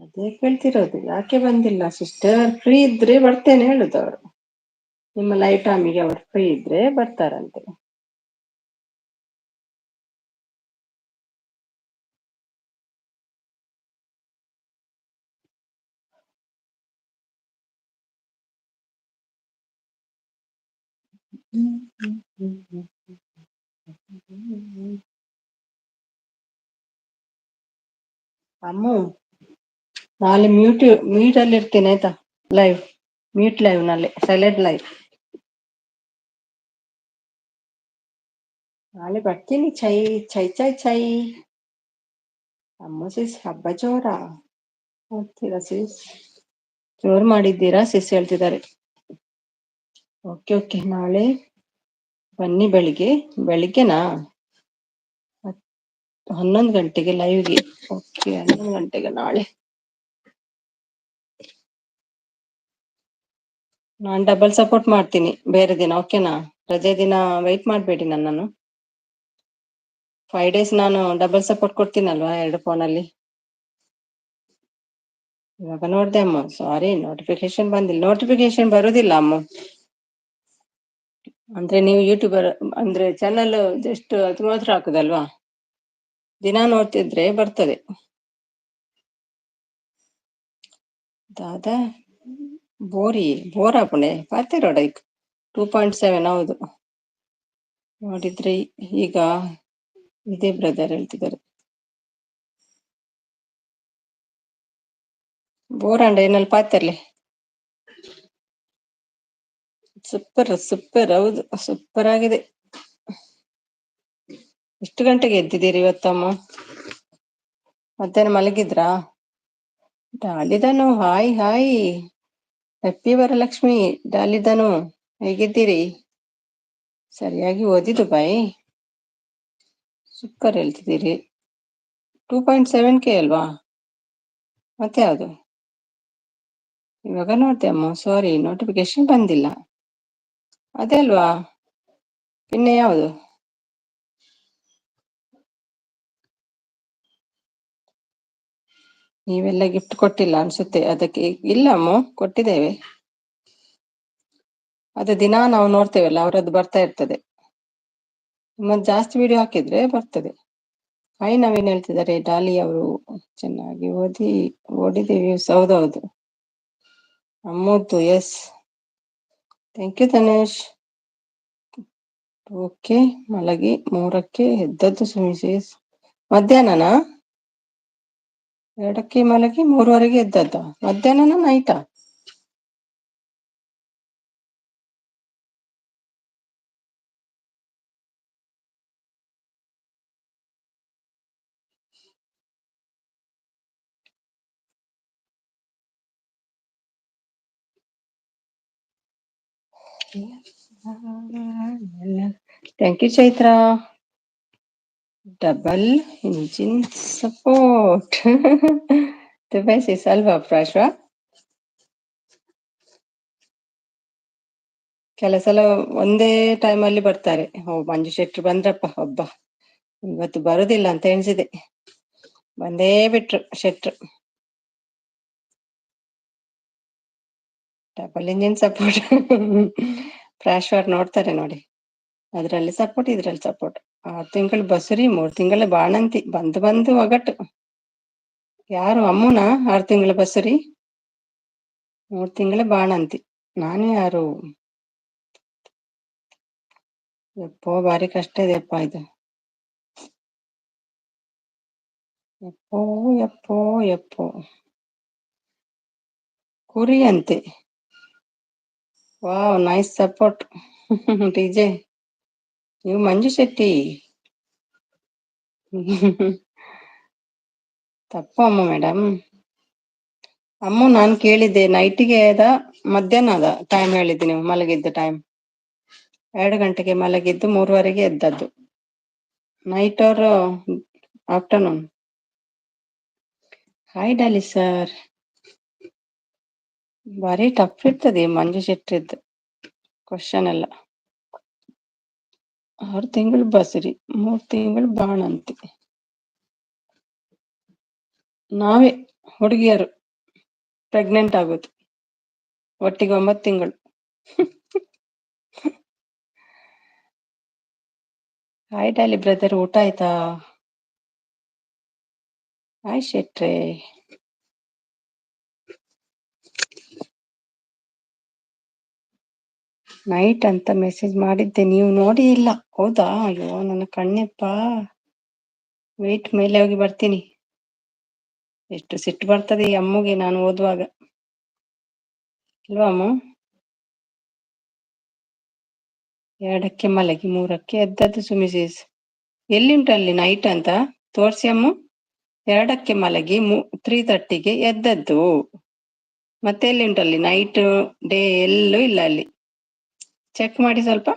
ಅದೇ ಕೇಳ್ತಿರೋದು, ಯಾಕೆ ಬಂದಿಲ್ಲ ಸಿಸ್ಟರ್? ಫ್ರೀ ಇದ್ರೆ ಬರ್ತೇನೆ ಹೇಳುದು ಅವರು. ನಿಮ್ಮ ಲೈವ್ ಟೈಮಿಗೆ ಅವರು ಫ್ರೀ ಇದ್ರೆ ಬರ್ತಾರಂತೆ. ಅಮ್ಮು ನಾಳೆ ಮ್ಯೂಟ್ ಅಲ್ಲಿ ಇರ್ತೇನೆ ಆಯ್ತಾ? ಮ್ಯೂಟ್ ಲೈವ್ ನಲ್ಲಿ, ಸೈಲೆಂಟ್ ಲೈವ್. ನಾಳೆ ಬರ್ತೀನಿ. ಚೈ ಚೈ ಚೈ ಚೈ. ಅಮ್ಮ ಸಿಸ್, ಹಬ್ಬ ಜೋರಾ ಹೋಗ್ತೀರಾ ಸಿಸ್? ಜೋರ್ ಮಾಡಿದ್ದೀರಾ ಸಿಸ್ ಹೇಳ್ತಿದ್ದಾರೆ. ಓಕೆ ಓಕೆ, ನಾಳೆ ಬನ್ನಿ. ಬೆಳಿಗ್ಗೆನಾ? 11 ಗಂಟೆಗೆ ಲೈವ್ಗೆ. ಓಕೆ, 11 ಗಂಟೆಗೆ ನಾಳೆ. ನಾನ್ ಡಬಲ್ ಸಪೋರ್ಟ್ ಮಾಡ್ತೀನಿ ಬೇರೆ ದಿನ, ಓಕೆನಾ? ರಜೆ ದಿನ ವೆಯ್ಟ್ ಮಾಡಬೇಡಿ ನನ್ನನ್ನು. 5 days ನಾನು ಡಬಲ್ ಸಪೋರ್ಟ್ ಕೊಡ್ತೀನಲ್ವಾ 2 ಫೋನಲ್ಲಿ. ಇವಾಗ ನೋಡ್ದೆ ಅಮ್ಮ, ಸಾರಿ ನೋಟಿಫಿಕೇಶನ್ ಬಂದಿಲ್ಲ. ನೋಟಿಫಿಕೇಶನ್ ಬರುದಿಲ್ಲ ಅಮ್ಮ. ಅಂದ್ರೆ ನೀವು ಯೂಟ್ಯೂಬರ್ ಅಂದ್ರೆ ಚಾನಲ್ ಜಸ್ಟ್ ಅದು ಮಾತ್ರ ಹಾಕುದಲ್ವಾ? ದಿನ ನೋಡ್ತಿದ್ರೆ ಬರ್ತದೆ. ದಾದಾ ಬೋರಾ ಪುಣೆ ಪಾತಿರೋಡೈಕ್ 2.7. ಹೌದು ನೋಡಿದ್ರೆ ಈಗ ಇದೇ ಬ್ರದರ್ ಹೇಳ್ತಿದ್ದಾರೆ. ಬೋರಾಂಡ ಏನಲ್ಲಿ ಪಾತಿರ್ಲಿ. ಸೂಪರ್, ಹೌದು ಸೂಪರ್ ಆಗಿದೆ. ಎಷ್ಟು ಗಂಟೆಗೆ ಎದ್ದಿದ್ದೀರಿ ಇವತ್ತಮ್ಮ? ಮಧ್ಯಾಹ್ನ ಮಲಗಿದ್ರಾ? ಡಾಲಿದನು ಹಾಯ್. ಹ್ಯಾಪಿ ವರಲಕ್ಷ್ಮಿ ಡಾಲಿದನು, ಹೇಗಿದ್ದೀರಿ? ಸರಿಯಾಗಿ ಓದಿ ದುಬೈ. ಸೂಪರ್ ಹೇಳ್ತಿದ್ದೀರಿ. 2.7K ಅಲ್ವಾ? ಮತ್ತೆ ಯಾವುದು? ಇವಾಗ ನೋಡ್ತೆ ಅಮ್ಮ, ಸಾರಿ ನೋಟಿಫಿಕೇಶನ್ ಬಂದಿಲ್ಲ. ಅದೇ ಅಲ್ವಾ? പിന്നെ ಯಾವುದು? ನೀವೆಲ್ಲ ಗಿಫ್ಟ್ ಕೊಟ್ಟಿಲ್ಲ ಅನ್ಸುತ್ತೆ ಅದಕ್ಕೆ. ಇಲ್ಲ ಅಮ್ಮ, ಕೊಟ್ಟಿದ್ದೇವೆ. ಅದು ದಿನಾ ನಾವು ನೋಡ್ತೇವಲ್ಲ, ಅವರದ್ದು ಬರ್ತಾ ಇರ್ತದೆ. ನಿಮ್ಮದು ಜಾಸ್ತಿ ವಿಡಿಯೋ ಹಾಕಿದ್ರೆ ಬರ್ತದೆ. ಹಾಯ್ ನವೀನ್ ಹೇಳ್ತಿದ್ದಾರೆ. ಡಾಲಿ ಅವರು ಚೆನ್ನಾಗಿ ಓಡಿದೆ. ಹೌದೌದು ಅಮ್ಮದ್ದು, ಎಸ್. Thank you Tanesh. ಓಕೆ, ಮಲಗಿ 3ಕ್ಕೆ ಎದ್ದದ್ದು ಸುಮಿಸೇಸ್. ಮಧ್ಯಾಹ್ನನಾ? 2ಕ್ಕೆ ಮಲಗಿ 3ವರೆಗೆ ಎದ್ದದ್ದ? ಮಧ್ಯಾಹ್ನನ ನೈಟಾ? Thank you Chaitra. Double engine support. Dubai sis ಅಲ್ವಾ ಪ್ರಾಶ್ವ? ಕೆಲವು ಸಲ ಒಂದೇ ಟೈಮಲ್ಲಿ ಬರ್ತಾರೆ. ಮಂಜು ಶೆಟ್ರು ಬಂದ್ರಪ್ಪ, ಹಬ್ಬ ಇವತ್ತು ಬರುದಿಲ್ಲ ಅಂತ ಎಣಿಸಿದೆ, ಬಂದೇ ಬಿಟ್ರು ಶೆಟ್ರು. Double engine support. ಪ್ರಾಶ್ವರ್ ನೋಡ್ತಾರೆ ನೋಡಿ, ಅದ್ರಲ್ಲಿ ಸಪೋರ್ಟ್ ಇದ್ರಲ್ಲಿ ಸಪೋರ್ಟ್. 6 ತಿಂಗಳು ಬಸುರಿ, 3 ತಿಂಗಳ ಬಾಣಂತಿ, ಬಂದು ಒಗಟು. ಯಾರು ಅಮ್ಮನ 6 ತಿಂಗಳ ಬಸುರಿ, 3 ತಿಂಗಳ ಬಾಣಂತಿ. ನಾನು ಯಾರು? ಎಪ್ಪೋ ಬಾರಿ ಕಷ್ಟ ಇದೆ ಅಪ್ಪ ಇದು. ಎಪ್ಪೋ ಎಪ್ಪೋ ಎಪ್ಪೋ. ಕುರಿ ಅಂತೆ. Wow, nice support. ಡಿಜೆ ನೀವು ಮಂಜು ಶೆಟ್ಟಿ. ತಪ್ಪು ಅಮ್ಮ ಮೇಡಮ್. ಅಮ್ಮ ನಾನು ಕೇಳಿದ್ದೆ ನೈಟಿಗೆ ಅದ ಮಧ್ಯಾಹ್ನ ಟೈಮ್ ಹೇಳಿದ್ದು, ನೀವು ಮಲಗಿದ್ದು ಟೈಮ್ 2 ಗಂಟೆಗೆ ಮಲಗಿದ್ದು 3:30ಗೆ ಎದ್ದದ್ದು. Night or afternoon? Hi Dolly sir. ಬಾರಿ ಟಫ್ ಇರ್ತದೆ ಮಂಜು ಶೆಟ್ಟಿದ್ದು ಕ್ವಶನ್ ಎಲ್ಲ. 6 ತಿಂಗಳು ಬಸರಿ, 3 ತಿಂಗಳು ಬಾಣಂತಿ. ನಾವೇ ಹುಡುಗಿಯರು ಪ್ರೆಗ್ನೆಂಟ್ ಆಗೋದು, ಒಟ್ಟಿಗೆ 9 ತಿಂಗಳು. ಹಾಯ್ ಡಾಲಿ ಬ್ರದರ್, ಊಟ ಆಯ್ತಾ? ಹಾಯ್ ಶೆಟ್ರೆ. ನೈಟ್ ಅಂತ ಮೆಸೇಜ್ ಮಾಡಿದ್ದೆ, ನೀವು ನೋಡಿ ಇಲ್ಲ. ಹೌದಾ? ಅಯ್ಯೋ ನನ್ನ ಕಣ್ಣಪ್ಪ. ವೆಯ್ಟ್, ಮೇಲೆ ಹೋಗಿ ಬರ್ತೀನಿ. ಎಷ್ಟು ಸಿಟ್ಟು ಬರ್ತದೆ ಈ ಅಮ್ಮಗೆ ನಾನು ಓದುವಾಗ, ಇಲ್ವಾ ಅಮ್ಮ? 2ಕ್ಕೆ ಮಲಗಿ 3ಕ್ಕೆ ಎದ್ದದ್ದು ಸುಮಿಸೀಸ್. ಎಲ್ಲಿ ಉಂಟಲ್ಲಿ ನೈಟ್ ಅಂತ ತೋರ್ಸಿ ಅಮ್ಮ. 2ಕ್ಕೆ ಮಲಗಿ 3:30ಗೆ ಎದ್ದದ್ದು. ಮತ್ತೆ ಎಲ್ಲಿ ಉಂಟಲ್ಲಿ ನೈಟ್ ಡೇ? ಎಲ್ಲೂ ಇಲ್ಲ ಅಲ್ಲಿ, ಚೆಕ್ ಮಾಡಿ ಸ್ವಲ್ಪ.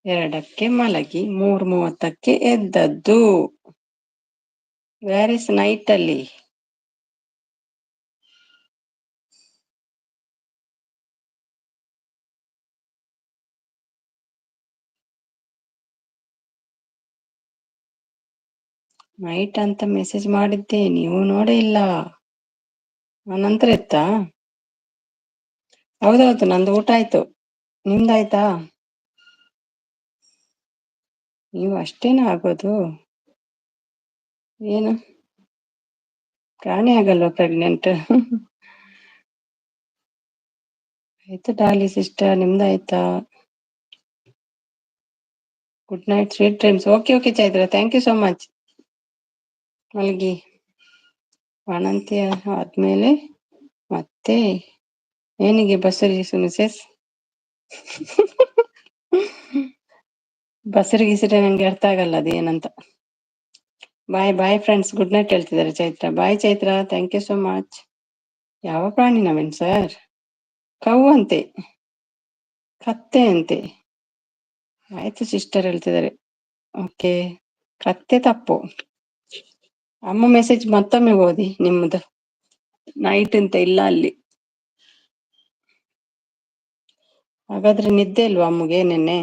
ಎರಡಕ್ಕೆ ಮಲಗಿ 3:30ಕ್ಕೆ ಎದ್ದದ್ದು. ವೇರ್ ಇಸ್ ನೈಟ್ ಅಲ್ಲಿ? ನೈಟ್ ಅಂತ ಮೆಸೇಜ್ ಮಾಡಿದ್ದೆ, ನೀವು ನೋಡೇ ಇಲ್ಲ. ನಂತರ ಎತ್ತಾ? ಹೌದೌದು, ನಂದು ಊಟ ಆಯ್ತು. ನಿಮ್ದಾಯ್ತಾ? ನೀವು ಅಷ್ಟೇನ ಆಗೋದು? ಏನು ಪ್ರಾಣಿ ಆಗಲ್ವಾ ಪ್ರೆಗ್ನೆಂಟ್? ಆಯ್ತು ಡಾಲಿ ಸಿಸ್ಟರ್, ನಿಮ್ದಾಯ್ತಾ? Good night, sweet dreams. Okay Chaitra, thank you so much. ಮಲಗಿ. ಬಾಣಂತಿ ಆದ್ಮೇಲೆ ಮತ್ತೆ ಏನಿಗೆ ಬಸರಿ ಮಿಸೆಸ್? ಬಸರಿ ಗಿಸರಿ ನಂಗೆ ಅರ್ಥ ಆಗಲ್ಲ ಅದು ಏನಂತ. ಬಾಯ್ ಫ್ರೆಂಡ್ಸ್, ಗುಡ್ ನೈಟ್ ಹೇಳ್ತಿದ್ದಾರೆ Chaitra. Bye Chaitra, thank you so much. ಯಾವ ಪ್ರಾಣಿ ನವೀನ್ ಸರ್? ಕೌ ಅಂತೆ, ಕತ್ತೆ ಅಂತೆ. ಆಯ್ತು ಸಿಸ್ಟರ್ ಹೇಳ್ತಿದ್ದಾರೆ. ಓಕೆ, ಕತ್ತೆ ತಪ್ಪು. ಅಮ್ಮ ಮೆಸೇಜ್ ಮತ್ತೊಮ್ಮೆ ಓದಿ ನಿಮ್ದು. ನೈಟ್ ಅಂತ ಇಲ್ಲ ಅಲ್ಲಿ. ಹಾಗಾದ್ರೆ ನಿದ್ದೆ ಇಲ್ವಾ ಅಮ್ಮಗೆ ನಿನ್ನೆ?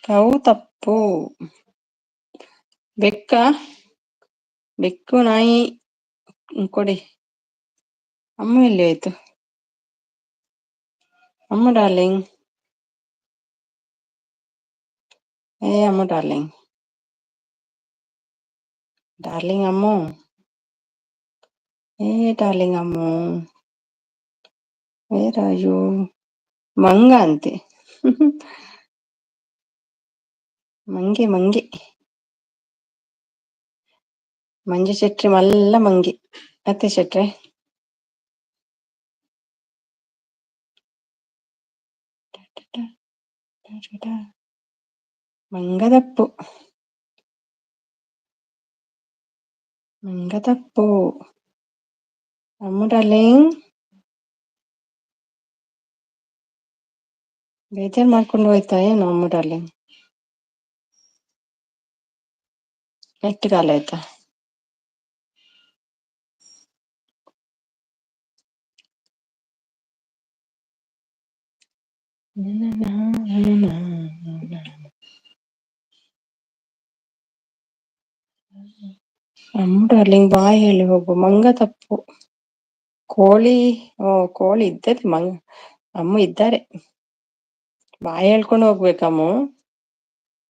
ಕೌ ತಪ್ಪು. ಬೆಕ್ಕು ನಾಯಿ ಕೊಡಿ. ಅಮ್ಮ ಎಲ್ಲಿ ಆಯ್ತು? ಅಮ್ಮ ಡಾರ್ಲಿಂಗ್, ಅಮ್ಮ darling, darling Ammu, darling Ammu, where are you? ಮಂಗ ಅಂತೆ. ಮಂಗೆ ಮಂಜು ಶೆಟ್ಟಿ ಮಲ್ಲ ಮಂಗಿ. ಮತ್ತೆ ಶೆಟ್ರೆ, ಮಂಗದಪ್ಪು ಮಂಗದಪ್ಪು ಅಮ್ಮ ಡಾರ್ಲಿಂಗ್ ಬೇಜಾರ್ ಮಾಡ್ಕೊಂಡು ಹೋಯ್ತಾ ಏನು ಅಮ್ಮ ಡಾರ್ಲಿಂಗ್ ಎಷ್ಟು ಕಾಲ ಆಯ್ತಾ ಅಮ್ಮ ಡಾರ್ಲಿಂಗ್ ಬಾಯ್ ಹೇಳಿ ಹೋಗು ಮಂಗ ತಪ್ಪು ಕೋಳಿ ಕೋಳಿ ಇದ್ದದೆ ಅಮ್ಮ ಇದ್ದಾರೆ ಬಾಯಿ ಹೇಳ್ಕೊಂಡು ಹೋಗ್ಬೇಕಮ್ಮ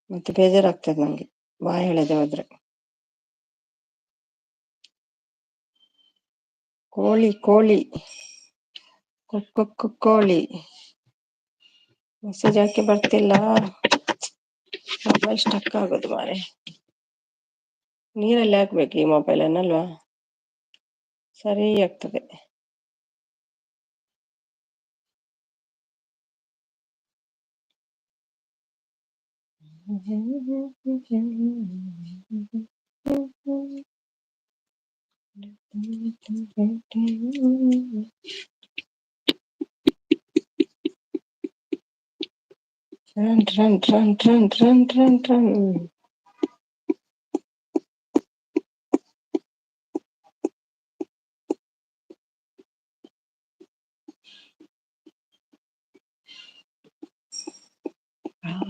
ಮತ್ತೆ ಬೇಜಾರಾಗ್ತದೆ ನಂಗೆ ಬಾಯಿ ಹೇಳದೆ ಹೋದ್ರೆ ಕೋಳಿ ಕೋಳಿ ಕೊಕ್ಕೊಕ್ಕು ಕೋಳಿ ಮೆಸೇಜ್ ಹಾಕಿ ಬರ್ತಿಲ್ಲ ಮೊಬೈಲ್ ಸ್ಟಕ್ ಆಗೋದು ಮಾರೆ ನೀರಲ್ಲಿ ಹಾಕ್ಬೇಕು ಈ ಮೊಬೈಲ್ ಅನ್ನಲ್ವಾ ಸರಿ ಆಗ್ತದೆ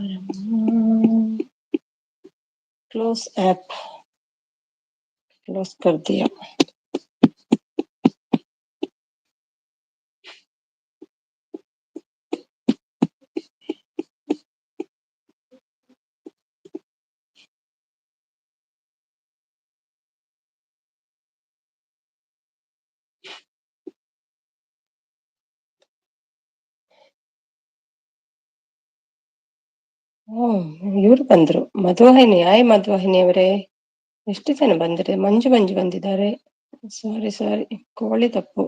run. क्लोज ऐप क्लोज कर दिया ಇವ್ರು ಬಂದ್ರು ಮಧುವಾಹಿನಿ ಆಯ್ ಮಧುವಾಹಿನಿ ಅವರೇ ಎಷ್ಟು ಜನ ಬಂದ್ರೆ ಮಂಜು ಬಂದಿದ್ದಾರೆ ಸಾರಿ ಕೋಳಿ ತಪ್ಪು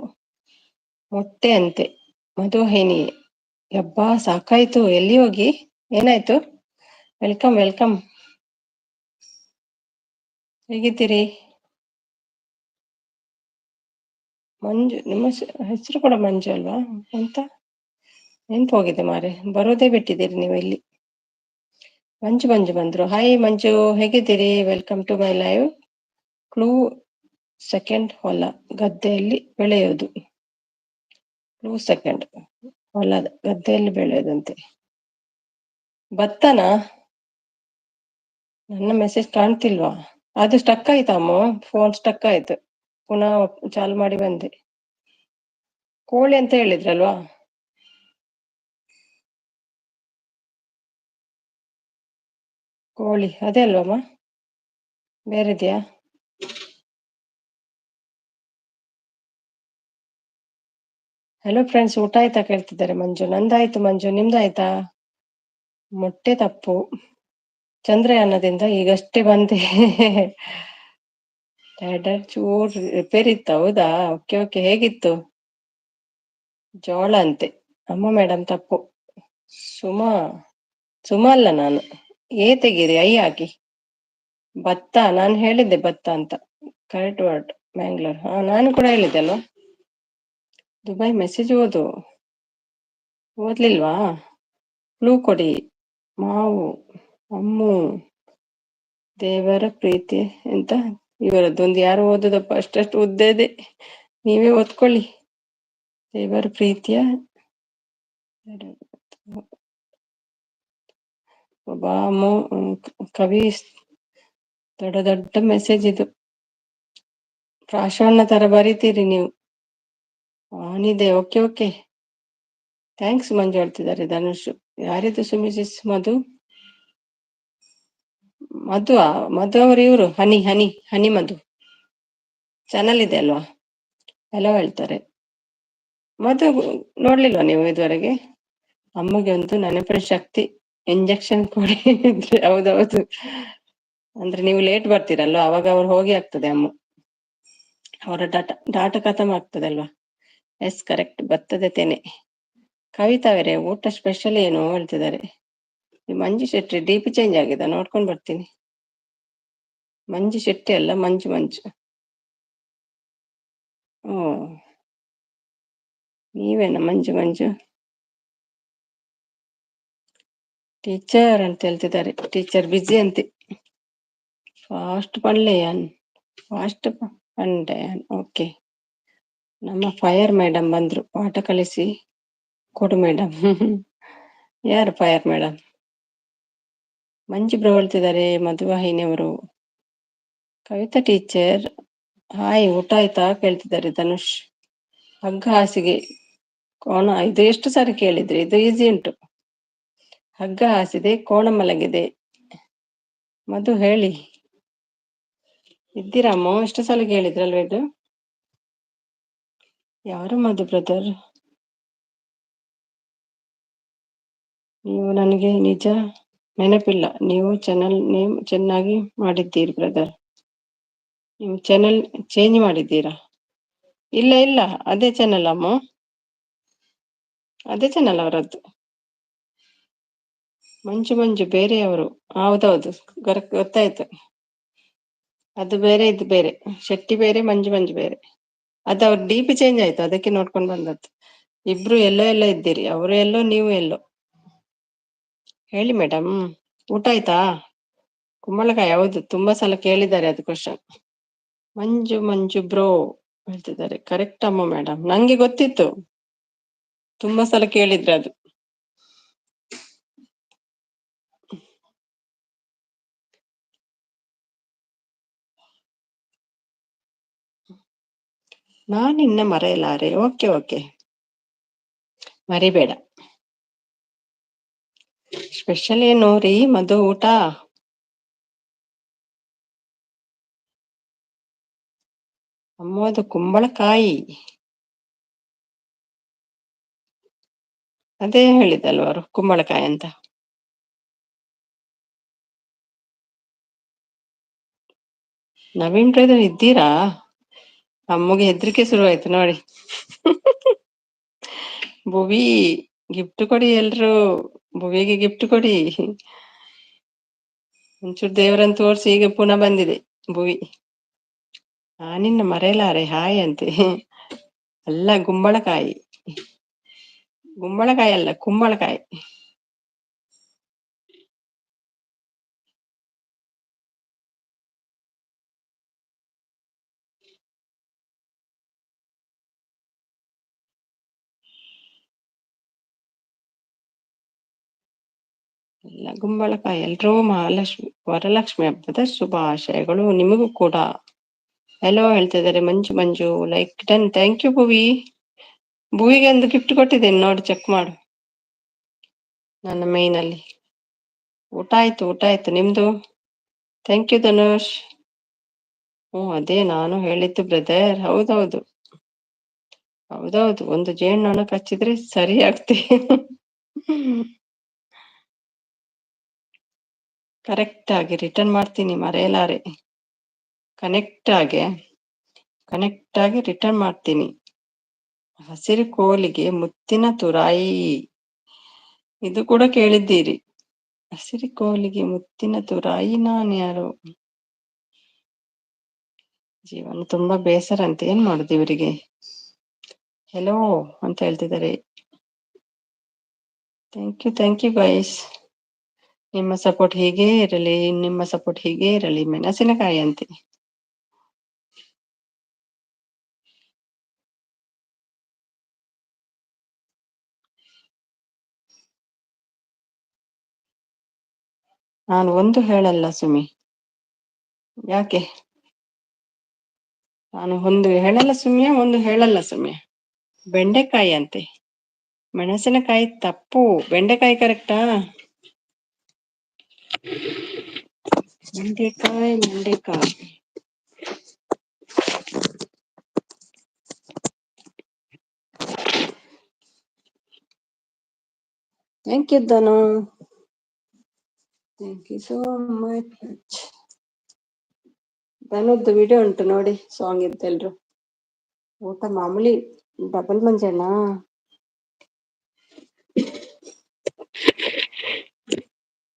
ಮೊಟ್ಟೆ ಅಂತೆ ಮಧುವಾಹಿನಿ ಯಬ್ಬಾ ಸಾಕಾಯ್ತು ಎಲ್ಲಿ ಹೋಗಿ ಏನಾಯ್ತು ವೆಲ್ಕಮ್ ಹೇಗಿದ್ದೀರಿ ಮಂಜು ನಿಮ್ಮ ಹೆಸರು ಕೂಡ ಮಂಜು ಅಲ್ವಾ ಅಂತ ನೆನ್ಪು ಹೋಗಿದೆ ಮಾರೆ ಬರೋದೇ ಬಿಟ್ಟಿದ್ದೀರಿ ನೀವು ಇಲ್ಲಿ ಮಂಜು ಬಂದ್ರು ಹಾಯ್ ಮಂಜು ಹೇಗಿದ್ದೀರಿ welcome to my live clue second ಹೊಲ ಗದ್ದೆಯಲ್ಲಿ ಬೆಳೆಯೋದು ಕ್ಲೂ ಸೆಕೆಂಡ್ ಹೊಲ ಗದ್ದೆಯಲ್ಲಿ ಬೆಳೆಯೋದಂತೆ ಭತ್ತನಾ ನನ್ನ ಮೆಸೇಜ್ ಕಾಣ್ತಿಲ್ವಾ ಅದು ಸ್ಟಕ್ ಆಯ್ತಮ್ಮ ಫೋನ್ ಸ್ಟಕ್ ಆಯ್ತು ಪುನಃ ಚಾಲು ಮಾಡಿ ಬಂದೆ ಕೋಳಿ ಅಂತ ಹೇಳಿದ್ರಲ್ವಾ ಕೋಳಿ ಅದೇ ಅಲ್ವಮ್ಮ ಬೇರೆದ್ಯಾ ಹಲೋ ಫ್ರೆಂಡ್ಸ್ ಊಟ ಆಯ್ತಾ ಕೇಳ್ತಿದ್ದಾರೆ ಮಂಜು ನಂದಾಯ್ತು ಮಂಜು ನಿಮ್ದಾಯ್ತಾ ಮೊಟ್ಟೆ ತಪ್ಪು ಚಂದ್ರಯಾನದಿಂದ ಈಗಷ್ಟೇ ಬಂದೆ ಚೂರ್ ರಿಪೇರಿ ಇತ್ತು ಹೌದಾ ಓಕೆ ಹೇಗಿತ್ತು ಜೋಳ ಅಂತೆ ಅಮ್ಮ ಮೇಡಮ್ ತಪ್ಪು ಸುಮಾ ಅಲ್ಲ ನಾನು ತೆಗೀರಿ ಐ ಹಾಕಿ ಭತ್ತ ನಾನು ಹೇಳಿದ್ದೆ ಭತ್ತ ಅಂತ ಕರೆಕ್ಟ್ ವರ್ಡ್ ಮ್ಯಾಂಗ್ಳೂರ್ ನಾನು ಕೂಡ ಹೇಳಿದ್ದೆ ಅಲ್ವಾ ದುಬೈ ಮೆಸೇಜ್ ಓದ್ಲಿಲ್ವಾ ಕ್ಲೂ ಕೊಡಿ ಮಾವು ಅಮ್ಮು ದೇವರ ಪ್ರೀತಿ ಅಂತ ಇವರದ್ದೊಂದು ಯಾರು ಓದದಪ್ಪ ಅಷ್ಟಷ್ಟು ಉದ್ದದೆ ನೀವೇ ಓದ್ಕೊಳ್ಳಿ ದೇವರ ಪ್ರೀತಿಯ ಕವಿ ದೊಡ್ಡ ಮೆಸೇಜ್ ಇದು ಪ್ರಾಶಾನ್ನ ತರ ಬರೀತೀರಿ ನೀವು ಆನಿದೆ ಓಕೆ ಥ್ಯಾಂಕ್ಸ್ ಮಂಜು ಹೇಳ್ತಿದ್ದಾರೆ ಧನುಷ್ ಯಾರಿದು ಸುಮಿಸಿಸ್ ಮಧು ಅವರು ಇವರು ಹನಿ ಮಧು ಚಾನಲ್ ಇದೆ ಅಲ್ವಾ ಹಲೋ ಹೇಳ್ತಾರೆ ಮಧು ನೋಡ್ಲಿಲ್ವಾ ನೀವು ಇದುವರೆಗೆ ಅಮ್ಮಗೆ ಒಂದು ನೆನಪಿನ ಶಕ್ತಿ ಇಂಜೆಕ್ಷನ್ ಕೊಡಿ ಹೌದೌದು ಅಂದ್ರೆ ನೀವು ಲೇಟ್ ಬರ್ತೀರಲ್ವಾ ಅವಾಗ ಅವ್ರು ಹೋಗಿ ಆಗ್ತದೆ ಅಮ್ಮ ಅವರ ಡಾಟಾ ಖತಮ್ ಆಗ್ತದೆ ಅಲ್ವಾ ಎಸ್ ಕರೆಕ್ಟ್ ಬರ್ತದೆ ತೇನೆ ಕವಿತಾವರೇ ಊಟ ಸ್ಪೆಷಲ್ ಏನು ಹೇಳ್ತಿದ್ದಾರೆ ಈ ಮಂಜು ಶೆಟ್ಟಿ ಡಿ ಪಿ ಚೇಂಜ್ ಆಗಿದೆ, ನೋಡ್ಕೊಂಡು ಬರ್ತೀನಿ. ಮಂಜು ಶೆಟ್ಟಿ ಅಲ್ಲ, ಮಂಜು ಮಂಜು. ಓ, ನೀವೇನ ಮಂಜು ಮಂಜು? ಟೀಚರ್ ಅಂತ ಹೇಳ್ತಿದ್ದಾರೆ. ಟೀಚರ್ ಬಿಜಿ ಅಂತೆ. ಫಾಸ್ಟ್ ಪಳ್ಳೆಯನ್, ಫಾಸ್ಟ್ ಪಂಡೆಯನ್. ಓಕೆ, ನಮ್ಮ ಫೈರ್ ಮೇಡಮ್ ಬಂದ್ರು, ಪಾಠ ಕಲಿಸಿ ಕೊಡು ಮೇಡಮ್. ಯಾರು ಫೈರ್ ಮೇಡಮ್? ಮಂಜು ಬ್ರೋ ಹೇಳ್ತಿದ್ದಾರೆ, ಮಧುವಾಹಿನಿಯವರು. ಕವಿತಾ ಟೀಚರ್ ಹಾಯ್, ಊಟ ಆಯ್ತಾ ಕೇಳ್ತಿದ್ದಾರೆ ಧನುಷ್. ಹಗ್ಗ ಹಾಸಿಗೆ ಕೋಣ, ಇದು ಎಷ್ಟು ಸಾರಿ ಕೇಳಿದ್ರಿ? ಇದು ಈಸಿ ಉಂಟು. ಹಗ್ಗ ಹಾಸಿದೆ, ಕೋಣ ಮಲಗಿದೆ. ಮಧು ಹೇಳಿ, ಇದ್ದೀರಮ್ಮ? ಎಷ್ಟು ಸಲ ಕೇಳಿದ್ರಲ್ವ ಇದು? ಯಾರು ಮಧು ಬ್ರದರ್? ನೀವು ನನಗೆ ನಿಜ ನೆನಪಿಲ್ಲ. ನೀವು ಚಾನಲ್ ನೇಮ್ ಚೆನ್ನಾಗಿ ಮಾಡಿದ್ದೀರಿ ಬ್ರದರ್. ನೀವು ಚಾನಲ್ ಚೇಂಜ್ ಮಾಡಿದ್ದೀರಾ? ಇಲ್ಲ ಇಲ್ಲ, ಅದೇ ಚಾನಲ್ ಅಮ್ಮ, ಅದೇ ಚಾನಲ್ ಅವರದ್ದು. ಮಂಜು ಮಂಜು ಬೇರೆಯವರು. ಹೌದೌದು, ಗೊತ್ತಾಯ್ತು. ಅದು ಬೇರೆ, ಇದು ಬೇರೆ. ಶೆಟ್ಟಿ ಬೇರೆ, ಮಂಜು ಮಂಜು ಬೇರೆ. ಅದು ಅವ್ರ ಡಿ ಪಿ ಚೇಂಜ್ ಆಯ್ತು, ಅದಕ್ಕೆ ನೋಡ್ಕೊಂಡು ಬಂದದ್ದು. ಇಬ್ರು ಎಲ್ಲೋ ಎಲ್ಲೋ ಇದ್ದೀರಿ, ಅವರು ಎಲ್ಲೋ ನೀವು ಎಲ್ಲೋ. ಹೇಳಿ ಮೇಡಮ್, ಊಟ ಆಯ್ತಾ? ಕುಂಬಳಕಾಯಿ, ಹೌದು, ತುಂಬಾ ಸಲ ಕೇಳಿದ್ದಾರೆ ಅದು ಕ್ವಶನ್. ಮಂಜು ಮಂಜು ಬ್ರೋ ಹೇಳ್ತಿದ್ದಾರೆ. ಕರೆಕ್ಟ್ ಅಮ್ಮ ಮೇಡಮ್, ನಂಗೆ ಗೊತ್ತಿತ್ತು, ತುಂಬಾ ಸಲ ಕೇಳಿದ್ರೆ ಅದು. ನಾನಿನ್ನ ಮರೆಯಲಾರೆ. ಓಕೆ ಓಕೆ, ಮರಿಬೇಡ. ಸ್ಪೆಷಲ್ ಏನು ರೀ ಮಧು ಊಟ? ಅಮ್ಮದು ಕುಂಬಳಕಾಯಿ. ಅದೇ ಹೇಳಿದಲ್ವ ಅವರು, ಕುಂಬಳಕಾಯಿ ಅಂತ. ನವೀನ್ ಬ್ರದರ್ ಇದ್ದೀರಾ? ಅಮ್ಮಗೆ ಹೆದರಿಕೆ ಶುರುವಾಯ್ತು ನೋಡಿ. ಭುವಿ ಗಿಫ್ಟ್ ಕೊಡಿ ಎಲ್ರು, ಭುವಿಗೆ ಗಿಫ್ಟ್ ಕೊಡಿ. ಒಂಚೂರು ದೇವರನ್ನು ತೋರಿಸಿ, ಈಗ ಪುನಃ ಬಂದಿದೆ ಭುವಿ. ನಾನಿನ್ನ ಮರೆಯಲಾರೆ ಹಾಯ್ ಅಂತೆ. ಅಲ್ಲ, ಗುಂಬಳಕಾಯಿ. ಗುಂಬಳಕಾಯಿ ಅಲ್ಲ, ಕುಂಬಳಕಾಯಿ. ಎಲ್ಲ ಗುಂಬಳಕಾಯಿ. ಎಲ್ರೂ ಮಹಾಲಕ್ಷ್ಮಿ ವರಲಕ್ಷ್ಮಿ ಹಬ್ಬದ ಶುಭಾಶಯಗಳು ನಿಮಗೂ ಕೂಡ. ಹೆಲೋ ಹೇಳ್ತಿದ್ದಾರೆ ಮಂಜು ಮಂಜು. ಲೈಕ್ ಡನ್, ಥ್ಯಾಂಕ್ ಯು ಭುವಿ. ಭುವಿಗೆ ಒಂದು ಗಿಫ್ಟ್ ಕೊಟ್ಟಿದ್ದೇನೆ ನೋಡಿ, ಚೆಕ್ ಮಾಡು ನನ್ನ ಮೈನ್ ಅಲ್ಲಿ. ಊಟ ಆಯ್ತು, ಊಟ ಆಯ್ತು, ನಿಮ್ದು? Thank you Dhanush. ಅದೇ ನಾನು ಹೇಳಿದ್ದು ಬ್ರದರ್. ಹೌದೌದು ಹೌದೌದು, ಒಂದು ಜೇನ್ನೊಣ ಕಚ್ಚಿದ್ರೆ ಸರಿ ಆಗ್ತೆ. ಕರೆಕ್ಟ್ ಆಗಿ ರಿಟರ್ನ್ ಮಾಡ್ತೀನಿ, ಮರೆಯಲಾರೆ. ಕನೆಕ್ಟ್ ಆಗಿ ರಿಟರ್ನ್ ಮಾಡ್ತೀನಿ. ಹಸಿರು ಕೋಲಿಗೆ ಮುತ್ತಿನ ತುರಾಯಿ, ಇದು ಕೂಡ ಕೇಳಿದ್ದೀರಿ. ಹಸಿರು ಕೋಲಿಗೆ ಮುತ್ತಿನ ತುರಾಯಿ ನಾನ್ಯಾರು? ಜೀವನ ತುಂಬಾ ಬೇಸರ ಅಂತ, ಏನ್ ಮಾಡುದು ಇವರಿಗೆ? ಹೆಲೋ ಅಂತ ಹೇಳ್ತಿದ್ದಾರೆ. Thank you guys. ನಿಮ್ಮ ಸಪೋರ್ಟ್ ಹೀಗೇ ಇರಲಿ, ನಿಮ್ಮ ಸಪೋರ್ಟ್ ಹೀಗೇ ಇರಲಿ. ಮೆಣಸಿನಕಾಯಿ ಅಂತೆ. ನಾನು ಒಂದು ಹೇಳಲ್ಲ ಸುಮಿ. ಯಾಕೆ? ನಾನು ಒಂದು ಹೇಳಲ್ಲ ಸುಮ್ಯ, ಒಂದು ಹೇಳಲ್ಲ ಸುಮ್ಯ. ಬೆಂಡೆಕಾಯಿ ಅಂತೆ. ಮೆಣಸಿನಕಾಯಿ ತಪ್ಪು, ಬೆಂಡೆಕಾಯಿ ಕರೆಕ್ಟಾ? ಬೆಂಡೆಕಾಯಿ. Thank you Dhanu, thank you so much. ಧನುದ್ದು ವಿಡಿಯೋ ಉಂಟು ನೋಡಿ, ಸಾಂಗ್ ಇದ್ದೆಲ್ರು. ಊಟ ಮಾಮೂಲಿ double Manjanna.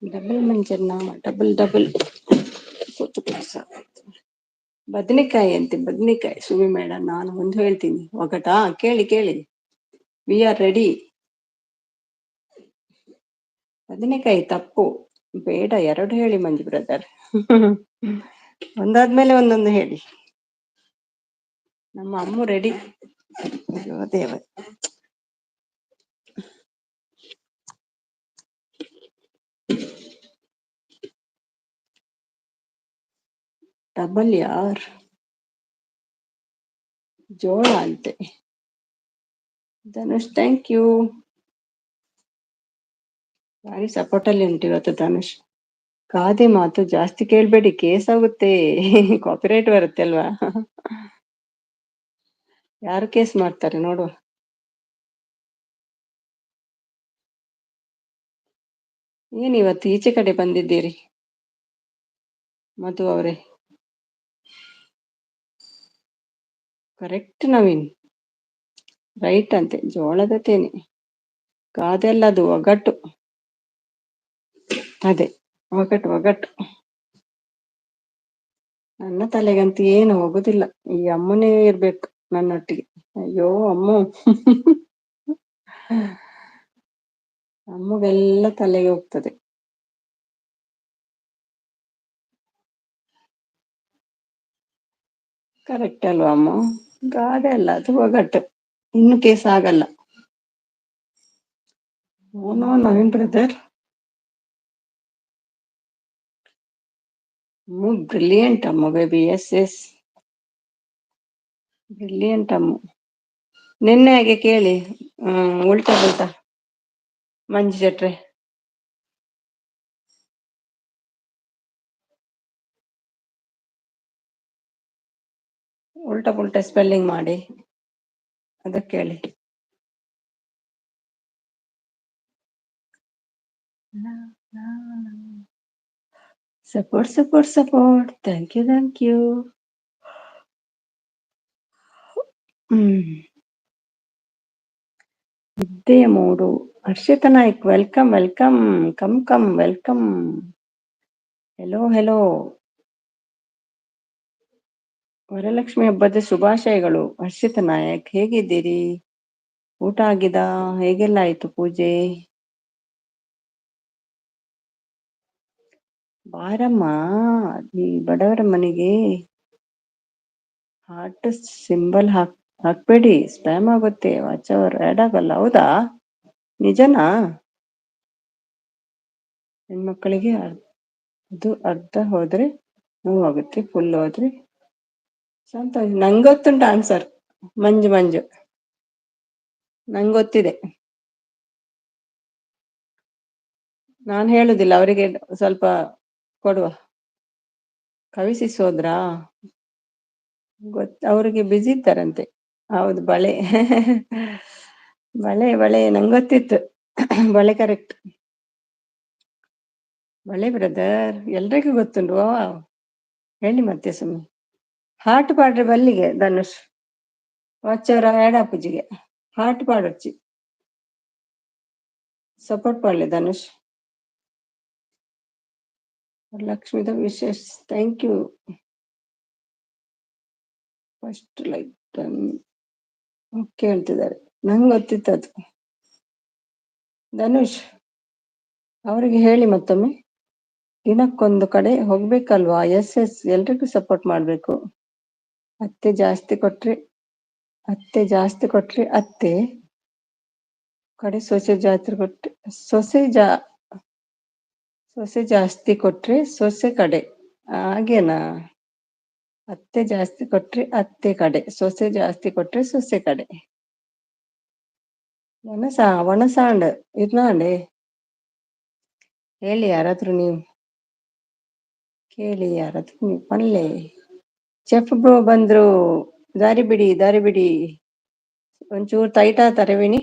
Double Manjanna double ಬದನೆಕಾಯಿ ಅಂತೆ, ಬದನೆಕಾಯಿ. ಸುಮಿ ಮೇಡಮ್, ನಾನು ಒಂದು ಹೇಳ್ತೀನಿ ಒಗಟಾ, ಕೇಳಿ ಕೇಳಿ. We are ready. ಬದನೆಕಾಯಿ ತಪ್ಪು, ಬೇಡ, ಎರಡು ಹೇಳಿ ಮಂಜು ಬ್ರದರ್. ಒಂದಾದ್ಮೇಲೆ ಒಂದೊಂದು ಹೇಳಿ. ನಮ್ಮ ಅಮ್ಮ ರೆಡಿ. ಅಯ್ಯೋ ದೇವ. ಡಬಲ್ ಯಾರ್? ಜೋಳ ಅಂತೆ. Dhanush, thank you. ಭಾರಿ ಸಪೋರ್ಟ್ ಅಲ್ಲಿ ಉಂಟು ಇವತ್ತು ಧನುಷ್. ಗಾದೆ ಮಾತು ಜಾಸ್ತಿ ಕೇಳ್ಬೇಡಿ, ಕೇಸ್ ಆಗುತ್ತೆ. ಕಾಪಿರೈಟ್ ಬರುತ್ತೆ ಅಲ್ವಾ? ಯಾರು ಕೇಸ್ ಮಾಡ್ತಾರೆ ನೋಡುವ. ಏನ್ ಇವತ್ತು ಈಚೆ ಕಡೆ ಬಂದಿದ್ದೀರಿ ಮಧು ಅವರೇ? ಕರೆಕ್ಟ್ ನವೀನ್, ರೈಟ್ ಅಂತೆ. ಜೋಳದ ತೇನೆ. ಗಾದೆ ಅಲ್ಲ ಅದು, ಒಗಟು. ಅದೇ, ಒಗಟು. ನನ್ನ ತಲೆಗಂತೂ ಏನು ಹೋಗುದಿಲ್ಲ. ಈ ಅಮ್ಮನೇ ಇರ್ಬೇಕು ನನ್ನೊಟ್ಟಿಗೆ. ಅಯ್ಯೋ ಅಮ್ಮು. ಅಮ್ಮಗೆಲ್ಲ ತಲೆಗೆ ಹೋಗ್ತದೆ. ಕರೆಕ್ಟ್ ಅಲ್ವಾ ಅಮ್ಮ? ಗಾದೆ ಅಲ್ಲ ಅದು, ಒಗಟು. ಇನ್ನು ಕೇಸ್ ಆಗಲ್ಲ. No Naveen brother. ಬ್ರಿಲಿಯಂಟ್ ಅಮ್ಮ ಬೇಬಿ. ಎಸ್ ಬ್ರಿಲಿಯಂಟ್ ಅಮ್ಮ. ನಿನ್ನೆ ಹಾಗೆ ಕೇಳಿ, ಉಲ್ಟಾ ಪಲ್ಟಾ ಮಂಜು ಜಟ್ರೆ. ಉಲ್ಟಾ ಪುಲ್ಟಾ ಸ್ಪೆಲ್ಲಿಂಗ್ ಮಾಡಿ ಅದಕ್ಕೆ ಹೇಳಿ. ಸಪೋರ್ಟ್. Thank you. ವಿದ್ಯೆಯ ಮೂಡು. Harshitha Naik, welcome. Come welcome. Hello. Varalakshmi ಹಬ್ಬದ ಶುಭಾಶಯಗಳು. ಹರ್ಷಿತಾ ನಾಯಕ್, ಹೇಗಿದ್ದೀರಿ? ಊಟ ಆಗಿದಾ? ಹೇಗೆಲ್ಲ ಆಯ್ತು ಪೂಜೆ? ಬಾರಮ್ಮ ಈ ಬಡವರ ಮನೆಗೆ. ಹಾರ್ಟ್ ಸಿಂಬಲ್ ಹಾಕ್ಬೇಡಿ, ಸ್ಪ್ಯಾಮ್ ಆಗುತ್ತೆ. ವಾಚವರ್ ಆಡ್ ಆಗಲ್ಲ. ಹೌದಾ? ನಿಜನಾ? ಹೆಣ್ಮಕ್ಳಿಗೆ ಅದು ಅರ್ಧ ಹೋದ್ರೆ ನೋವಾಗುತ್ತೆ, ಫುಲ್ ಹೋದ್ರೆ ಸಂತೋಷ. ನಂಗೊತ್ತುಂಟು ಆನ್ಸರ್. ಮಂಜು ನಂಗೊತ್ತಿದೆ. ನಾನು ಹೇಳುದಿಲ್ಲ, ಅವರಿಗೆ ಸ್ವಲ್ಪ ಕೊಡುವ. ಕವಿಸಿಸೋದ್ರಾ? ಅವರಿಗೆ ಬ್ಯುಸಿ ಇದ್ದಾರಂತೆ. ಹೌದು, ಬಳೆ. ಬಳೆ ನಂಗೊತ್ತಿತ್ತು. ಬಳೆ ಕರೆಕ್ಟ್. ಬಳೆ ಬ್ರದರ್, ಎಲ್ರಿಗೂ ಗೊತ್ತುಂಟು. ಹೇಳಿ ಮತ್ತೆ ಸುಮ್ಮನೆ. ಹಾರ್ಟ್ ಪಾಡ್ರೆ ಬಲ್ಲಿಗೆ ಧನುಷ್. ವಾಚವರ ಎಡಾಪುಜಿಗೆ ಹಾರ್ಟ್ ಪಾಡೊಚ್ಚಿ ಸಪೋರ್ಟ್ ಮಾಡಲಿ ಧನುಷ್. ಲಕ್ಷ್ಮೀದ ವಿಶೇಷ, thank you. First like okay ಹೇಳ್ತಿದ್ದಾರೆ. ನಂಗೆ ಗೊತ್ತಿತ್ತದು. ಧನುಷ್ ಅವರಿಗೆ ಹೇಳಿ ಮತ್ತೊಮ್ಮೆ. ದಿನಕ್ಕೊಂದು ಕಡೆ ಹೋಗ್ಬೇಕಲ್ವಾ? ಎಸ್ ಎಲ್ರಿಗೂ ಸಪೋರ್ಟ್ ಮಾಡ್ಬೇಕು. ಅತ್ತೆ ಜಾಸ್ತಿ ಕೊಟ್ರೆ ಅತ್ತೆ ಕಡೆ, ಸೊಸೆ ಜಾಸ್ತಿ ಕೊಟ್ರೆ ಸೊಸೆ ಕಡೆ. ಹಾಗೇನಾ? ಅತ್ತೆ ಜಾಸ್ತಿ ಕೊಟ್ರೆ ಅತ್ತೆ ಕಡೆ, ಸೊಸೆ ಜಾಸ್ತಿ ಕೊಟ್ರೆ ಸೊಸೆ ಕಡೆ. ಒಣಸಾಂಡ್ ಇರ್ನಾಂಡೆ. ಹೇಳಿ ಯಾರಾದ್ರೂ ನೀವು, ಕೇಳಿ ಯಾರಾದ್ರೂ ನೀವು. ಪಲ್ಲೆ ಚೆಫ್ ಬ್ರೋ ಬಂದ್ರು. ದಾರಿ ಬಿಡಿ. ಒಂಚೂರು ಟೈಟ್ ಆತಾರೆ ವಿನಿ.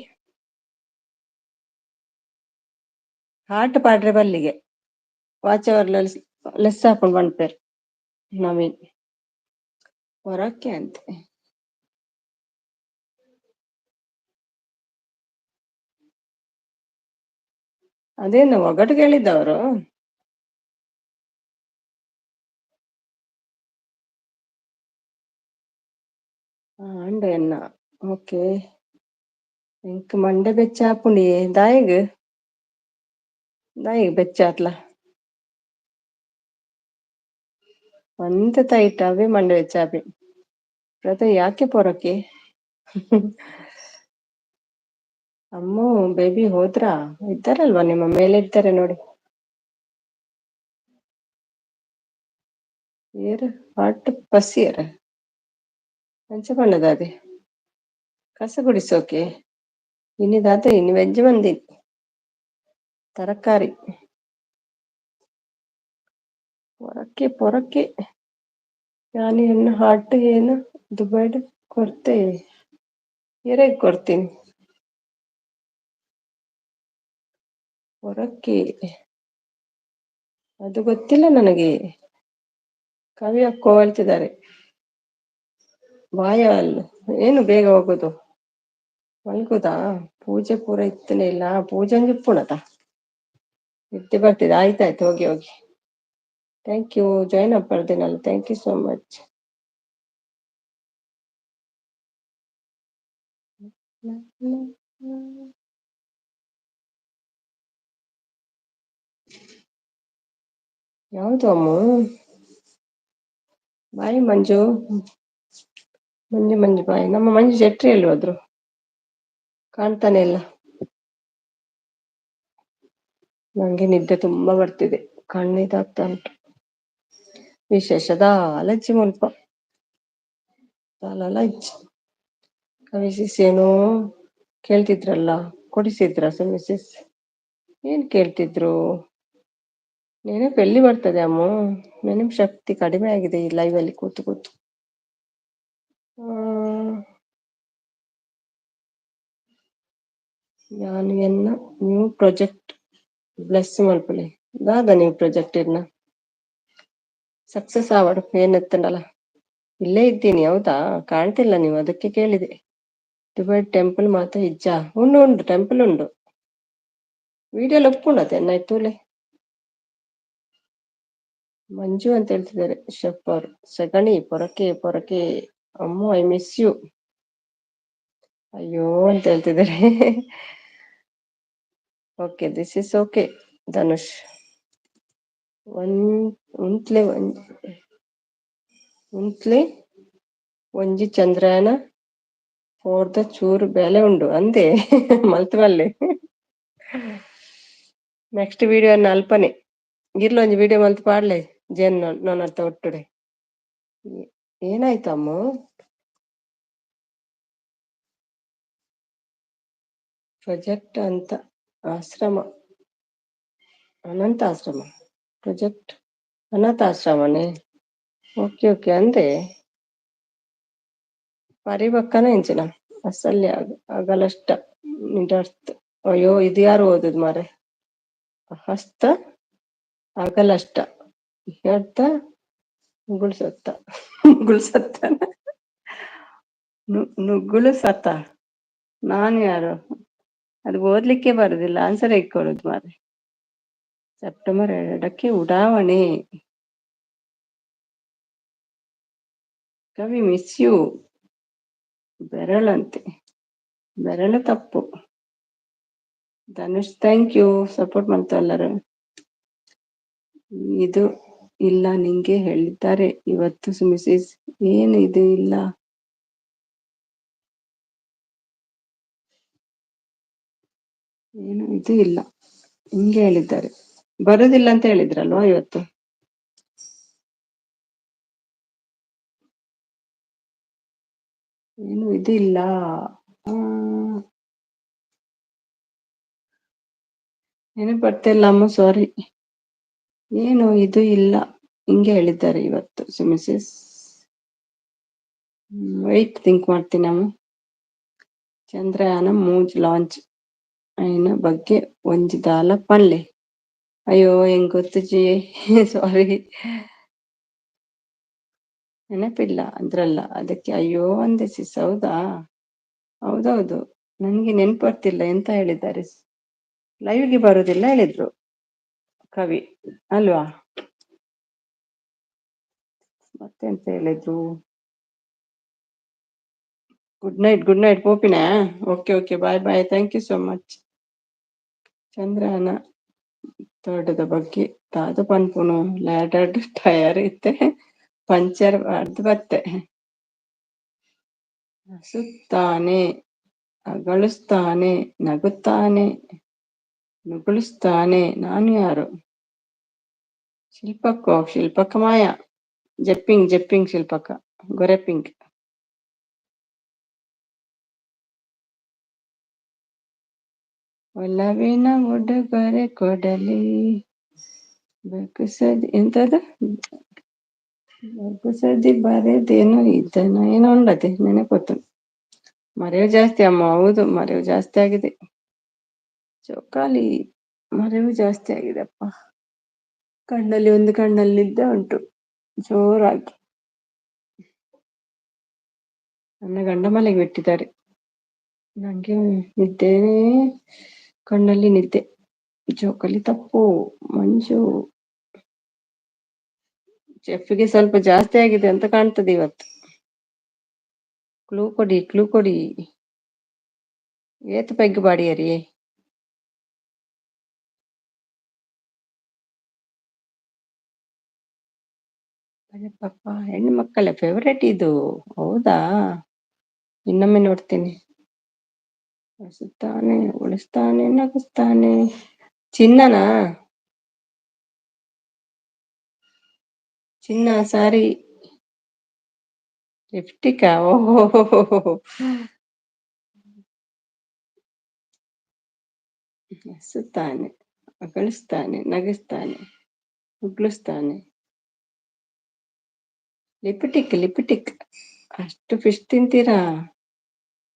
ಹಾರ್ಟ್ ಪಾಡ್ರೆ ಬಲ್ಲಿಗೆ ವಾಚವರ್ ಲೆಸ್ ಹಾಕೊಂಡು ಬಂದ್ಪೇರ್ ನವೀನ್ ಹೊರಕ್ಕೆ ಅಂತೆ. ಅದೇನು ಒಗಟು ಹೇಳಿದ್ದವರು? ಅಂಡ ಎನ್ನ ಓಕೆ. ಎಂಕ್ ಮಂಡೆ ಬೆಚ್ಚ ಆಪುಂಡಿ ದಾಯಿಗ್ ಬೆಚ್ಚಾತ್ಲ ಒಂತೆ ತೈಟ್ ಅವೇ ಮಂಡೆ ಬೆಚ್ಚಾಪಿ ಪ್ರತ ಯಾಕೆ ಪೊರಕೆ. ಅಮ್ಮು ಬೇಬಿ ಹೋದ್ರಾ? ಇದ್ದಾರಲ್ವಾ ನಿಮ್ಮ ಮೇಲೆ ಇದ್ದಾರೆ ನೋಡಿ. ಏರ್ ಹಾಟ್ ಪಸಿಯರ್ ಅಂಚ ಬಣ್ಣದಾದೆ ಕಸ ಗುಡಿಸೋಕೆ ಇನ್ನಿದಾತ ಇನ್ನು ವೆಜ್ ಮಂದಿ ತರಕಾರಿ ಪೊರಕೆ ನಾನು ಇನ್ನು ಹಾಟ್ ಏನು ದುಬೈಡ್ ಕೊಡ್ತೆ ಎರೆಗ್ ಕೊಡ್ತೀನಿ ಪೊರಕೆ. ಅದು ಗೊತ್ತಿಲ್ಲ ನನಗೆ. ಕವಿ ಅಕ್ಕೋ ಹೇಳ್ತಿದ್ದಾರೆ. ಬಾಯಲ್ ಏನು ಬೇಗ ಹೋಗೋದು ಮಲ್ಗುದಾ? ಪೂಜೆ ಪೂರ ಇತ್ತನೇ ಇಲ್ಲ ಪೂಜೆಂಗೆ ಇಪ್ಪುಣತ ನಿದ್ದೆ ಬರ್ತಿದೆ. ಆಯ್ತಾಯ್ತು ಹೋಗಿ ಹೋಗಿ. ಥ್ಯಾಂಕ್ ಯು ಜಾಯ್ನ್ ಅಪ್ ಮಾಡ್ತೀನಲ್ಲ. Thank you so much. ಯಾವುದು ಅಮ್ಮು? ಬಾಯಿ ಮಂಜು ಮಂಜು ಬಾಯಿ. ನಮ್ಮ ಮಂಜು ಶೆಟ್ರಿ ಎಲ್ಲಿ ಹೋದ್ರು? ಕಾಣ್ತಾನೆ ಇಲ್ಲ. ನಂಗೆ ನಿದ್ದೆ ತುಂಬಾ ಬರ್ತಿದೆ, ಕಣ್ಣಿದಾಗ್ತಾ ಉಂಟು. ವಿಶೇಷದ ಅಲಜ್ಜಿ ಮುಲ್ಪ ಅಲಜ್ಜಿ ಮಿಸಿಸ್ ಏನೋ ಕೇಳ್ತಿದ್ರಲ್ಲ, ಕೊಡಿಸಿದ್ರ ಮಿಸಿಸ್? ಏನ್ ಕೇಳ್ತಿದ್ರು? ನೆನಪು ಎಲ್ಲಿ ಬರ್ತದೆ ಅಮ್ಮು? ನೆನಪು ಶಕ್ತಿ ಕಡಿಮೆ ಆಗಿದೆ ಈ ಲೈವ್ ಅಲ್ಲಿ ಕೂತು ಕೂತು. ನಾನು ಎನ್ನ ನ್ಯೂ ಪ್ರಾಜೆಕ್ಟ್ ಬ್ಲೆಸ್ ಮಲ್ಪಲೆ ದಾದ ನ್ಯೂ ಪ್ರಾಜೆಕ್ಟ್ ಇರ್ನ ಸಕ್ಸಸ್ ಆವಡು ಏನೆತ್ತಂಡಲ್ಲ. ಇಲ್ಲೇ ಇದ್ದೀನಿ. ಹೌದಾ? ಕಾಣ್ತಿಲ್ಲ ನೀವು, ಅದಕ್ಕೆ ಕೇಳಿದೆ. ದುಬೈ ಟೆಂಪಲ್ ಮಾತ ಇಜ್ಜ ಉಂಡು ಟೆಂಪಲ್ ಉಂಡು. ವಿಡಿಯೋಲಿ ಒಪ್ಕೊಂಡತೆ ಎನ್ನಾಯ್ತೂಲೆ. ಮಂಜು ಅಂತ ಹೇಳ್ತಿದ್ದಾರೆ ಶೆಫ್ ಅವರು. ಸಗಣಿ ಪೊರಕೆ ಅಮ್ಮು ಐ ಮಿಸ್ ಯು ಅಯ್ಯೋ ಅಂತ ಹೇಳ್ತಿದ್ದಾರೆ. Okay this is okay Dhanush. ಉಂತ್ಲೆ ಒಂಜಿ ಚಂದ್ರಯಾನ ಫೋರ್ದ ಚೂರು ಬೆಲೆ ಉಂಡು ಅಂದೆ ಮಲ್ತುವಲ್ಲೆ. ನೆಕ್ಸ್ಟ್ ವಿಡಿಯೋ ಅಲ್ಪನೆ ಗಿರ್ಲ ಒಂಜಿ ವಿಡಿಯೋ ಮಲ್ತು ಪಾಡ್ಲೆ ಜೇನ್ ನೊನತ್ತ ಒಟ್ಟುಡೆ. ಏನಾಯ್ತು ಅಮ್ಮು? ಪ್ರಾಜೆಕ್ಟ್ ಅಂತ ಆಶ್ರಮ, ಅನಂತ ಆಶ್ರಮ ಪ್ರಾಜೆಕ್ಟ್ ಅನಾಥ ಆಶ್ರಮನೇ. ಓಕೆ ಅಂದೆ ಪರಿವಕ್ಕನ ಎಂಚಿನ ಅಸಲ್ಯ ಆಗಲಷ್ಟ ನಿಡರ್ತ್. ಅಯ್ಯೋ ಇದು ಯಾರು ಓದುದು ಮಾರೆ? ಹಸ್ತ ಆಗಲಷ್ಟ ಹೇಳ್ತ ನುಗ್ಗುಳು ಸತ್ತ. ನಾನು ಯಾರು? ಅದು ಓದ್ಲಿಕ್ಕೆ ಬರುದಿಲ್ಲ, ಆನ್ಸರ್ ಹೇಗೆ ಕೊಡುದು ಮಾರೆ? ಸೆಪ್ಟೆಂಬರ್ 2ಕ್ಕೆ ಉಡಾವಣೆ. ಕವಿ ಮಿಸ್ ಯು ಬೆರಳಂತೆ, ಬೆರಳು ತಪ್ಪು. ಧನುಷ್ ಥ್ಯಾಂಕ್ ಯು ಸಪೋರ್ಟ್ ಮಾಡ್ತಾ ಎಲ್ಲರೂ. ಇದು ಇಲ್ಲ ನಿಂಗೆ ಹೇಳಿದ್ದಾರೆ ಇವತ್ತು ಮಿಸಿಸ್. ಏನು ಇದು ಇಲ್ಲ? ಏನು ಇದು ಇಲ್ಲ ಹಿಂಗೆ ಹೇಳಿದ್ದಾರೆ. ಬರುದಿಲ್ಲ ಅಂತ ಹೇಳಿದ್ರಲ್ವಾ ಇವತ್ತು? ಏನು ಇದು ಇಲ್ಲ. ನೆನಪು ಬರ್ತಿಲ್ಲ ಅಮ್ಮ, ಸಾರಿ. ಏನು ಇದು ಇಲ್ಲ ಹಿಂಗೆ ಹೇಳಿದ್ದಾರೆ ಇವತ್ತು ಮಿಸಸ್. ವೈಟ್ ಥಿಂಕ್ ಮಾಡ್ತೀನಿ ಅಮ್ಮ. ಚಂದ್ರಯಾನ ಮೂಜ್ ಲಾಂಚ್ అయిన ಬಗ್ಗೆ ಒಂಜಿದಾಲ ಪನ್ಲೆ. ಅಯ್ಯೋ ಹೆಂಗ್ ಗೊತ್ತು ಜಿ, ಸಾರಿ ನೆನಪಿಲ್ಲ ಅಂದ್ರಲ್ಲ ಅದಕ್ಕೆ ಅಯ್ಯೋ ಅಂದೆ ಸಿಸ್. ಹೌದಾ? ಹೌದೌದು, ನನ್ಗೆ ನೆನಪು ಬರ್ತಿಲ್ಲ ಎಂತ ಹೇಳಿದ್ದಾರೆ. ಲೈವ್ಗೆ ಬರುದಿಲ್ಲ ಹೇಳಿದ್ರು ಕವಿ ಅಲ್ವಾ? ಮತ್ತೆಂತ ಹೇಳಿದ್ರು? ಗುಡ್ ನೈಟ್ ಪೋಪಿನ. Okay bye bye, thank you so much. ಚಂದ್ರನ ತೋಟದ ಬಗ್ಗೆ ತಾದು ಪನ್ಪುನು ಲ್ಯಾಡರ್ ಟಯರ್ ಇತ್ತೆ ಪಂಚರ್ ಮಾಡ್ದು ಬತ್ತೆ. ಹಸುತ್ತಾನೆ, ಅಗಳುಸ್ತಾನೆ, ನಗುತ್ತಾನೆ, ನುಗುಳಿಸ್ತಾನೆ. ನಾನು ಯಾರು? ಶಿಲ್ಪಕ್ಕ ಮಾಯ. ಜಪ್ಪಿಂಗ್ ಶಿಲ್ಪಕ್ಕ. ಗೊರೆಪಿಂಗ್. ಒಲವಿನ ಉಡುಗೊರೆ ಕೊಡಲಿ ಬಗ್ಗಿಸದಿ ಎಂತದು ಬಗ್ಗಿಸದಿ ಬರೆದೇನೋ ಇದ್ದನೋ ಏನೋ ಉಂಡತೆ ನೆನಪೊತ್ತು. ಮರೆವು ಜಾಸ್ತಿ ಅಮ್ಮ, ಹೌದು ಮರೆವು ಜಾಸ್ತಿ ಆಗಿದೆ. ಚೋಕಾಲಿ ಮರೆವು ಜಾಸ್ತಿ ಆಗಿದೆ ಅಪ್ಪ. ಒಂದು ಕಣ್ಣಲ್ಲಿ ನಿದ್ದೆ ಉಂಟು ಜೋರಾಗಿ. ನನ್ನ ಗಂಡ ಮನೆಗೆ ಬಿಟ್ಟಿದ್ದಾರೆ. ನಂಗೆ ನಿದ್ದೆ, ಕಣ್ಣಲ್ಲಿ ನಿದ್ದೆ. ಜೋಕಾಲಿ ತಪ್ಪು ಮಂಜು. ಚೆಫ್ಗೆ ಸ್ವಲ್ಪ ಜಾಸ್ತಿ ಆಗಿದೆ ಅಂತ ಕಾಣ್ತದೆ ಇವತ್ತು. ಕ್ಲೂ ಕೊಡಿ. ಏತು ಪೆಗ್ ಬಾಡಿಯರಿ. ಅರೆ ಪಾಪ, ಹೆಣ್ಣು ಮಕ್ಕಳ ಫೇವರೇಟ್ ಇದು. ಹೌದಾ? ಇನ್ನೊಮ್ಮೆ ನೋಡ್ತೀನಿ. ಹಸುತ್ತಾನೆ, ಉಳಿಸ್ತಾನೆ, ನಗಿಸ್ತಾನೆ. ಚಿನ್ನನಾ? ಚಿನ್ನ ಸಾರಿ. ಲಿಪ್ಟಿಕಾ? ಓಹೋ. ಹಸುತ್ತಾನೆ, ಅಗಳಿಸ್ತಾನೆ, ನಗಿಸ್ತಾನೆ, ಉಗ್ಳಿಸ್ತಾನೆ. ಲಿಪಿಟಿಕ್. ಅಷ್ಟು ಫಿಶ್ ತಿಂತೀರಾ?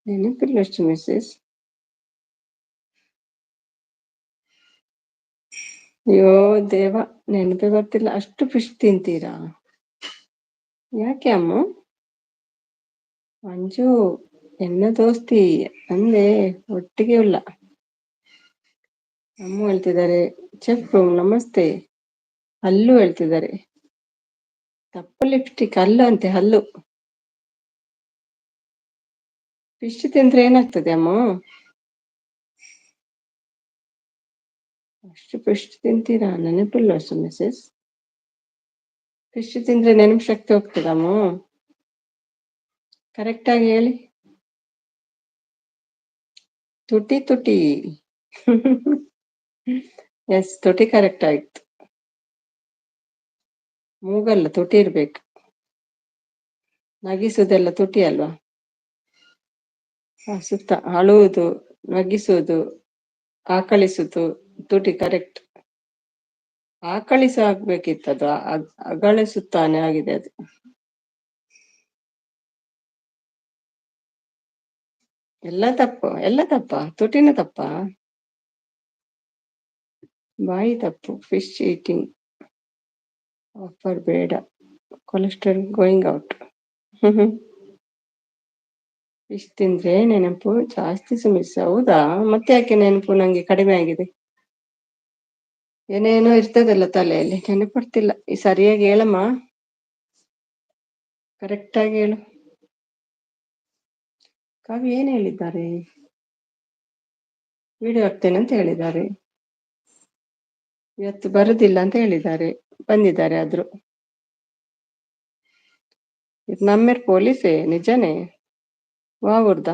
ನೆನಪಿಲ್ಲಷ್ಟು ಮಿಸ್ಸಸ್. ಅಯ್ಯೋ ದೇವ, ನೆನಪೇ ಬರ್ತಿಲ್ಲ. ಅಷ್ಟು ಫಿಶ್ ತಿಂತೀರಾ? ಯಾಕೆ ಅಮ್ಮ? ಮಂಜು ಎನ್ನ ದೋಸ್ತಿ ಅಂದೆ ಒಟ್ಟಿಗೆ ಇಲ್ಲ. ಅಮ್ಮ ಹೇಳ್ತಿದ್ದಾರೆ ಚೆಫ್ ನಮಸ್ತೆ. ಹಲ್ಲು ಹೇಳ್ತಿದ್ದಾರೆ. ತಪ್ಪು ಲಿಪ್ಸ್ಟಿಕ್ ಹಲ್ಲು ಅಂತೆ, ಹಲ್ಲು. ಫಿಶ್ ತಿಂದ್ರೆ ಏನಾಗ್ತದೆ ಅಮ್ಮ? ಅಷ್ಟು ಫಿಶ್ ತಿಂತೀರಾ? ನೆನಪಿಲ್ಲ ಮಿಸ್ಸಸ್. ಫಿಶ್ ತಿಂದ್ರೆ ನೆನಪು ಶಕ್ತಿ ಹೋಗ್ತದಮ್ಮ? ಕರೆಕ್ಟ್ ಆಗಿ ಹೇಳಿ. ತುಟಿ. ಎಸ್, ತುಟಿ ಕರೆಕ್ಟ್ ಆಯ್ತು. ಮೂಗಲ್ಲ, ತುಟಿ ಇರ್ಬೇಕು. ನಗಿಸುದೆಲ್ಲ ತುಟಿ ಅಲ್ವಾ? ಸುತ್ತ ಅಳುವುದು, ನಗಿಸುವುದು, ಆಕಳಿಸುವುದು ತುಟಿ ಕರೆಕ್ಟ್. ಆಕಳಿಸ ಆಗ್ಬೇಕಿತ್ತದು, ಅಗಳಿಸುತ್ತಾನೆ ಆಗಿದೆ ಅದು. ಎಲ್ಲ ತಪ್ಪ, ತುಟಿನ ತಪ್ಪ. ಬಾಯಿ ತಪ್ಪು. ಫಿಶ್ ಈಟಿಂಗ್ ಆಫರ್ ಬೇಡ. Cholesterol going out. ಫಿಶ್ ತಿಂದ್ರೆ ನೆನಪು ಜಾಸ್ತಿ ಮಿಸ್. ಹೌದಾ? ಮತ್ತೆ ಯಾಕೆ ನೆನಪು ನಂಗೆ ಕಡಿಮೆ ಆಗಿದೆ? ಏನೇನೋ ಇರ್ತದಲ್ಲ ತಲೆಯಲ್ಲಿ, ನೆನಪಡ್ತಿಲ್ಲ. ಈ ಸರಿಯಾಗಿ ಹೇಳಮ್ಮ, ಕರೆಕ್ಟ್ ಆಗಿ ಹೇಳು. ಕವಿ ಏನ್ ಹೇಳಿದ್ದಾರೆ? ವಿಡಿಯೋ ಹಾಕ್ತೇನೆ ಅಂತ ಹೇಳಿದ್ದಾರೆ. ಇವತ್ತು ಬರುದಿಲ್ಲ ಅಂತ ಹೇಳಿದ್ದಾರೆ. ಬಂದಿದ್ದಾರೆ ಆದ್ರು. ಇದು ನಮ್ಮೇರ್ ಪೊಲೀಸೇ, ನಿಜಾನೇ? ವಾವುರ್ದ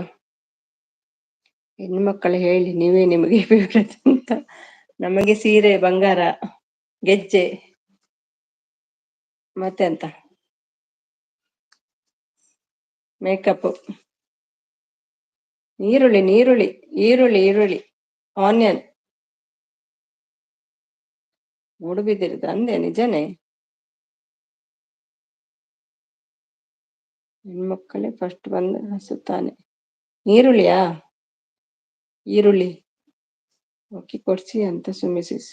ಹೆಣ್ಣು ಮಕ್ಕಳು ಹೇಳಿ ನೀವೇ ನಿಮಗೆ ಫೇವ್ರೆಟ್ ಅಂತ. ನಮಗೆ ಸೀರೆ, ಬಂಗಾರ, ಗೆಜ್ಜೆ, ಮತ್ತೆ ಅಂತ ಮೇಕಪ್, ಈರುಳ್ಳಿ, ಆನಿಯನ್. ಮೂಡುಬಿದಿರಿದ ಅಂದೆ, ನಿಜಾನೇ? ಹೆಣ್ಮಕ್ಕಳೇ ಫಸ್ಟ್ ಬಂದು ಹಸುತ್ತಾನೆ. ಈರುಳ್ಳಿ ಓಕೆ ಕೊಡ್ಸಿ ಅಂತ ಸುಮಿಸಿಸ್.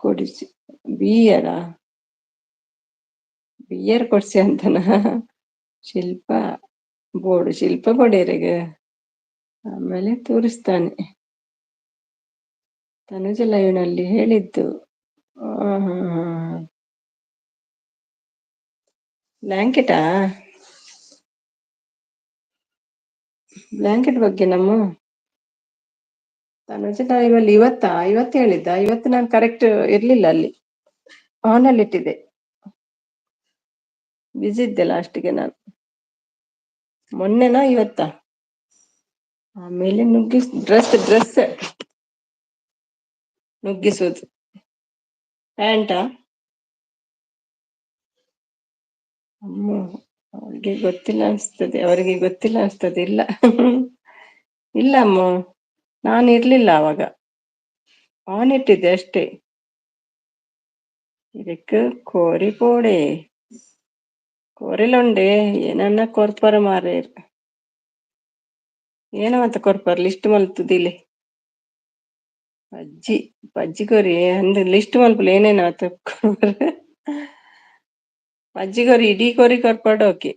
ಕೊಡಿಸಿ ಬಿಯರ್ ಕೊಡ್ಸಿ ಅಂತನ. ಶಿಲ್ಪ ಬೋರ್ಡ್ ಶಿಲ್ಪ ಬೋರ್ಡರಿಗೆ ಆಮೇಲೆ ತೋರಿಸ್ತಾನೆ. ತನುಜ ಲೈವ್ನಲ್ಲಿ ಹೇಳಿದ್ದು. ಬ್ಲ್ಯಾಂಕೆಟಾ? ಬ್ಲ್ಯಾಂಕೆಟ್ ಬಗ್ಗೆ ತನುಜ ಲೈವಲ್ಲಿ ಇವತ್ತು ಹೇಳಿದ್ದ. ಇವತ್ತು ನಾನು ಕರೆಕ್ಟ್ ಇರ್ಲಿಲ್ಲ ಅಲ್ಲಿ, ಆನ್ ಅಲ್ಲಿ ಇಟ್ಟಿದ್ದೆ. ಬಿಸಿ ಇದ್ದೆ ಲಾಸ್ಟಿಗೆ ನಾನು. ಮೊನ್ನೆನಾ ಇವತ್ತಾ? ಆಮೇಲೆ ಡ್ರೆಸ್ ನುಗ್ಗಿಸೋದು. ಪ್ಯಾಂಟಾ? ಅವರಿಗೆ ಗೊತ್ತಿಲ್ಲ ಅನ್ಸ್ತದೆ. ಇಲ್ಲ ಅಮ್ಮ, ನಾನು ಇರ್ಲಿಲ್ಲ ಅವಾಗ, ಆನ್ ಇಟ್ಟಿದ್ದೆ ಅಷ್ಟೇ. ಇದಕ್ಕೆ ಕೋರಿಲುಂಡೆ ಏನನ್ನ ಕೊರ್ಪರ ಮಾರೇ. ಏನವಂತ ಕೊರ್ಪರ್ ಲಿಸ್ಟ್ ಮಲ್ತುದಿಲೆ ಪಜ್ಜಿ ಕೊರಿ ಅಂದ್ರೆ ಲಿಸ್ಟ್ ಮಲ್ಪುಲು ಏನೇನವತ್ತ ಪಜ್ಜಿ ಕೊರಿ ಇಡೀ ಕೊರಿ ಕೊರ್ಪಾಡು ಓಕೆ.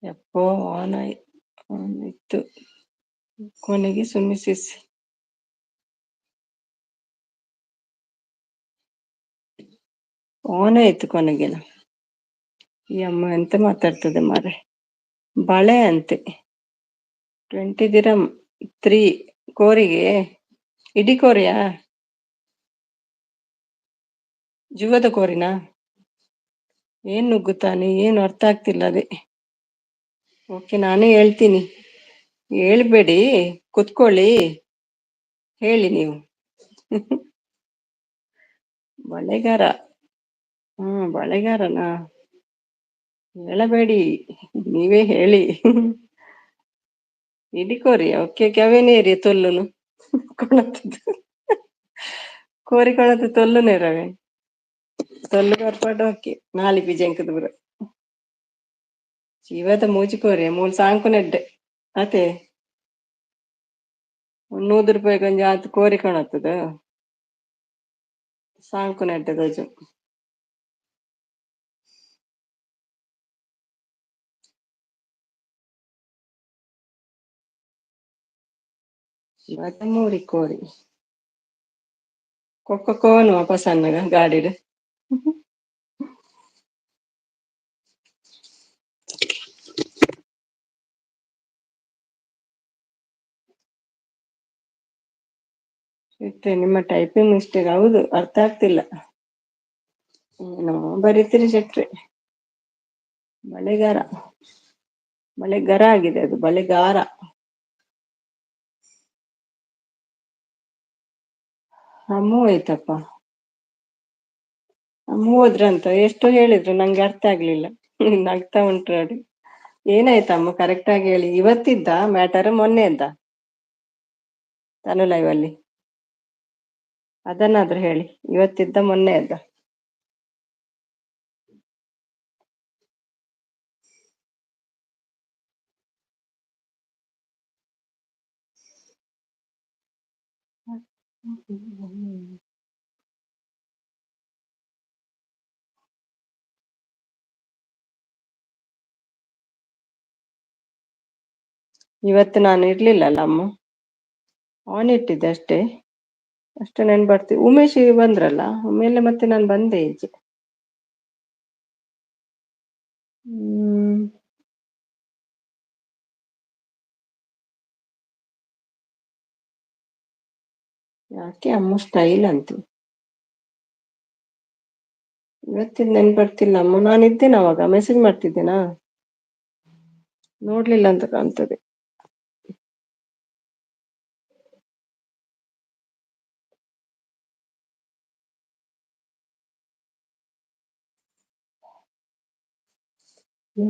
ಎಪ್ಪೋ ಆನ್ ಇತ್ತು. ಕೊನೆಗೆ ಸುಮಿಸಿಸ್ ಆನ್ ಆಯ್ತು ಕೊನೆಗೆನ. ಈ ಅಮ್ಮ ಎಂತ ಮಾತಾಡ್ತದೆ ಮಾರೆ. ಬಳೆ ಅಂತೆ 20 ದಿರಂ 3 ಕೋರಿಗೆ. ಇಡೀ ಕೋರಿಯಾ? ಜುವದ ಕೋರಿನಾ? ಏನ್ ನುಗ್ಗುತ್ತಾನೆ, ಏನು ಅರ್ಥ ಆಗ್ತಿಲ್ಲ ಅದೇ. ಓಕೆ, ನಾನೇ ಹೇಳ್ತೀನಿ, ಹೇಳ್ಬೇಡಿ, ಕುತ್ಕೊಳ್ಳಿ, ಹೇಳಿ ನೀವು. ಬಳೆಗಾರ? ಬಳೆಗಾರನಾ? ಹೇಳಬೇಡಿ, ನೀವೇ ಹೇಳಿ. ಇಡಿಕೋರಿ ಓಕೆ. ಅವೇನೇರಿ ತೊಲ್ಲುನು ಕೋರಿ ಕೊಳತು ತೊಲ್ಲು ನೇರವೆ ತೊಲ್ಲು ಕರ್ಪಾಡು ಓಕೆ. ನಾಲಿ ಪಿಜಂಕದ ಬರ ಜೀವದ ಮೂಜಿ ಕೋರಿ ಮೂಲ್ ಸಾಂಕು ನೆಡ್ಡೆ ಅತೆ 100 ರೂಪಾಯಿ ಗಂಜ ಆತು ಕೋರಿ ಕಾಣತ್ತದ ಸಾಂಕು ನೆಡ್ಡೆ ದೋಜು. ಶಿವದ ಮೂರಿ ಕೋರಿ ಕೊಕ್ಕಕೋನು ಪಸನ್ನಗ ಗಾಡಿಡ್. ನಿಮ್ಮ ಟೈಪಿಂಗ್ ಮಿಸ್ಟೇಕ್. ಹೌದು, ಅರ್ಥ ಆಗ್ತಿಲ್ಲ. ಏನೋ ಬರೀತೀರಿ ಶೆಟ್ರೆ. ಬಳೆಗಾರ ಆಗಿದೆ ಅದು, ಬಳೆಗಾರ. ಅಮ್ಮ ಹೋಯ್ತಪ್ಪ. ಅಮ್ಮ ಹೋದ್ರಂತ ಎಷ್ಟು ಹೇಳಿದ್ರು ನಂಗೆ ಅರ್ಥ ಆಗ್ಲಿಲ್ಲ. ನಗ್ತಾ ಉಂಟ್ರು ನೋಡಿ. ಏನಾಯ್ತಮ್ಮ ಕರೆಕ್ಟ್ ಆಗಿ ಹೇಳಿ. ಇವತ್ತಿದ್ದ ಮ್ಯಾಟರ್ ಮೊನ್ನೆ ಇದ್ದ ತನು ಲೈವ್ ಅಲ್ಲಿ? ಅದನ್ನಾದ್ರೂ ಹೇಳಿ. ಇವತ್ತಿದ್ದ ಮೊನ್ನೆ ಇದ್ದ? ಇವತ್ತು ನಾನು ಇರ್ಲಿಲ್ಲಲ್ಲ ಅಮ್ಮ, ಆನ್ ಇಟ್ಟಿದ್ದೆ ಅಷ್ಟೇ. ನೆನ್ ಬರ್ತೀವಿ. ಉಮೇಶ್ ಬಂದ್ರಲ್ಲ ಆಮೇಲೆ ಮತ್ತೆ ನಾನು ಬಂದೆ ಈಚೆ. ಯಾಕೆ ಅಮ್ಮ ಸ್ಟೈಲ್ ಅಂತೆ. ಇವತ್ತಿನ ನೆನ್ಪರ್ತಿಲ್ಲ ಅಮ್ಮ. ನಾನಿದ್ದೇನೆ ಅವಾಗ, ಮೆಸೇಜ್ ಮಾಡ್ತಿದ್ದೇನಾ? ನೋಡ್ಲಿಲ್ಲ ಅಂತ ಕಾಣ್ತದೆ.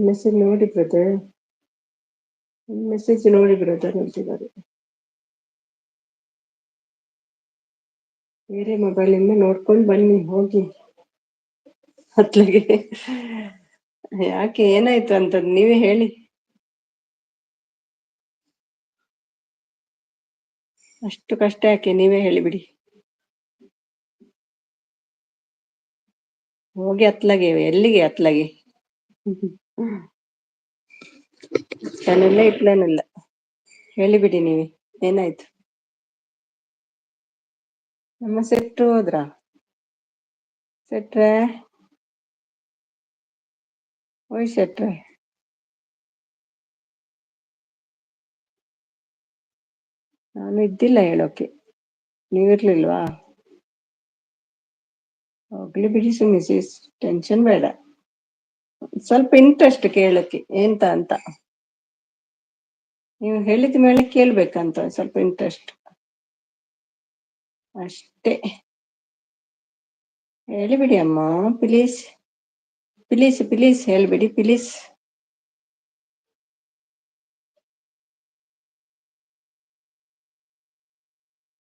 ಮೆಸೇಜ್ ನೋಡಿ ಬ್ರದರ್, ಮೆಸೇಜ್ ನೋಡಿ ಬ್ರದರ್ ಅಂತಿದ್ದಾರೆ. ಬೇರೆ ಮೊಬೈಲಿಂದ ನೋಡ್ಕೊಂಡು ಬನ್ನಿ ಹೋಗಿ ಹತ್ಲಿಗೆ. ಯಾಕೆ, ಏನಾಯ್ತು ಅಂತ ನೀವೇ ಹೇಳಿ. ಅಷ್ಟು ಕಷ್ಟ ಯಾಕೆ, ನೀವೇ ಹೇಳಿಬಿಡಿ. ಹೋಗಿ ಅತ್ಲಗೆ. ಎಲ್ಲಿಗೆ ಅತ್ಲಗೆ? ನಾನೆಲ್ಲ ಇಟ್ಲೇನಿಲ್ಲ. ಹೇಳಿಬಿಡಿ ನೀವೇ, ಏನಾಯ್ತು? ನಮ್ಮ ಸೆಟ್ರು ಹೋದ್ರ? ಸೆಟ್ರೆ, ಓಯ್ ಸೆಟ್ರೆ, ನಾನು ಇದ್ದಿಲ್ಲ ಹೇಳೋಕೆ, ನೀವಿರ್ಲಿಲ್ವಾ? ಹೋಗ್ಲಿ ಬಿಡಿ ಸುಮ್ಮನೆ, ಟೆನ್ಷನ್ ಬೇಡ. ಸ್ವಲ್ಪ ಇಂಟ್ರೆಸ್ಟ್ ಕೇಳಕ್ಕೆ ಎಂತ ಅಂತ. ನೀವು ಹೇಳಿದ ಮೇಲೆ ಕೇಳ್ಬೇಕಂತ ಸ್ವಲ್ಪ ಇಂಟ್ರೆಸ್ಟ್ ಅಷ್ಟೇ. ಹೇಳಿಬಿಡಿ ಅಮ್ಮ, ಪ್ಲೀಸ್ ಪ್ಲೀಸ್ ಪ್ಲೀಸ್ ಹೇಳ್ಬಿಡಿ ಪ್ಲೀಸ್.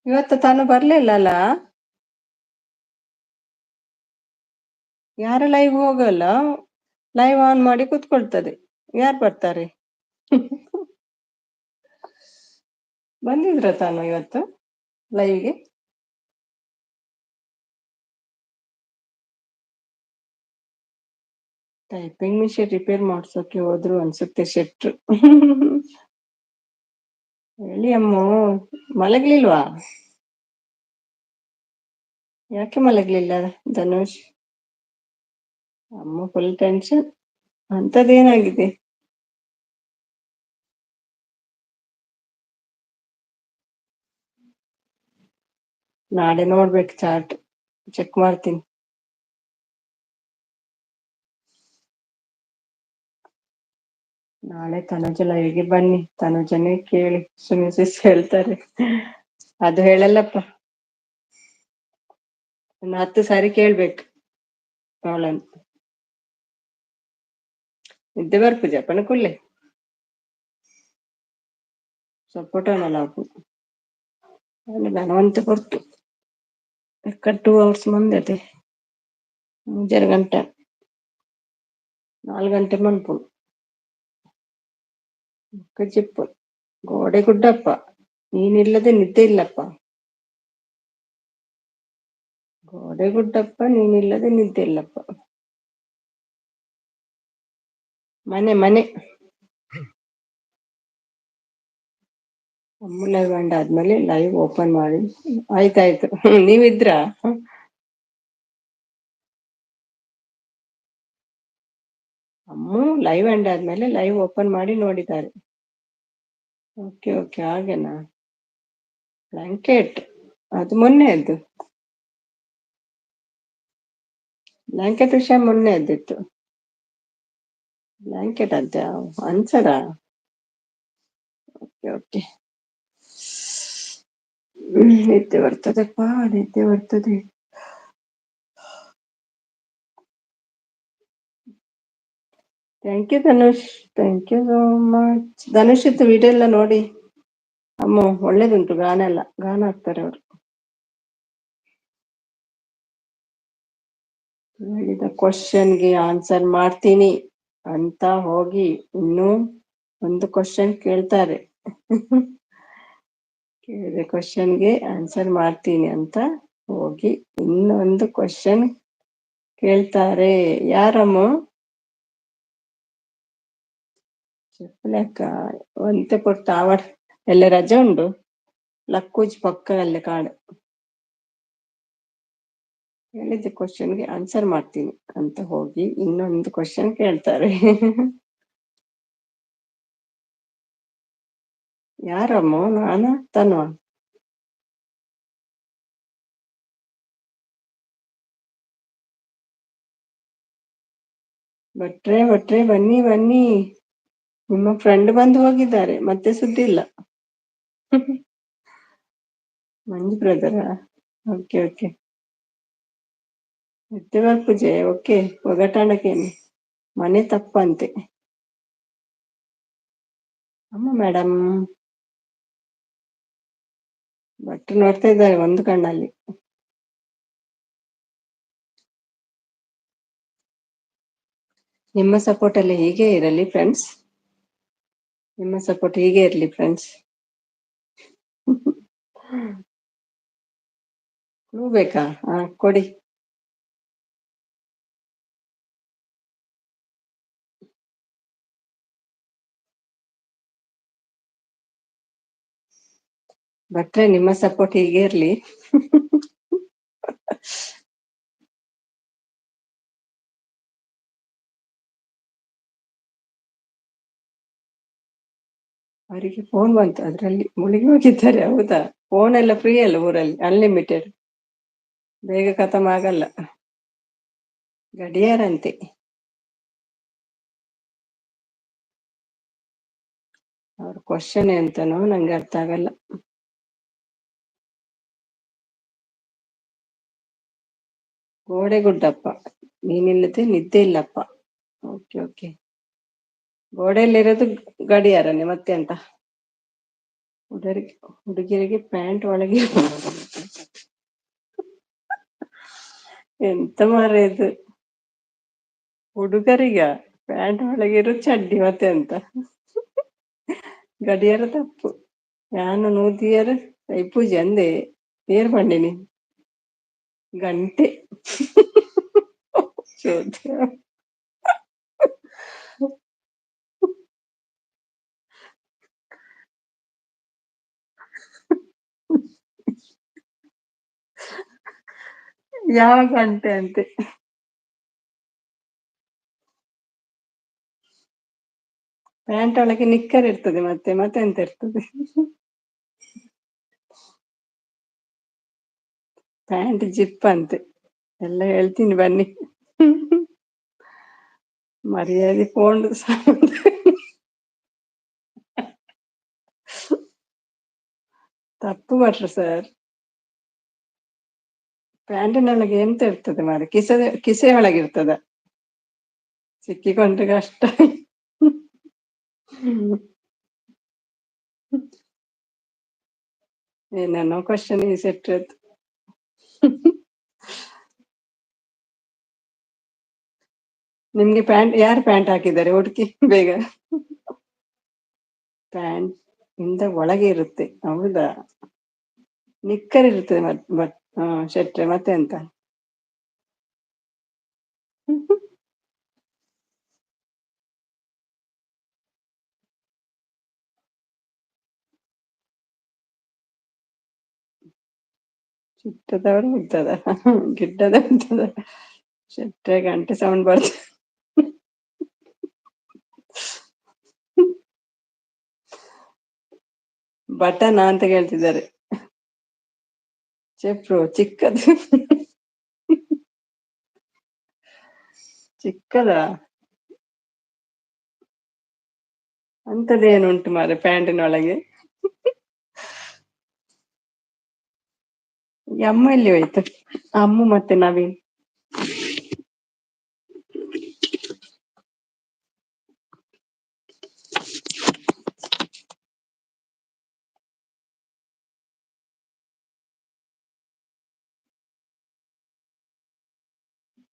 ಇವತ್ತು ತಾನು ಬರ್ಲಿಲ್ಲ ಅಲ್ಲ? ಯಾರ ಲೈವ್ ಹೋಗಲ್ಲ, ಲೈವ್ ಆನ್ ಮಾಡಿ ಕೂತ್ಕೊಳ್ತದೆ. ಯಾರು ಬರ್ತಾರೆ? ಬಂದಿದ್ರ ತಾನು ಇವತ್ತು ಲೈವ್ಗೆ? ಟೈಪಿಂಗ್ ಮಿಷಿನ್ ರಿಪೇರ್ ಮಾಡ್ಸೋಕೆ ಹೋದ್ರು ಅನ್ಸುತ್ತೆ ಶೆಟ್ರು. ಹೇಳಿ ಅಮ್ಮ, ಮಲಗ್ಲಿಲ್ವಾ? ಯಾಕೆ ಮಲಗ್ಲಿಲ್ಲ ಧನುಷ್? ಅಮ್ಮ ಫುಲ್ ಟೆನ್ಷನ್. ಅಂತದೇನಾಗಿದೆ? ನಾಳೆ ನೋಡ್ಬೇಕು, ಚಾರ್ಟ್ ಚೆಕ್ ಮಾಡ್ತೀನಿ. ನಾಳೆ ತನುಜ ಲೈವ್ಗೆ ಬನ್ನಿ, ತನುಜನೇ ಕೇಳಿ, ಸುಮಿಸಿಸ್ ಹೇಳ್ತಾರೆ. ಅದು ಹೇಳಲ್ಲಪ್ಪ, ಇನ್ನು 10 ಸಾರಿ ಕೇಳ್ಬೇಕು ಅವಳನ್ನು. ನಿದ್ದೆ ಬರ್ಪುಜ ಪಣಕುಲ್ಲೆ ಸಪೋಟನಲ್ಲ ಧನವಂತ ಕೊಡ್ತು. 2 hours ಮುಂದೆ ಅದೇ ಮುಂಜಾನೆ ಗಂಟೆ 4 ಗಂಟೆ ಮನ್ಪು ಚಿಪ್ಪು ಗೋಡೆ ಗುಡ್ಡಪ್ಪ. ನೀನಿಲ್ಲದೆ ನಿದ್ದೆ ಇಲ್ಲಪ್ಪ. ಗೋಡೆ ಗುಡ್ಡಪ್ಪ, ನೀನಿಲ್ಲದೆ ನಿದ್ದೆ ಇಲ್ಲಪ್ಪ. ಮನೆ ಮನೆ ಅಮ್ಮ ಲೈವ್ ಎಂಡ್ ಆದ್ಮೇಲೆ ಲೈವ್ ಓಪನ್ ಮಾಡಿ. ಆಯ್ತಾಯ್ತು, ನೀವಿದ್ರ? ಅಮ್ಮ ಲೈವ್ ಎಂಡ್ ಆದ್ಮೇಲೆ ಲೈವ್ ಓಪನ್ ಮಾಡಿ ನೋಡಿದ್ದಾರೆ. Okay okay, ಹಾಗೆನಾ? ಬ್ಲಾಂಕೆಟ್ ಅದು ಮೊನ್ನೆ ಅದು ಬ್ಲಾಂಕೆಟ್ ವಿಷಯ ಮೊನ್ನೆ ಅದ್ದಿತ್ತು. ಬ್ಲಾಂಕೆಟ್ ಅಂತ ಅನ್ಸರ? Okay okay. ನಿದ್ದೆ ಬರ್ತದಪ್ಪ, ನಿದ್ದೆ ಬರ್ತದೆ. Thank you Dhanush, thank you so much. Dhanush ಇತ್ತು ವಿಡಿಯೋ ಎಲ್ಲ ನೋಡಿ ಅಮ್ಮ, ಒಳ್ಳೇದುಂಟು. ಗಾನ ಹಾಕ್ತಾರೆ ಅವರು. ಹೇಳಿದ ಕ್ವಶನ್ಗೆ ಆನ್ಸರ್ ಮಾಡ್ತೀನಿ ಅಂತ ಹೋಗಿ ಇನ್ನೂ ಒಂದು ಕ್ವಶನ್ ಕೇಳ್ತಾರೆ. ಕೇಳಿದ ಕ್ವಶನ್ಗೆ ಆನ್ಸರ್ ಮಾಡ್ತೀನಿ ಅಂತ ಹೋಗಿ ಇನ್ನೊಂದು ಕ್ವಶನ್ ಕೇಳ್ತಾರೆ. ಯಾರಮ್ಮ? చెప్పలేక ಒಂತೆ ಕೊಟ್ಟು ಆವಡ್ ಎಲ್ಲ ರಜೆ ಉಂಡು ಲಕ್ಕೂಜ್ ಪಕ್ಕ ಅಲ್ಲೇ ಕಾಡು. ಹೇಳಿದ ಕ್ವಶನ್ಗೆ ಆನ್ಸರ್ ಮಾಡ್ತೀನಿ ಅಂತ ಹೋಗಿ ಇನ್ನೊಂದು ಕ್ವಶನ್ ಕೇಳ್ತಾರೆ. ಯಾರಮ್ಮ? ನಾನ ತನ್ವ? ಭಟ್ರೆ ಭಟ್ರೆ ಬನ್ನಿ ಬನ್ನಿ, ನಿಮ್ಮ ಫ್ರೆಂಡ್ ಬಂದು ಹೋಗಿದ್ದಾರೆ, ಮತ್ತೆ ಸುದ್ದಿ ಇಲ್ಲ. ಮಂಜು ಬ್ರದರ? Okay okay. ನಿತ್ಯವಾಗ್ ಪೂಜೆ ಓಕೆ. ಒಗಟಾಣಕ್ಕೇನೆ ಮನೆ ತಪ್ಪಂತೆ. ಅಮ್ಮ ಮೇಡಮ್ ಭಟ್ರು ನೋಡ್ತಾ ಇದ್ದಾರೆ ಒಂದು ಕಣ್ಣಲ್ಲಿ. ನಿಮ್ಮ ಸಪೋರ್ಟ್ ಅಲ್ಲಿ ಹೀಗೆ ಇರಲಿ ಫ್ರೆಂಡ್ಸ್, ನಿಮ್ಮ ಸಪೋರ್ಟ್ ಹೀಗೆ ಇರಲಿ ಫ್ರೆಂಡ್ಸ್. ಕ್ಲೂ ಬೇಕಾ? ಕೊಡಿ. ಭಟ್ರೆ ನಿಮ್ಮ ಸಪೋರ್ಟ್ ಹೀಗೆ ಇರ್ಲಿ. ಅವರಿಗೆ ಫೋನ್ ಬಂತು, ಅದ್ರಲ್ಲಿ ಮುಳುಗಿ ಹೋಗಿದ್ದಾರೆ. ಹೌದಾ? ಫೋನ್ ಎಲ್ಲ ಫ್ರೀ ಅಲ್ಲ ಊರಲ್ಲಿ, ಅನ್ಲಿಮಿಟೆಡ್, ಬೇಗ ಖತಮ್ ಆಗಲ್ಲ. ಗಡಿಯಾರಂತೆ. ಅವ್ರ ಕ್ವಶನ್ ಎಂತನೋ ನಂಗೆ ಅರ್ಥ ಆಗಲ್ಲ. ಗೋಡೆ ಗುಡ್ಡಪ್ಪ, ನೀನಿಲ್ಲದೆ ನಿದ್ದೆ ಇಲ್ಲಪ್ಪ. Okay okay. ಗೋಡೆಯಲ್ಲಿರೋದು ಗಡಿಯಾರನೆ, ಮತ್ತೆ ಅಂತ. ಹುಡುಗಿಯರಿಗೆ ಪ್ಯಾಂಟ್ ಒಳಗೆ ಎಂತ ಮಾರ್ರೆ ಇದು. ಹುಡುಗರಿಗ ಪ್ಯಾಂಟ್ ಒಳಗಿರೋ ಚಡ್ಡಿ, ಮತ್ತೆ ಅಂತ. ಗಡಿಯಾರ ತಪ್ಪು. ನಾನು ನೂತಿಯರ್ ಪೂಜೆ ಅಂದೆ, ಏರ್ ಪಂಡಿನಿ ಗಂಟೆ. ಚೋದ್ಯ. ಯಾವ ಗಂಟೆ ಅಂತೆ. ಪ್ಯಾಂಟ್ ಒಳಗೆ ನಿಕ್ಕರ್ ಇರ್ತದೆ, ಮತ್ತೆ ಮತ್ತೆ ಎಂತ ಇರ್ತದೆ. ಪ್ಯಾಂಟ್ ಜಿಪ್ ಅಂತೆ. ಎಲ್ಲ ಹೇಳ್ತೀನಿ ಬನ್ನಿ. ಮರ್ಯಾದೆ ಕೊಂಡು ತಪ್ಪು ಮಾಡ್ರು ಸರ್. ಪ್ಯಾಂಟಿನೊಳಗೆ ಎಂತ ಇರ್ತದೆ ಮಾರೆ? ಕಿಸೆ ಒಳಗಿರ್ತದ, ಸಿಕ್ಕಿಕೊಂಡ್ರೆ ಕಷ್ಟ. ಏನೋ ಕ್ವಶನ್ ಸೆಟ್ರದ್ದು. ನಿಮ್ಗೆ ಪ್ಯಾಂಟ್ ಯಾರು ಪ್ಯಾಂಟ್ ಹಾಕಿದ್ದಾರೆ? ಹುಡುಕಿ ಬೇಗ. ಪ್ಯಾಂಟ್ ಇಂದ ಒಳಗೆ ಇರುತ್ತೆ. ಹೌದಾ? ನಿಕ್ಕರ್ ಇರ್ತದೆ ಬಟ್ ಶೆಟ್ರೆ, ಮತ್ತೆ ಎಂತ? ಚಿಟ್ಟದವರು ಉದ್ದದ, ಗಿಡ್ಡದ ಉದ್ದದ. ಶೆಟ್ರೆ ಗಂಟೆ ಸೌಂಡ್ ಬರ್ತದೆ. ಬಟನ್ ಅಂತ ಕೇಳ್ತಿದ್ದಾರೆ. ಚೆಪ್ರು ಚಿಕ್ಕದು. ಚಿಕ್ಕದ ಅಂತದೇನುಂಟು ಮಾರೆ ಪ್ಯಾಂಟಿನೊಳಗೆ? ಈ ಅಮ್ಮ ಎಲ್ಲಿ ಹೋಯ್ತು? ಅಮ್ಮು ಮತ್ತೆ ನವೀನ್.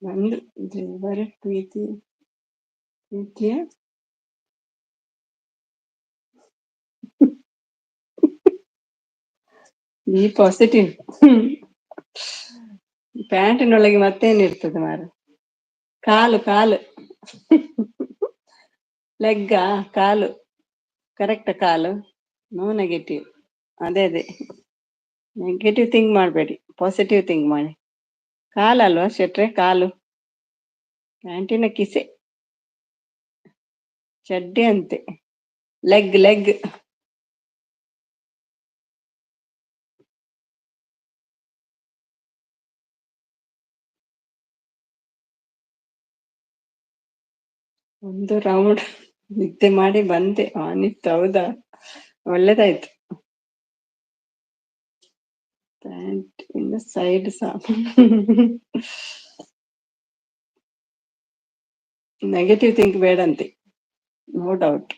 ನಂದು ದೇವರ ಪ್ರೀತಿಯ ಈ ಪಾಸಿಟಿವ್. ಪ್ಯಾಂಟಿನೊಳಗೆ ಮತ್ತೇನಿರ್ತದೆ ಮಾರೆ? ಕಾಲು ಕಾಲು. ಲೆಗ್ಗ, ಕಾಲು. ಕರೆಕ್ಟ್, ಕಾಲು. No negative. ಅದೇ ನೆಗೆಟಿವ್ ಥಿಂಕ್ ಮಾಡಬೇಡಿ, ಪಾಸಿಟಿವ್ ಥಿಂಕ್ ಮಾಡಿ. ಕಾಲಲ್ವಾ ಶೆಟ್ರೆ? ಕಾಲು. ಪ್ಯಾಂಟಿನ ಕಿಸೆ, ಚಡ್ಡಿ ಅಂತೆ. Leg leg. ಒಂದು ರೌಂಡ್ ನಿದ್ದೆ ಮಾಡಿ ಬಂದೆ, ಅನಿತ್ತು. ಹೌದಾ? ಒಳ್ಳೇದಾಯ್ತು. Pant inside negative think ಬೇಡಂತೆ, ನೋ ಡೌಟ್.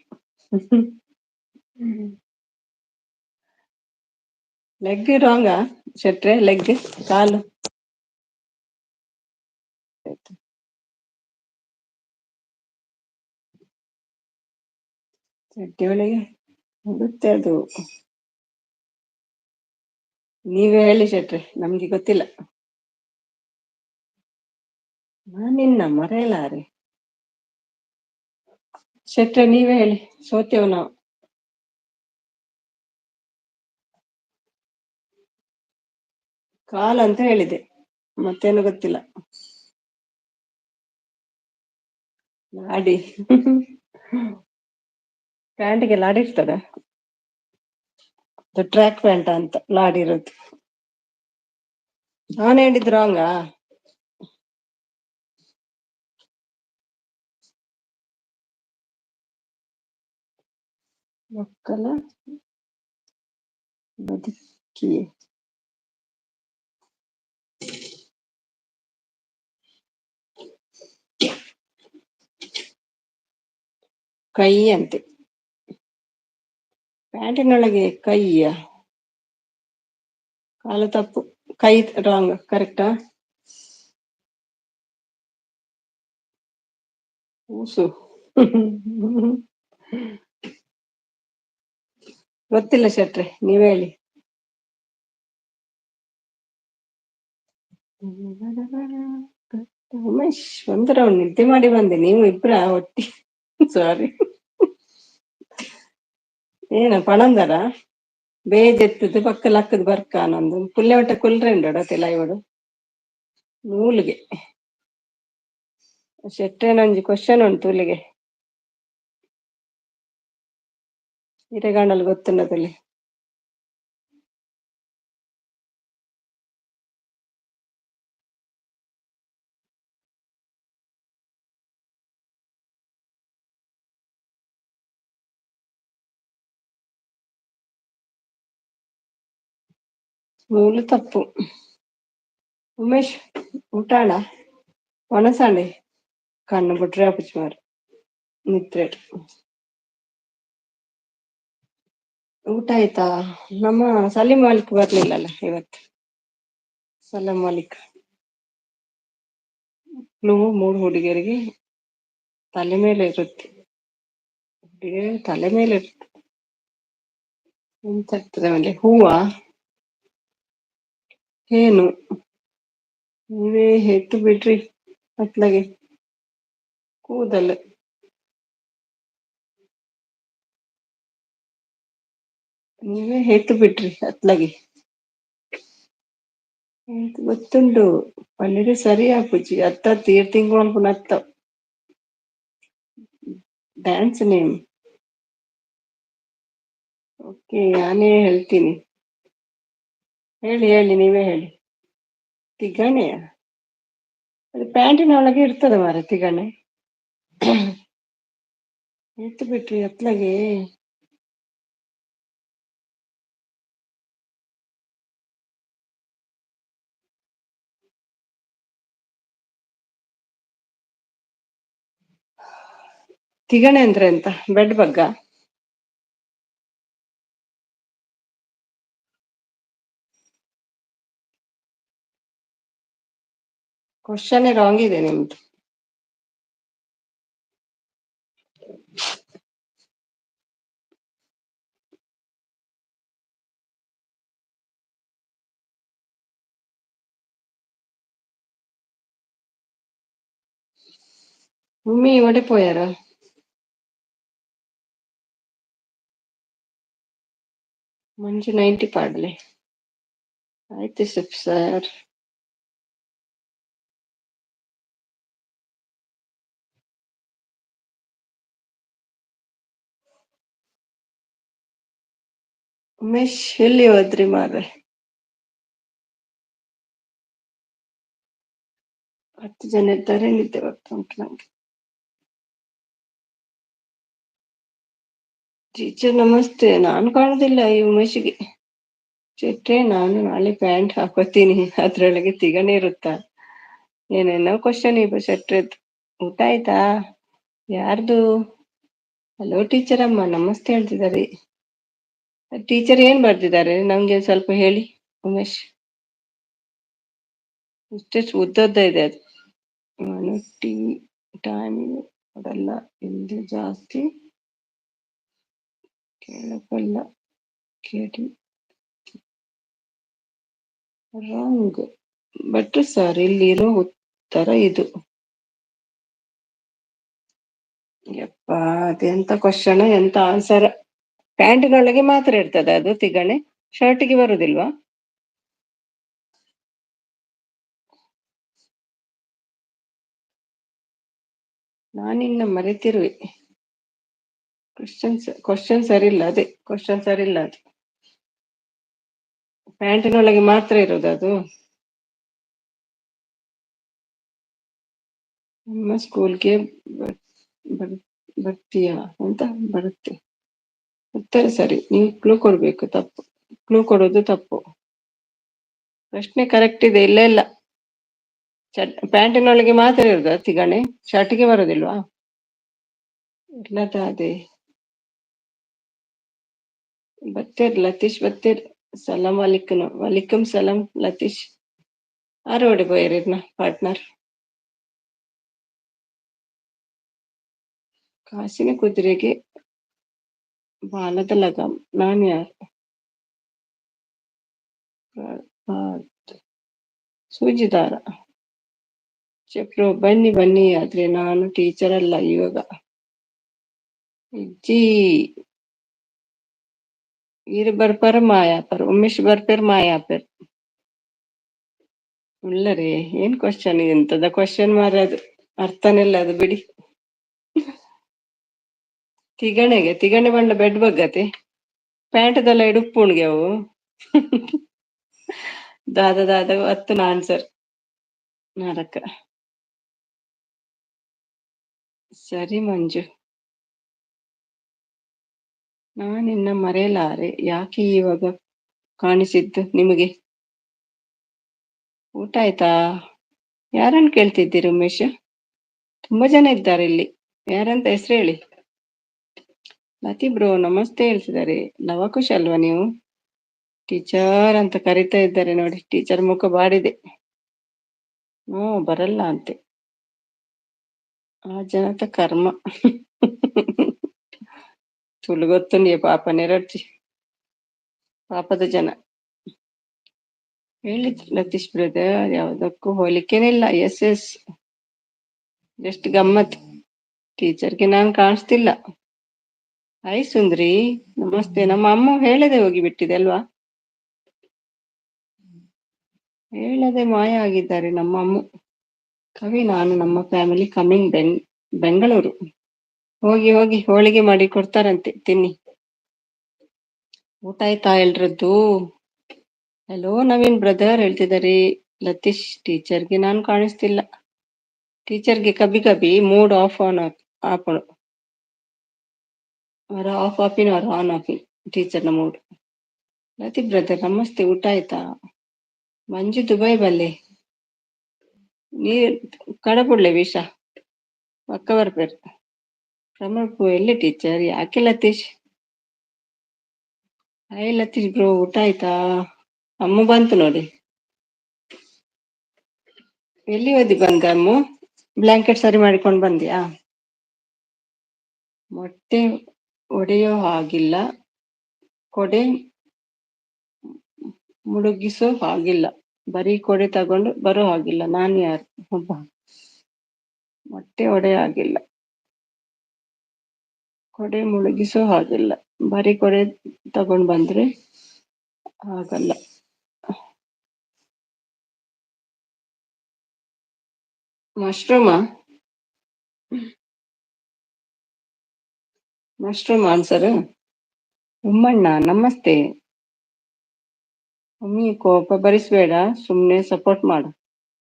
ಲೆಗ್ ರಾಂಗಾ ಶೆಟ್ರೆ? ಲೆಗ್, ಕಾಲು. ಚಡ್ಡಿ ಒಳಗೆ ಹೋಗುತ್ತೆ ಅದು. ನೀವೇ ಹೇಳಿ ಶೆಟ್ರೆ, ನಮ್ಗೆ ಗೊತ್ತಿಲ್ಲ. ನಾನಿನ್ನ ಮರೆಯಲಾರೆ. ಶೆಟ್ರೆ ನೀವೇ ಹೇಳಿ, ಸೋತೇವು ನಾವು. ಕಾಲ್ ಅಂತ ಹೇಳಿದೆ, ಮತ್ತೇನು ಗೊತ್ತಿಲ್ಲ. ಲಾಡಿ. ಪ್ಯಾಂಟಿಗೆ ಲಾಡಿ ಇರ್ತದ? ಟ್ರ್ಯಾಕ್ ಪ್ಯಾಂಟ್ ಅಂತ ಲಾಡಿ ಇರೋದು. ನಾನು ಹೇಳಿದ್ ರಾಂಗಾ? ಮಕ್ಕಳ ಬದುಕಿ ಕೈ ಅಂತೆ. ಪ್ಯಾಂಟಿನೊಳಗೆ ಕೈಯ? ಕಾಲು ತಪ್ಪು, ಕೈ ರಾಂಗ್. ಕರೆಕ್ಟಾ? ಕೂಸು. ಗೊತ್ತಿಲ್ಲ ಶೆಟ್ರೆ, ನೀವ್ ಹೇಳಿ. ಉಮೇಶ್ ಒಂದರ ನಿದ್ದೆ ಮಾಡಿ ಬಂದೆ, ನೀವು ಇಬ್ರ ಒಟ್ಟಿ? ಸಾರಿ. ಏನ ಪಣಂದರ ಬೇಜೆತ್ತದು ಪಕ್ಕಲ್ ಅಕ್ಕದ್ ಬರ್ಕಾನೊಂದು ಪುಲ್ಯ ಒಟ್ಟ ಕುಲ್ರೆಂಡೋಡ ಇವಡು ನೂಲಿಗೆ ಶೆಟ್ರೇನೊಂಜಿ ಕ್ವಶನ್ ಉಂಟು ತೂಲಿಗೆ. ಹಿರೇಗಣ್ಣಲ್ ಗೊತ್ತುಂಡತಲ್ಲಿ. ನೂಲು ತಪ್ಪು. ಉಮೇಶ್ ಊಟಾಣ ಒಣಸಂಡೆ ಕಣ್ಣು ಬಿಟ್ರೆ ಆಪುಜಿ ಮಾರು ನಿತ್ರೆಡ್. ಊಟ ಆಯ್ತಾ? ನಮ್ಮ ಸಲೀಂ ಮಾಲಿಕ್ ಬರ್ಲಿಲ್ಲಲ್ಲ ಇವತ್ತು. ಸಲಾಂ ಮಾಲಿಕ್ ನೀವು 3 ಹುಡುಗಿಯರಿಗೆ ತಲೆ ಮೇಲೆ ಇರುತ್ತೆ. ತಲೆ ಮೇಲೆ ಇರುತ್ತೆ. ಎಂತ ಆಗ್ತದೆ ಆಮೇಲೆ? ಹೂವ? ಏನು ನೀವೇ ಹೆತ್ತು ಬಿಟ್ರಿ ಅತ್ಲಗೆ. ಕೂದಲು. ನೀವೇ ಹೆತ್ತು ಬಿಟ್ರಿ ಅತ್ಲಗೆ. ಗೊತ್ತುಂಟು ಪನ್ನಿರು ಸರಿ ಆಪುಜಿ ಅತ್ತ ತೀರ್ ಅನ್ಪುನ ಅತ್ತ. Dance name. ಓಕೆ, ನಾನೇ ಹೇಳ್ತೀನಿ. ಹೇಳಿ ಹೇಳಿ, ನೀವೇ ಹೇಳಿ. ತಿಗಣೆಯ? ಅದು ಪ್ಯಾಂಟಿನ ಒಳಗೆ ಇರ್ತದೆ ಮಾರ ತಿಗಣೆ. ಎತ್ತು ಬಿಟ್ರಿ ಅತ್ಲಗೆ. ತಿಗಣೆ ಅಂದ್ರೆ ಎಂತ? ಬೆಡ್ ಬಗ್ಗ? ಕ್ವಶನ್ ರಾಂಗ್ ಇದೆ ನಿಮ್ದು. ಮಮ್ಮಿ ಒಡೆ ಪೋಯಾರ? ಮಂಜು 90 ಪಾಡ್ಲೆ. ಆಯ್ತು ಸರ್. ಉಮೇಶ್ ಎಲ್ಲಿ ಹೋದ್ರಿ ಮಾರ್ರೆ? 10 ಜನ ಇದ್ದಾರೆ, ನಿದ್ದೆ ಬರ್ತಾ ಉಂಟು ನಂಗೆ. ಟೀಚರ್ ನಮಸ್ತೆ. ನಾನು ಕಾಣುದಿಲ್ಲ ಈ ಉಮೇಶಿಗೆ. ಶೆಟ್ರೆ, ನಾನು ನಾಳೆ ಪ್ಯಾಂಟ್ ಹಾಕೋತೀನಿ, ಅದ್ರೊಳಗೆ ತಿಗಣೆ ಇರುತ್ತಾ? ಏನೇನೋ ಕ್ವಶನ್ ಈಗ ಶೆಟ್ರೆದ್. ಊಟ ಆಯ್ತಾ? ಯಾರ್ದು? ಹಲೋ ಟೀಚರ್ ಅಮ್ಮ ನಮಸ್ತೆ ಹೇಳ್ತಿದ್ದಾರೆ. ಟೀಚರ್ ಏನ್ ಬರ್ದಿದ್ದಾರೆ ನಂಗೆ ಸ್ವಲ್ಪ ಹೇಳಿ ಉಮೇಶ್. ಇಷ್ಟೆಷ್ಟು ಉದ್ದ ಇದೆ ಅದು. ನಾನು ಟೈಮ್ ಅದೆಲ್ಲ ಇಲ್ಲಿ ಜಾಸ್ತಿ ಕೇಳಬಲ್ಲ. ಕೇಳಿ ರಾಂಗ್. ಬಟ್ ಸರ್ ಇಲ್ಲಿರೋ ಉತ್ತರ ಇದು. ಯಪ್ಪ, ಅದೆಂತ ಕ್ವಶನ್, ಎಂತ ಆನ್ಸರ್? ಪ್ಯಾಂಟಿನೊಳಗೆ ಮಾತ್ರ ಇರ್ತದೆ ಅದು ತಿಗಣೆ, ಶರ್ಟಿಗೆ ಬರುದಿಲ್ವಾ? ನಾನಿನ್ನ ಮರೆತಿರುವೆ. ಕ್ವಶನ್ ಸರಿ ಇಲ್ಲ, ಅದೇ ಕ್ವಶನ್ ಸರಿ ಇಲ್ಲ. ಅದು ಪ್ಯಾಂಟಿನೊಳಗೆ ಮಾತ್ರ ಇರೋದು ಅದು. ನಮ್ಮ ಸ್ಕೂಲ್ಗೆ ಬರ್ತೀಯಾ ಅಂತ ಬರುತ್ತೆ. ಉತ್ತರ ಸರಿ, ನೀವು ಕ್ಲೂ ಕೊಡ್ಬೇಕು. ತಪ್ಪು, ಕ್ಲೂ ಕೊಡೋದು ತಪ್ಪು. ಪ್ರಶ್ನೆ ಕರೆಕ್ಟ್ ಇದೆ. ಇಲ್ಲ ಪ್ಯಾಂಟಿನೊಳಗೆ ಮಾತ್ರ ಇರೋದು ತಿಗಣೆ, ಶರ್ಟಿಗೆ ಬರೋದಿಲ್ವಾ? ಇಲ್ಲದ ಅದೇ ಬತ್ತೇರ್ ಲತೀಶ್ ಬತ್ತೇರ್. ಸಲಾಂ ವಾಲಿಕುಂ ಸಲಾಂ ಲತೀಶ್. ആരോടെ പോയിരുന്ന പാർട്ട്ണർ? ಕಾಸಿನ ಕುದುರೆಗೆ ಬಾಲದ ಲಗಾಮ್. ನಾನು ಯಾರು? ಸೂಜಿದಾರ. ಚಕ್ರು ಬನ್ನಿ ಆದ್ರೆ ನಾನು ಟೀಚರ್ ಅಲ್ಲ ಇವಾಗ. ಇಜ್ಜಿ ಇರು ಬರ್ಪರ ಮಾಯಾಪರ್. ಉಮೇಶ್ ಬರ್ಪೇರ್ ಮಾಯಾಪರ್. ಉಳ್ಳರೆ ಏನ್ ಕ್ವಶನ್ ಎಂತದ ಕ್ವಶನ್ ಮಾರದು, ಅರ್ಥನಿಲ್ಲ ಅದು, ಬಿಡಿ. ತಿಗಣೆ ಬಂಡ ಬೆಡ್ ಬಗ್ಗತೆ ಪ್ಯಾಂಟದೆಲ್ಲ ಇಡುಪ್ಪುಣ್ಗೆ ಅವು. ದಾದ ಅತ್ತನ ಆನ್ಸರ್ ನರಕ. ಸರಿ ಮಂಜು, ನಾನಿನ್ನ ಮರೆಯಲಾರೆ. ಯಾಕೆ ಇವಾಗ ಕಾಣಿಸಿದ್ದು ನಿಮಗೆ? ಊಟ ಆಯ್ತಾ? ಯಾರನ್ನು ಕೇಳ್ತಿದ್ದೀರಿ ಉಮೇಶ್? ತುಂಬಾ ಜನ ಇದ್ದಾರೆ ಇಲ್ಲಿ. ಯಾರಂತ ಹೆಸರು ಹೇಳಿ. ಲತಿ ಬ್ರೋ ನಮಸ್ತೆ ಹೇಳ್ತಿದ್ದಾರೆ. ಲವಕುಶ ಅಲ್ವಾ ನೀವು? ಟೀಚರ್ ಅಂತ ಕರಿತಾ ಇದ್ದಾರೆ ನೋಡಿ. ಟೀಚರ್ ಮುಖ ಬಾಡಿದೆ. ಬರಲ್ಲ ಅಂತೆ. ಆ ಜನತ ಕರ್ಮ. ತುಳು ಗೊತ್ತುಂಡಿಯ ಪಾಪ ನೆರಡ್ಚಿ, ಪಾಪದ ಜನ. ಹೇಳಿದ್ರು ಲತೀಶ್ ಬ್ರದರ್, ಯಾವ್ದಕ್ಕೂ ಹೋಲಿಕೆನಿಲ್ಲ. ಎಸ್ ಜಸ್ಟ್ ಗಮ್ಮತ್. ಟೀಚರ್ಗೆ ನಾನ್ ಕಾಣಿಸ್ತಿಲ್ಲ. ಹಾಯ್ ಸುಂದ್ರಿ, ನಮಸ್ತೆ. ನಮ್ಮ ಅಮ್ಮ ಹೇಳದೆ ಹೋಗಿ ಬಿಟ್ಟಿದೆ ಅಲ್ವಾ? ಹೇಳದೆ ಮಾಯ ಆಗಿದ್ದಾರೆ ನಮ್ಮ ಅಮ್ಮ. ಕವಿ ನಾನು, ನಮ್ಮ ಫ್ಯಾಮಿಲಿ ಕಮಿಂಗ್ ಬೆಂಗಳೂರು. ಹೋಗಿ ಹೋಳಿಗೆ ಮಾಡಿ ಕೊಡ್ತಾರಂತೆ, ತಿನ್ನಿ. ಊಟ ಆಯ್ತಾ ಎಲ್ರದ್ದು? ಹಲೋ ನವೀನ್ ಬ್ರದರ್ ಹೇಳ್ತಿದ್ದಾರೆ ಲತೀಶ್. ಟೀಚರ್ಗೆ ನಾನು ಕಾಣಿಸ್ತಿಲ್ಲ. ಟೀಚರ್ಗೆ ಕಬಿ ಮೂಡ್ ಆಫ್ ಆನ್ ಆಪಣು. ಅವರ ಆಫ್ ಆಪಿನ ಅವರ ಆನ್ ಆಪಿ ಟೀಚರ್ನ ಮೂಡ್. ಲತೀಶ್ ಬ್ರದರ್ ನಮಸ್ತೆ, ಊಟ ಆಯ್ತಾ? ಮಂಜು ದುಬೈ ಬಲ್ಲೆ ನೀ ಕಡಪುಡ್ಲೆ ವಿಷ ಪಕ್ಕ ಬರ್ಪೇರು. ಪ್ರಮಲ್ಪು ಎಲ್ಲಿ ಟೀಚರ್? ಯಾಕೆ ಲತೀಶ್? ಹಾಯ್ ಲತೀಶ್ ಬ್ರೋ, ಊಟ ಆಯ್ತಾ? ಅಮ್ಮ ಬಂತು ನೋಡಿ. ಎಲ್ಲಿ ಓದಿ ಬಂದ ಅಮ್ಮ? ಬ್ಲಾಂಕೆಟ್ ಸರಿ ಮಾಡಿಕೊಂಡು ಬಂದ್ಯಾ? ಮೊಟ್ಟೆ ಒಡೆಯೋ ಹಾಗಿಲ್ಲ, ಕೊಡೆ ಮುಳುಗಿಸೋ ಹಾಗಿಲ್ಲ, ಬರೀ ಕೊಡೆ ತಗೊಂಡು ಬರೋ ಹಾಗಿಲ್ಲ. ನಾನು ಯಾರು? ಒಬ್ಬ ಮೊಟ್ಟೆ ಒಡೆಯೋ ಹಾಗಿಲ್ಲ, ಕೊಡೆ ಮುಳುಗಿಸೋ ಹಾಗಿಲ್ಲ, ಬರೀ ಕೊಡೆ ತಗೊಂಡು ಬಂದ್ರೆ ಆಗಲ್ಲ. Mushroom answer. ಉಮ್ಮಣ್ಣ ನಮಸ್ತೆ. ಮಮ್ಮಿ ಕೋಪ ಭರಿಸ್ಬೇಡ, ಸುಮ್ನೆ ಸಪೋರ್ಟ್ ಮಾಡು,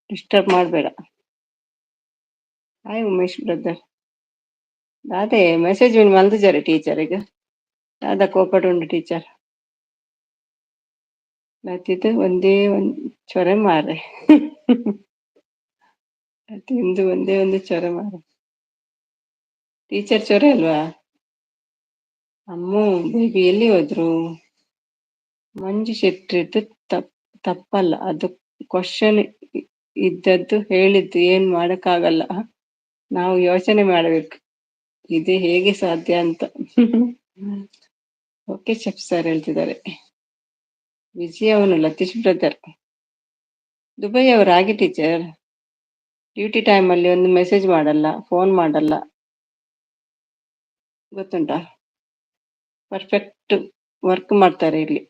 ಡಿಸ್ಟರ್ಬ್ ಮಾಡಬೇಡ. Hi Umesh brother. ಅದೇ ಮೆಸೇಜ್ ಮಲ್ದಿದ್ದಾರೆ ಟೀಚರಿಗೆ. ಅದ ಕೋಪಡುಂಡು ಟೀಚರ್. ಲತಿದು ಒಂದೇ ಚೊರೆ ಮಾರೆ. ಲತಿಂದು ಒಂದೇ ಒಂದು ಚೊರೆ ಮಾರೆ. ಟೀಚರ್ ಚೊರೆ ಅಲ್ವಾ? ಅಮ್ಮು ಬೇಬಿ ಎಲ್ಲಿ ಹೋದ್ರು? ಮಂಜು ಶೆಟ್ಟಿದ್ದು ತಪ್ಪಲ್ಲ, ಅದು ಕ್ವಶನ್ ಇದ್ದದ್ದು ಹೇಳಿದ್ದು ಏನ್ ಮಾಡಕ್ಕಾಗಲ್ಲ. ನಾವು ಯೋಚನೆ ಮಾಡ್ಬೇಕು, ಇದು ಹೇಗೆ ಸಾಧ್ಯ ಅಂತ. ಓಕೆ ಚೆಪ್ ಸರ್ ಹೇಳ್ತಿದ್ದಾರೆ. ವಿಜಯ್ ಅವನು ಲತೀಶ್ ಬ್ರದರ್. ದುಬೈ ಅವರು ಆಗಿ ಟೀಚರ್ ಡ್ಯೂಟಿ ಟೈಮಲ್ಲಿ ಒಂದು ಮೆಸೇಜ್ ಮಾಡಲ್ಲ, ಫೋನ್ ಮಾಡಲ್ಲ, ಗೊತ್ತುಂಟಾ? ಪರ್ಫೆಕ್ಟ್ ವರ್ಕ್ ಮಾಡ್ತಾರೆ ಇಲ್ಲಿ.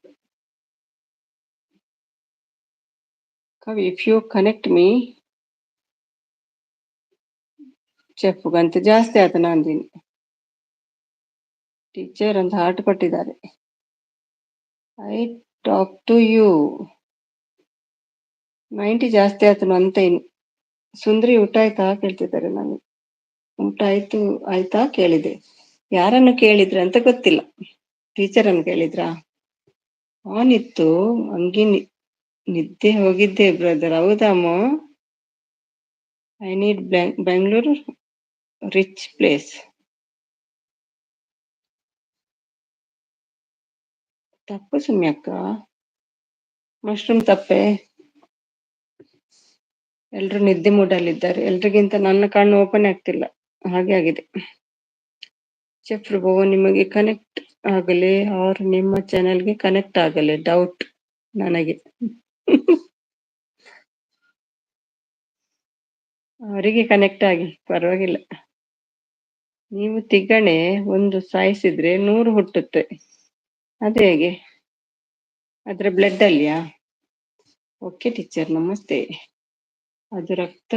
ಕವಿ, ಇಫ್ ಯು ಕನೆಕ್ಟ್ ಮೀ ಚೆಫ್ಗಂತ ಜಾಸ್ತಿ ಆಯ್ತು ನಂದಿನಿ. ಟೀಚರ್ ಅಂತ ಹಾರ್ಟ್ ಕೊಟ್ಟಿದ್ದಾರೆ. ಐ ಟಾಕ್ ಟು ಯು 90 ಜಾಸ್ತಿ ಆಯ್ತು ಅಂತ. ಇನ್ನು ಸುಂದ್ರಿ ಊಟ ಆಯ್ತಾ ಕೇಳ್ತಿದ್ದಾರೆ. ನಾನು ಊಟ ಆಯ್ತಾ ಕೇಳಿದೆ. ಯಾರನ್ನು ಕೇಳಿದ್ರೆ ಅಂತ ಗೊತ್ತಿಲ್ಲ. ಟೀಚರ್ ಅನ್ನು ಕೇಳಿದ್ರಾ? ಆನ್ ಇತ್ತು, ಹಂಗೆ ನಿದ್ದೆ ಹೋಗಿದ್ದೆ ಬ್ರದರ್. ಹೌದಮ್ಮ. I need Bengaluru rich place. ತಪ್ಪು ಸುಮ್ಮನೆ ಅಕ್ಕ, ಮಶ್ರೂಮ್ ತಪ್ಪೆ. ಎಲ್ರು ನಿದ್ದೆ ಮೂಡಲ್ಲಿದ್ದಾರೆ. ಎಲ್ರಿಗಿಂತ ನನ್ನ ಕಣ್ಣು ಓಪನ್ ಆಗ್ತಿಲ್ಲ, ಹಾಗೆ ಆಗಿದೆ. ಚೆಫ್ ಪ್ರಭು ನಿಮಗೆ ಕನೆಕ್ಟ್ ಆಗಲಿ ಅವ್ರ ನಿಮ್ಮ ಚಾನೆಲ್ಗೆ ಕನೆಕ್ಟ್ ಆಗಲಿ ಡೌಟ್ ನನಗೆ. ಅವರಿಗೆ ಕನೆಕ್ಟ್ ಆಗಿ ಪರವಾಗಿಲ್ಲ. ನೀವು ತಿಗಣೆ ಒಂದು ಸಾಯಿಸಿದ್ರೆ 100 ಹುಟ್ಟುತ್ತೆ. ಅದೇ ಹೇಗೆ? ಅದ್ರ ಬ್ಲಡ್ ಅಲ್ಲಿಯಾ? ಓಕೆ ಟೀಚರ್, ನಮಸ್ತೆ. ಅದು ರಕ್ತ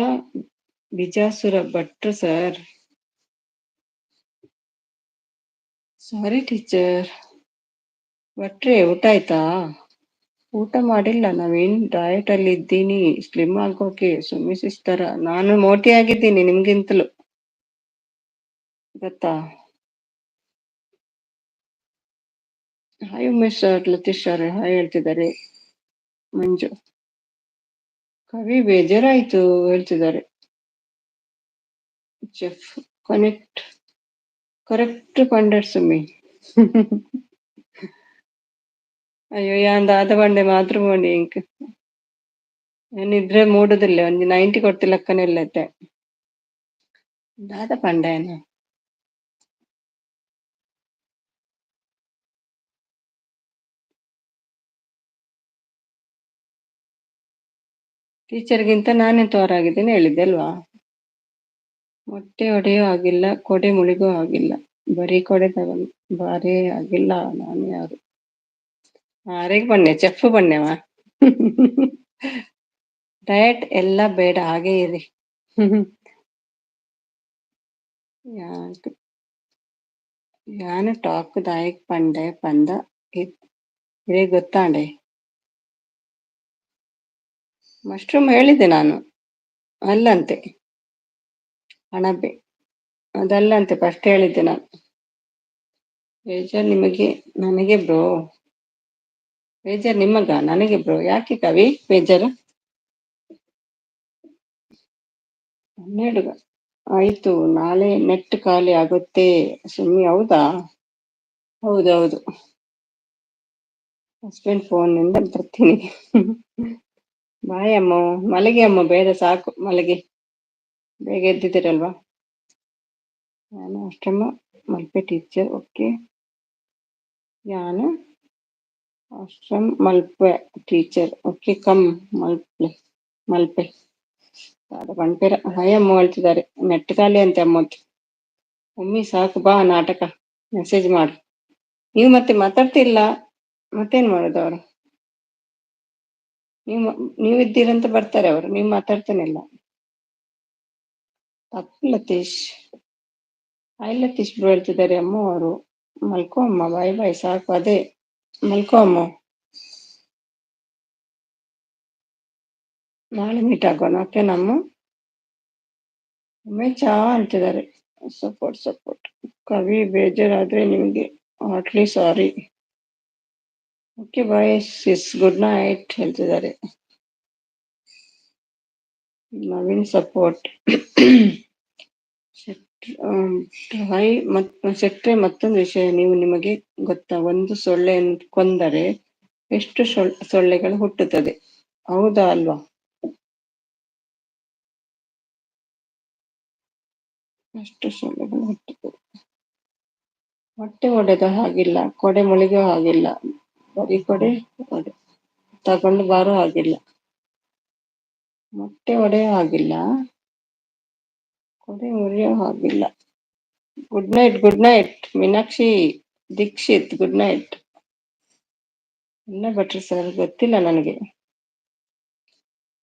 ಬಿಜಾಸುರ ಭಟ್ರು ಸರ್. ಸಾರಿ ಟೀಚರ್. ಭಟ್ರೆ ಊಟ ಆಯ್ತಾ? ಊಟ ಮಾಡಿಲ್ಲ, ನಾವೇನ್ ಡಯಟ್ ಅಲ್ಲಿ ಇದ್ದೀನಿ. ಸ್ಲಿಮ್ ಆಗೋಕೆ ಸುಮ್ಮಿ ಸಿಸ್ತರ. ನಾನು ಮೋಟಿ ಆಗಿದ್ದೀನಿ ನಿಮ್ಗಿಂತಲೂ, ಗೊತ್ತಾ? Hi Umesh sir, Latheesh sir hi ಹೇಳ್ತಿದ್ದಾರೆ. ಮಂಜು ಕವಿ ಬೇಜಾರಾಯ್ತು ಹೇಳ್ತಿದ್ದಾರೆ. ಚೆಫ್ ಕರೆಕ್ಟ್ ಪಂಡರ್ ಸುಮ್ಮಿ. ಅಯ್ಯೋ ಯಾಂದ ಆದ ಬಂಡೆ ಮಾತ್ರ ಮಾಡಿ ಇಂಕ್ ಏನಿದ್ರೆ ಮೂಡುದಿಲ್ಲ. ಒಂದು 90 ಕೊಡ್ತಿಲ್ಲಕ್ಕನೆಲ್ಲತ್ತೆ ದಾದ ಪಂಡೇನ. ಟೀಚರ್ಗಿಂತ ನಾನೇ ತೋರಾಗಿದ್ದೀನಿ ಹೇಳಿದ್ದೆ ಅಲ್ವಾ? ಮೊಟ್ಟೆ ಹೊಡೆಯೋ ಆಗಿಲ್ಲ, ಕೊಡೆ ಮುಳಿಗೋ ಆಗಿಲ್ಲ, ಬರೀ ಕೊಡೆ ತಗೊಂಡು ಬಾರೇ ಆಗಿಲ್ಲ. ನಾನು ಯಾರು ಆರೆಗೆ ಬನ್ನೆ ಚೆಫ್ ಬನ್ನೆವಾ. ಡಯಟ್ ಎಲ್ಲ ಬೇಡ, ಹಾಗೆ ಇರಿ. ಯಾನು ಟಾಕ್ ದಾಯಕ್ ಪಂಡೆ ಪಂದ ಇದೇ ಗೊತ್ತಾಂಡೆ. ಮಶ್ರೂಮ್ ಹೇಳಿದ್ದೆ ನಾನು, ಅಲ್ಲಂತೆ ಅಣಬೆ ಅದಲ್ಲಂತೆ ಫಸ್ಟ್ ಹೇಳಿದ್ದೆ ನಾನು. ಬೇಜಾರ್ ನಿಮಗೆ ನನಗೆ ಬ್ರೋ. ಬೇಜಾರ್ ನಿಮಗ ನನಗೆ ಬ್ರೋ? ಯಾಕೆ ಕವಿ ಬೇಜಾರು? 12 ಆಯ್ತು, ನಾಳೆ ನೆಟ್ ಖಾಲಿ ಆಗುತ್ತೆ ಸುಮ್ಮಿ. ಹೌದಾ? ಹೌದೌದು, ಹಸ್ಬೆಂಡ್ ಫೋನ್ ನಿಂದ ಬರ್ತೀನಿ. ಬಾಯ್ ಅಮ್ಮ, ಮಲಗಿ ಅಮ್ಮ, ಬೇಡ ಸಾಕು ಮಲಗಿ, ಬೇಗ ಎದ್ದಿದ್ದೀರಲ್ವಾ. ನಾನು ಅಷ್ಟಮ್ಮ ಮಲ್ಪೆ ಟೀಚರ್. ಓಕೆ, ಯಾನು ಆಶ್ರಮ್ ಮಲ್ಪೆ ಟೀಚರ್. ಓಕೆ ಕಮ್ ಮಲ್ಪೆ ಪಂಪೆರ. ಅಮ್ಮ ಹೇಳ್ತಿದ್ದಾರೆ ನೆಟ್ ಖಾಲಿ ಅಂತೆ ಅಮ್ಮತ್ತು. ಮಮ್ಮಿ ಸಾಕು ಬಾ ನಾಟಕ, ಮೆಸೇಜ್ ಮಾಡು. ನೀವು ಮತ್ತೆ ಮಾತಾಡ್ತಿಲ್ಲ, ಮತ್ತೇನ್ ಮಾಡೋದು ಅವರು? ನೀವು ಇದ್ದೀರಂತ ಬರ್ತಾರೆ ಅವರು, ನೀವು ಮಾತಾಡ್ತಾನಿಲ್ಲ. ತಪ್ಪು ಲತೀಶ್. ಹಾಯ್ ಲತೀಶ್ ಬ್ರೋ ಹೇಳ್ತಿದ್ದಾರೆ ಅಮ್ಮ ಅವರು. ಮಲ್ಕೋ ಅಮ್ಮ, ಬಾಯ್ ಬಾಯ್ ಸಾಕು. ಅದೇ ಮಲ್ಕೋ ಅಮ್ಮ, ನಾಳೆ ಮೀಟ್ ಆಗೋಣ. ಓಕೆ ನಮ್ಮ ಚಾ ಅಂತಿದ್ದಾರೆ. ಸಪೋರ್ಟ್. ಕವಿ ಬೇಜಾರಾದ್ರೆ ನಿಮಗೆ ಹಾರ್ಟ್ಲಿ ಸಾರಿ. ಓಕೆ ಬಾಯ್ ಸಿಸ್, ಗುಡ್ ನೈಟ್ ಹೇಳ್ತಿದ್ದಾರೆ. ನವೀನ್ ಸಪೋರ್ಟ್. ಶೆಟ್ರೆ ಮತ್ತೊಂದು ವಿಷಯ ನಿಮಗೆ ಗೊತ್ತಾ? ಒಂದು ಸೊಳ್ಳೆ ಕೊಂದರೆ ಎಷ್ಟು ಸೊಳ್ಳೆಗಳು ಹುಟ್ಟುತ್ತದೆ? ಹೌದಾ ಅಲ್ವಾ? ಎಷ್ಟು ಸೊಳ್ಳೆಗಳು ಹುಟ್ಟುತ್ತದೆ. ಹೊಟ್ಟೆ ಒಡೆದ ಹಾಗಿಲ್ಲ, ಕೊಡೆ ಮುಳಿಗೋ ಹಾಗಿಲ್ಲ, ಬರೀ ಕೊಡೆ ತಗೊಂಡು ಬಾರೋ ಹಾಗಿಲ್ಲ, ಮೊಟ್ಟೆ ಒಡೆಯೋ ಹಾಗಿಲ್ಲ, ಕೊಡೆ ಮುರಿಯೋ ಹಾಗಿಲ್ಲ. Good night Meenakshi Dikshit, good night. ಇಲ್ಲ ಭಟ್ರು ಸರ್, ಗೊತ್ತಿಲ್ಲ ನನಗೆ.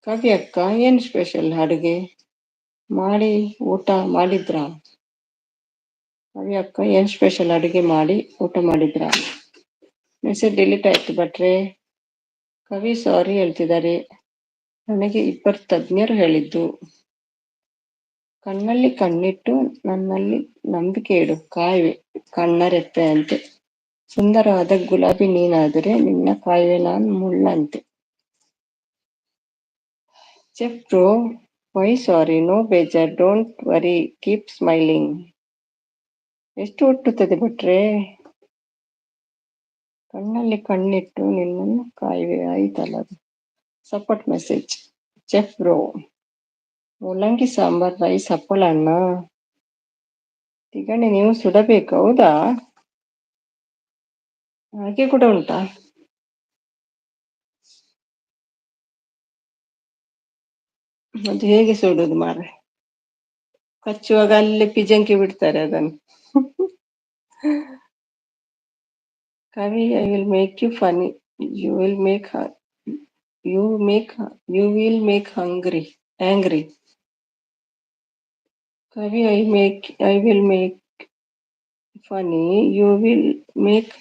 ಕವಿ ಅಕ್ಕ, ಏನು ಸ್ಪೆಷಲ್ ಅಡುಗೆ? ಮಾಡಿ ಊಟ ಮಾಡಿದ್ರ? ಅವಿ ಅಕ್ಕ ಏನ್ ಸ್ಪೆಷಲ್ ಅಡುಗೆ ಮಾಡಿ ಊಟ ಮಾಡಿದ್ರ? ಮೆಸೇಜ್ ಡಿಲೀಟ್ ಆಯ್ತು ಭಟ್ರೆ. ಕವಿ ಸಾರಿ ಹೇಳ್ತಿದ್ದಾರೆ. ನನಗೆ ಇಬ್ಬರು ತಜ್ಞರು ಹೇಳಿದ್ದು, ಕಣ್ಣಲ್ಲಿ ಕಣ್ಣಿಟ್ಟು ನನ್ನಲ್ಲಿ ನಂಬಿಕೆ ಇಡು, ಕಾಯುವೆ ಕಣ್ಣರೆಪ್ಪೆ ಅಂತೆ. ಸುಂದರವಾದ ಗುಲಾಬಿ ನೀನಾದರೆ ನಿನ್ನ ಕಾಯುವೆ ನಾನು ಮುಳ್ಳಂತೆ. ಚೆಫ್ ಬ್ರೋ, ವೈ ಸಾರಿ, ನೋ ಬೇಜಾರ್, ಡೋಂಟ್ ವರಿ, ಕೀಪ್ ಸ್ಮೈಲಿಂಗ್. ಎಷ್ಟು ಹುಟ್ಟುತ್ತದೆ ಭಟ್ರೆ? ಕಣ್ಣಲ್ಲಿ ಕಣ್ಣಿಟ್ಟು ನಿನ್ನನ್ನು ಕಾಯುವೆ ಆಯ್ತಲ್ಲ ಅದು. Support message. ಚೆಫ್ ಬ್ರೋ, ಮೂಲಂಗಿ ಸಾಂಬಾರ್ ರೈಸ್ ಹಪ್ಪಳ ಅಣ್ಣ. ತಿಗಣೆ ನೀವು ಸುಡಬೇಕು, ಹೌದಾ? ಹಾಗೆ ಕೂಡ ಉಂಟಾ? ಅದು ಹೇಗೆ ಸುಡುದು ಮಾರ್ರೆ? ಕಚ್ಚುವಾಗ ಅಲ್ಲಿ ಪಿಜಂಕಿ ಬಿಡ್ತಾರೆ ಅದನ್ನು. Kavi, I will make you funny, you will make you will make angry. Kavi, I will make funny, you will make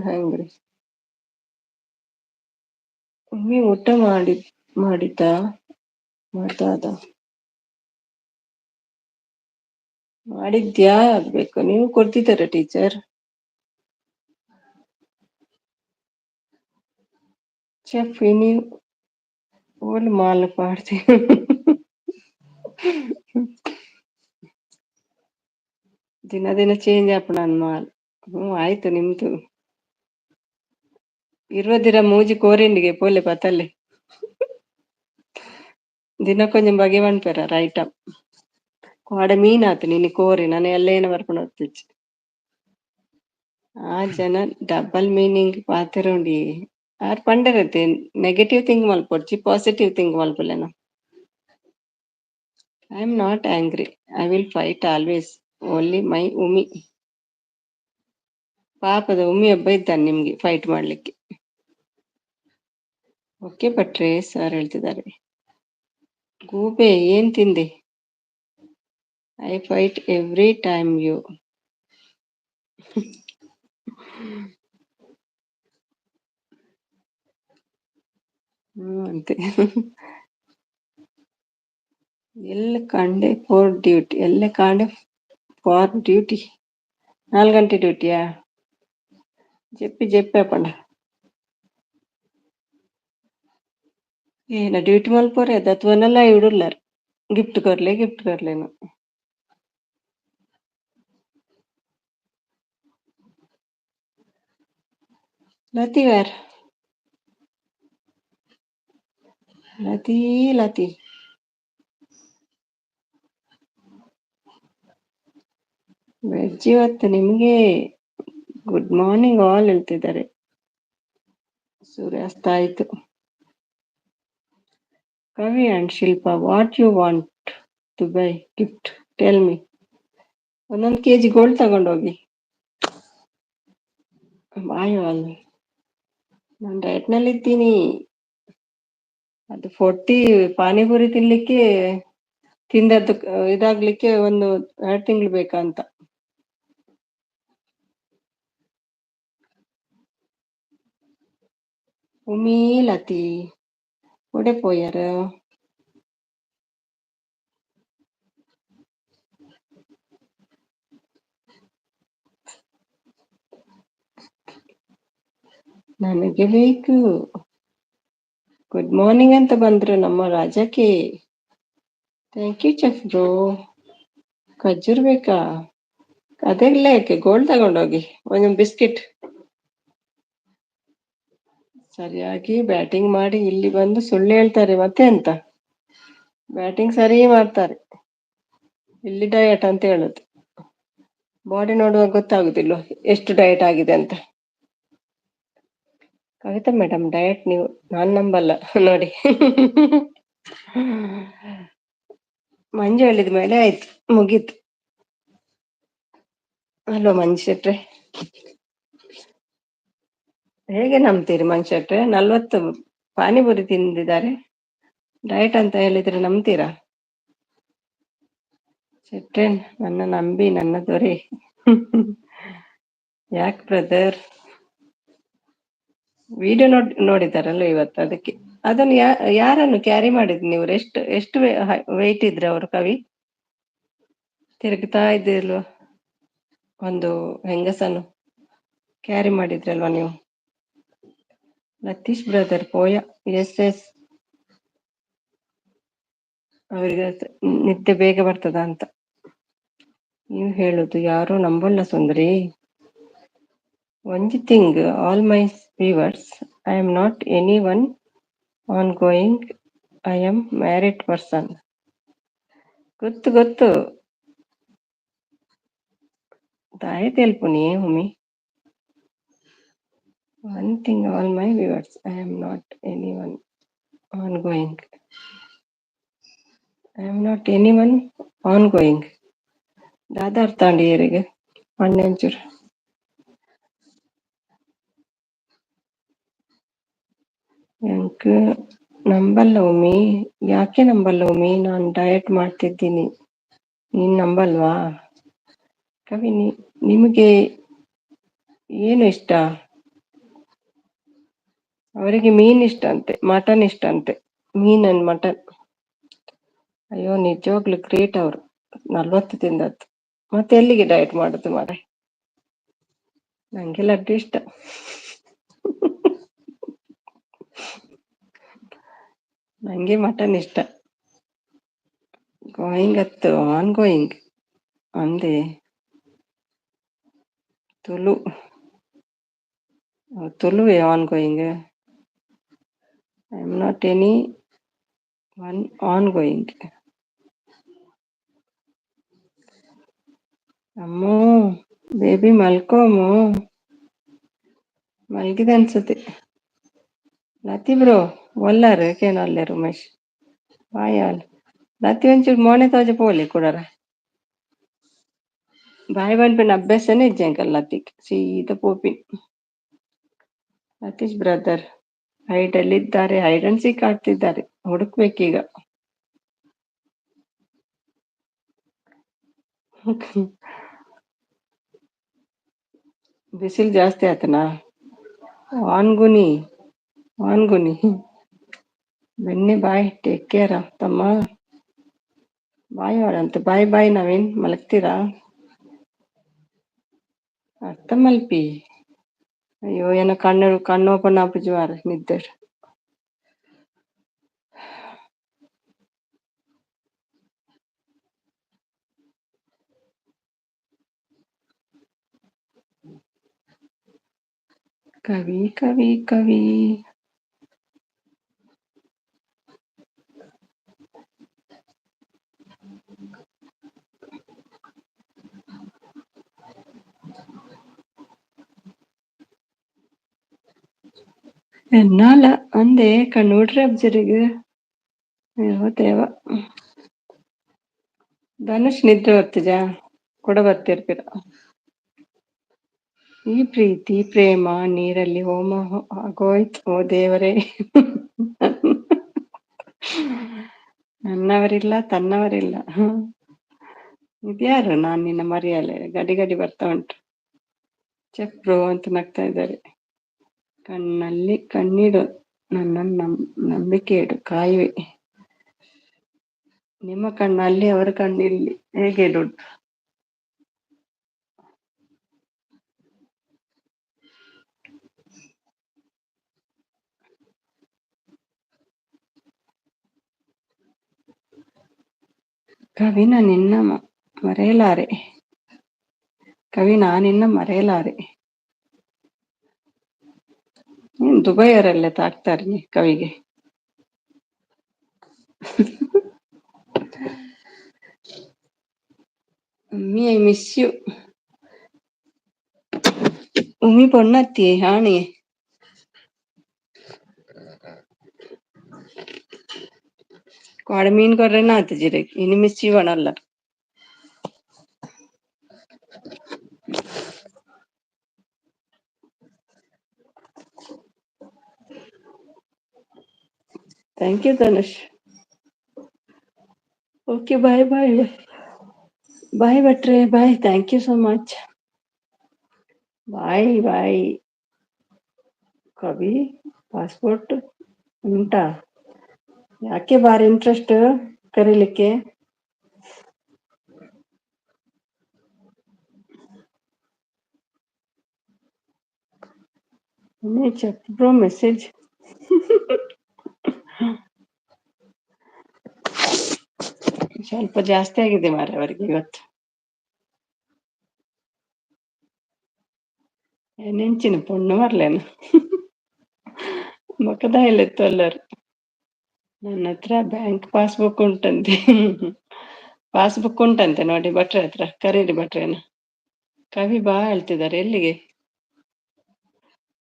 hungry. ಒಮ್ಮೆ ಊಟ ಮಾಡಿದ್ಯಾ ಆಗ್ಬೇಕು, ನೀವು ಕೊಡ್ತಿದ್ದೀರ ಟೀಚರ್? ಚೆಫ್ ನೀವು ಓಲ್ ಮಾಲ್ ಪಾಡ್ತೀವಿ. ದಿನ ಚೇಂಜ್ ಆಪು ನನ್ನ ಮಾಲ್. ಆಯ್ತು ನಿಮ್ದು. ಇರುವದಿರ ಮೂಜಿ ಕೋರಿಂಡಿಗೆ ಪೋಲೆ ಪತಲ್ಲಿ ದಿನ ಕೊಂಚ ಬಗೆ ಮನ್ಪೆರ ರೈಟ್. ಆಡ ಮೀನ್ ಆತು ನಿನ್ನ ಕೋರಿ ನಾನು ಎಲ್ಲ ಬರ್ಕೊಂಡು ಹೋಗ್ತಿಚ್ಚು. ಆ ಜನ ಡಬಲ್ ಮೀನಿಂಗ್ ಪಾತಿರೋಂಡಿ ಆರ್ ಪಂಡರತೆ ನೆಗೆಟಿವ್ ಥಿಂಕ್ ಮಲ್ಪೊಡ್ಚಿ ಪಾಸಿಟಿವ್ ಥಿಂಕ್ ಮಲ್ಪೊಲೆನ. I am not angry, I will fight always, only my Ummi. ಪಾಪದ ಉಮ್ಮಿ ಒಬ್ಬ ಇದ್ದಾನೆ ನಿಮ್ಗೆ ಫೈಟ್ ಮಾಡ್ಲಿಕ್ಕೆ. ಓಕೆ ಭಟ್ರೆ ಸರ್ ಹೇಳ್ತಿದ್ದಾರೆ. ಗೂಬೆ ಏನ್ ತಿಂದೆ? I fight every time you. ಅಂತೆ. ಎಲ್ಲ ಕಂಡೆ ಫಾರ್ ಡ್ಯೂಟಿ 4 ಗಂಟೆ ಡ್ಯೂಟಿಯಾ? ಜೆಪ್ಪಿ ಅಪ್ಪಣ್ಣ ಏನ ಡ್ಯೂಟಿ ಮಲ್ಪೋರೆ ದತ್ವನೆಲ್ಲ ಇಡುಲ್ಲರ್ ಗಿಫ್ಟ್ ಕೊರ್ಲೇನು. ಲತಿ ವ್ಯಾರ್? ಲತಿ ವೆಜ್ ಇವತ್ತು ನಿಮ್ಗೆ. ಗುಡ್ ಮಾರ್ನಿಂಗ್ ಆಲ್ ಹೇಳ್ತಿದ್ದಾರೆ. ಸೂರ್ಯಾಸ್ತ ಆಯ್ತು. Kavi and Shilpa, what you want to buy gift, tell me. 1 kg gold ತಗೊಂಡೋಗಿ. ಬಾಯ್ ನಾನು ಡಯಟ್ ನಲ್ಲಿ ಇದ್ದೀನಿ. ಅದು 40 ಪಾನಿಪುರಿ ತಿನ್ಲಿಕ್ಕೆ ತಿಂದದ್ದು ಇದಾಗ್ಲಿಕ್ಕೆ 1-2 ತಿಂಗಳು ಬೇಕಂತ. ಉಮಿ ಲತಿ ಒಡೆ ಪೋಯರ್. ನನಗೆ ಬೇಕು. ಗುಡ್ ಮಾರ್ನಿಂಗ್ ಅಂತ ಬಂದ್ರು ನಮ್ಮ ರಾಜಕ್ಕೆ. Thank you chef bro. ಖಜೂರ್ ಬೇಕಾ? ಅದೆಲ್ಲ ಯಾಕೆ, ಗೋಲ್ಡ್ ತಗೊಂಡೋಗಿ. ಒಂದು ಬಿಸ್ಕಿಟ್. ಸರಿಯಾಗಿ ಬ್ಯಾಟಿಂಗ್ ಮಾಡಿ ಇಲ್ಲಿ ಬಂದು ಸುಳ್ಳು ಹೇಳ್ತಾರೆ ಮತ್ತೆ ಅಂತ. ಬ್ಯಾಟಿಂಗ್ ಸರಿ ಮಾಡ್ತಾರೆ, ಇಲ್ಲಿ ಡಯಟ್ ಅಂತ ಹೇಳುದು. ಬಾಡಿ ನೋಡುವಾಗ ಗೊತ್ತಾಗುದಿಲ್ಲ ಎಷ್ಟು ಡಯಟ್ ಆಗಿದೆ ಅಂತ. ಕವಿತಾ ಮೇಡಮ್ ಡಯಟ್ ನೀವು, ನಾನ್ ನಂಬಲ್ಲ ನೋಡಿ. ಮಂಜು ಹೇಳಿದ ಮೇಲೆ ಆಯ್ತು, ಮುಗೀತು ಅಲ್ವಾ ಮಂಜು ಶೆಟ್ರೆ? ಹೇಗೆ ನಂಬ್ತೀರಿ ಮಂಜು ಶೆಟ್ರೆ? 40 ಪಾನಿಪುರಿ ತಿಂದಿದ್ದಾರೆ, ಡಯಟ್ ಅಂತ ಹೇಳಿದ್ರೆ ನಂಬ್ತೀರಾ? ಚಿಟ್ರೇನ್ ನನ್ನ ನಂಬಿ ನನ್ನ ದೊರೆ. ಯಾಕೆ ಬ್ರದರ್? ವಿಡಿಯೋ ನೋಡಿದಾರಲ್ಲ ಇವತ್ತು, ಅದಕ್ಕೆ. ಅದನ್ನು ಯಾರನ್ನು ಕ್ಯಾರಿ ಮಾಡಿದ್ ನೀವು? ಎಷ್ಟು ವೆಯ್ಟ್ ಇದ್ರೆ ಅವರು ಕವಿ? ತಿರುಗ್ತಾ ಇದ್ದಿಲ್ವಾ? ಒಂದು ಹೆಂಗಸನ್ನು ಕ್ಯಾರಿ ಮಾಡಿದ್ರಲ್ವಾ ನೀವು? ಲತೀಶ್ ಬ್ರದರ್ ಪೋಯ. ಎಸ್. ಅವರಿಗೆ ನಿದ್ದೆ ಬೇಗ ಬರ್ತದ ಅಂತ ನೀವು ಹೇಳುದು. ಯಾರು ನಂಬಲ್ಲ ಸುಂದ್ರಿ. ಒಂಜಿ thing, all my viewers, I am not any one on going. I am married person. ಗೊತ್ತು. ತಾಯಿ ತೆಲ್ಪುನಿ ಹುಮಿ. One thing, all my viewers, I am not any one on going. I am not any one on going. ದಾದ ಅರ್ಥ ಅಂಡಿಯರಿಗೆ ಮಣ್ಣೆಂಚೂರು. ಎಂಕ್ ನಂಬಲ್ಲ ಉಮಿ. ಯಾಕೆ ನಂಬಲ್ಲ ಉಮಿ? ನಾನು ಡಯಟ್ ಮಾಡ್ತಿದ್ದೀನಿ. ನೀನ್ ನಂಬಲ್ವಾ? ಕವಿ, ನಿಮಗೆ ಏನು ಇಷ್ಟ? ಅವರಿಗೆ ಮೀನ್ ಇಷ್ಟ ಅಂತೆ, ಮಟನ್ ಇಷ್ಟ ಅಂತೆ. ಮೀನ್ ಅಂಡ್ ಮಟನ್. ಅಯ್ಯೋ, ನಿಜವಾಗ್ಲು ಗ್ರೇಟ್ ಅವರು. 40 ತಿಂದದ್ದು. ಮತ್ತೆ ಎಲ್ಲಿಗೆ ಡಯಟ್ ಮಾಡುದು ಮಾರೆ? ನಂಗೆ ಲಡ್ಡು ಇಷ್ಟ. ನಂಗೆ ಮಟನ್ ಇಷ್ಟ. ಗೋಯಿಂಗ್ ಅತ್ತು, ಆನ್ ಗೋಯಿಂಗ್ ಅಂದೆ. ತುಳುವೆ on going. I am not any one on going. ಅಮ್ಮೋ ಬೇಬಿ ಮಲ್ಕೋಮು. ಮಲ್ಗಿದೆ ಅನ್ಸುತ್ತೆ. ಲತಿ ಬ್ರೋ ಒಲ್ಲಾರು ಕೇನಲ್ಲೇರು ಉಮೇಶ್ ಬಾಯಾಲ್. ಲತಿ ಒಂಚೂರು ಮೋನೆ ತೋಜ ಪೋಲಿ ಕೂಡರ ಬಾಯಿ ಬನ್ಪಿನ ಅಭ್ಯಾಸನೇ ಇಜ್ಜಂಕಲ್ ಲತಿಕ್ ಸೀದಾ ಪೋಪಿನ್. ಲತೀಶ್ ಬ್ರದರ್ ಹೈಡಲ್ಲಿದ್ದಾರೆ. ಹೈಡ್ ಅಂಡ್ ಸೀಕ್ ಆಡ್ತಿದ್ದಾರೆ. ಹುಡುಕ್ಬೇಕೀಗ. ಬಿಸಿಲು ಜಾಸ್ತಿ ಆತನಾ? ಆನ್ಗುನಿ. ಬನ್ನಿ ಬಾಯ್, ಟೇಕ್ ಕೇರ್ ತಮ್ಮ. ಬಾಯ್ ಅವರಂತೆ. ಬಾಯ್ ನವೀನ್, ಮಲಗ್ತೀರಾ? ಅರ್ಥ ಮಲ್ಪಿ. ಅಯ್ಯೋ, ಏನೋ ಕಣ್ಣು ಓಪನ್ ಆಪುಜಿ ಮಾರ ನಿದ್ದೆ. ಕವಿ എന്നാല ಅಂದೆ ಕಣ್ಣೋಡ್ರಿ ಅಬ್ಜರಿಗೆ. ದೇವ. ಧನುಷ್ ನಿದ್ರೆ ಬರ್ತಿಜ ಕೂಡ ಬರ್ತಿರ್ತೀರ. ಈ ಪ್ರೀತಿ ಪ್ರೇಮ ನೀರಲ್ಲಿ ಹೋಮ ಆಗೋಯ್ತು. ಓ ದೇವರೇ. ನನ್ನವರಿಲ್ಲ, ತನ್ನವರಿಲ್ಲ. ಇದ್ಯಾರು? ನಾನ್ ನಿನ್ನ ಮರೆಯಲೆ. ಗಡಿ ಬರ್ತಾ ಉಂಟು. ಚೆಪ್ರೋ ಅಂತ ನಗ್ತಾ ಇದ್ದಾರೆ. ಕಣ್ಣಲ್ಲಿ ಕಣ್ಣಿಡು, ನನ್ನ ನಂಬಿಕೆ ಇಡು, ಕಾಯುವೆ. ನಿಮ್ಮ ಕಣ್ಣಲ್ಲಿ ಅವರ ಕಣ್ಣಿಲ್ಲಿ, ಹೇಗೆ ಇಡುದು? ಕವಿ, ನಾನಿನ್ನ ಮರೆಯಲಾರೆ. ನೀನ್ ದುಬೈಯವರೆಲ್ಲ ತಾಕ್ತಾರ್ನಿ ಕವಿಗೆ. ಅಮ್ಮಿ, ಐ ಮಿಸ್ ಯು. ಉಮ್ಮಿ ಪೊಣ್ಣತ್ತಿ ಆಣಿ. ಮೀನ್ ಕೊರ್ರೆ ನಾತ್ ಜಿರೆ ಇನಿ ಮಿಸ್ ಯು ಅಣಲ್ಲ. Thank you Dhanush. Okay, bye. Bye ಭಟ್ರೆ bye. Thank you so much. Bye bye. Kavi passport ಉಂಟಾ? ಯಾಕೆ ಬಾರಿ ಇಂಟ್ರೆಸ್ಟ್ ಕರೀಲಿಕ್ಕೆ? Check bro message. ಸ್ವಲ್ಪ ಜಾಸ್ತಿ ಆಗಿದೆ ಮಾರ್ರೆ ಅವರಿಗೆ ಇವತ್ತು. ನೆಂಚಿನ ಪೊಣ್ಣು ಮರ್ಲೇನು. ಮುಖದ ಇಲ್ಲಿತ್ತು ಎಲ್ಲರು. ನನ್ನ ಹತ್ರ ಬ್ಯಾಂಕ್ ಪಾಸ್ಬುಕ್ ಉಂಟಂತೆ. ಪಾಸ್ಬುಕ್ ಉಂಟಂತೆ ನೋಡಿ ಭಟ್ರ ಹತ್ರ, ಕರೀರಿ ಭಟ್ರೇನ. ಕವಿ ಬಾ ಹೇಳ್ತಿದ್ದಾರೆ, ಎಲ್ಲಿಗೆ?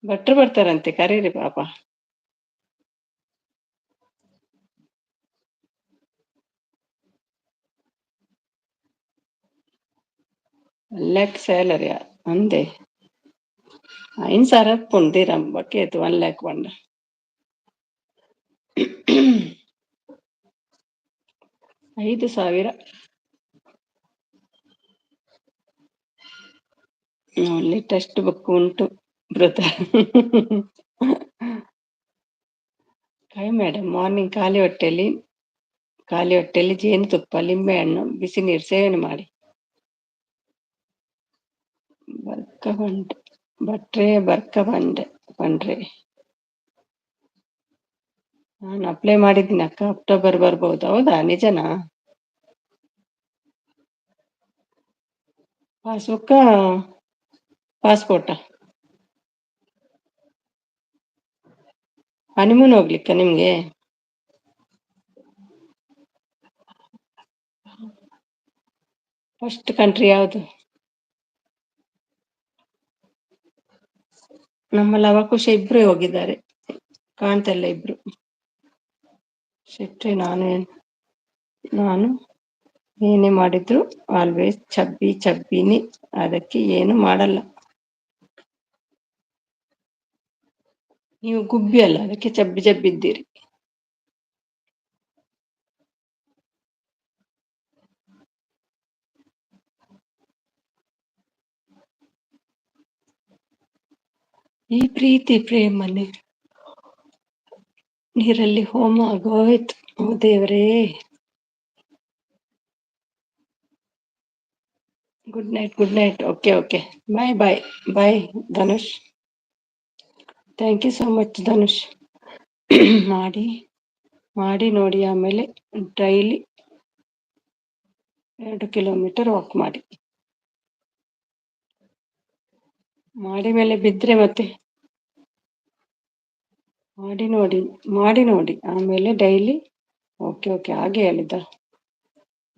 ಭಟ್ರು ಬರ್ತಾರಂತೆ, ಕರೀರಿ ಪಾಪ. ಲ್ಯಾಕ್ ಸ್ಯಾಲರಿಯ ಅಂದೆ 5,000 ಪುಂದಿರಂ ಬಕೇತು 1 ಲ್ಯಾಕ್ ಬಂಡ. 5,000 ಅಲ್ಲಿ ಟೆಕ್ಸ್ಟ್ ಬುಕ್ ಉಂಟು ಬ್ರದರ್. ಕೈ ಮೇಡಮ್ ಮಾರ್ನಿಂಗ್ ಖಾಲಿ ಹೊಟ್ಟೆಯಲ್ಲಿ ಜೇನುತುಪ್ಪ, ಲಿಂಬೆಹಣ್ಣು, ಬಿಸಿ ನೀರು ಸೇವನೆ ಮಾಡಿ. ಬರ್ಕ ಬಂಡ್ರೆ ನಾನು ಅಪ್ಲೈ ಮಾಡಿದ್ದೀನಿ ಅಕ್ಕ, ಅಕ್ಟೋಬರ್ ಬರ್ಬೋದು. ಹೌದಾ, ನಿಜನಾ? ಪಾಸ್ಬುಕ್ಕ ಪಾಸ್ಪೋರ್ಟ? ಹನಿಮೂನ್ ಹೋಗ್ಲಿಕ್ಕ ನಿಮ್ಗೆ? ಫಸ್ಟ್ ಕಂಟ್ರಿ ಯಾವುದು? ನಮ್ಮ ಲವಕುಶ ಇಬ್ರು ಹೋಗಿದ್ದಾರೆ, ಕಾಣ್ತಲ್ಲ ಇಬ್ರು. ಶೆಟ್ಟಿ ನಾನು ಏನೇ ಮಾಡಿದ್ರು ಆಲ್ವೇಸ್ ಚಬ್ಬಿನಿ, ಅದಕ್ಕೆ ಏನು ಮಾಡಲ್ಲ. ನೀವು ಗುಬ್ಬಿ ಅಲ್ಲ, ಅದಕ್ಕೆ ಚಬ್ಬಿದ್ದೀರಿ. ಈ ಪ್ರೀತಿ ಪ್ರೇಮನೆ ನೀರಲ್ಲಿ ಹೋಮ ಆಗೋಯ್ತು. ಓ ದೇವರೇ. Good night. Okay. Bye Dhanush. Thank you so much Dhanush. ಮಾಡಿ ನೋಡಿ, ಆಮೇಲೆ ಡೈಲಿ 2 ಕಿಲೋಮೀಟರ್ ವಾಕ್ ಮಾಡಿ ಮೇಲೆ ಬಿದ್ರೆ ಮತ್ತೆ ಮಾಡಿ ನೋಡಿ ಆಮೇಲೆ ಡೈಲಿ. ಓಕೆ ಹಾಗೆ ಹೇಳಿದ್ದ.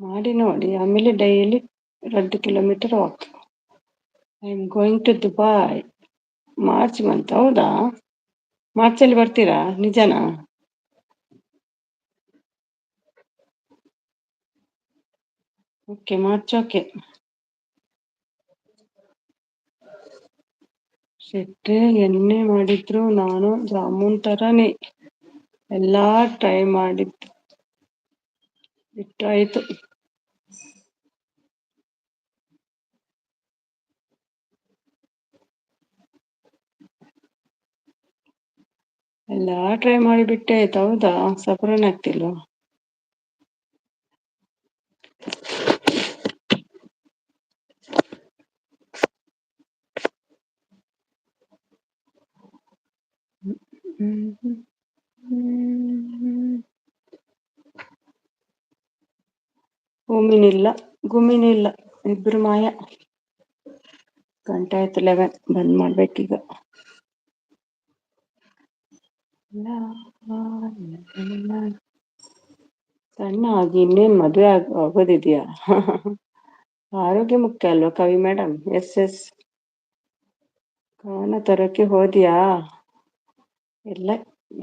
ಮಾಡಿ ನೋಡಿ ಆಮೇಲೆ daily 2 kilometre walk. I am going to Dubai March month. ಹೌದಾ, ಮಾರ್ಚಲ್ಲಿ ಬರ್ತೀರಾ? ನಿಜನಾ? Okay, March. ಓಕೆ ಶೆಟ್ರೆ, ಎಣ್ಣೆ ಮಾಡಿದ್ರು ನಾನು ಜಾಮೂನ್ ತರನೇ ಎಲ್ಲಾ ಟ್ರೈ ಮಾಡಿದ್ದು ಬಿಟ್ಟಾಯ್ತು. ಎಲ್ಲಾ ಟ್ರೈ ಮಾಡಿ ಬಿಟ್ಟೆ ಆಯ್ತು. ಹೌದಾ, ಸಫರನ್ ಆಗ್ತಿಲ್ವಾ? ಗುಮಿನಿಲ್ಲ, ಇಬ್ರು ಮಾಯ. ಗಂಟೆ ಆಯ್ತು 11, ಬಂದ್ ಮಾಡ್ಬೇಕೀಗ. ಸಣ್ಣ ಆಗಿ ಇನ್ನೇನ್ ಮದುವೆ ಆಗೋದಿದ್ಯಾ? ಆರೋಗ್ಯ ಮುಖ್ಯ ಅಲ್ವಾ ಕವಿ ಮೇಡಮ್? ಎಸ್. ಕವನ ತರೋಕೆ ಹೋದ್ಯಾ? ಇಲ್ಲ,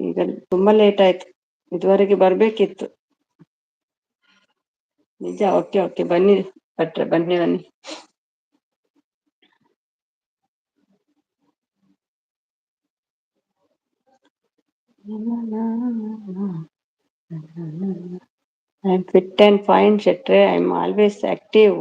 ಈಗ ತುಂಬಾ ಲೇಟ್ ಆಯ್ತು. ಇದುವರೆಗೆ ಬರ್ಬೇಕಿತ್ತು. ನಿಜ. ಓಕೆ ಬನ್ನಿ ಭಟ್ರೆ, ಬನ್ನಿ. I am fit and fine ಶೆಟ್ರೆ. I am always active.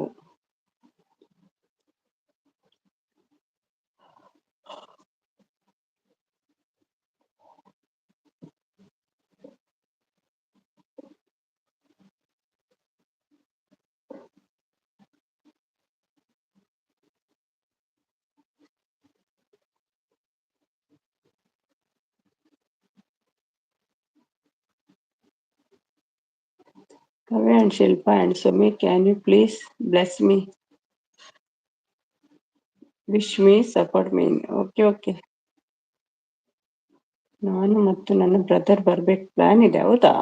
Kavi and Shilpa and Sumi, can you please bless me? Wish me, support me. Okay. ನಾನು ಮತ್ತು ನನ್ನ ಬ್ರದರ್ ಬರ್ಬೇಕು ಪ್ಲಾನ್ ಇದೆ. ಹೌದಾ?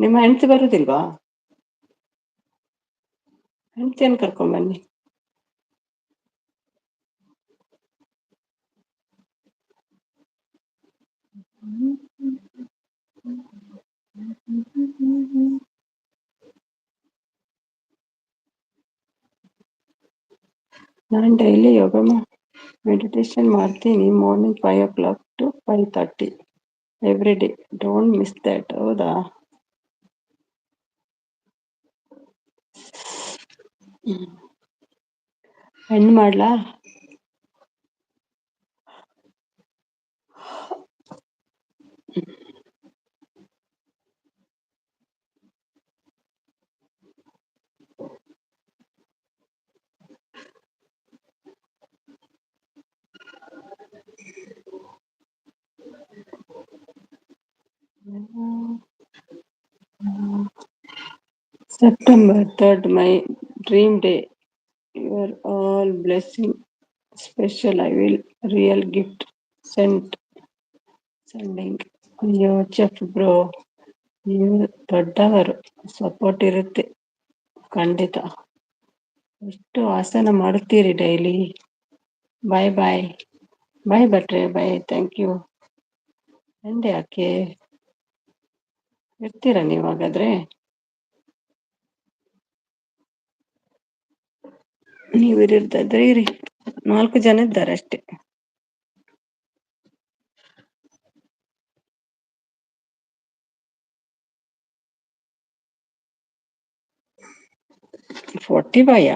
ನಿಮ್ಮ ಹೆಂಡತಿ ಬರುದಿಲ್ವಾ? ಹೆಂಡತಿಯನ್ನು ಕರ್ಕೊಂಡ್ ಬನ್ನಿ. ನಾನು ಡೈಲಿ ಯೋಗ ಮೆಡಿಟೇಷನ್ ಮಾಡ್ತೀನಿ. Morning 5 o'clock to 5:30 every day. Don't miss that. ಹೌದಾ? ಹೆಣ್ಣು ಮಾಡ್ಲಾ? September 3rd, my dream day. You are all blessing special. I will real gift sending. ಅಯ್ಯೋ ಚೆಫ್ ಬ್ರೋ, ನೀವು ದೊಡ್ಡವರು. ಸಪೋರ್ಟ್ ಇರುತ್ತೆ ಖಂಡಿತ. ಎಷ್ಟು ಆಸನ ಮಾಡುತ್ತೀರಿ ಡೈಲಿ. ಬಾಯ್ ಭಟ್ರೆ, ಬಾಯ್. Thank you. ಎಂದೆ ಯಾಕೆ ಇರ್ತೀರಾ ನೀವು ಹಾಗಾದ್ರೆ? ನೀವು ಇರಿದ್ರೆ ಇರಿ. 4 ಜನ ಇದ್ದಾರೆ ಅಷ್ಟೇ. ಫೋರ್ಟಿ ಬಾಯ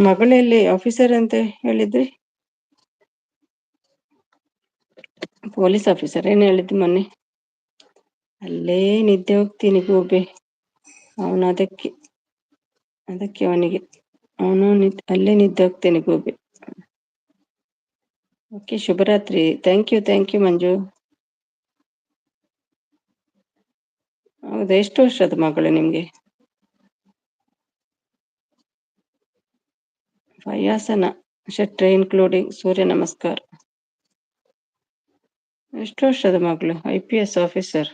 ಮಗಳಲ್ಲಿ ಆಫೀಸರ್ ಅಂತ ಹೇಳಿದ್ರಿ? ಪೊಲೀಸ್ ಆಫೀಸರ್ ಏನ್ ಹೇಳಿದ್ದು ಮೊನ್ನೆ? ಅಲ್ಲೇ ನಿದ್ದೆ ಹೋಗ್ತೀನಿ ಗೂಬೆ. ಅವನು ಅದಕ್ಕೆ ಅವನಿಗೆ ಅಲ್ಲೇ ನಿದ್ದೆ ಹೋಗ್ತೇನೆ ಗೂಬೆ. ಓಕೆ, ಶುಭರಾತ್ರಿ. ಥ್ಯಾಂಕ್ ಯು ಮಂಜು. ಹೌದಾ? ಎಷ್ಟು ವರ್ಷದ ಮಗಳು ನಿಮ್ಗೆ? 5 ಆಸನ ಶೆಟ್ರೆ ಇನ್ಕ್ಲೂಡಿಂಗ್ ಸೂರ್ಯ ನಮಸ್ಕಾರ. ಎಷ್ಟು ವರ್ಷದ ಮಗಳು? IPS officer.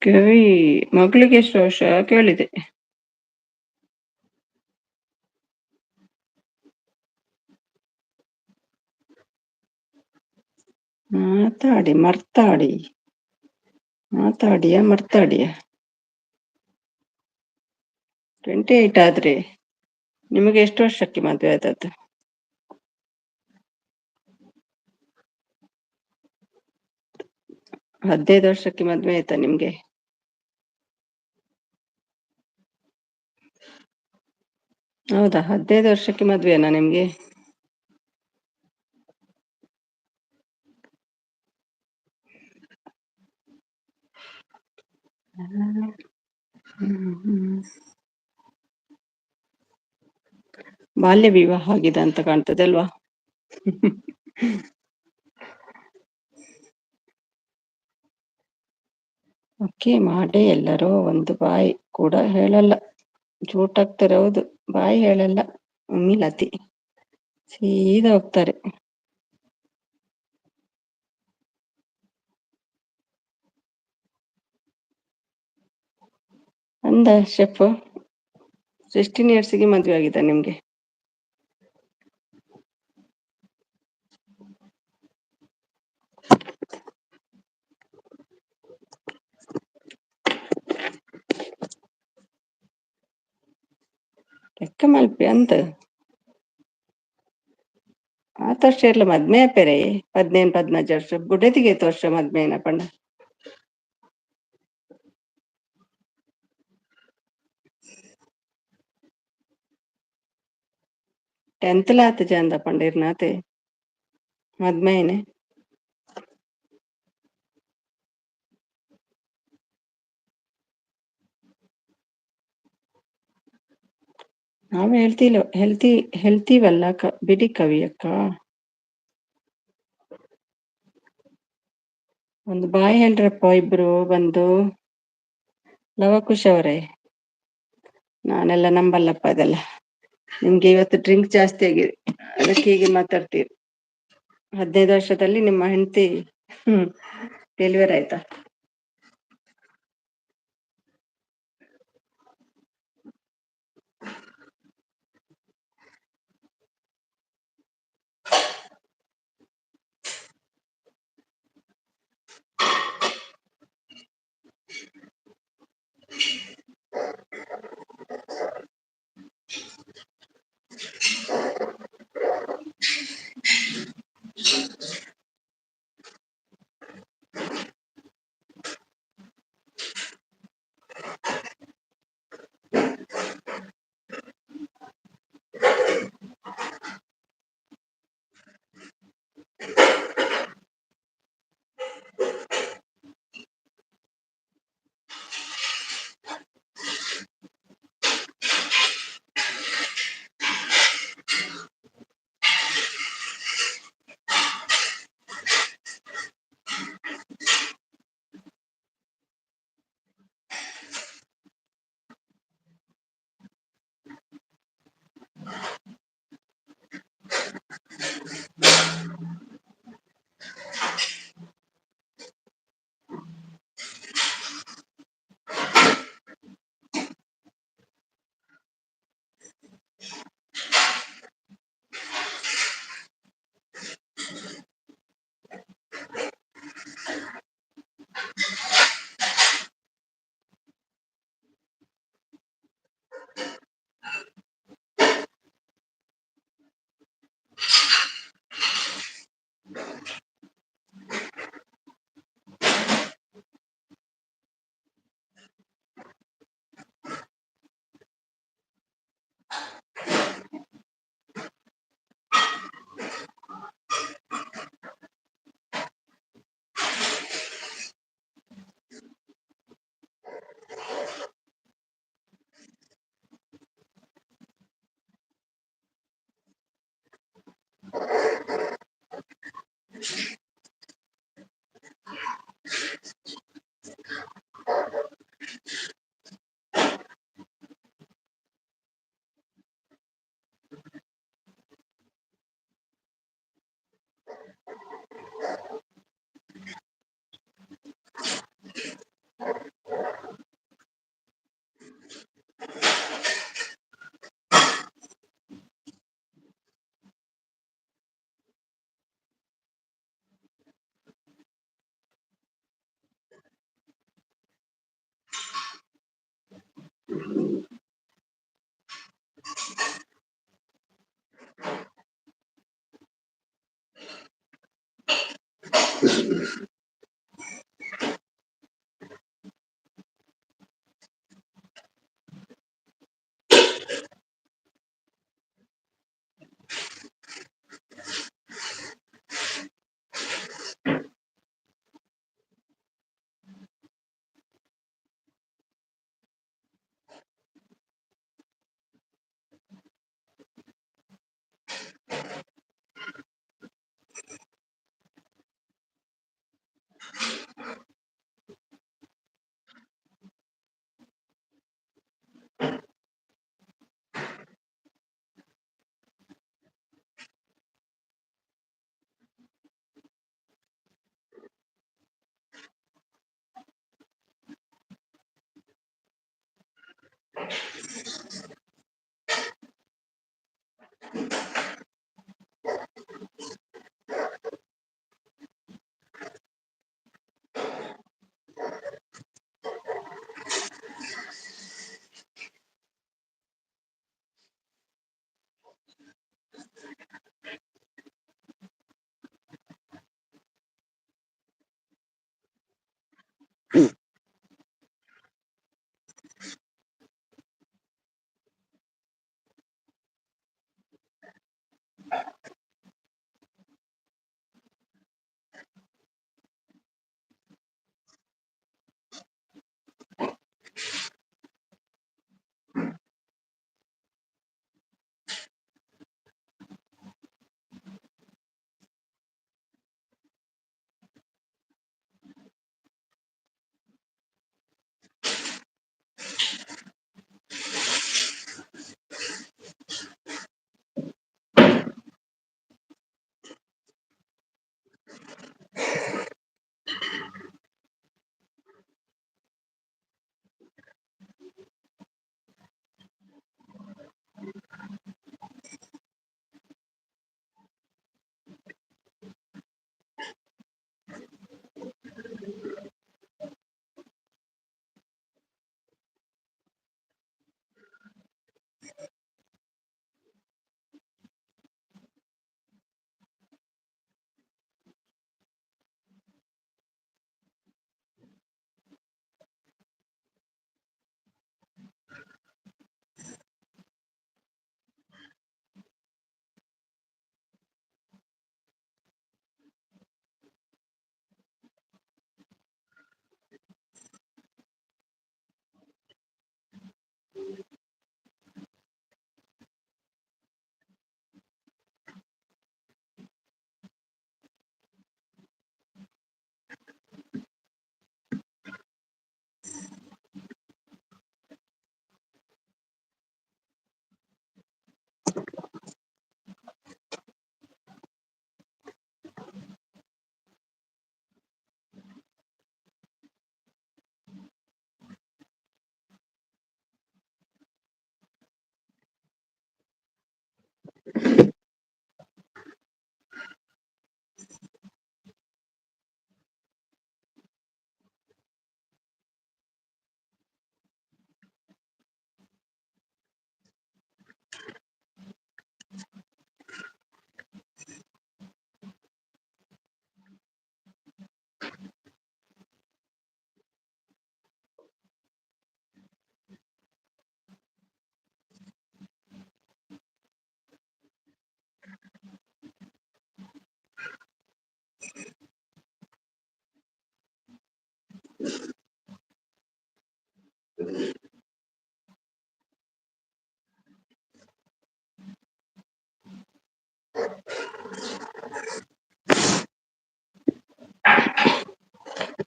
ಕವಿ ಮಗಳಿಗೆ ಎಷ್ಟು ವರ್ಷ ಕೇಳಿದೆ? ಮರ್ತಾಡಿಯ 28 ಆದ್ರೆ ನಿಮಗೆ ಎಷ್ಟು ವರ್ಷಕ್ಕೆ ಮದುವೆ ಆದದ್ದು? 15 ವರ್ಷಕ್ಕೆ ಮದುವೆ ಆಯ್ತಾ ನಿಮ್ಗೆ? ಹೌದಾ? 15 ವರ್ಷಕ್ಕೆ ಮದ್ವೆನಾ ನಿಮ್ಗೆ? ಬಾಲ್ಯ ವಿವಾಹ ಆಗಿದೆ ಅಂತ ಕಾಣ್ತದೆ ಅಲ್ವಾ? ಓಕೆ ಮಾಡಿ. ಎಲ್ಲರೂ ಒಂದು ಬಾಯ್ ಕೂಡ ಹೇಳಲ್ಲ. ಜೂಟಾಗ್ತಾರೆ. ಹೌದು, ಬಾಯ್ ಹೇಳಲ್ಲ. ಉಮಿಲತಿ ಸೀದಾ ಹೋಗ್ತಾರೆ. ಅಂದ ಶೆಫ್ 16 ಇಯರ್ಸ್ಗೆ ಮದುವೆ ಆಗಿದೆ ನಿಮ್ಗೆ? ಲೆಕ್ಕ ಮಲ್ಪೆ ಅಂತ ವರ್ಷ ಇರ್ಲ ಮದ್ಮೆ ಅಪ್ಪೆರೆ 15-14 ವರ್ಷ ಬುಡತಿಗೆ 8 ವರ್ಷ ಮದ್ಮೆನ ಪಂಡ 10th ಲಾತ್ ಜಂದ ಪಂಡಿರ್ನಾತೆ ಮದ್ಮೆನೆ ನಾವು ಹೇಳ್ತೀವಲ್ಲ ಬಿಡಿ ಕವಿಯಕ್ಕ. ಒಂದು ಬಾಯ್ ಹೇಳ್ರಪ್ಪ ಇಬ್ರು ಬಂದು. ಲವಕುಶ್ ಅವರೇ, ನಾನೆಲ್ಲ ನಂಬಲ್ಲಪ್ಪ ಅದೆಲ್ಲ. ನಿಮ್ಗೆ ಇವತ್ತು ಡ್ರಿಂಕ್ ಜಾಸ್ತಿ ಆಗಿದೆ, ಅದಕ್ಕೆ ಹೀಗೆ ಮಾತಾಡ್ತೀರಿ. 15 ವರ್ಷದಲ್ಲಿ ನಿಮ್ಮ ಹೆಂಡತಿ ಡೆಲಿವರಿ ಆಯ್ತಾ?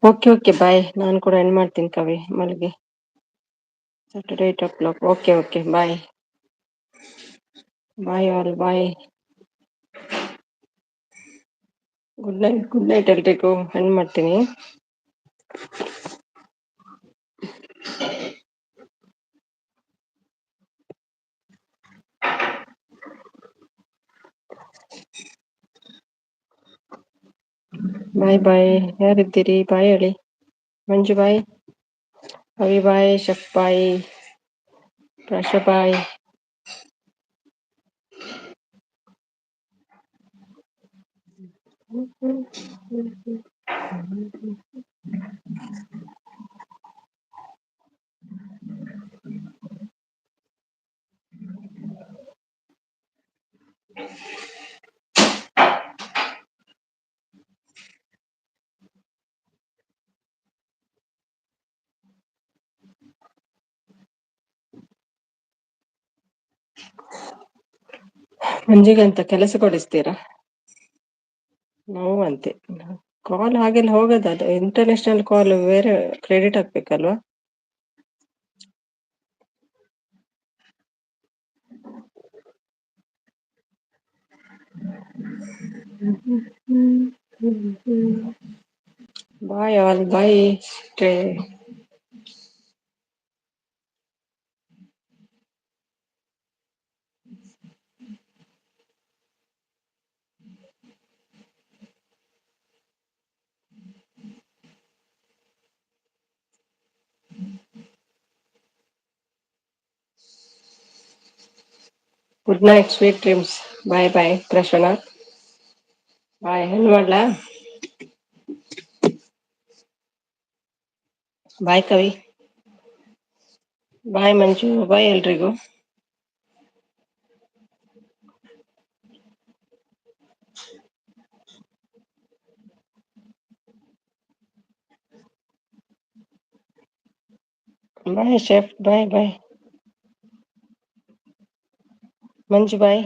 Okay okay bye. ನಾನು ಕೂಡ ಎಂಡ್ ಮಾಡ್ತೀನಿ ಕವಿ, ಮಲಗಿ. Saturday 8 o'clock. Okay okay bye. Bye all bye. Good night ಎಲ್ರಿಗೂ. ಎಂಡ್ ಮಾಡ್ತೀನಿ. ಬಾಯ್ ಬಾಯ್. ಯಾರಿದ್ದೀರಿ ಬಾಯ್ ಹೇಳಿ. ಮಂಜು ಬಾಯ್, ಅವಿ ಬಾಯ್, ಶಫ್ ಬಾಯ್, ಪ್ರಾಶ ಬಾಯ್. ಮಂಜಿಗೆ ಅಂತ ಕೆಲಸ ಕೊಡಿಸ್ತೀರಾ? ನಾವು ಅಂತೆ. ಕಾಲ್ ಹಾಗೆಲ್ಲ ಹೋಗೋದು, ಅದು ಇಂಟರ್ನ್ಯಾಷನಲ್ ಕಾಲ್ ಬೇರೆ ಕ್ರೆಡಿಟ್ ಆಗ್ಬೇಕಲ್ವಾ? Bye all bye. Good night, sweet dreams. Bye bye ಪ್ರಶನ. ಬಾಯ್. ಹೆಣ್ಣು ಮಾಡ್ಲಾ? Bye Kavi. Bye Manju. Bye ಎಲ್ರಿಗೂ. Bye chef. Bye bye Manju. ಬಾಯ್.